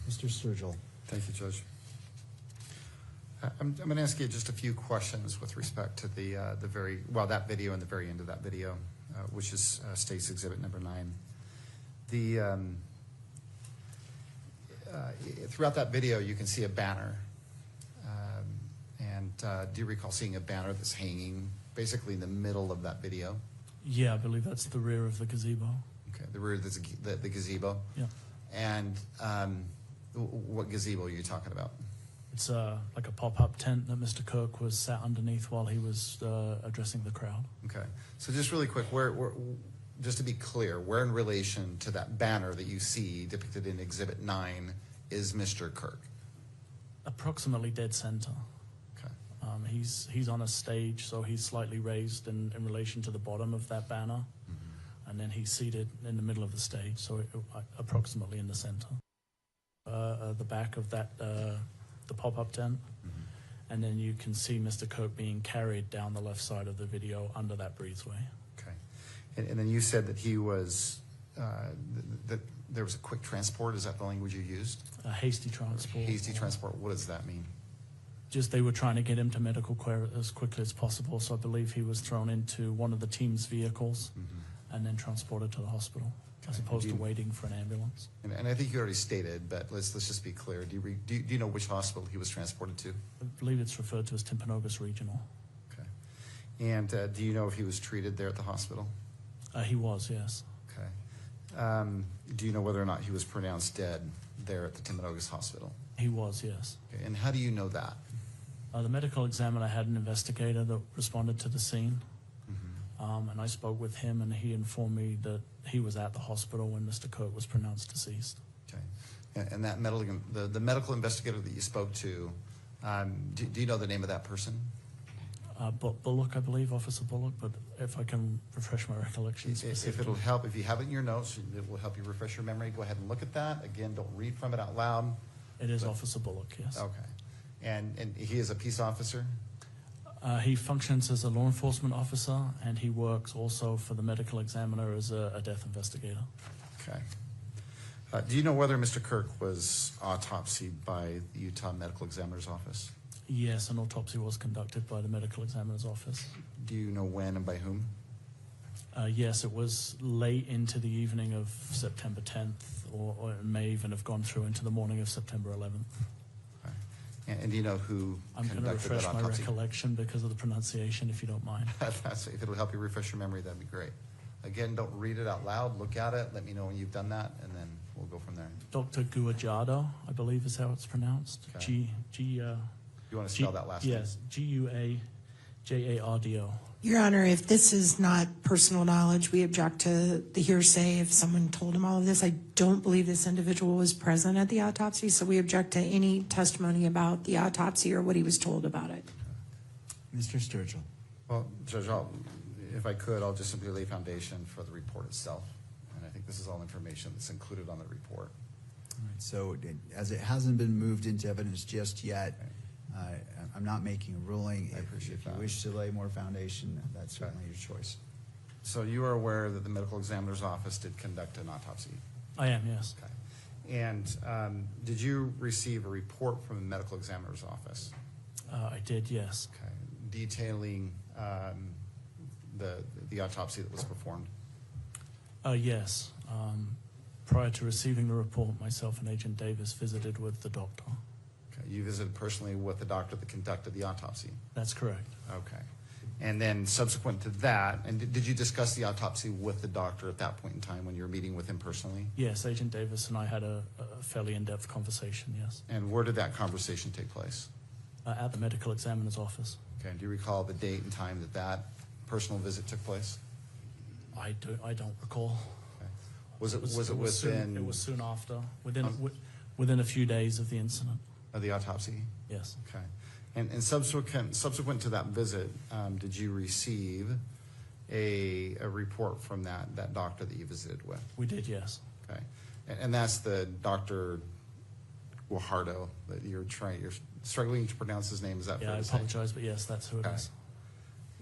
Mr. Sturgill. Thank you, Judge. I'm going to ask you just a few questions with respect to that video and the very end of that video, which is State's Exhibit number 9. Throughout that video, you can see a banner. Do you recall seeing a banner that's hanging basically in the middle of that video? Yeah, I believe that's the rear of the gazebo. Okay, the rear of the gazebo? Yeah. And what gazebo are you talking about? It's like a pop-up tent that Mr. Kirk was sat underneath while he was addressing the crowd. Okay, so just really quick, just to be clear, where in relation to that banner that you see depicted in Exhibit 9 is Mr. Kirk? Approximately dead center. Okay. He's on a stage, so he's slightly raised in relation to the bottom of that banner, and then he's seated in the middle of the stage, so approximately in the center. The back of that, the pop-up tent, and then you can see Mr. Kirk being carried down the left side of the video under that breezeway. Okay, and then you said that he was, that there was a quick transport. Is that the language you used? A hasty transport. Hasty transport, what does that mean? Just they were trying to get him to medical care as quickly as possible, so I believe he was thrown into one of the team's vehicles and then transported to the hospital, as opposed to waiting for an ambulance. And I think you already stated, but let's just be clear. Do you know which hospital he was transported to? I believe it's referred to as Timpanogos Regional. Okay. And do you know if he was treated there at the hospital? He was, yes. Okay. Do you know whether or not he was pronounced dead there at the Timpanogos Hospital? He was, yes. Okay. And how do you know that? The medical examiner had an investigator that responded to the scene, and I spoke with him, and he informed me that he was at the hospital when Mr. Kirk was pronounced deceased. Okay. And that the medical investigator that you spoke to, do you know the name of that person? Bullock, I believe, Officer Bullock, but if I can refresh my recollection specifically. If it'll help, if you have it in your notes, it will help you refresh your memory, go ahead and look at that. Again, don't read from it out loud. It is Officer Bullock, yes. Okay. And he is a peace officer? He functions as a law enforcement officer, and he works also for the medical examiner as a death investigator. Okay. Do you know whether Mr. Kirk was autopsied by the Utah Medical Examiner's Office? Yes, an autopsy was conducted by the medical examiner's office. Do you know when and by whom? Yes, it was late into the evening of September 10th, or it may even have gone through into the morning of September 11th. And do you know who I'm going to refresh my recollection because of the pronunciation, if you don't mind. If it'll help you refresh your memory, that'd be great. Again, don't read it out loud. Look at it. Let me know when you've done that, and then we'll go from there. Dr. Guajado, I believe is how it's pronounced. Okay. You want to spell that last name? Yes, Guajado. Your Honor, if this is not personal knowledge, we object to the hearsay if someone told him all of this. I don't believe this individual was present at the autopsy, so we object to any testimony about the autopsy or what he was told about it. Mr. Sturgill. Well, Judge, if I could, I'll just simply lay foundation for the report itself. And I think this is all information that's included on the report. All right, so as it hasn't been moved into evidence just yet, I'm not making a ruling. I appreciate if that. you wish to lay more foundation, that's certainly your choice. So you are aware that the medical examiner's office did conduct an autopsy? I am, yes. Okay. And did you receive a report from the medical examiner's office? I did, yes. Okay. Detailing the autopsy that was performed? Yes. Prior to receiving the report, myself and Agent Davis visited with the doctor. Okay. You visited personally with the doctor that conducted the autopsy? That's correct. Okay. And then subsequent to that, and did you discuss the autopsy with the doctor at that point in time when you were meeting with him personally? Yes, Agent Davis and I had a fairly in-depth conversation, yes. And where did that conversation take place? At the medical examiner's office. Okay. Do you recall the date and time that personal visit took place? I don't recall. Okay. Was it soon after, within a few days of the incident. Of the autopsy? Yes. Okay. And subsequent to that visit, did you receive a report from that doctor that you visited with? We did, yes. Okay. And that's the Dr. Guajardo that you're struggling to pronounce his name. Is that fair to say? I apologize, but yes, that's who it is.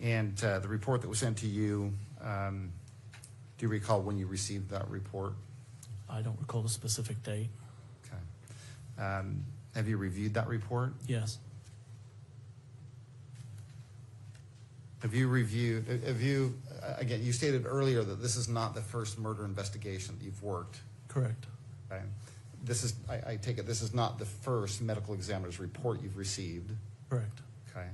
And the report that was sent to you, do you recall when you received that report? I don't recall the specific date. Okay. Have you reviewed that report? Yes. Have you, again, you stated earlier that this is not the first murder investigation that you've worked. Correct. Okay. This is, I take it, this is not the first medical examiner's report you've received. Correct. Okay.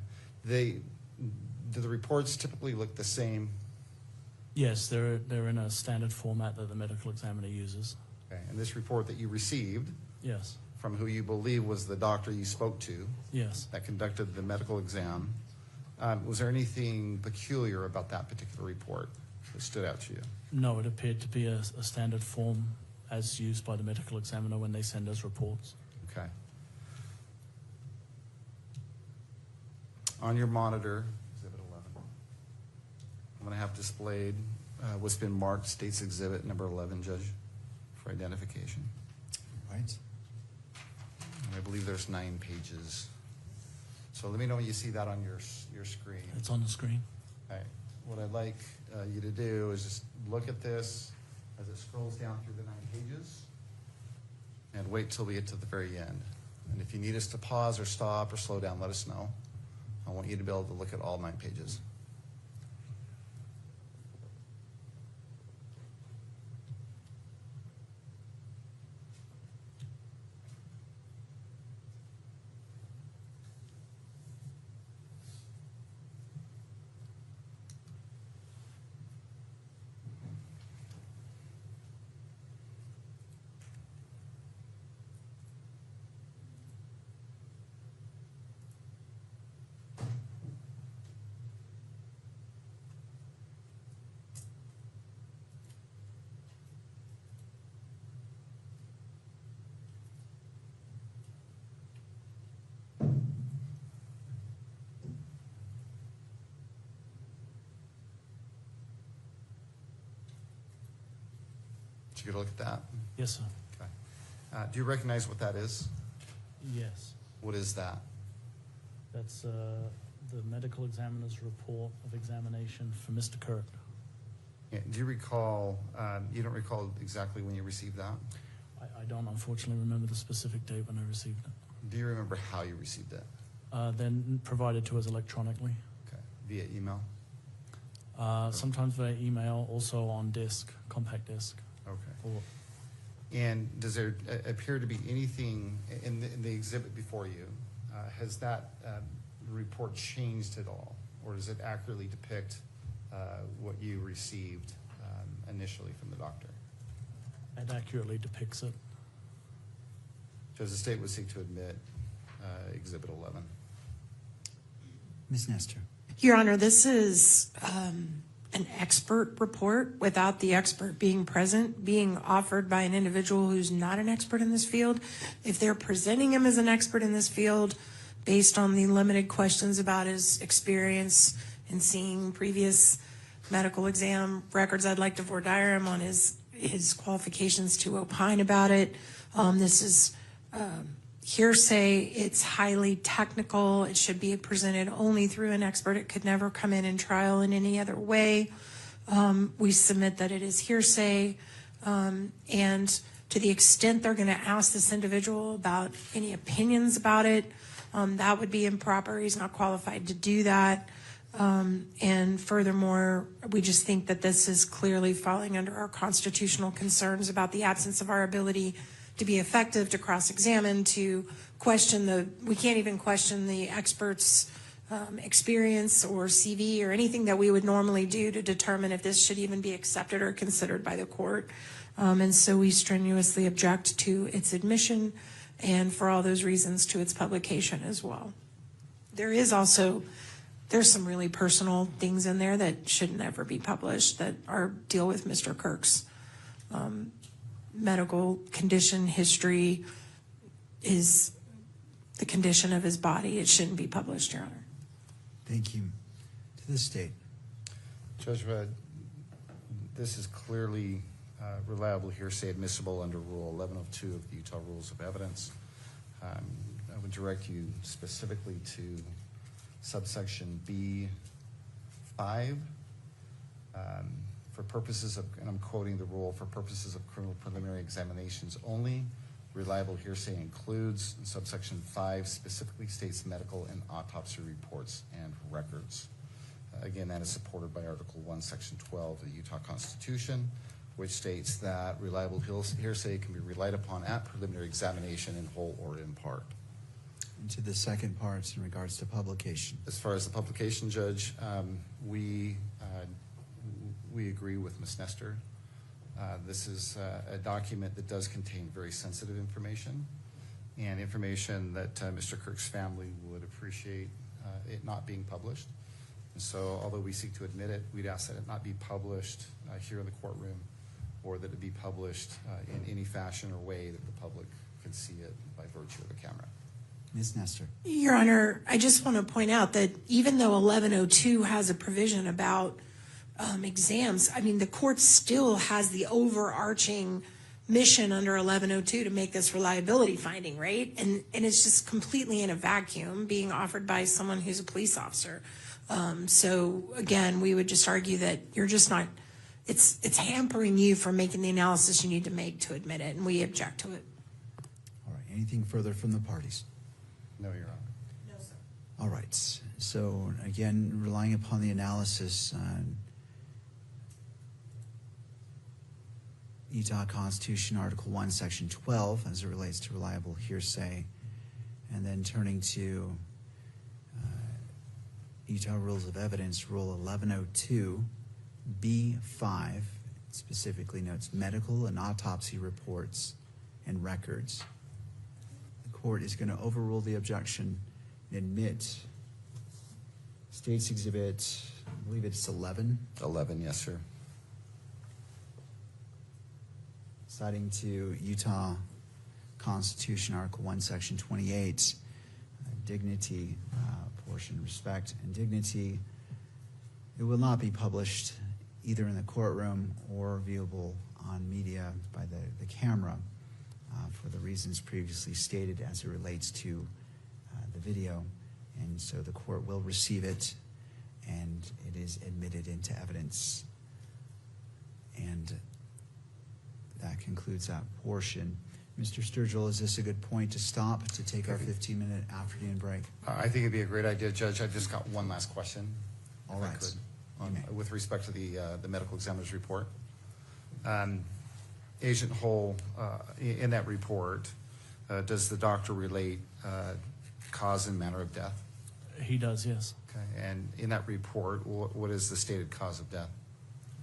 Do the reports typically look the same? Yes, they're in a standard format that the medical examiner uses. Okay. And this report that you received, Yes. from who you believe was the doctor you spoke to, Yes. that conducted the medical exam, was there anything peculiar about that particular report that stood out to you? No, it appeared to be a standard form as used by the medical examiner when they send us reports. Okay. On your monitor, Exhibit 11, I'm going to have displayed what's been marked State's Exhibit number 11, Judge, for identification. Right. And I believe there's 9 pages. So let me know when you see that on your screen. It's on the screen. All right. What I'd like you to do is just look at this as it scrolls down through the 9 pages and wait till we get to the very end. And if you need us to pause or stop or slow down, let us know. I want you to be able to look at all 9 pages. Did you get a look at that? Yes, sir. Okay. Do you recognize what that is? Yes. What is that? That's the medical examiner's report of examination for Mr. Kirk. Yeah, do you recall, you don't recall exactly when you received that? I don't unfortunately remember the specific date when I received it. Do you remember how you received it? Then provided to us electronically. Okay. Via email? Sometimes via email, also on disk, compact disk. Okay. And does there appear to be anything in the exhibit before you? Has that report changed at all? Or does it accurately depict what you received initially from the doctor? It accurately depicts it. Does the state would seek to admit Exhibit 11? Ms. Nestor. Your Honor, this is an expert report without the expert being present, being offered by an individual who's not an expert in this field. If they're presenting him as an expert in this field based on the limited questions about his experience in seeing previous medical exam records, I'd like to voir dire him on his qualifications to opine about it. This is hearsay. It's highly technical. It should be presented only through an expert. It could never come in trial in any other way. We submit that it is hearsay. And to the extent they're going to ask this individual about any opinions about it, that would be improper. He's not qualified to do that. And furthermore, we just think that this is clearly falling under our constitutional concerns about the absence of our ability to be effective, to cross-examine, to question we can't even question the expert's experience or CV or anything that we would normally do to determine if this should even be accepted or considered by the court. And so we strenuously object to its admission and for all those reasons to its publication as well. There's some really personal things in there that should never be published that deal with Mr. Kirk's medical condition, history, is the condition of his body. It shouldn't be published, Your Honor. Thank you. To the state. Judge, this is clearly reliable hearsay admissible under Rule 1102 of the Utah Rules of Evidence. I would direct you specifically to subsection B5. for purposes of, and I'm quoting the rule, for purposes of criminal preliminary examinations only, reliable hearsay includes, in subsection 5 specifically states medical and autopsy reports and records. Again, that is supported by Article 1, Section 12 of the Utah Constitution, which states that reliable hearsay can be relied upon at preliminary examination in whole or in part. And to the second part in regards to publication. As far as the publication, Judge, we agree with Ms. Nestor. This is a document that does contain very sensitive information and information that Mr. Kirk's family would appreciate it not being published. And so although we seek to admit it, we'd ask that it not be published here in the courtroom, or that it be published in any fashion or way that the public can see it by virtue of the camera. Ms. Nestor. Your Honor, I just want to point out that even though 1102 has a provision about exams, I mean, the court still has the overarching mission under 1102 to make this reliability finding, right? And it's just completely in a vacuum being offered by someone who's a police officer. So again, we would just argue that you're just not, it's hampering you from making the analysis you need to make to admit it, and we object to it. All right, anything further from the parties? No, Your Honor. No, sir. All right, so again, relying upon the analysis on Utah Constitution, Article 1, Section 12, as it relates to reliable hearsay, and then turning to Utah Rules of Evidence, Rule 1102, B5, specifically notes medical and autopsy reports and records. The court is going to overrule the objection and admit State's Exhibit, I believe it's 11. 11, yes, sir. Citing to Utah Constitution, Article 1, Section 28, dignity, portion, respect, and dignity. It will not be published either in the courtroom or viewable on media by the camera for the reasons previously stated as it relates to the video. And so the court will receive it, and it is admitted into evidence. And that concludes that portion. Mr. Sturgill, is this a good point to stop to take our 15-minute afternoon break? I think it'd be a great idea, Judge. I've just got one last question. All if I right. could, with respect to the medical examiner's report. Agent Hull, in that report, does the doctor relate cause and manner of death? He does, yes. Okay. And in that report, what is the stated cause of death?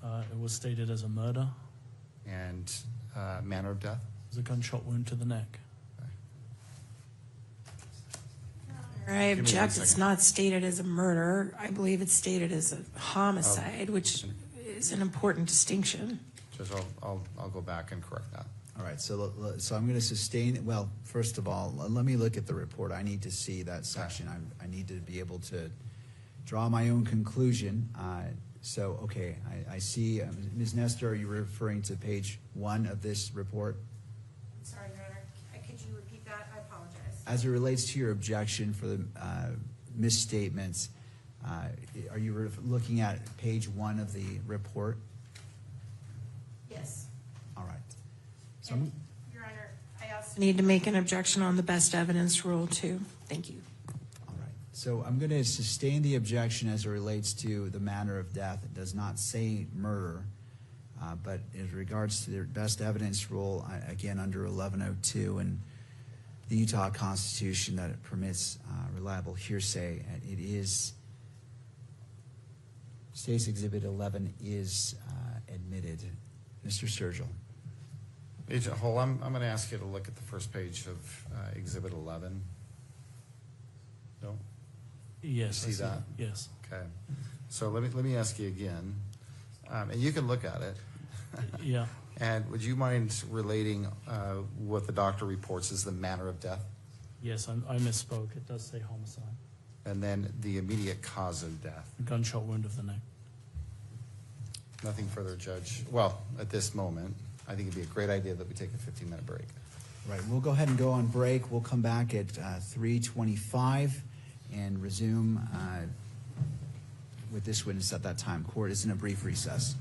It was stated as a murder. And manner of death? It was a gunshot wound to the neck. I object. It's not stated as a murder. I believe it's stated as a homicide, which is an important distinction. Judge, I'll go back and correct that. All right, so I'm going to sustain, well, first of all, let me look at the report. I need to see that section. I need to be able to draw my own conclusion. So, okay, I see, Ms. Nestor, are you referring to page 1 of this report? I'm sorry, Your Honor. Could you repeat that? I apologize. As it relates to your objection for the misstatements, are you looking at page 1 of the report? Yes. All right. So And, Your Honor, I also need to make an objection on the best evidence rule, too. Thank you. All right. So I'm going to sustain the objection as it relates to the manner of death. It does not say murder, but in regards to the best evidence rule, again, under 1102 and the Utah Constitution, that it permits reliable hearsay, it is, State's Exhibit 11 is admitted. Mr. Sturgill. Agent Hull, I'm going to ask you to look at the first page of Exhibit 11. No? Yes. You see that? Yes. Okay. So let me ask you again, and you can look at it. Yeah. And would you mind relating what the doctor reports as the manner of death? Yes, I misspoke. It does say homicide. And then the immediate cause of death? A gunshot wound of the neck. Nothing further, Judge. Well, at this moment, I think it'd be a great idea that we take a 15-minute break. Right, we'll go ahead and go on break. We'll come back at 3:25 and resume with this witness at that time. Court is in a brief recess.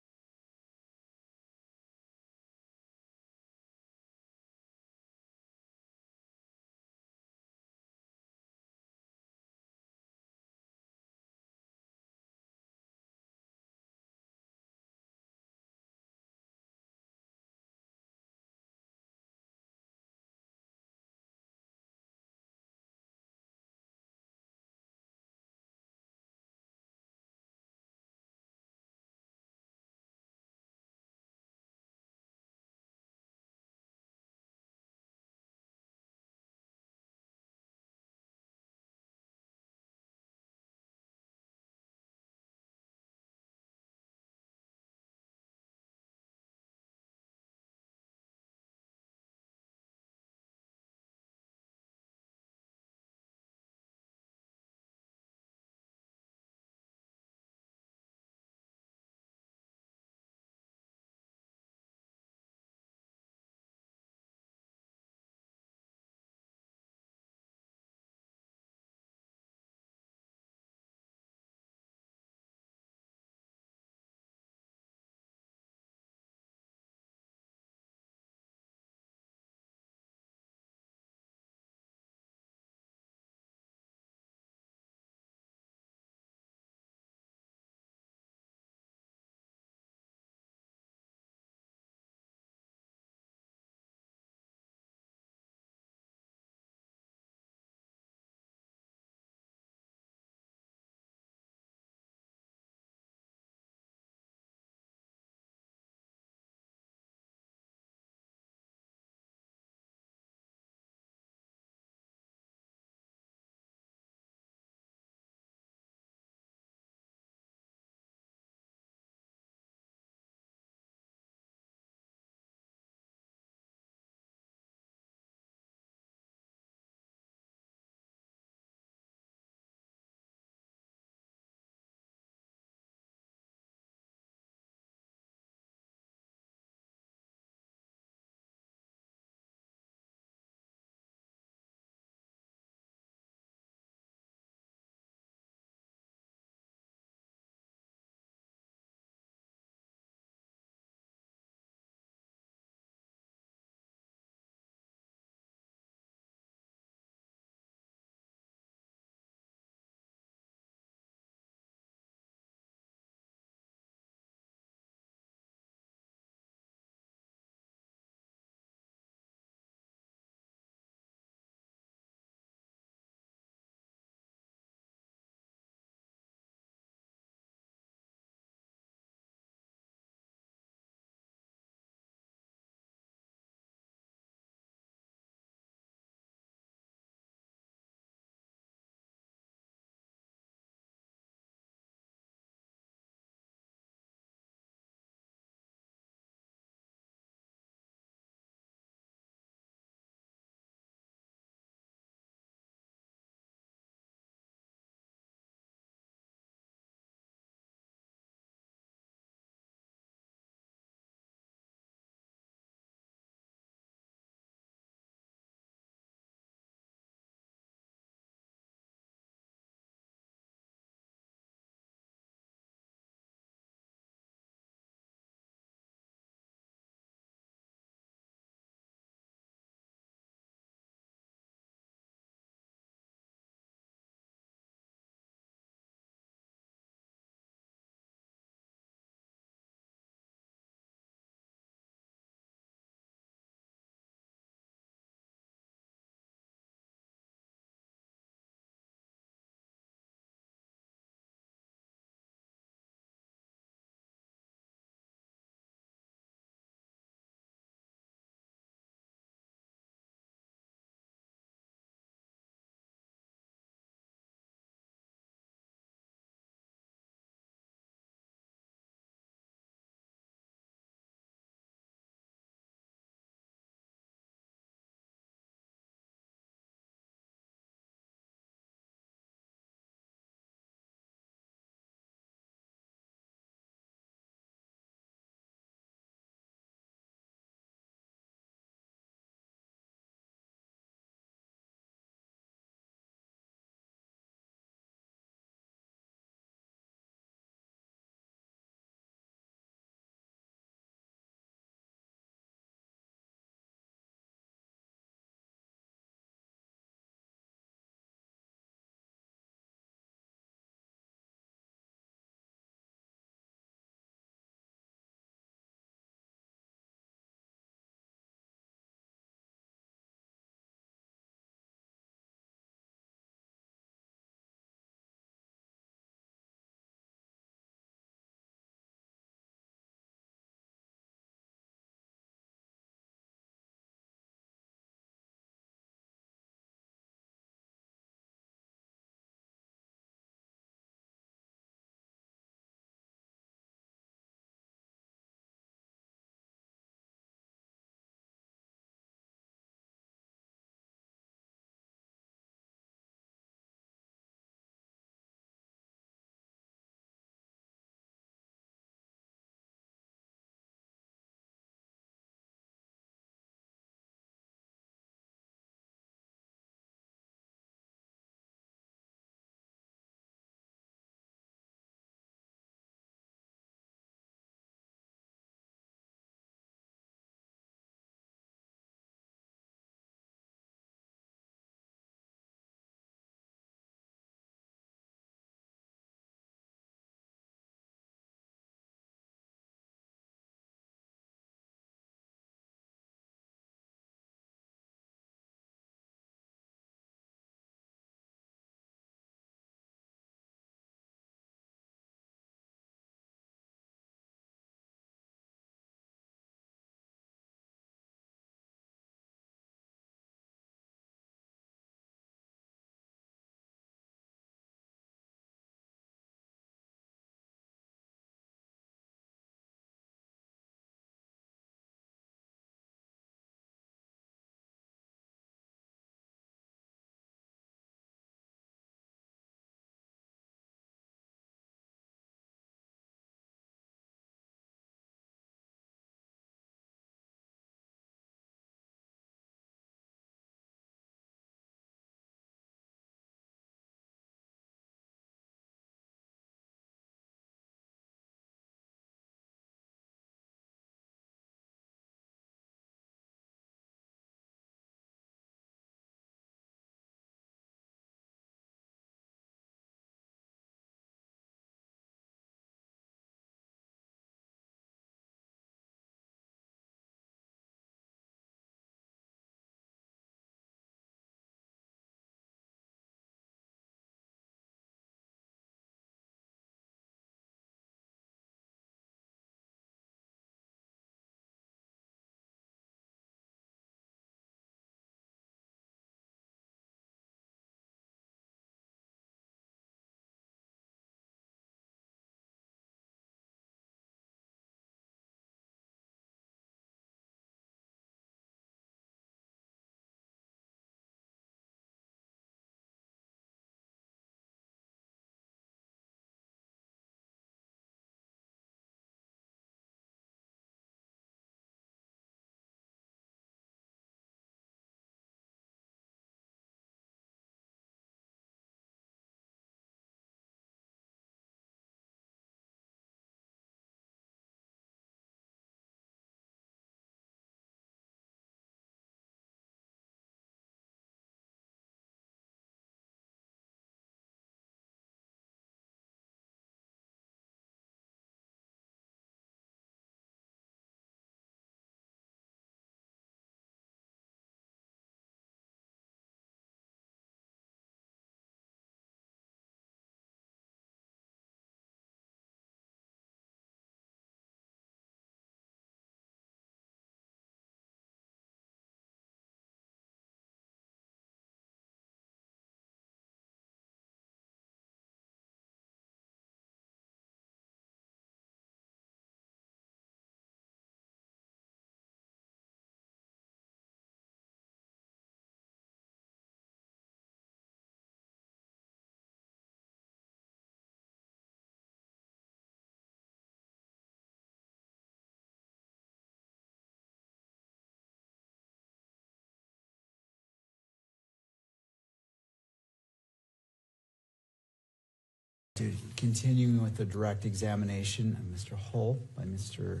Continuing with the direct examination of Mr. Hull by Mr.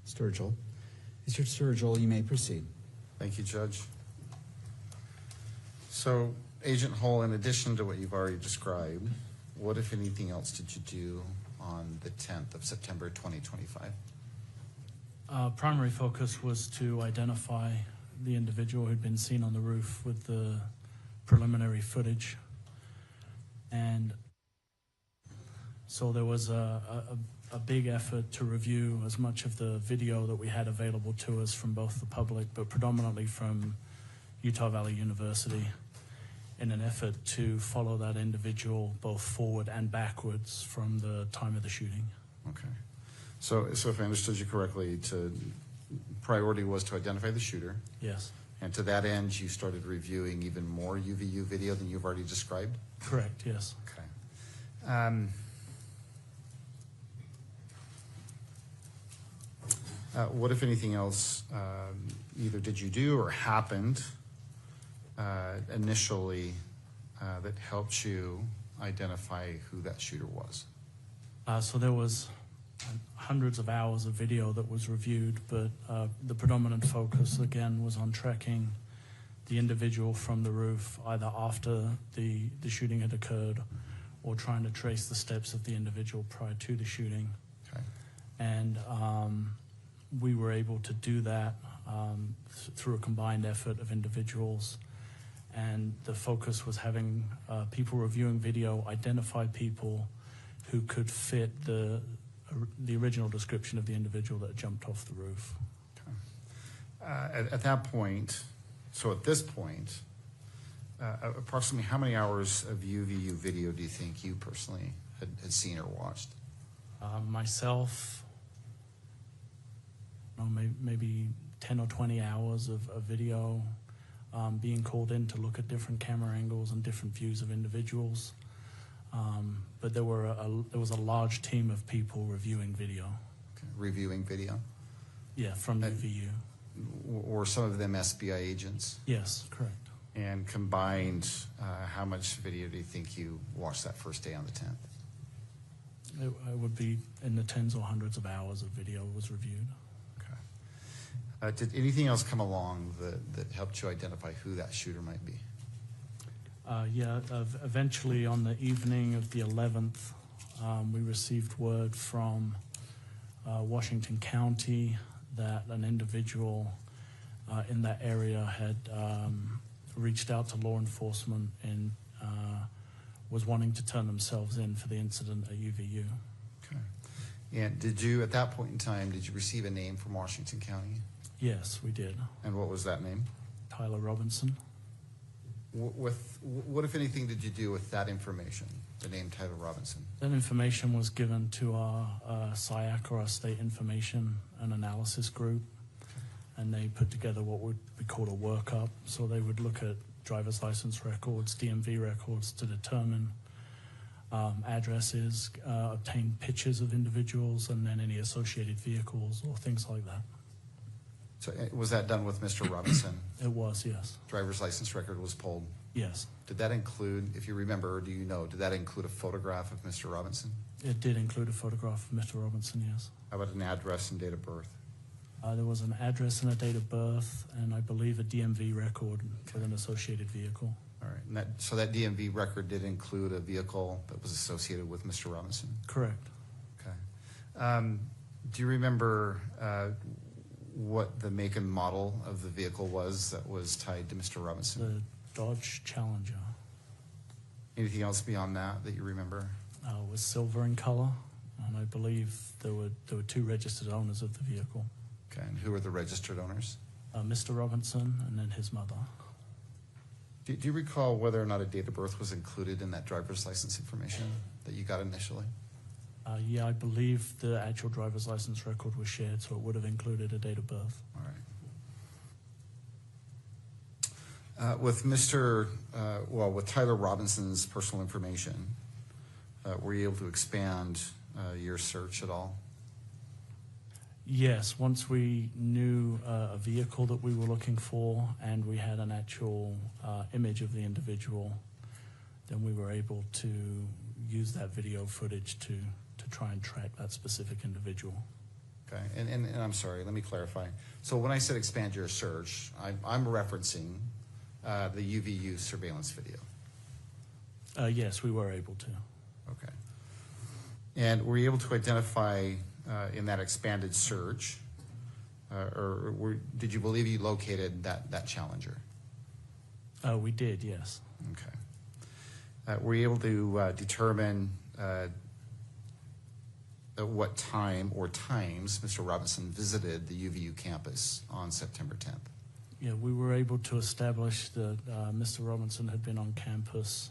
Sturgill. Mr. Sturgill, you may proceed. Thank you, Judge. So, Agent Hull, in addition to what you've already described, what, if anything else, did you do on the 10th of September 2025? Primary focus was to identify the individual who'd been seen on the roof with the preliminary footage. And so there was a big effort to review as much of the video that we had available to us from both the public, but predominantly from Utah Valley University, in an effort to follow that individual both forward and backwards from the time of the shooting. Okay. So if I understood you correctly, priority was to identify the shooter. Yes. And to that end, you started reviewing even more UVU video than you've already described? Correct, yes. Okay. What, if anything else, either did you do or happened initially that helped you identify who that shooter was? So there was hundreds of hours of video that was reviewed, but the predominant focus, again, was on tracking the individual from the roof, either after the shooting had occurred or trying to trace the steps of the individual prior to the shooting. Okay. And we were able to do that through a combined effort of individuals. And the focus was having people reviewing video identify people who could fit the original description of the individual that jumped off the roof. Okay. At that point, so at this point, approximately how many hours of UVU video do you think you personally had seen or watched? Myself, maybe 10 or 20 hours of video, being called in to look at different camera angles and different views of individuals. But there was a large team of people reviewing video. Okay. Reviewing video? Yeah, from UVU. Were some of them SBI agents? Yes, correct. And combined, how much video do you think you watched that first day on the 10th? It would be in the tens or hundreds of hours of video was reviewed. Okay. Did anything else come along that helped you identify who that shooter might be? Eventually on the evening of the 11th, we received word from Washington County that an individual in that area had reached out to law enforcement and was wanting to turn themselves in for the incident at UVU. Okay. And did you, at that point in time, did you receive a name from Washington County? Yes, we did. And what was that name? Tyler Robinson. What, if anything, did you do with that information, the name Tyler Robinson? That information was given to our SIAC, or our State Information and Analysis Group, and they put together what would be called a workup. So they would look at driver's license records, DMV records to determine addresses, obtain pictures of individuals, and then any associated vehicles or things like that. So was that done with Mr. Robinson? It was, yes. Driver's license record was pulled? Yes. Did that include, if you remember, or do you know, did that include a photograph of Mr. Robinson? It did include a photograph of Mr. Robinson, yes. How about an address and date of birth? There was an address and a date of birth, and I believe a DMV record with an associated vehicle. All right. And so that DMV record did include a vehicle that was associated with Mr. Robinson? Correct. Okay. Do you remember what the make and model of the vehicle was that was tied to Mr. Robinson? The Dodge Challenger. Anything else beyond that you remember? It was silver in color, and I believe there were two registered owners of the vehicle. Okay, and who were the registered owners? Mr. Robinson and then his mother. Do you recall whether or not a date of birth was included in that driver's license information that you got initially? Yeah, I believe the actual driver's license record was shared, so it would have included a date of birth. All right. With with Tyler Robinson's personal information, were you able to expand your search at all? Yes, once we knew a vehicle that we were looking for and we had an actual image of the individual, then we were able to use that video footage to try and track that specific individual. Okay, and I'm sorry, let me clarify. So when I said expand your search, I'm referencing the UVU surveillance video. Yes, we were able to. Okay. And were you able to identify in that expanded search, did you believe you located that challenger? We did, yes. Okay. Were you able to determine at what time or times Mr. Robinson visited the UVU campus on September 10th? Yeah, we were able to establish that Mr. Robinson had been on campus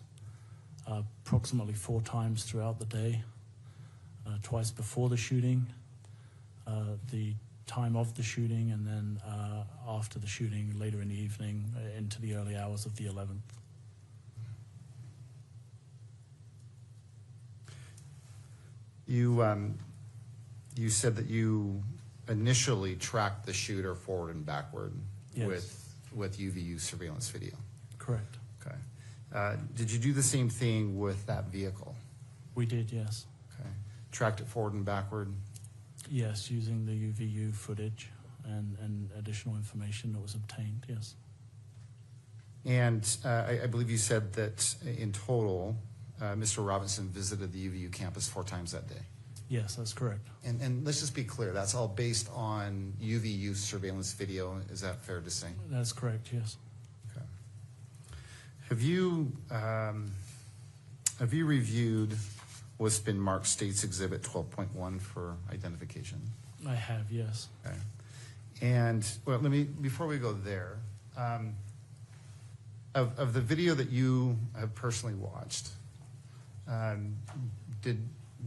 approximately 4 times throughout the day, twice before the shooting, the time of the shooting, and then after the shooting later in the evening into the early hours of the 11th. You said that you initially tracked the shooter forward and backward. Yes. with UVU surveillance video. Correct. Okay. Did you do the same thing with that vehicle? We did, yes. Okay. Tracked it forward and backward? Yes, using the UVU footage and additional information that was obtained, yes. And I believe you said that in total, Mr. Robinson visited the UVU campus 4 times that day. Yes, that's correct. And let's just be clear, that's all based on UVU surveillance video. Is that fair to say? That's correct, yes. Okay. Have you reviewed what's been marked State's Exhibit 12.1 for identification? I have, yes. Okay. And well, before we go there, of the video that you have personally watched,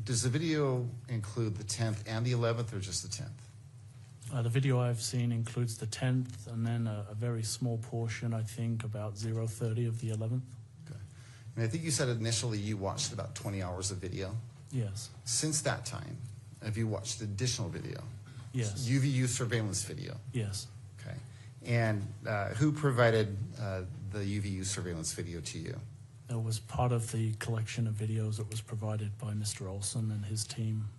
does the video include the 10th and the 11th, or just the 10th? The video I've seen includes the 10th and then a very small portion, I think, about 0:30 of the 11th. Okay. And I think you said initially you watched about 20 hours of video. Yes. Since that time, have you watched additional video? Yes. UVU surveillance video? Yes. Okay. And who provided the UVU surveillance video to you? It was part of the collection of videos that was provided by Mr. Olson and his team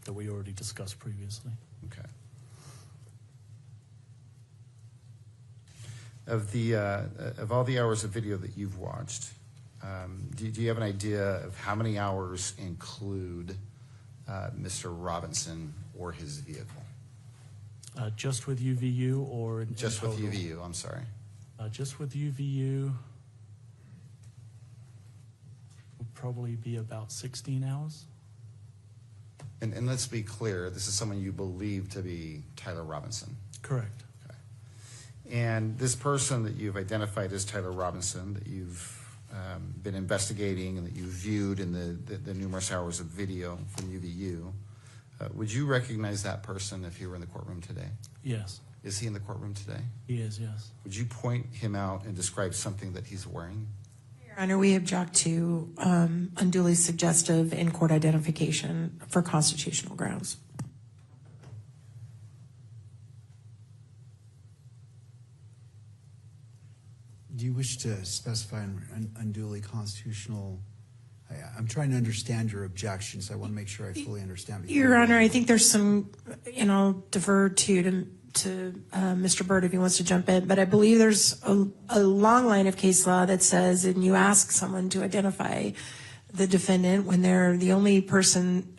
that we already discussed previously. Okay. Of all the hours of video that you've watched, do you have an idea of how many hours include Mr. Robinson or his vehicle? Just with UVU or in Just with total? UVU, I'm sorry. Just with UVU would probably be about 16 hours. And let's be clear, this is someone you believe to be Tyler Robinson. Correct. Okay. And this person that you've identified as Tyler Robinson, that you've been investigating and that you viewed in the numerous hours of video from UVU, would you recognize that person if he were in the courtroom today? Yes. Is he in the courtroom today? He is, yes. Would you point him out and describe something that he's wearing? Your Honor, we object to unduly suggestive in-court identification for constitutional grounds. Do you wish to specify unduly constitutional? I'm trying to understand your objections. I want to make sure I fully understand. Your Honor, I think there's some, and I'll defer to Mr. Byrd if he wants to jump in, but I believe there's a long line of case law that says, and you ask someone to identify the defendant when they're the only person,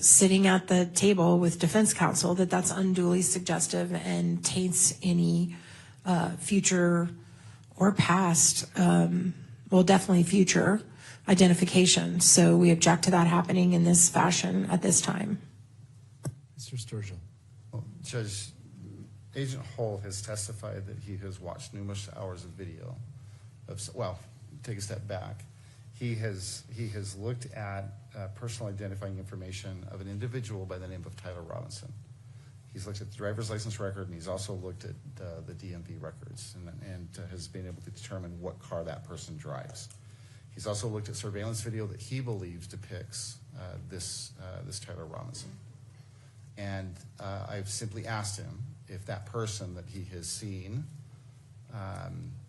sitting at the table with defense counsel, that's unduly suggestive and taints any future or past, well, definitely future identification. So we object to that happening in this fashion at this time. Mr. Sturgill. Well, Judge, Agent Hull has testified that he has watched numerous hours of video. Take a step back. He has looked at personal identifying information of an individual by the name of Tyler Robinson. He's looked at the driver's license record, and he's also looked at the DMV records and has been able to determine what car that person drives. He's also looked at surveillance video that he believes depicts this Tyler Robinson. And I've simply asked him if that person that he has seen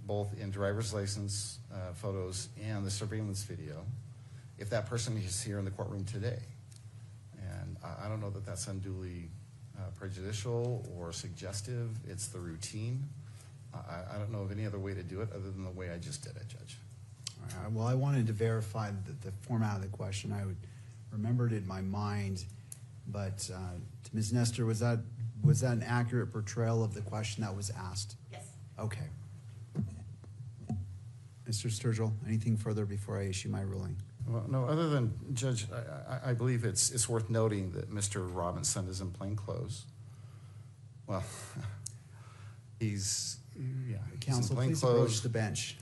both in driver's license photos and the surveillance video, if that person is here in the courtroom today. And I don't know that that's unduly prejudicial or suggestive. It's the routine. I don't know of any other way to do it other than the way I just did it, Judge. All right, well, I wanted to verify the format of the question. I remembered it in my mind, but to Ms. Nestor, was that an accurate portrayal of the question that was asked? Yes. Okay. Mr. Sturgill, anything further before I issue my ruling? Well, no, other than, Judge, I believe it's worth noting that Mr. Robinson is in plain clothes. Well, he's in Counsel, plain please clothes. approach the bench.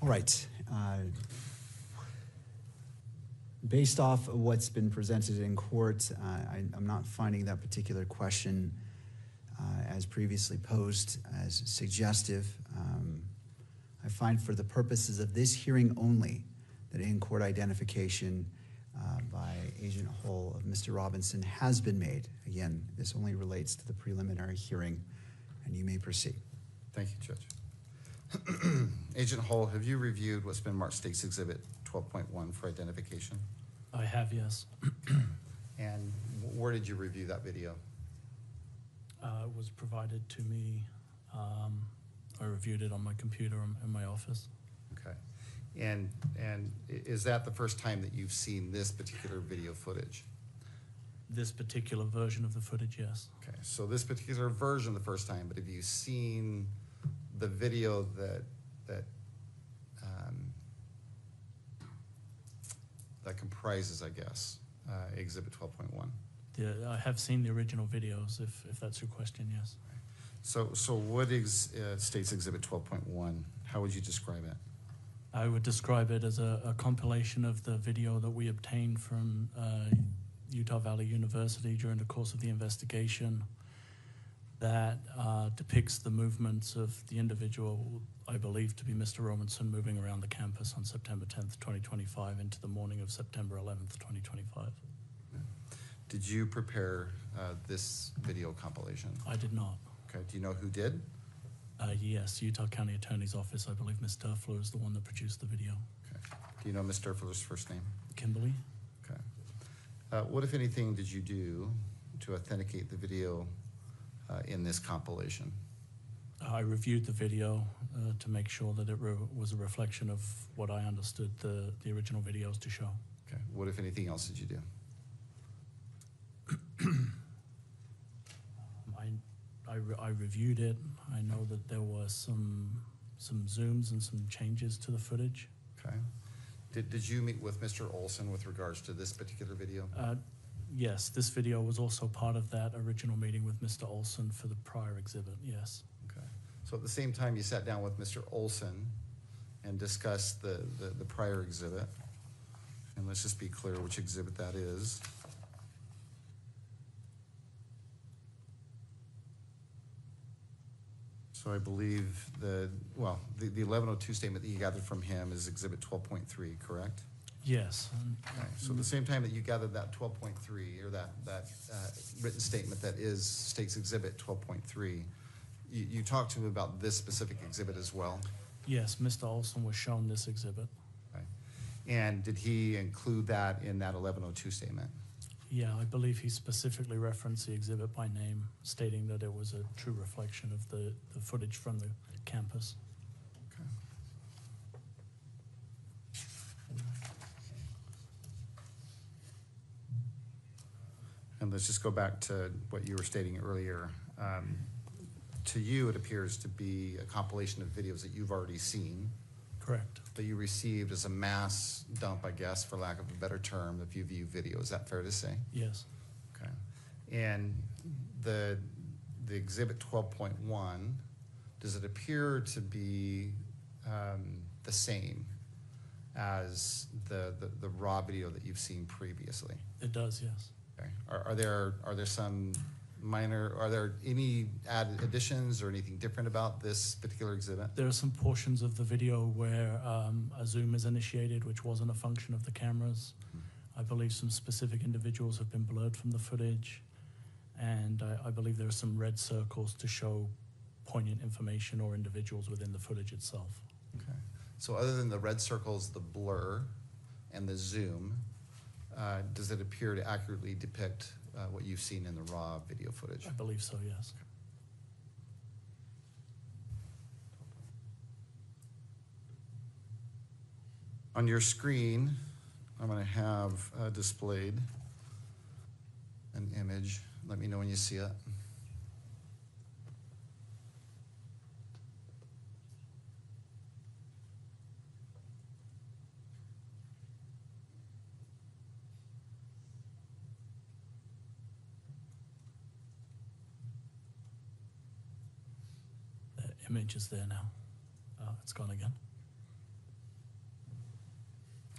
All right. Based off of what's been presented in court, I'm not finding that particular question as previously posed as suggestive. I find for the purposes of this hearing only that in-court identification by Agent Hull of Mr. Robinson has been made. Again, this only relates to the preliminary hearing, and you may proceed. Thank you, Judge. Agent Hull, have you reviewed what's been marked State's Exhibit 12.1 for identification? I have, yes. And where did you review that video? It was provided to me. I reviewed it on my computer in my office. Okay. And is that the first time that you've seen this particular video footage? This particular version of the footage, yes. Okay, so this particular version the first time, but have you seen the video that comprises, I guess, Exhibit 12.1? I have seen the original videos, if that's your question, yes. So what states Exhibit 12.1? How would you describe it? I would describe it as a compilation of the video that we obtained from Utah Valley University during the course of the investigation that depicts the movements of the individual I believe to be Mr. Robinson moving around the campus on September 10th, 2025 into the morning of September 11th, 2025. Did you prepare this video compilation? I did not. Okay, do you know who did? Yes, Utah County Attorney's Office. I believe Ms. Durfler is the one that produced the video. Okay. Do you know Ms. Durfler's first name? Kimberly. Okay. What, if anything, did you do to authenticate the video in this compilation? I reviewed the video to make sure that it was a reflection of what I understood the original videos to show. Okay. What, if anything else, did you do? I reviewed it. I know that there was some zooms and some changes to the footage. Okay. Did you meet with Mr. Olson with regards to this particular video? Yes, this video was also part of that original meeting with Mr. Olson for the prior exhibit, yes. Okay. So at the same time you sat down with Mr. Olson and discussed the prior exhibit, and let's just be clear which exhibit that is. So I believe the 1102 statement that you gathered from him is Exhibit 12.3, correct? Yes. Okay. So the same time that you gathered that 12.3 or that written statement that is State's Exhibit 12.3, you talked to him about this specific exhibit as well? Yes, Mr. Olson was shown this exhibit. Okay. And did he include that in that 1102 statement? Yeah, I believe he specifically referenced the exhibit by name, stating that it was a true reflection of the footage from the campus. Okay. And let's just go back to what you were stating earlier. To you, it appears to be a compilation of videos that you've already seen, Correct. that you received as a mass dump, I guess, for lack of a better term, of view video. Is that fair to say? Yes. Okay. And the exhibit 12.1, does it appear to be the same as the raw video that you've seen previously? It does, yes. Okay. Are there some minor, are there any added additions or anything different about this particular exhibit? There are some portions of the video where a zoom is initiated, which wasn't a function of the cameras. I believe some specific individuals have been blurred from the footage, and I believe there are some red circles to show poignant information or individuals within the footage itself. Okay. So other than the red circles, the blur, and the zoom, does it appear to accurately depict what you've seen in the raw video footage? I believe so, yes. On your screen, I'm going to have displayed an image. Let me know when you see it. The image is there now. It's gone again.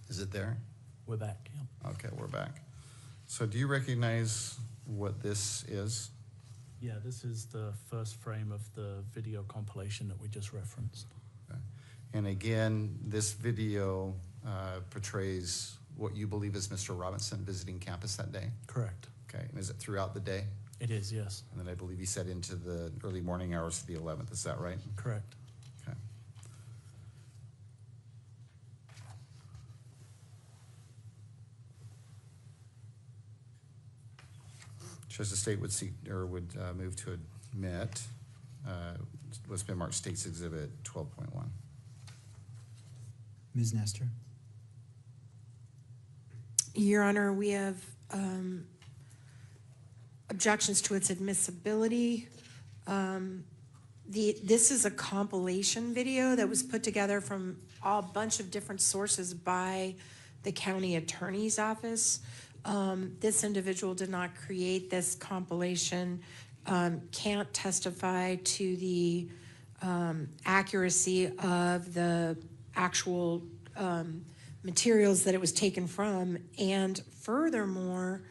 Is it there? We're back, yeah. Okay, we're back. So do you recognize what this is? Yeah, this is the first frame of the video compilation that we just referenced. Okay. And again, this video portrays what you believe is Mr. Robinson visiting campus that day? Correct. Okay, and is it throughout the day? It is, yes. And then I believe you said into the early morning hours of the 11th, is that right? Correct. Okay. Judge, the state would seek, or would move to admit what's been marked State's Exhibit 12.1. Ms. Nestor? Your Honor, we have objections to its admissibility. This is a compilation video that was put together from a bunch of different sources by the county attorney's office. This individual did not create this compilation, can't testify to the accuracy of the actual materials that it was taken from. And furthermore,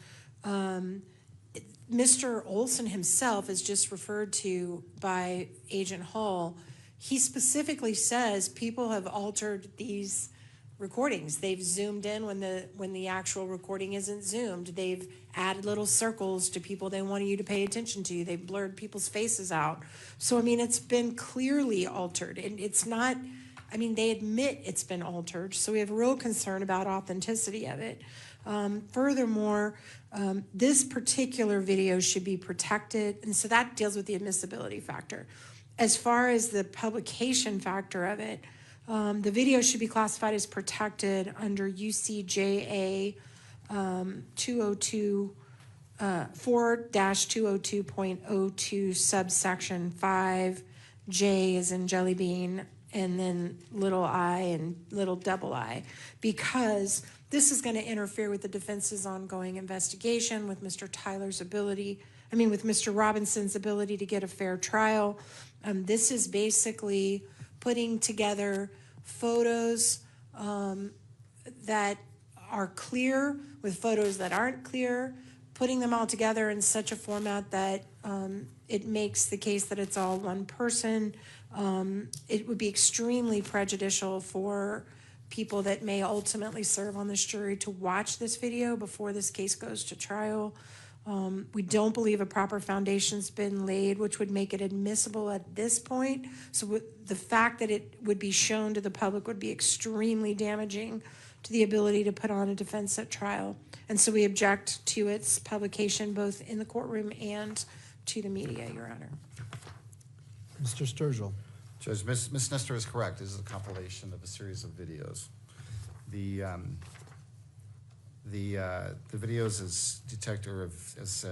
Mr. Olson himself is just referred to by Agent Hall. He specifically says people have altered these recordings. They've zoomed in when the actual recording isn't zoomed. They've added little circles to people they want you to pay attention to. They've blurred people's faces out. So, I mean, it's been clearly altered. And it's not, I mean, they admit it's been altered. So we have real concern about authenticity of it. Furthermore, this particular video should be protected. And so that deals with the admissibility factor. As far as the publication factor of it, the video should be classified as protected under UCJA 4-202.02 subsection 5. J is in jelly bean, and then little I and little double I, because this is going to interfere with the defense's ongoing investigation, with Mr. Mr. Robinson's ability to get a fair trial. This is basically putting together photos that are clear with photos that aren't clear, putting them all together in such a format that it makes the case that it's all one person. It would be extremely prejudicial for people that may ultimately serve on this jury to watch this video before this case goes to trial. We don't believe a proper foundation's been laid, which would make it admissible at this point. So the fact that it would be shown to the public would be extremely damaging to the ability to put on a defense at trial. And so we object to its publication both in the courtroom and to the media, Your Honor. Mr. Sturgill. Judge, Ms. Nestor is correct. This is a compilation of a series of videos. The videos, as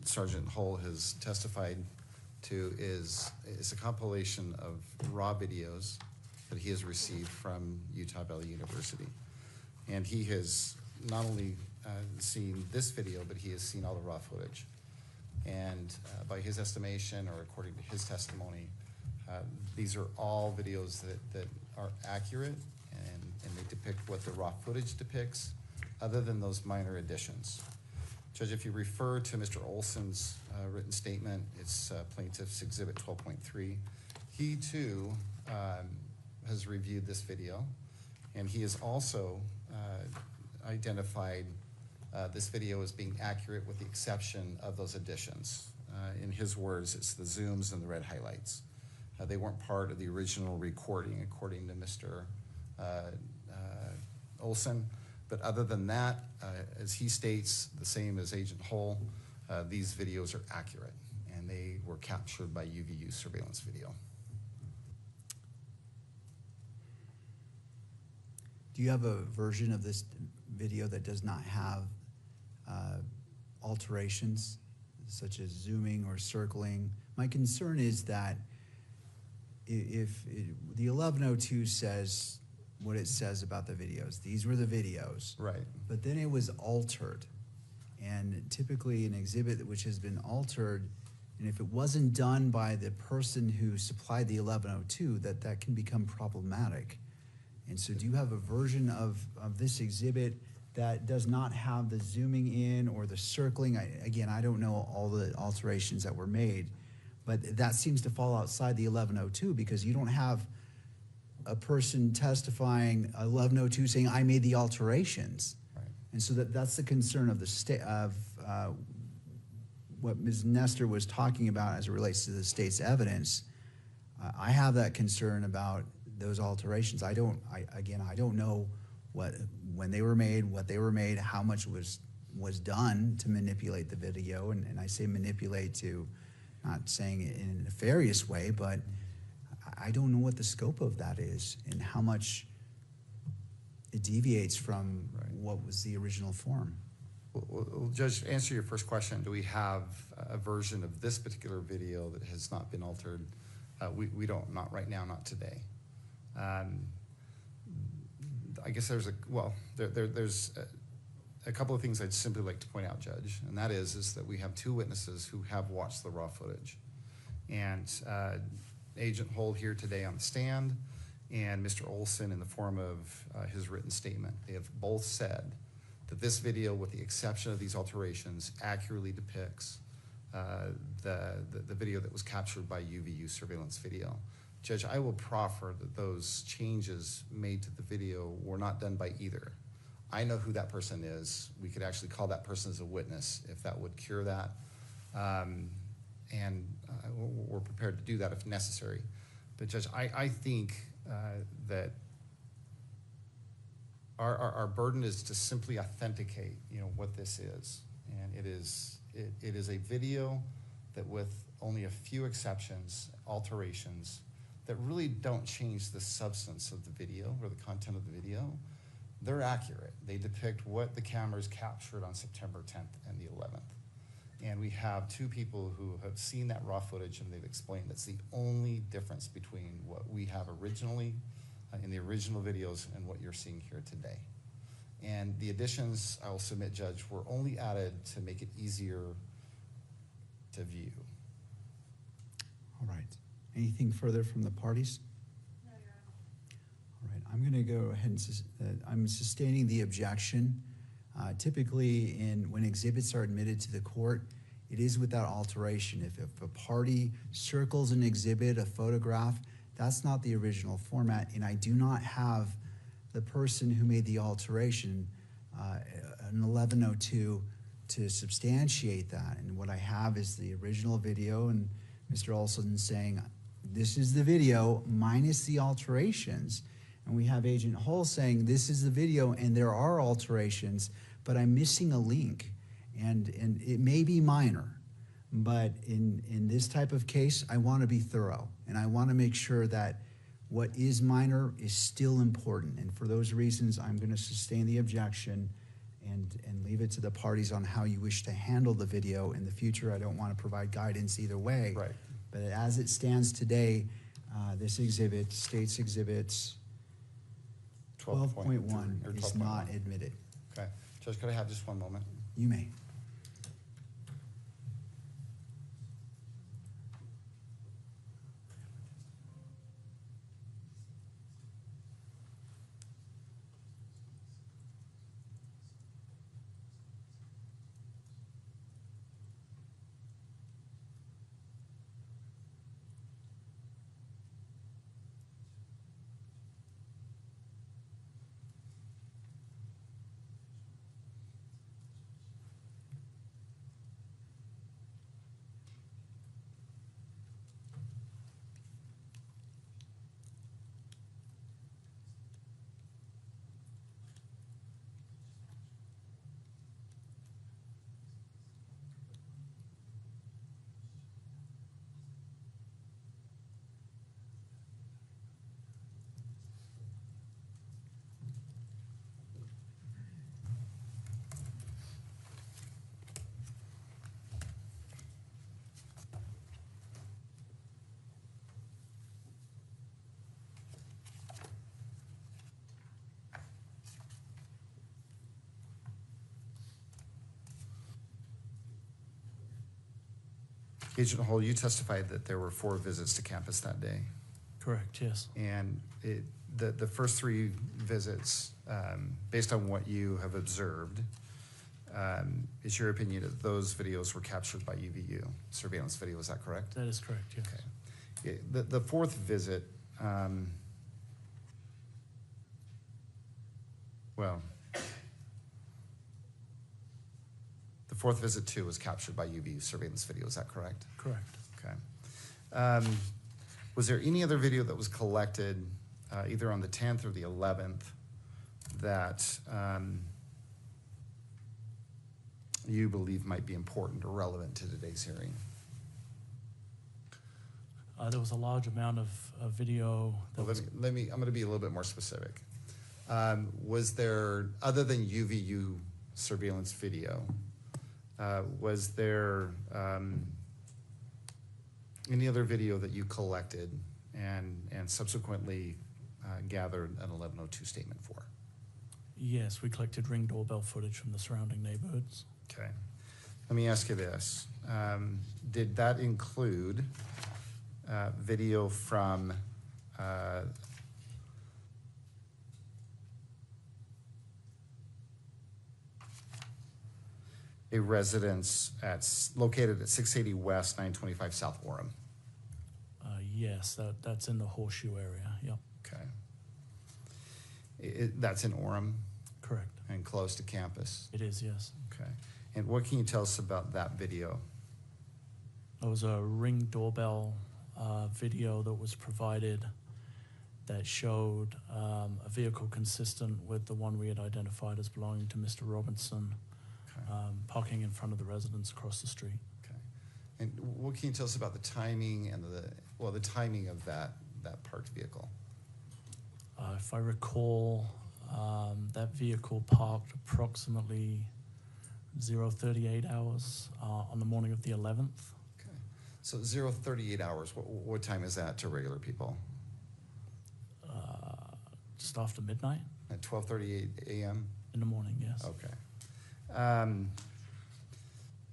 Sergeant Hull has testified to, is a compilation of raw videos that he has received from Utah Valley University. And he has not only seen this video, but he has seen all the raw footage. And by his estimation, or according to his testimony, these are all videos that are accurate and they depict what the raw footage depicts, other than those minor additions. Judge, if you refer to Mr. Olson's written statement, it's Plaintiff's Exhibit 12.3. He too has reviewed this video, and he has also identified this video as being accurate with the exception of those additions. In his words, it's the zooms and the red highlights. They weren't part of the original recording, according to Mr. Olson. But other than that, as he states, the same as Agent Hull, these videos are accurate, and they were captured by UVU surveillance video. Do you have a version of this video that does not have alterations, such as zooming or circling? My concern is that if the 1102 says what it says about the videos, these were the videos, right? But then it was altered, and typically an exhibit which has been altered, and if it wasn't done by the person who supplied the 1102, that can become problematic. And so do you have a version of this exhibit that does not have the zooming in or the circling? Again, I don't know all the alterations that were made, but that seems to fall outside the 1102, because you don't have a person testifying 1102 saying, I made the alterations. Right. And so that's the concern of the state, of what Ms. Nestor was talking about as it relates to the state's evidence. I have that concern about those alterations. I don't know when they were made, what they were made, how much was done to manipulate the video, and I say manipulate to, not saying it in a nefarious way, but I don't know what the scope of that is and how much it deviates from what was the original form. Well, Judge, to answer your first question, do we have a version of this particular video that has not been altered? We don't, not right now, not today. I guess there's a couple of things I'd simply like to point out, Judge, and that is that we have two witnesses who have watched the raw footage. And Agent Hull here today on the stand, and Mr. Olson in the form of his written statement, they have both said that this video, with the exception of these alterations, accurately depicts the video that was captured by UVU surveillance video. Judge, I will proffer that those changes made to the video were not done by either. I know who that person is. We could actually call that person as a witness if that would cure that. We're prepared to do that if necessary. But Judge, I think that our burden is to simply authenticate, what this is. And it is a video that, with only a few exceptions, alterations, that really don't change the substance of the video or the content of the video. They're accurate. They depict what the cameras captured on September 10th and the 11th. And we have two people who have seen that raw footage, and they've explained that's the only difference between what we have originally in the original videos and what you're seeing here today. And the additions, I will submit, Judge, were only added to make it easier to view. All right. Anything further from the parties? No, Your Honor. All right. I'm going to go ahead and I'm sustaining the objection. Typically, when exhibits are admitted to the court, it is without alteration. If a party circles an exhibit, a photograph, that's not the original format, and I do not have the person who made the alteration, an 1102, to substantiate that. And what I have is the original video, and Mr. Olson saying, this is the video minus the alterations. And we have Agent Hull saying, this is the video and there are alterations, but I'm missing a link. And it may be minor, but in this type of case, I want to be thorough. And I want to make sure that what is minor is still important. And for those reasons, I'm going to sustain the objection and leave it to the parties on how you wish to handle the video in the future. I don't want to provide guidance either way. Right. But as it stands today, this exhibit, State's Exhibits 12.1 is not admitted. Okay. Judge, could I have just one moment? You may. Agent Hull, you testified that there were 4 visits to campus that day. Correct, yes. And the first 3 visits, based on what you have observed, it's your opinion that those videos were captured by UVU, surveillance video, is that correct? That is correct, yes. Okay. The 4th visit, well, the 4th visit too was captured by UVU surveillance video, is that correct? Correct. Okay. Was there any other video that was collected either on the 10th or the 11th that you believe might be important or relevant to today's hearing? There was a large amount of video. Well, let me, I'm going to be a little bit more specific. Was there, other than UVU surveillance video, was there any other video that you collected and subsequently gathered an 1102 statement for? Yes, we collected Ring doorbell footage from the surrounding neighborhoods. Okay. Let me ask you this. Did that include video from a residence located at 680 West, 925 South Orem? Yes, that's in the Horseshoe area, yep. Okay. That's in Orem? Correct. And close to campus? It is, yes. Okay. And what can you tell us about that video? There was a Ring doorbell video that was provided that showed a vehicle consistent with the one we had identified as belonging to Mr. Robinson, parking in front of the residence across the street. Okay. And what can you tell us about the timing and the timing of that parked vehicle? If I recall, that vehicle parked approximately 0:38 hours on the morning of the 11th. Okay. So 0:38 hours, what time is that to regular people? Just after midnight. At 12:38 a.m.? In the morning, yes. Okay.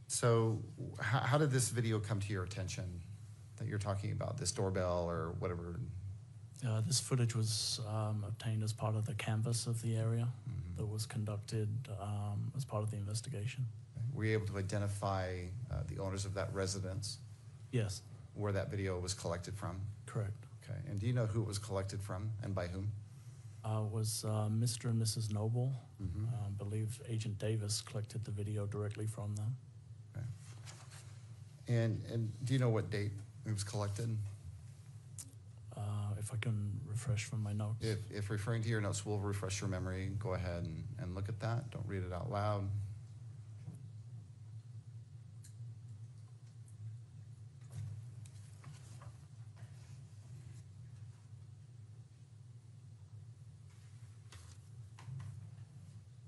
So how did this video come to your attention that you're talking about, this doorbell or whatever? This footage was obtained as part of the canvass of the area that was conducted as part of the investigation. Were you able to identify the owners of that residence? Yes. Where that video was collected from? Correct. Okay. And do you know who it was collected from and by whom? It was Mr. and Mrs. Noble. I believe Agent Davis collected the video directly from them. Okay. And do you know what date it was collected? If I can refresh from my notes. If referring to your notes will refresh your memory, go ahead and look at that. Don't read it out loud.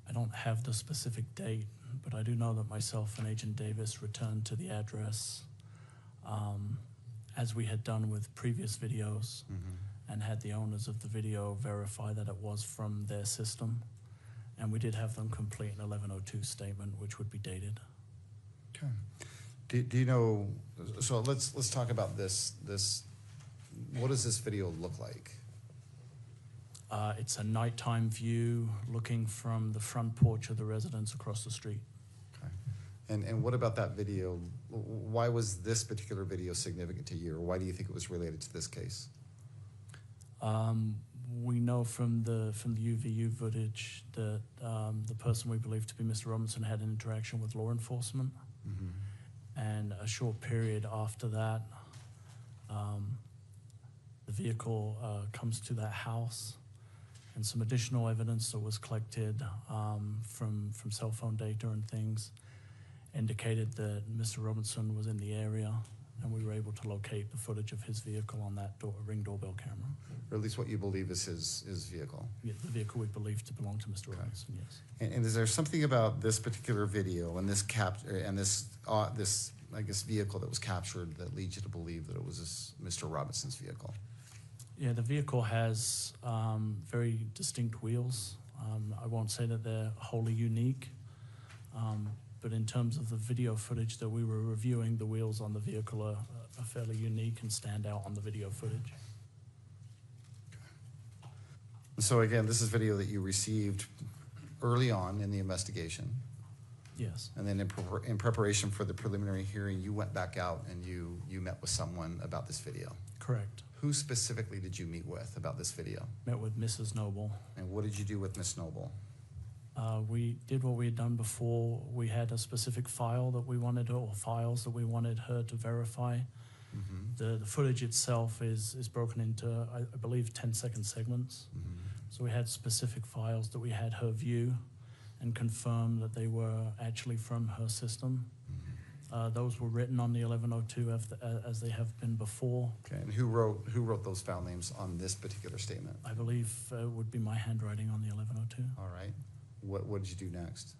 I don't have the specific date, but I do know that myself and Agent Davis returned to the address as we had done with previous videos, and had the owners of the video verify that it was from their system. And we did have them complete an 1102 statement, which would be dated. Okay. Do you know, so let's talk about this. What does this video look like? It's a nighttime view looking from the front porch of the residence across the street. Okay. And what about that video? Why was this particular video significant to you, or why do you think it was related to this case? We know from the UVU footage that the person we believe to be Mr. Robinson had an interaction with law enforcement. And a short period after that, the vehicle comes to that house, and some additional evidence that was collected from cell phone data and things indicated that Mr. Robinson was in the area, and we were able to locate the footage of his vehicle on that Ring doorbell camera. Or at least what you believe is his vehicle. Yeah, the vehicle we believe to belong to Mr. Robinson, yes. And is there something about this particular video and this I guess vehicle that was captured that leads you to believe that it was Mr. Robinson's vehicle? Yeah, the vehicle has very distinct wheels. I won't say that they're wholly unique, but in terms of the video footage that we were reviewing, the wheels on the vehicle are fairly unique and stand out on the video footage. So again, this is video that you received early on in the investigation. Yes. And then in preparation for the preliminary hearing, you went back out and you met with someone about this video. Correct. Who specifically did you meet with about this video? Met with Mrs. Noble. And what did you do with Miss Noble? We did what we had done before. We had a specific file that we wanted, or files that we wanted her to verify. The footage itself is broken into, I believe, 10-second segments. So we had specific files that we had her view and confirm that they were actually from her system. Those were written on the 1102 as they have been before. Okay, and who wrote those file names on this particular statement? I believe it would be my handwriting on the 1102. All right. What did you do next?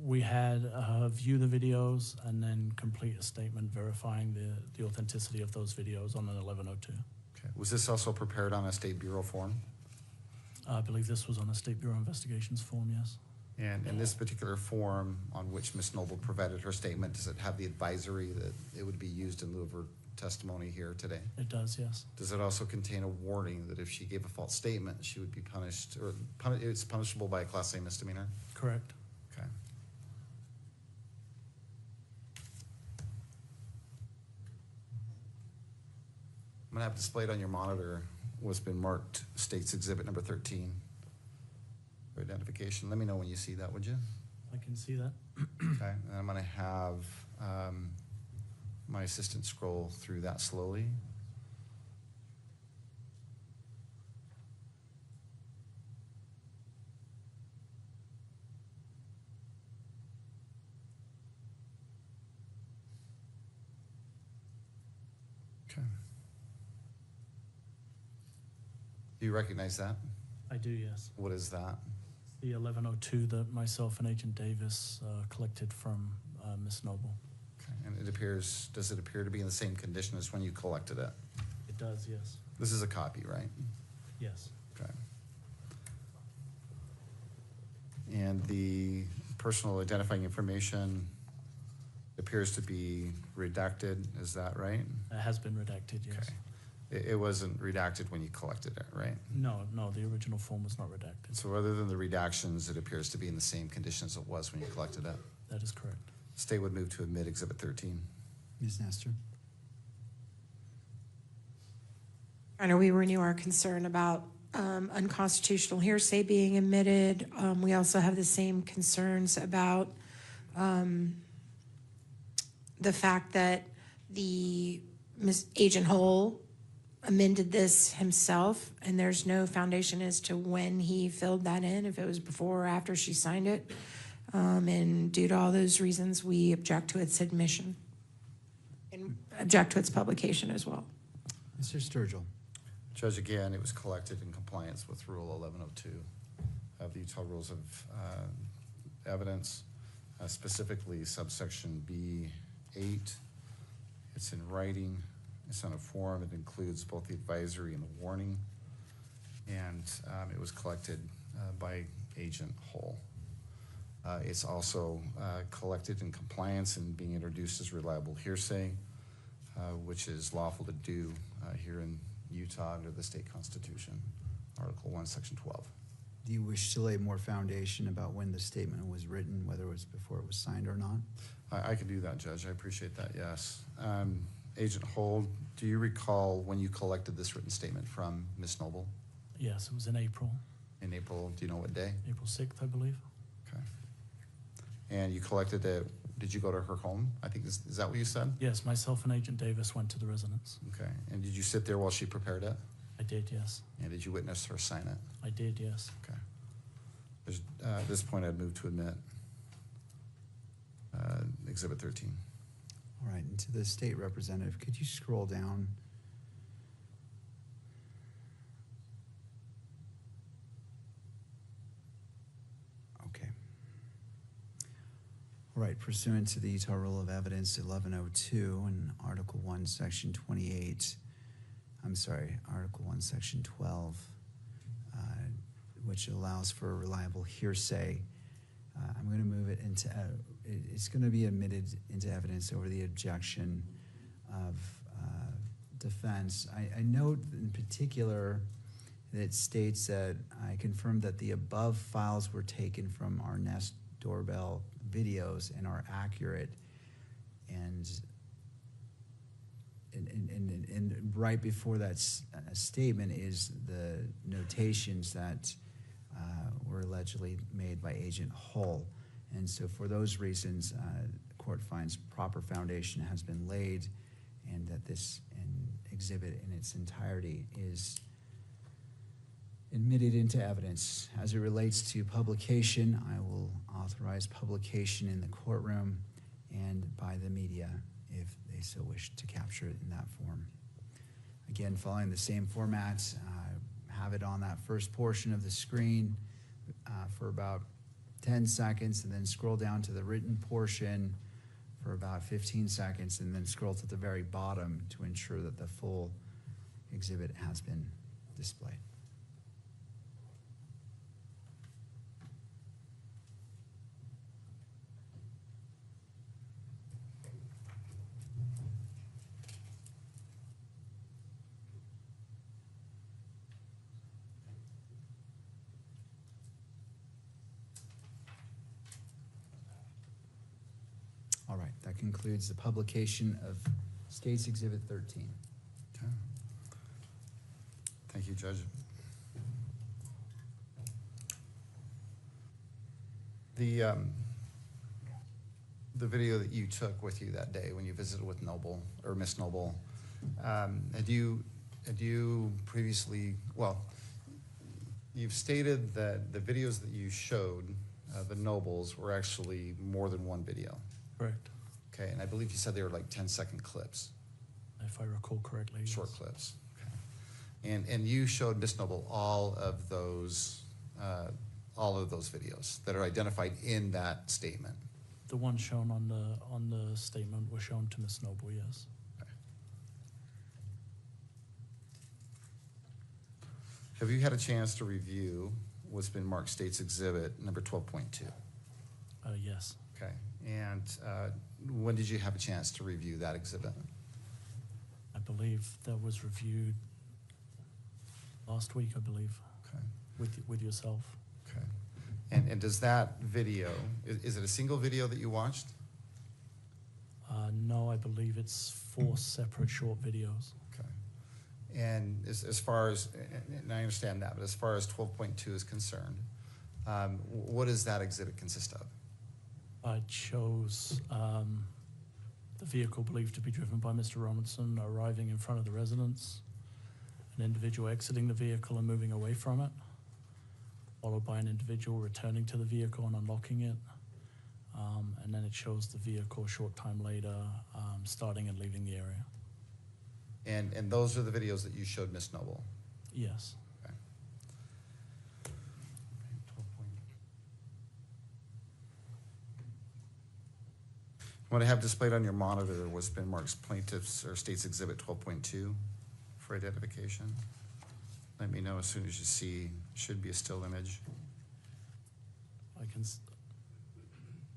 We had her view the videos and then complete a statement verifying the authenticity of those videos on an 1102. Okay. Was this also prepared on a State Bureau form? I believe this was on a State Bureau Investigations form, yes. And in this particular form on which Ms. Noble provided her statement, does it have the advisory that it would be used in lieu of her testimony here today? It does, yes. Does it also contain a warning that if she gave a false statement, she would be punished, or it's punishable by a Class A misdemeanor? Correct. Okay. I'm gonna have displayed on your monitor what's been marked State's Exhibit number 13. For identification. Let me know when you see that, would you? I can see that. Okay, and I'm gonna have my assistant scroll through that slowly. Okay. Do you recognize that? I do, yes. What is that? The 1102 that myself and Agent Davis collected from Miss Noble. Okay. And does it appear to be in the same condition as when you collected it? It does, yes. This is a copy, right? Yes. Okay. And the personal identifying information appears to be redacted, is that right? It has been redacted, yes. Okay. It wasn't redacted when you collected it, right? No, the original form was not redacted. So other than the redactions, it appears to be in the same condition as it was when you collected it. That is correct. State would move to admit Exhibit 13. Ms. Nestor? Honor, we renew our concern about unconstitutional hearsay being admitted. We also have the same concerns about the fact that Agent Hull amended this himself, and there's no foundation as to when he filled that in, if it was before or after she signed it. And due to all those reasons, we object to its admission and object to its publication as well. Mr. Sturgill? Judge, again, it was collected in compliance with Rule 1102. of the Utah Rules of Evidence, specifically subsection B8. It's in writing. It's on a form. It includes both the advisory and the warning. And it was collected by Agent Hull. It's also collected in compliance and being introduced as reliable hearsay, which is lawful to do here in Utah under the state constitution, Article 1, Section 12. Do you wish to lay more foundation about when the statement was written, whether it was before it was signed or not? I can do that, Judge. I appreciate that, yes. Agent Hull, do you recall when you collected this written statement from Ms. Noble? Yes, it was in April. In April, do you know what day? April 6th, I believe. Okay. And you collected it, did you go to her home? I think, is that what you said? Yes, myself and Agent Davis went to the residence. Okay. And did you sit there while she prepared it? I did, yes. And did you witness her sign it? I did, yes. Okay. At this point, I'd move to admit Exhibit 13. All right, and to the state representative, could you scroll down? Okay. All right, pursuant to the Utah Rule of Evidence 1102 and Article 1, Section 28, Article 1, Section 12, which allows for reliable hearsay, I'm going to move it into, it's going to be admitted into evidence over the objection of defense. I note in particular that it states that I confirm that the above files were taken from our Nest doorbell videos and are accurate. And right before that statement is the notations that were allegedly made by Agent Hull. And so for those reasons, the court finds proper foundation has been laid and that this exhibit in its entirety is admitted into evidence. As it relates to publication, I will authorize publication in the courtroom and by the media if they so wish to capture it in that form. Again, following the same format, have it on that first portion of the screen for about 10 seconds and then scroll down to the written portion for about 15 seconds and then scroll to the very bottom to ensure that the full exhibit has been displayed. All right, that concludes the publication of State's Exhibit 13. Okay. Thank you, Judge. The video that you took with you that day when you visited with Noble or Miss Noble, had you previously, well, you've stated that the videos that you showed the Nobles were actually more than one video. Correct. Okay, and I believe you said they were like 10-second clips. If I recall correctly. Short yes. clips. Okay. And you showed Miss Noble all of those videos that are identified in that statement. The one shown on the statement was shown to Miss Noble, yes. Okay. Have you had a chance to review what's been marked State's Exhibit number 12.2? Yes. Okay. And when did you have a chance to review that exhibit? I believe that was reviewed last week, I believe. Okay. With yourself. Okay. And does that video, is it a single video that you watched? No, I believe it's 4 separate short videos. Okay. And as far as, and I understand that, but as far as 12.2 is concerned, what does that exhibit consist of? It shows the vehicle believed to be driven by Mr. Robinson arriving in front of the residence, an individual exiting the vehicle and moving away from it, followed by an individual returning to the vehicle and unlocking it, and then it shows the vehicle a short time later starting and leaving the area. And those are the videos that you showed Miss Noble? Yes. Okay. What I have displayed on your monitor was Ben Mark's plaintiff's or state's exhibit 12.2 for identification. Let me know as soon as you see, should be a still image.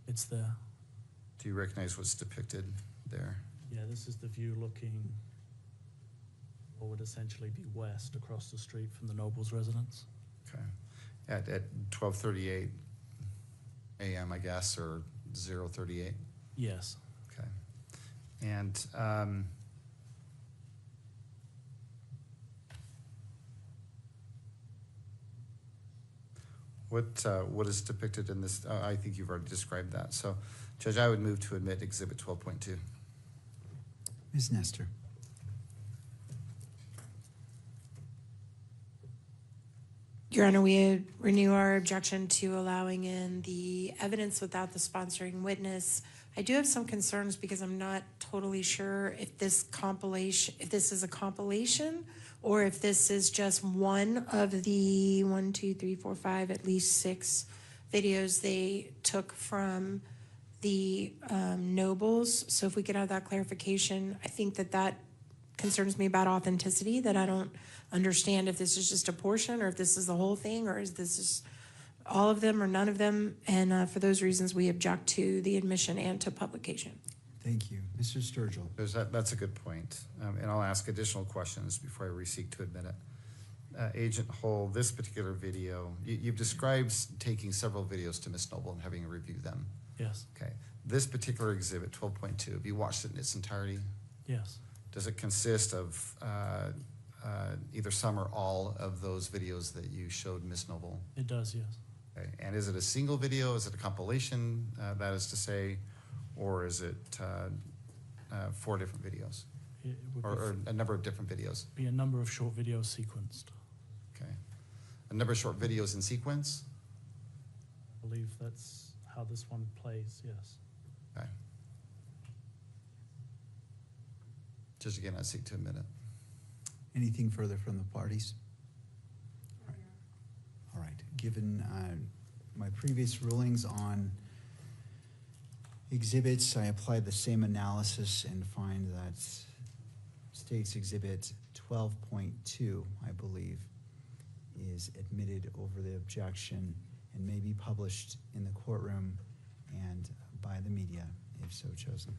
It's there. Do you recognize what's depicted there? Yeah, this is the view looking what would essentially be west across the street from the Noble's residence. Okay. At 12:38 a.m., I guess, or 0:38? Yes. Okay. And what is depicted in this? I think you've already described that. So, Judge, I would move to admit Exhibit 12.2. Ms. Nestor. Your Honor, we renew our objection to allowing in the evidence without the sponsoring witness. I do have some concerns because I'm not totally sure if this is a compilation, or if this is just one of the 1, 2, 3, 4, 5, at least 6 videos they took from the Nobles. So if we could have that clarification, I think that concerns me about authenticity, that I don't understand if this is just a portion or if this is the whole thing, or is this just all of them or none of them. And for those reasons, we object to the admission and to publication. Thank you. Mr. Sturgill. That's a good point. And I'll ask additional questions before I seek to admit it. Agent Hull, this particular video, you've described taking several videos to Ms. Noble and having her review them. Yes. Okay. This particular exhibit, 12.2, have you watched it in its entirety? Yes. Does it consist of either some or all of those videos that you showed Ms. Noble? It does, yes. Okay. And is it a single video? Is it a compilation, that is to say, or is it 4 different videos? It would Or a number of different videos? be a number of short videos sequenced. Okay. A number of short videos in sequence? I believe that's how this one plays, yes. Okay. Just again, I seek to admit it. Anything further from the parties? All right. Given my previous rulings on exhibits, I applied the same analysis and find that State's Exhibit 12.2, I believe, is admitted over the objection and may be published in the courtroom and by the media, if so chosen.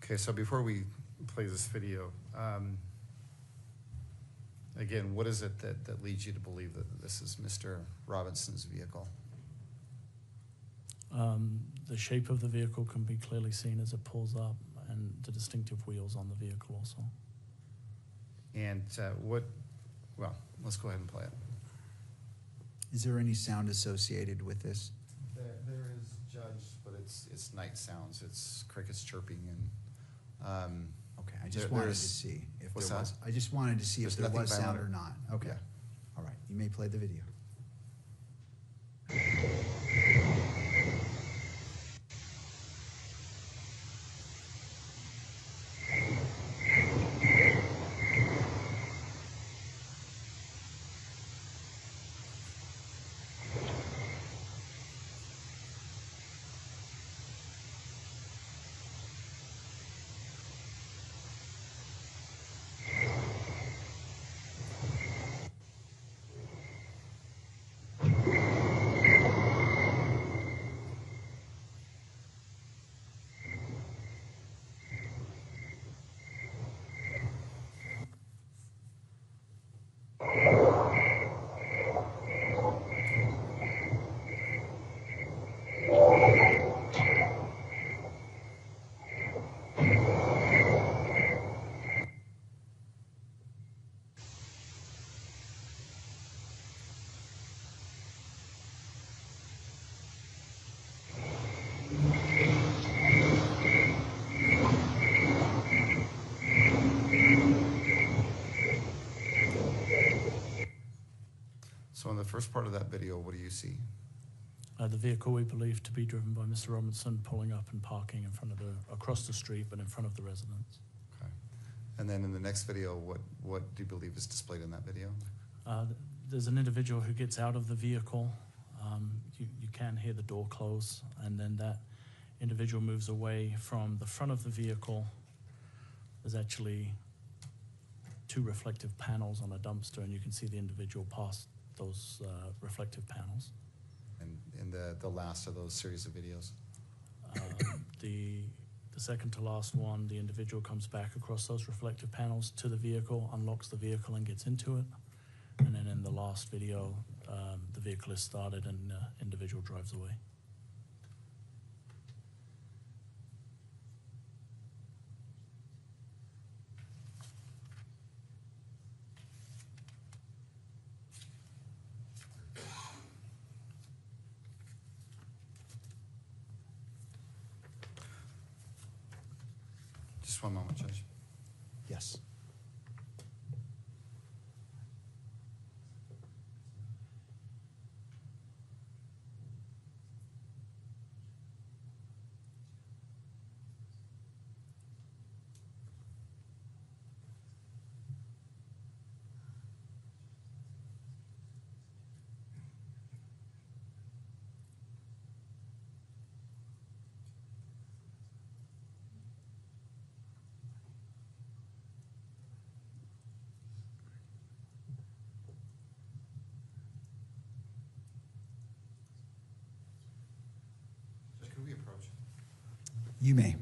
Okay, so before we play this video, again, what is it that leads you to believe that this is Mr. Robinson's vehicle? The shape of the vehicle can be clearly seen as it pulls up, and the distinctive wheels on the vehicle also. And well, let's go ahead and play it. Is there any sound associated with this? There is, Judge, but it's night sounds. It's crickets chirping and. Okay, I just wanted to see if there was. I just wanted to see if There's there was nothing sound violent. or not. Okay. Yeah. All right, you may play the video. So in the first part of that video, what do you see? The vehicle we believe to be driven by Mr. Robinson pulling up and parking in front of across the street, but in front of the residence. Okay. And then in the next video, what do you believe is displayed in that video? There's an individual who gets out of the vehicle You can hear the door close, and then that individual moves away from the front of the vehicle. There's actually 2 reflective panels on a dumpster, and you can see the individual past those reflective panels. And in the last of those series of videos? The second to last one, the individual comes back across those reflective panels to the vehicle, unlocks the vehicle and gets into it. And then in the last video, the vehicle is started and the individual drives away. Just one moment, Judge. Yes. Judge, could we approach? You may.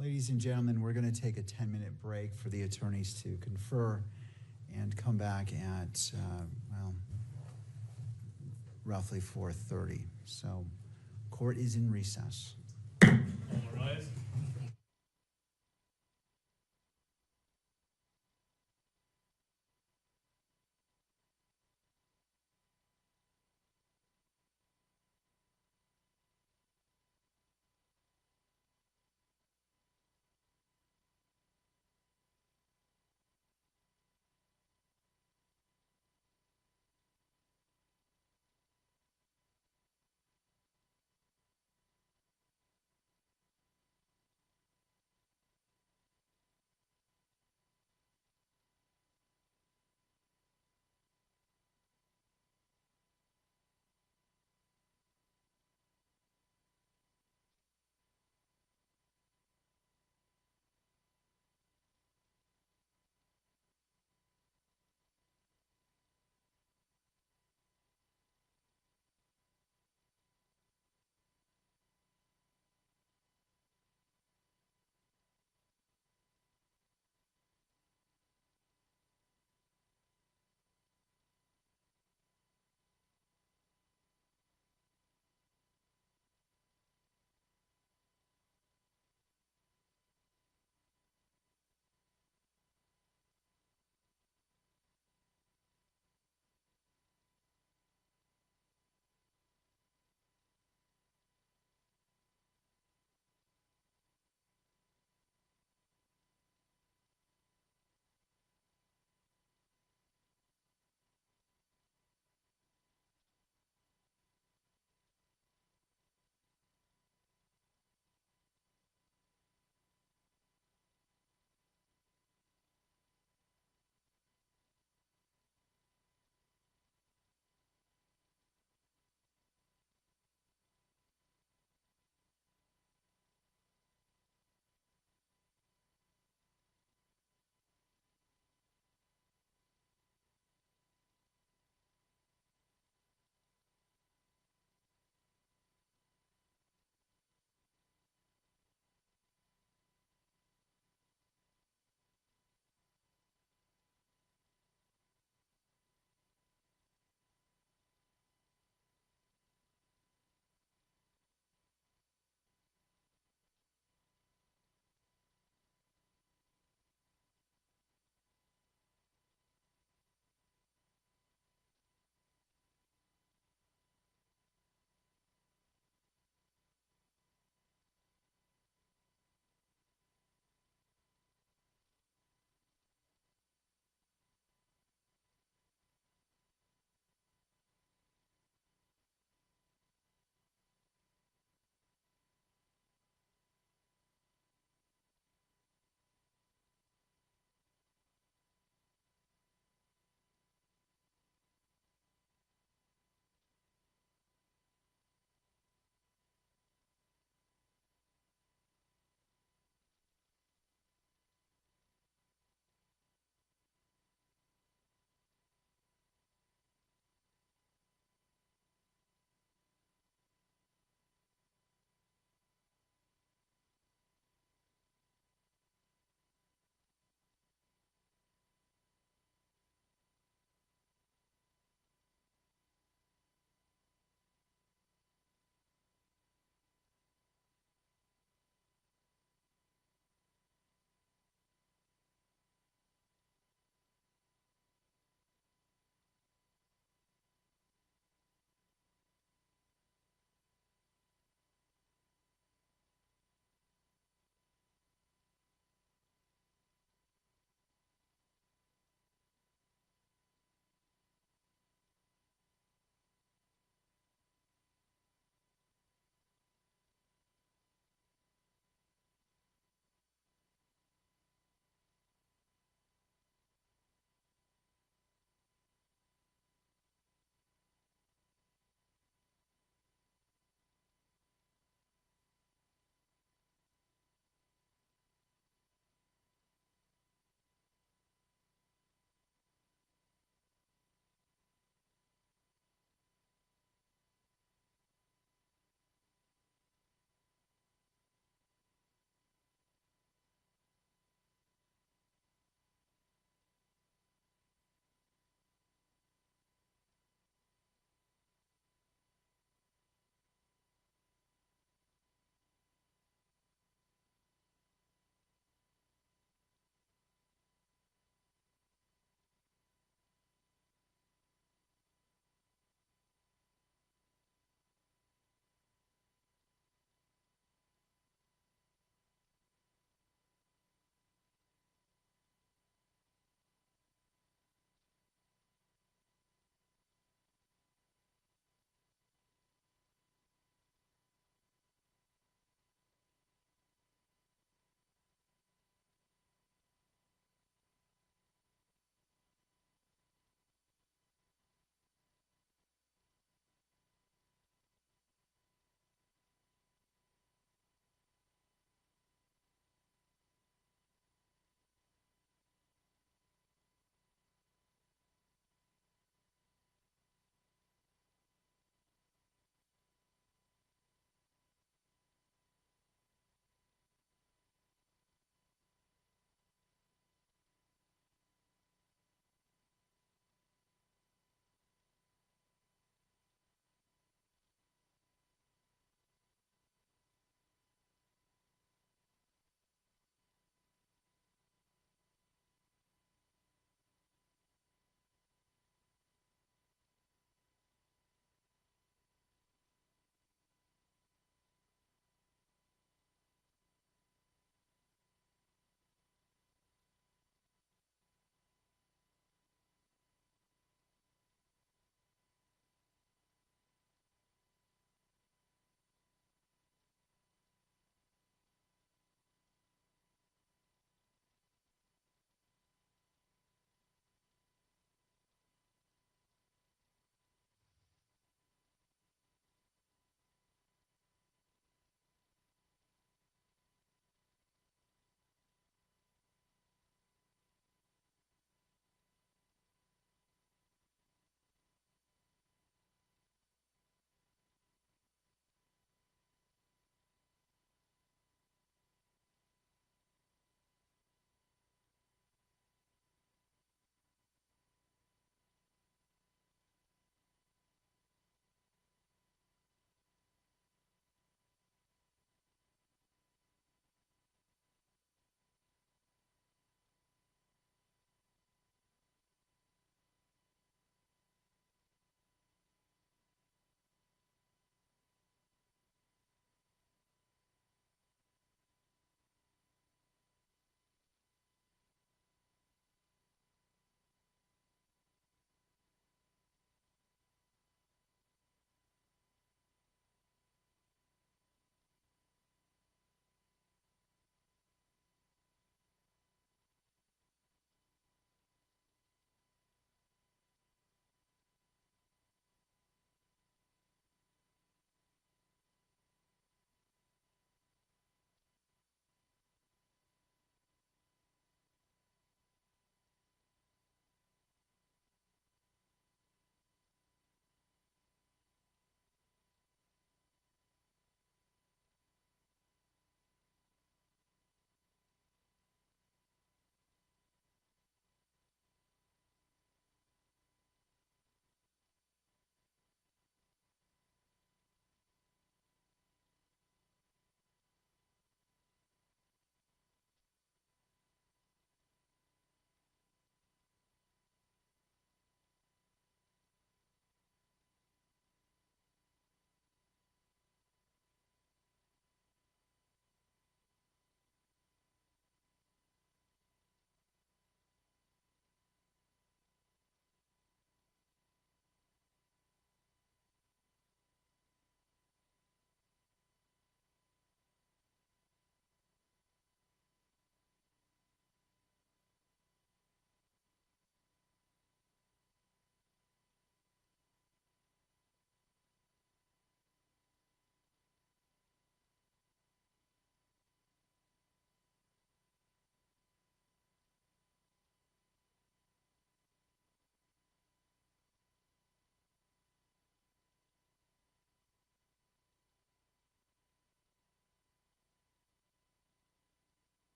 Ladies and gentlemen, we're going to take a 10-minute break for the attorneys to confer and come back at, roughly 4:30. So, court is in recess. All rise.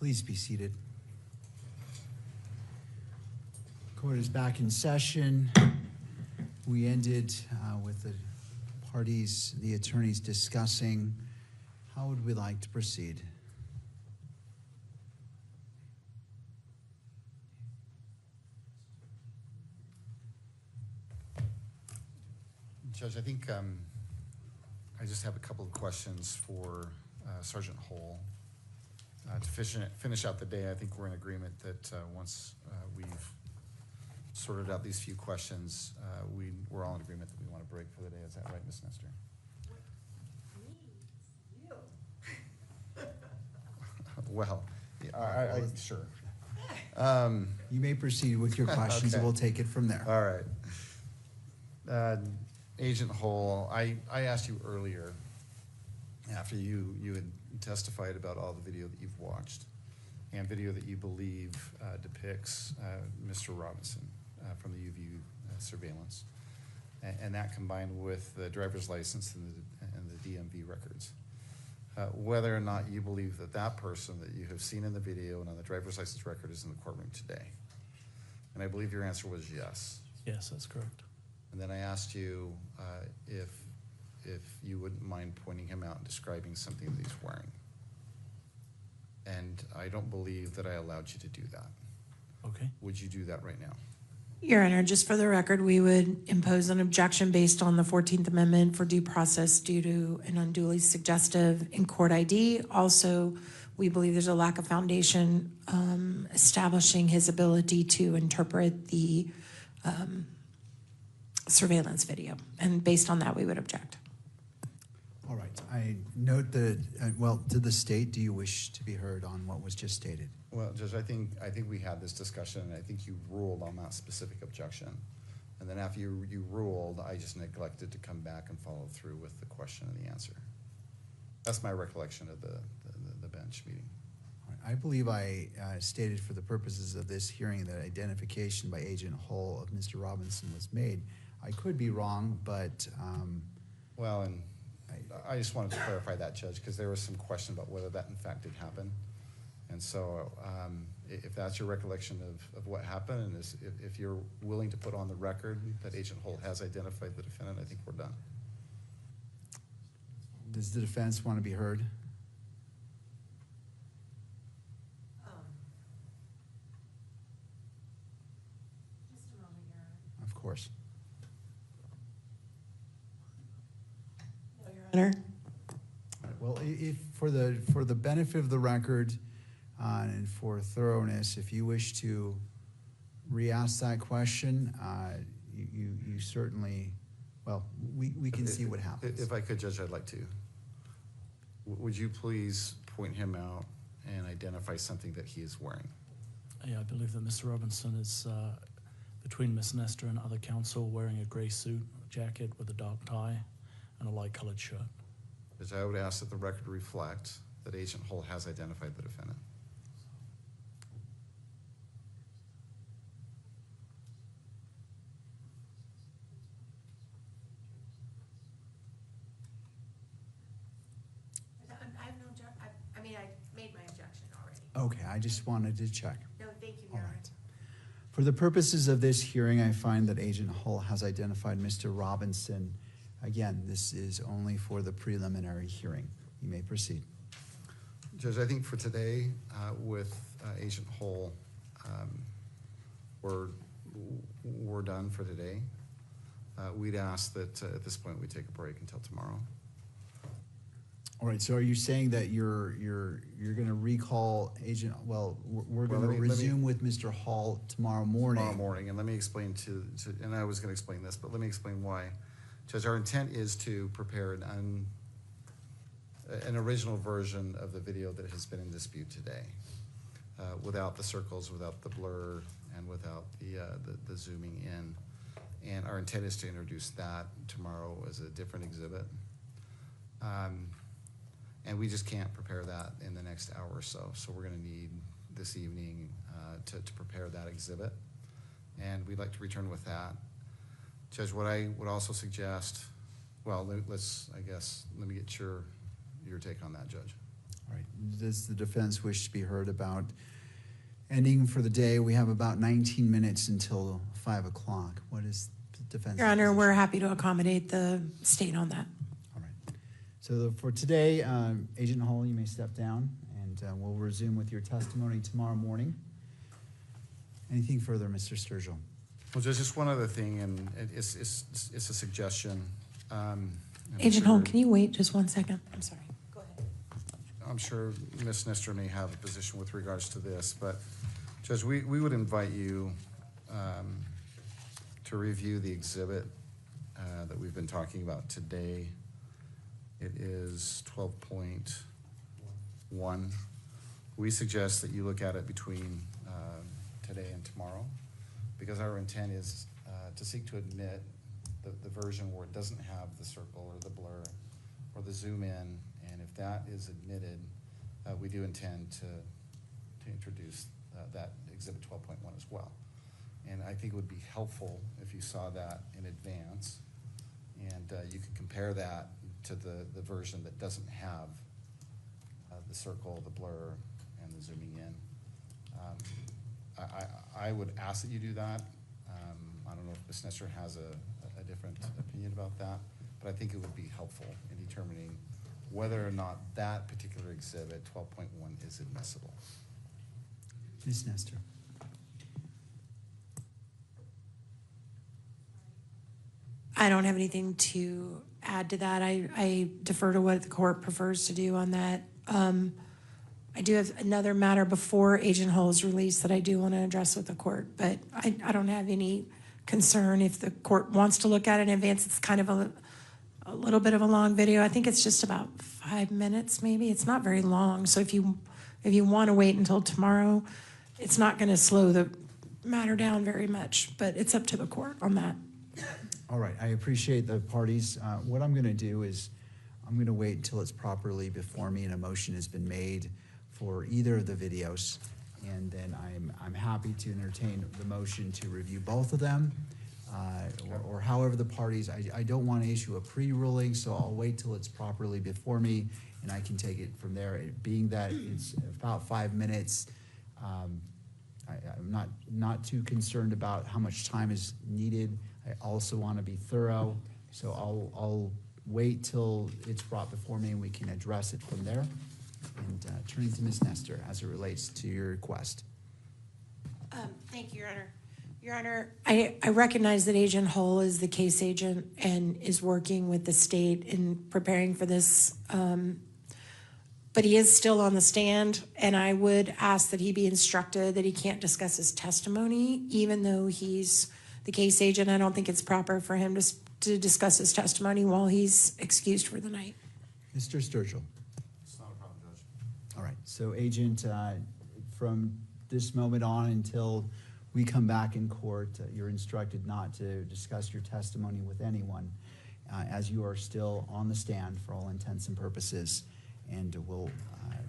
Please be seated. Court is back in session. We ended with the parties, the attorneys discussing. How would we like to proceed? Judge, I think I just have a couple of questions for Sergeant Hull. To finish out the day, I think we're in agreement that once we've sorted out these few questions, we're all in agreement that we want to break for the day. Is that right, Ms. Nestor? Well, sure. You may proceed with your questions, and Okay. we'll take it from there. All right. Agent Hull, I asked you earlier, after you had testified about all the video that you've watched, and video that you believe depicts Mr. Robinson from the UVU surveillance, and that combined with the driver's license and the DMV records, whether or not you believe that that person that you have seen in the video and on the driver's license record is in the courtroom today. And I believe your answer was yes. Yes, that's correct. And then I asked you if you wouldn't mind pointing him out and describing something that he's wearing. And I don't believe that I allowed you to do that. Okay. Would you do that right now? Your Honor, just for the record, we would impose an objection based on the 14th Amendment for due process due to an unduly suggestive in-court ID. Also, we believe there's a lack of foundation establishing his ability to interpret the surveillance video. And based on that, we would object. All right. I note that, well, to the state, do you wish to be heard on what was just stated? Well, Judge, I think we had this discussion, and I think you ruled on that specific objection. And then after you ruled, I just neglected to come back and follow through with the question and the answer. That's my recollection of the bench meeting. All right. I believe I stated for the purposes of this hearing that identification by Agent Hull of Mr. Robinson was made. I could be wrong, but... Well, and I just wanted to clarify that, Judge, because there was some question about whether that in fact did happen. And so if that's your recollection of what happened, and if you're willing to put on the record that Agent Hull has identified the defendant, I think we're done. Does the defense want to be heard? Just a moment, Your Honor. Of course. Your Honor. All right. Well, if for the benefit of the record and for thoroughness, if you wish to re-ask that question, you certainly, well, we can see what happens. If I could, Judge, I'd like to. Would you please point him out and identify something that he is wearing? Yeah, I believe that Mr. Robinson is between Ms. Nestor and other counsel wearing a grey suit, a jacket with a dark tie, and a light-colored shirt. Judge, I would ask that the record reflect that Agent Hull has identified the defendant. I have no objection. I mean, I made my objection already. Okay, I just wanted to check. No, thank you, All Your Honor. right. For the purposes of this hearing, I find that Agent Hull has identified Mr. Robinson. Again, this is only for the preliminary hearing. You may proceed. Judge, I think for today, with Agent Hull, we're done for today. We'd ask that at this point we take a break until tomorrow. All right, so are you saying that you're going to recall Agent, well, we're going to resume with Mr. Hall tomorrow morning? Tomorrow morning, and let me explain and I was going to explain this, but let me explain why. Judge, our intent is to prepare an original version of the video that has been in dispute today, without the circles, without the blur, and without the zooming in. And our intent is to introduce that tomorrow as a different exhibit. And we just can't prepare that in the next hour or so. So we're going to need this evening to prepare that exhibit. And we'd like to return with that. Judge, what I would also suggest, well, let me get your take on that, Judge. All right. does the defense wish to be heard about ending for the day? We have about 19 minutes until 5 o'clock. What is the defense? Your Honor, we're happy to accommodate the state on that. All right. So for today, Agent Hall, you may step down, and we'll resume with your testimony tomorrow morning. Anything further, Mr. Sturgill? Well, there's just one other thing, and it's a suggestion. Agent Hall, can you wait just 1 second? I'm sorry. Go ahead. I'm sure Ms. Nestor may have a position with regards to this, but Judge, we would invite you to review the exhibit that we've been talking about today. It is 12.1. We suggest that you look at it between today and tomorrow, because our intent is to seek to admit the version where it doesn't have the circle or the blur or the zoom in, and if that is admitted, we do intend to introduce that exhibit 12.1 as well. And I think it would be helpful if you saw that in advance, and you could compare that to the version that doesn't have the circle, the blur, and the zooming in. I would ask that you do that. I don't know if Ms. Nestor has a different opinion about that, but I think it would be helpful in determining whether or not that particular exhibit, 12.1, is admissible. Ms. Nestor. I don't have anything to add to that. I defer to what the court prefers to do on that. I do have another matter before Agent Hall is released that I do want to address with the court, but I don't have any concern if the court wants to look at it in advance. It's kind of a little bit of a long video. I think it's just about 5 minutes, maybe. It's not very long. So if you want to wait until tomorrow, it's not going to slow the matter down very much, but it's up to the court on that. All right, I appreciate the parties. What I'm going to do is I'm going to wait until it's properly before me and a motion has been made for either of the videos, and then I'm happy to entertain the motion to review both of them, or however the parties. I don't want to issue a pre-ruling, so I'll wait till it's properly before me, and I can take it from there. It being that it's about 5 minutes, I'm not too concerned about how much time is needed. I also want to be thorough, so I'll wait till it's brought before me and we can address it from there. And turning to Ms. Nestor as it relates to your request. Thank you, Your Honor. Your Honor, I recognize that Agent Hull is the case agent and is working with the state in preparing for this, but he is still on the stand, and I would ask that he be instructed that he can't discuss his testimony, even though he's the case agent. I don't think it's proper for him to discuss his testimony while he's excused for the night. Mr. Sturgill. It's not a problem, Judge. All right, so Agent, from this moment on until we come back in court, you're instructed not to discuss your testimony with anyone, as you are still on the stand for all intents and purposes. And we'll,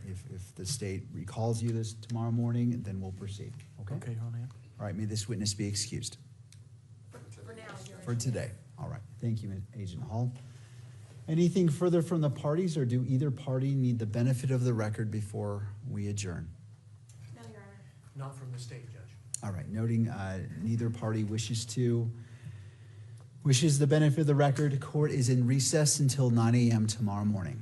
if the state recalls you this tomorrow morning, then we'll proceed. Okay? Okay, Your Honor. All right, may this witness be excused. For now, For today. All right, thank you, Agent Hall. Anything further from the parties, or do either party need the benefit of the record before we adjourn? No, Your Honor. Not from the state, Judge. All right, noting neither party wishes the benefit of the record, court is in recess until 9 a.m. tomorrow morning.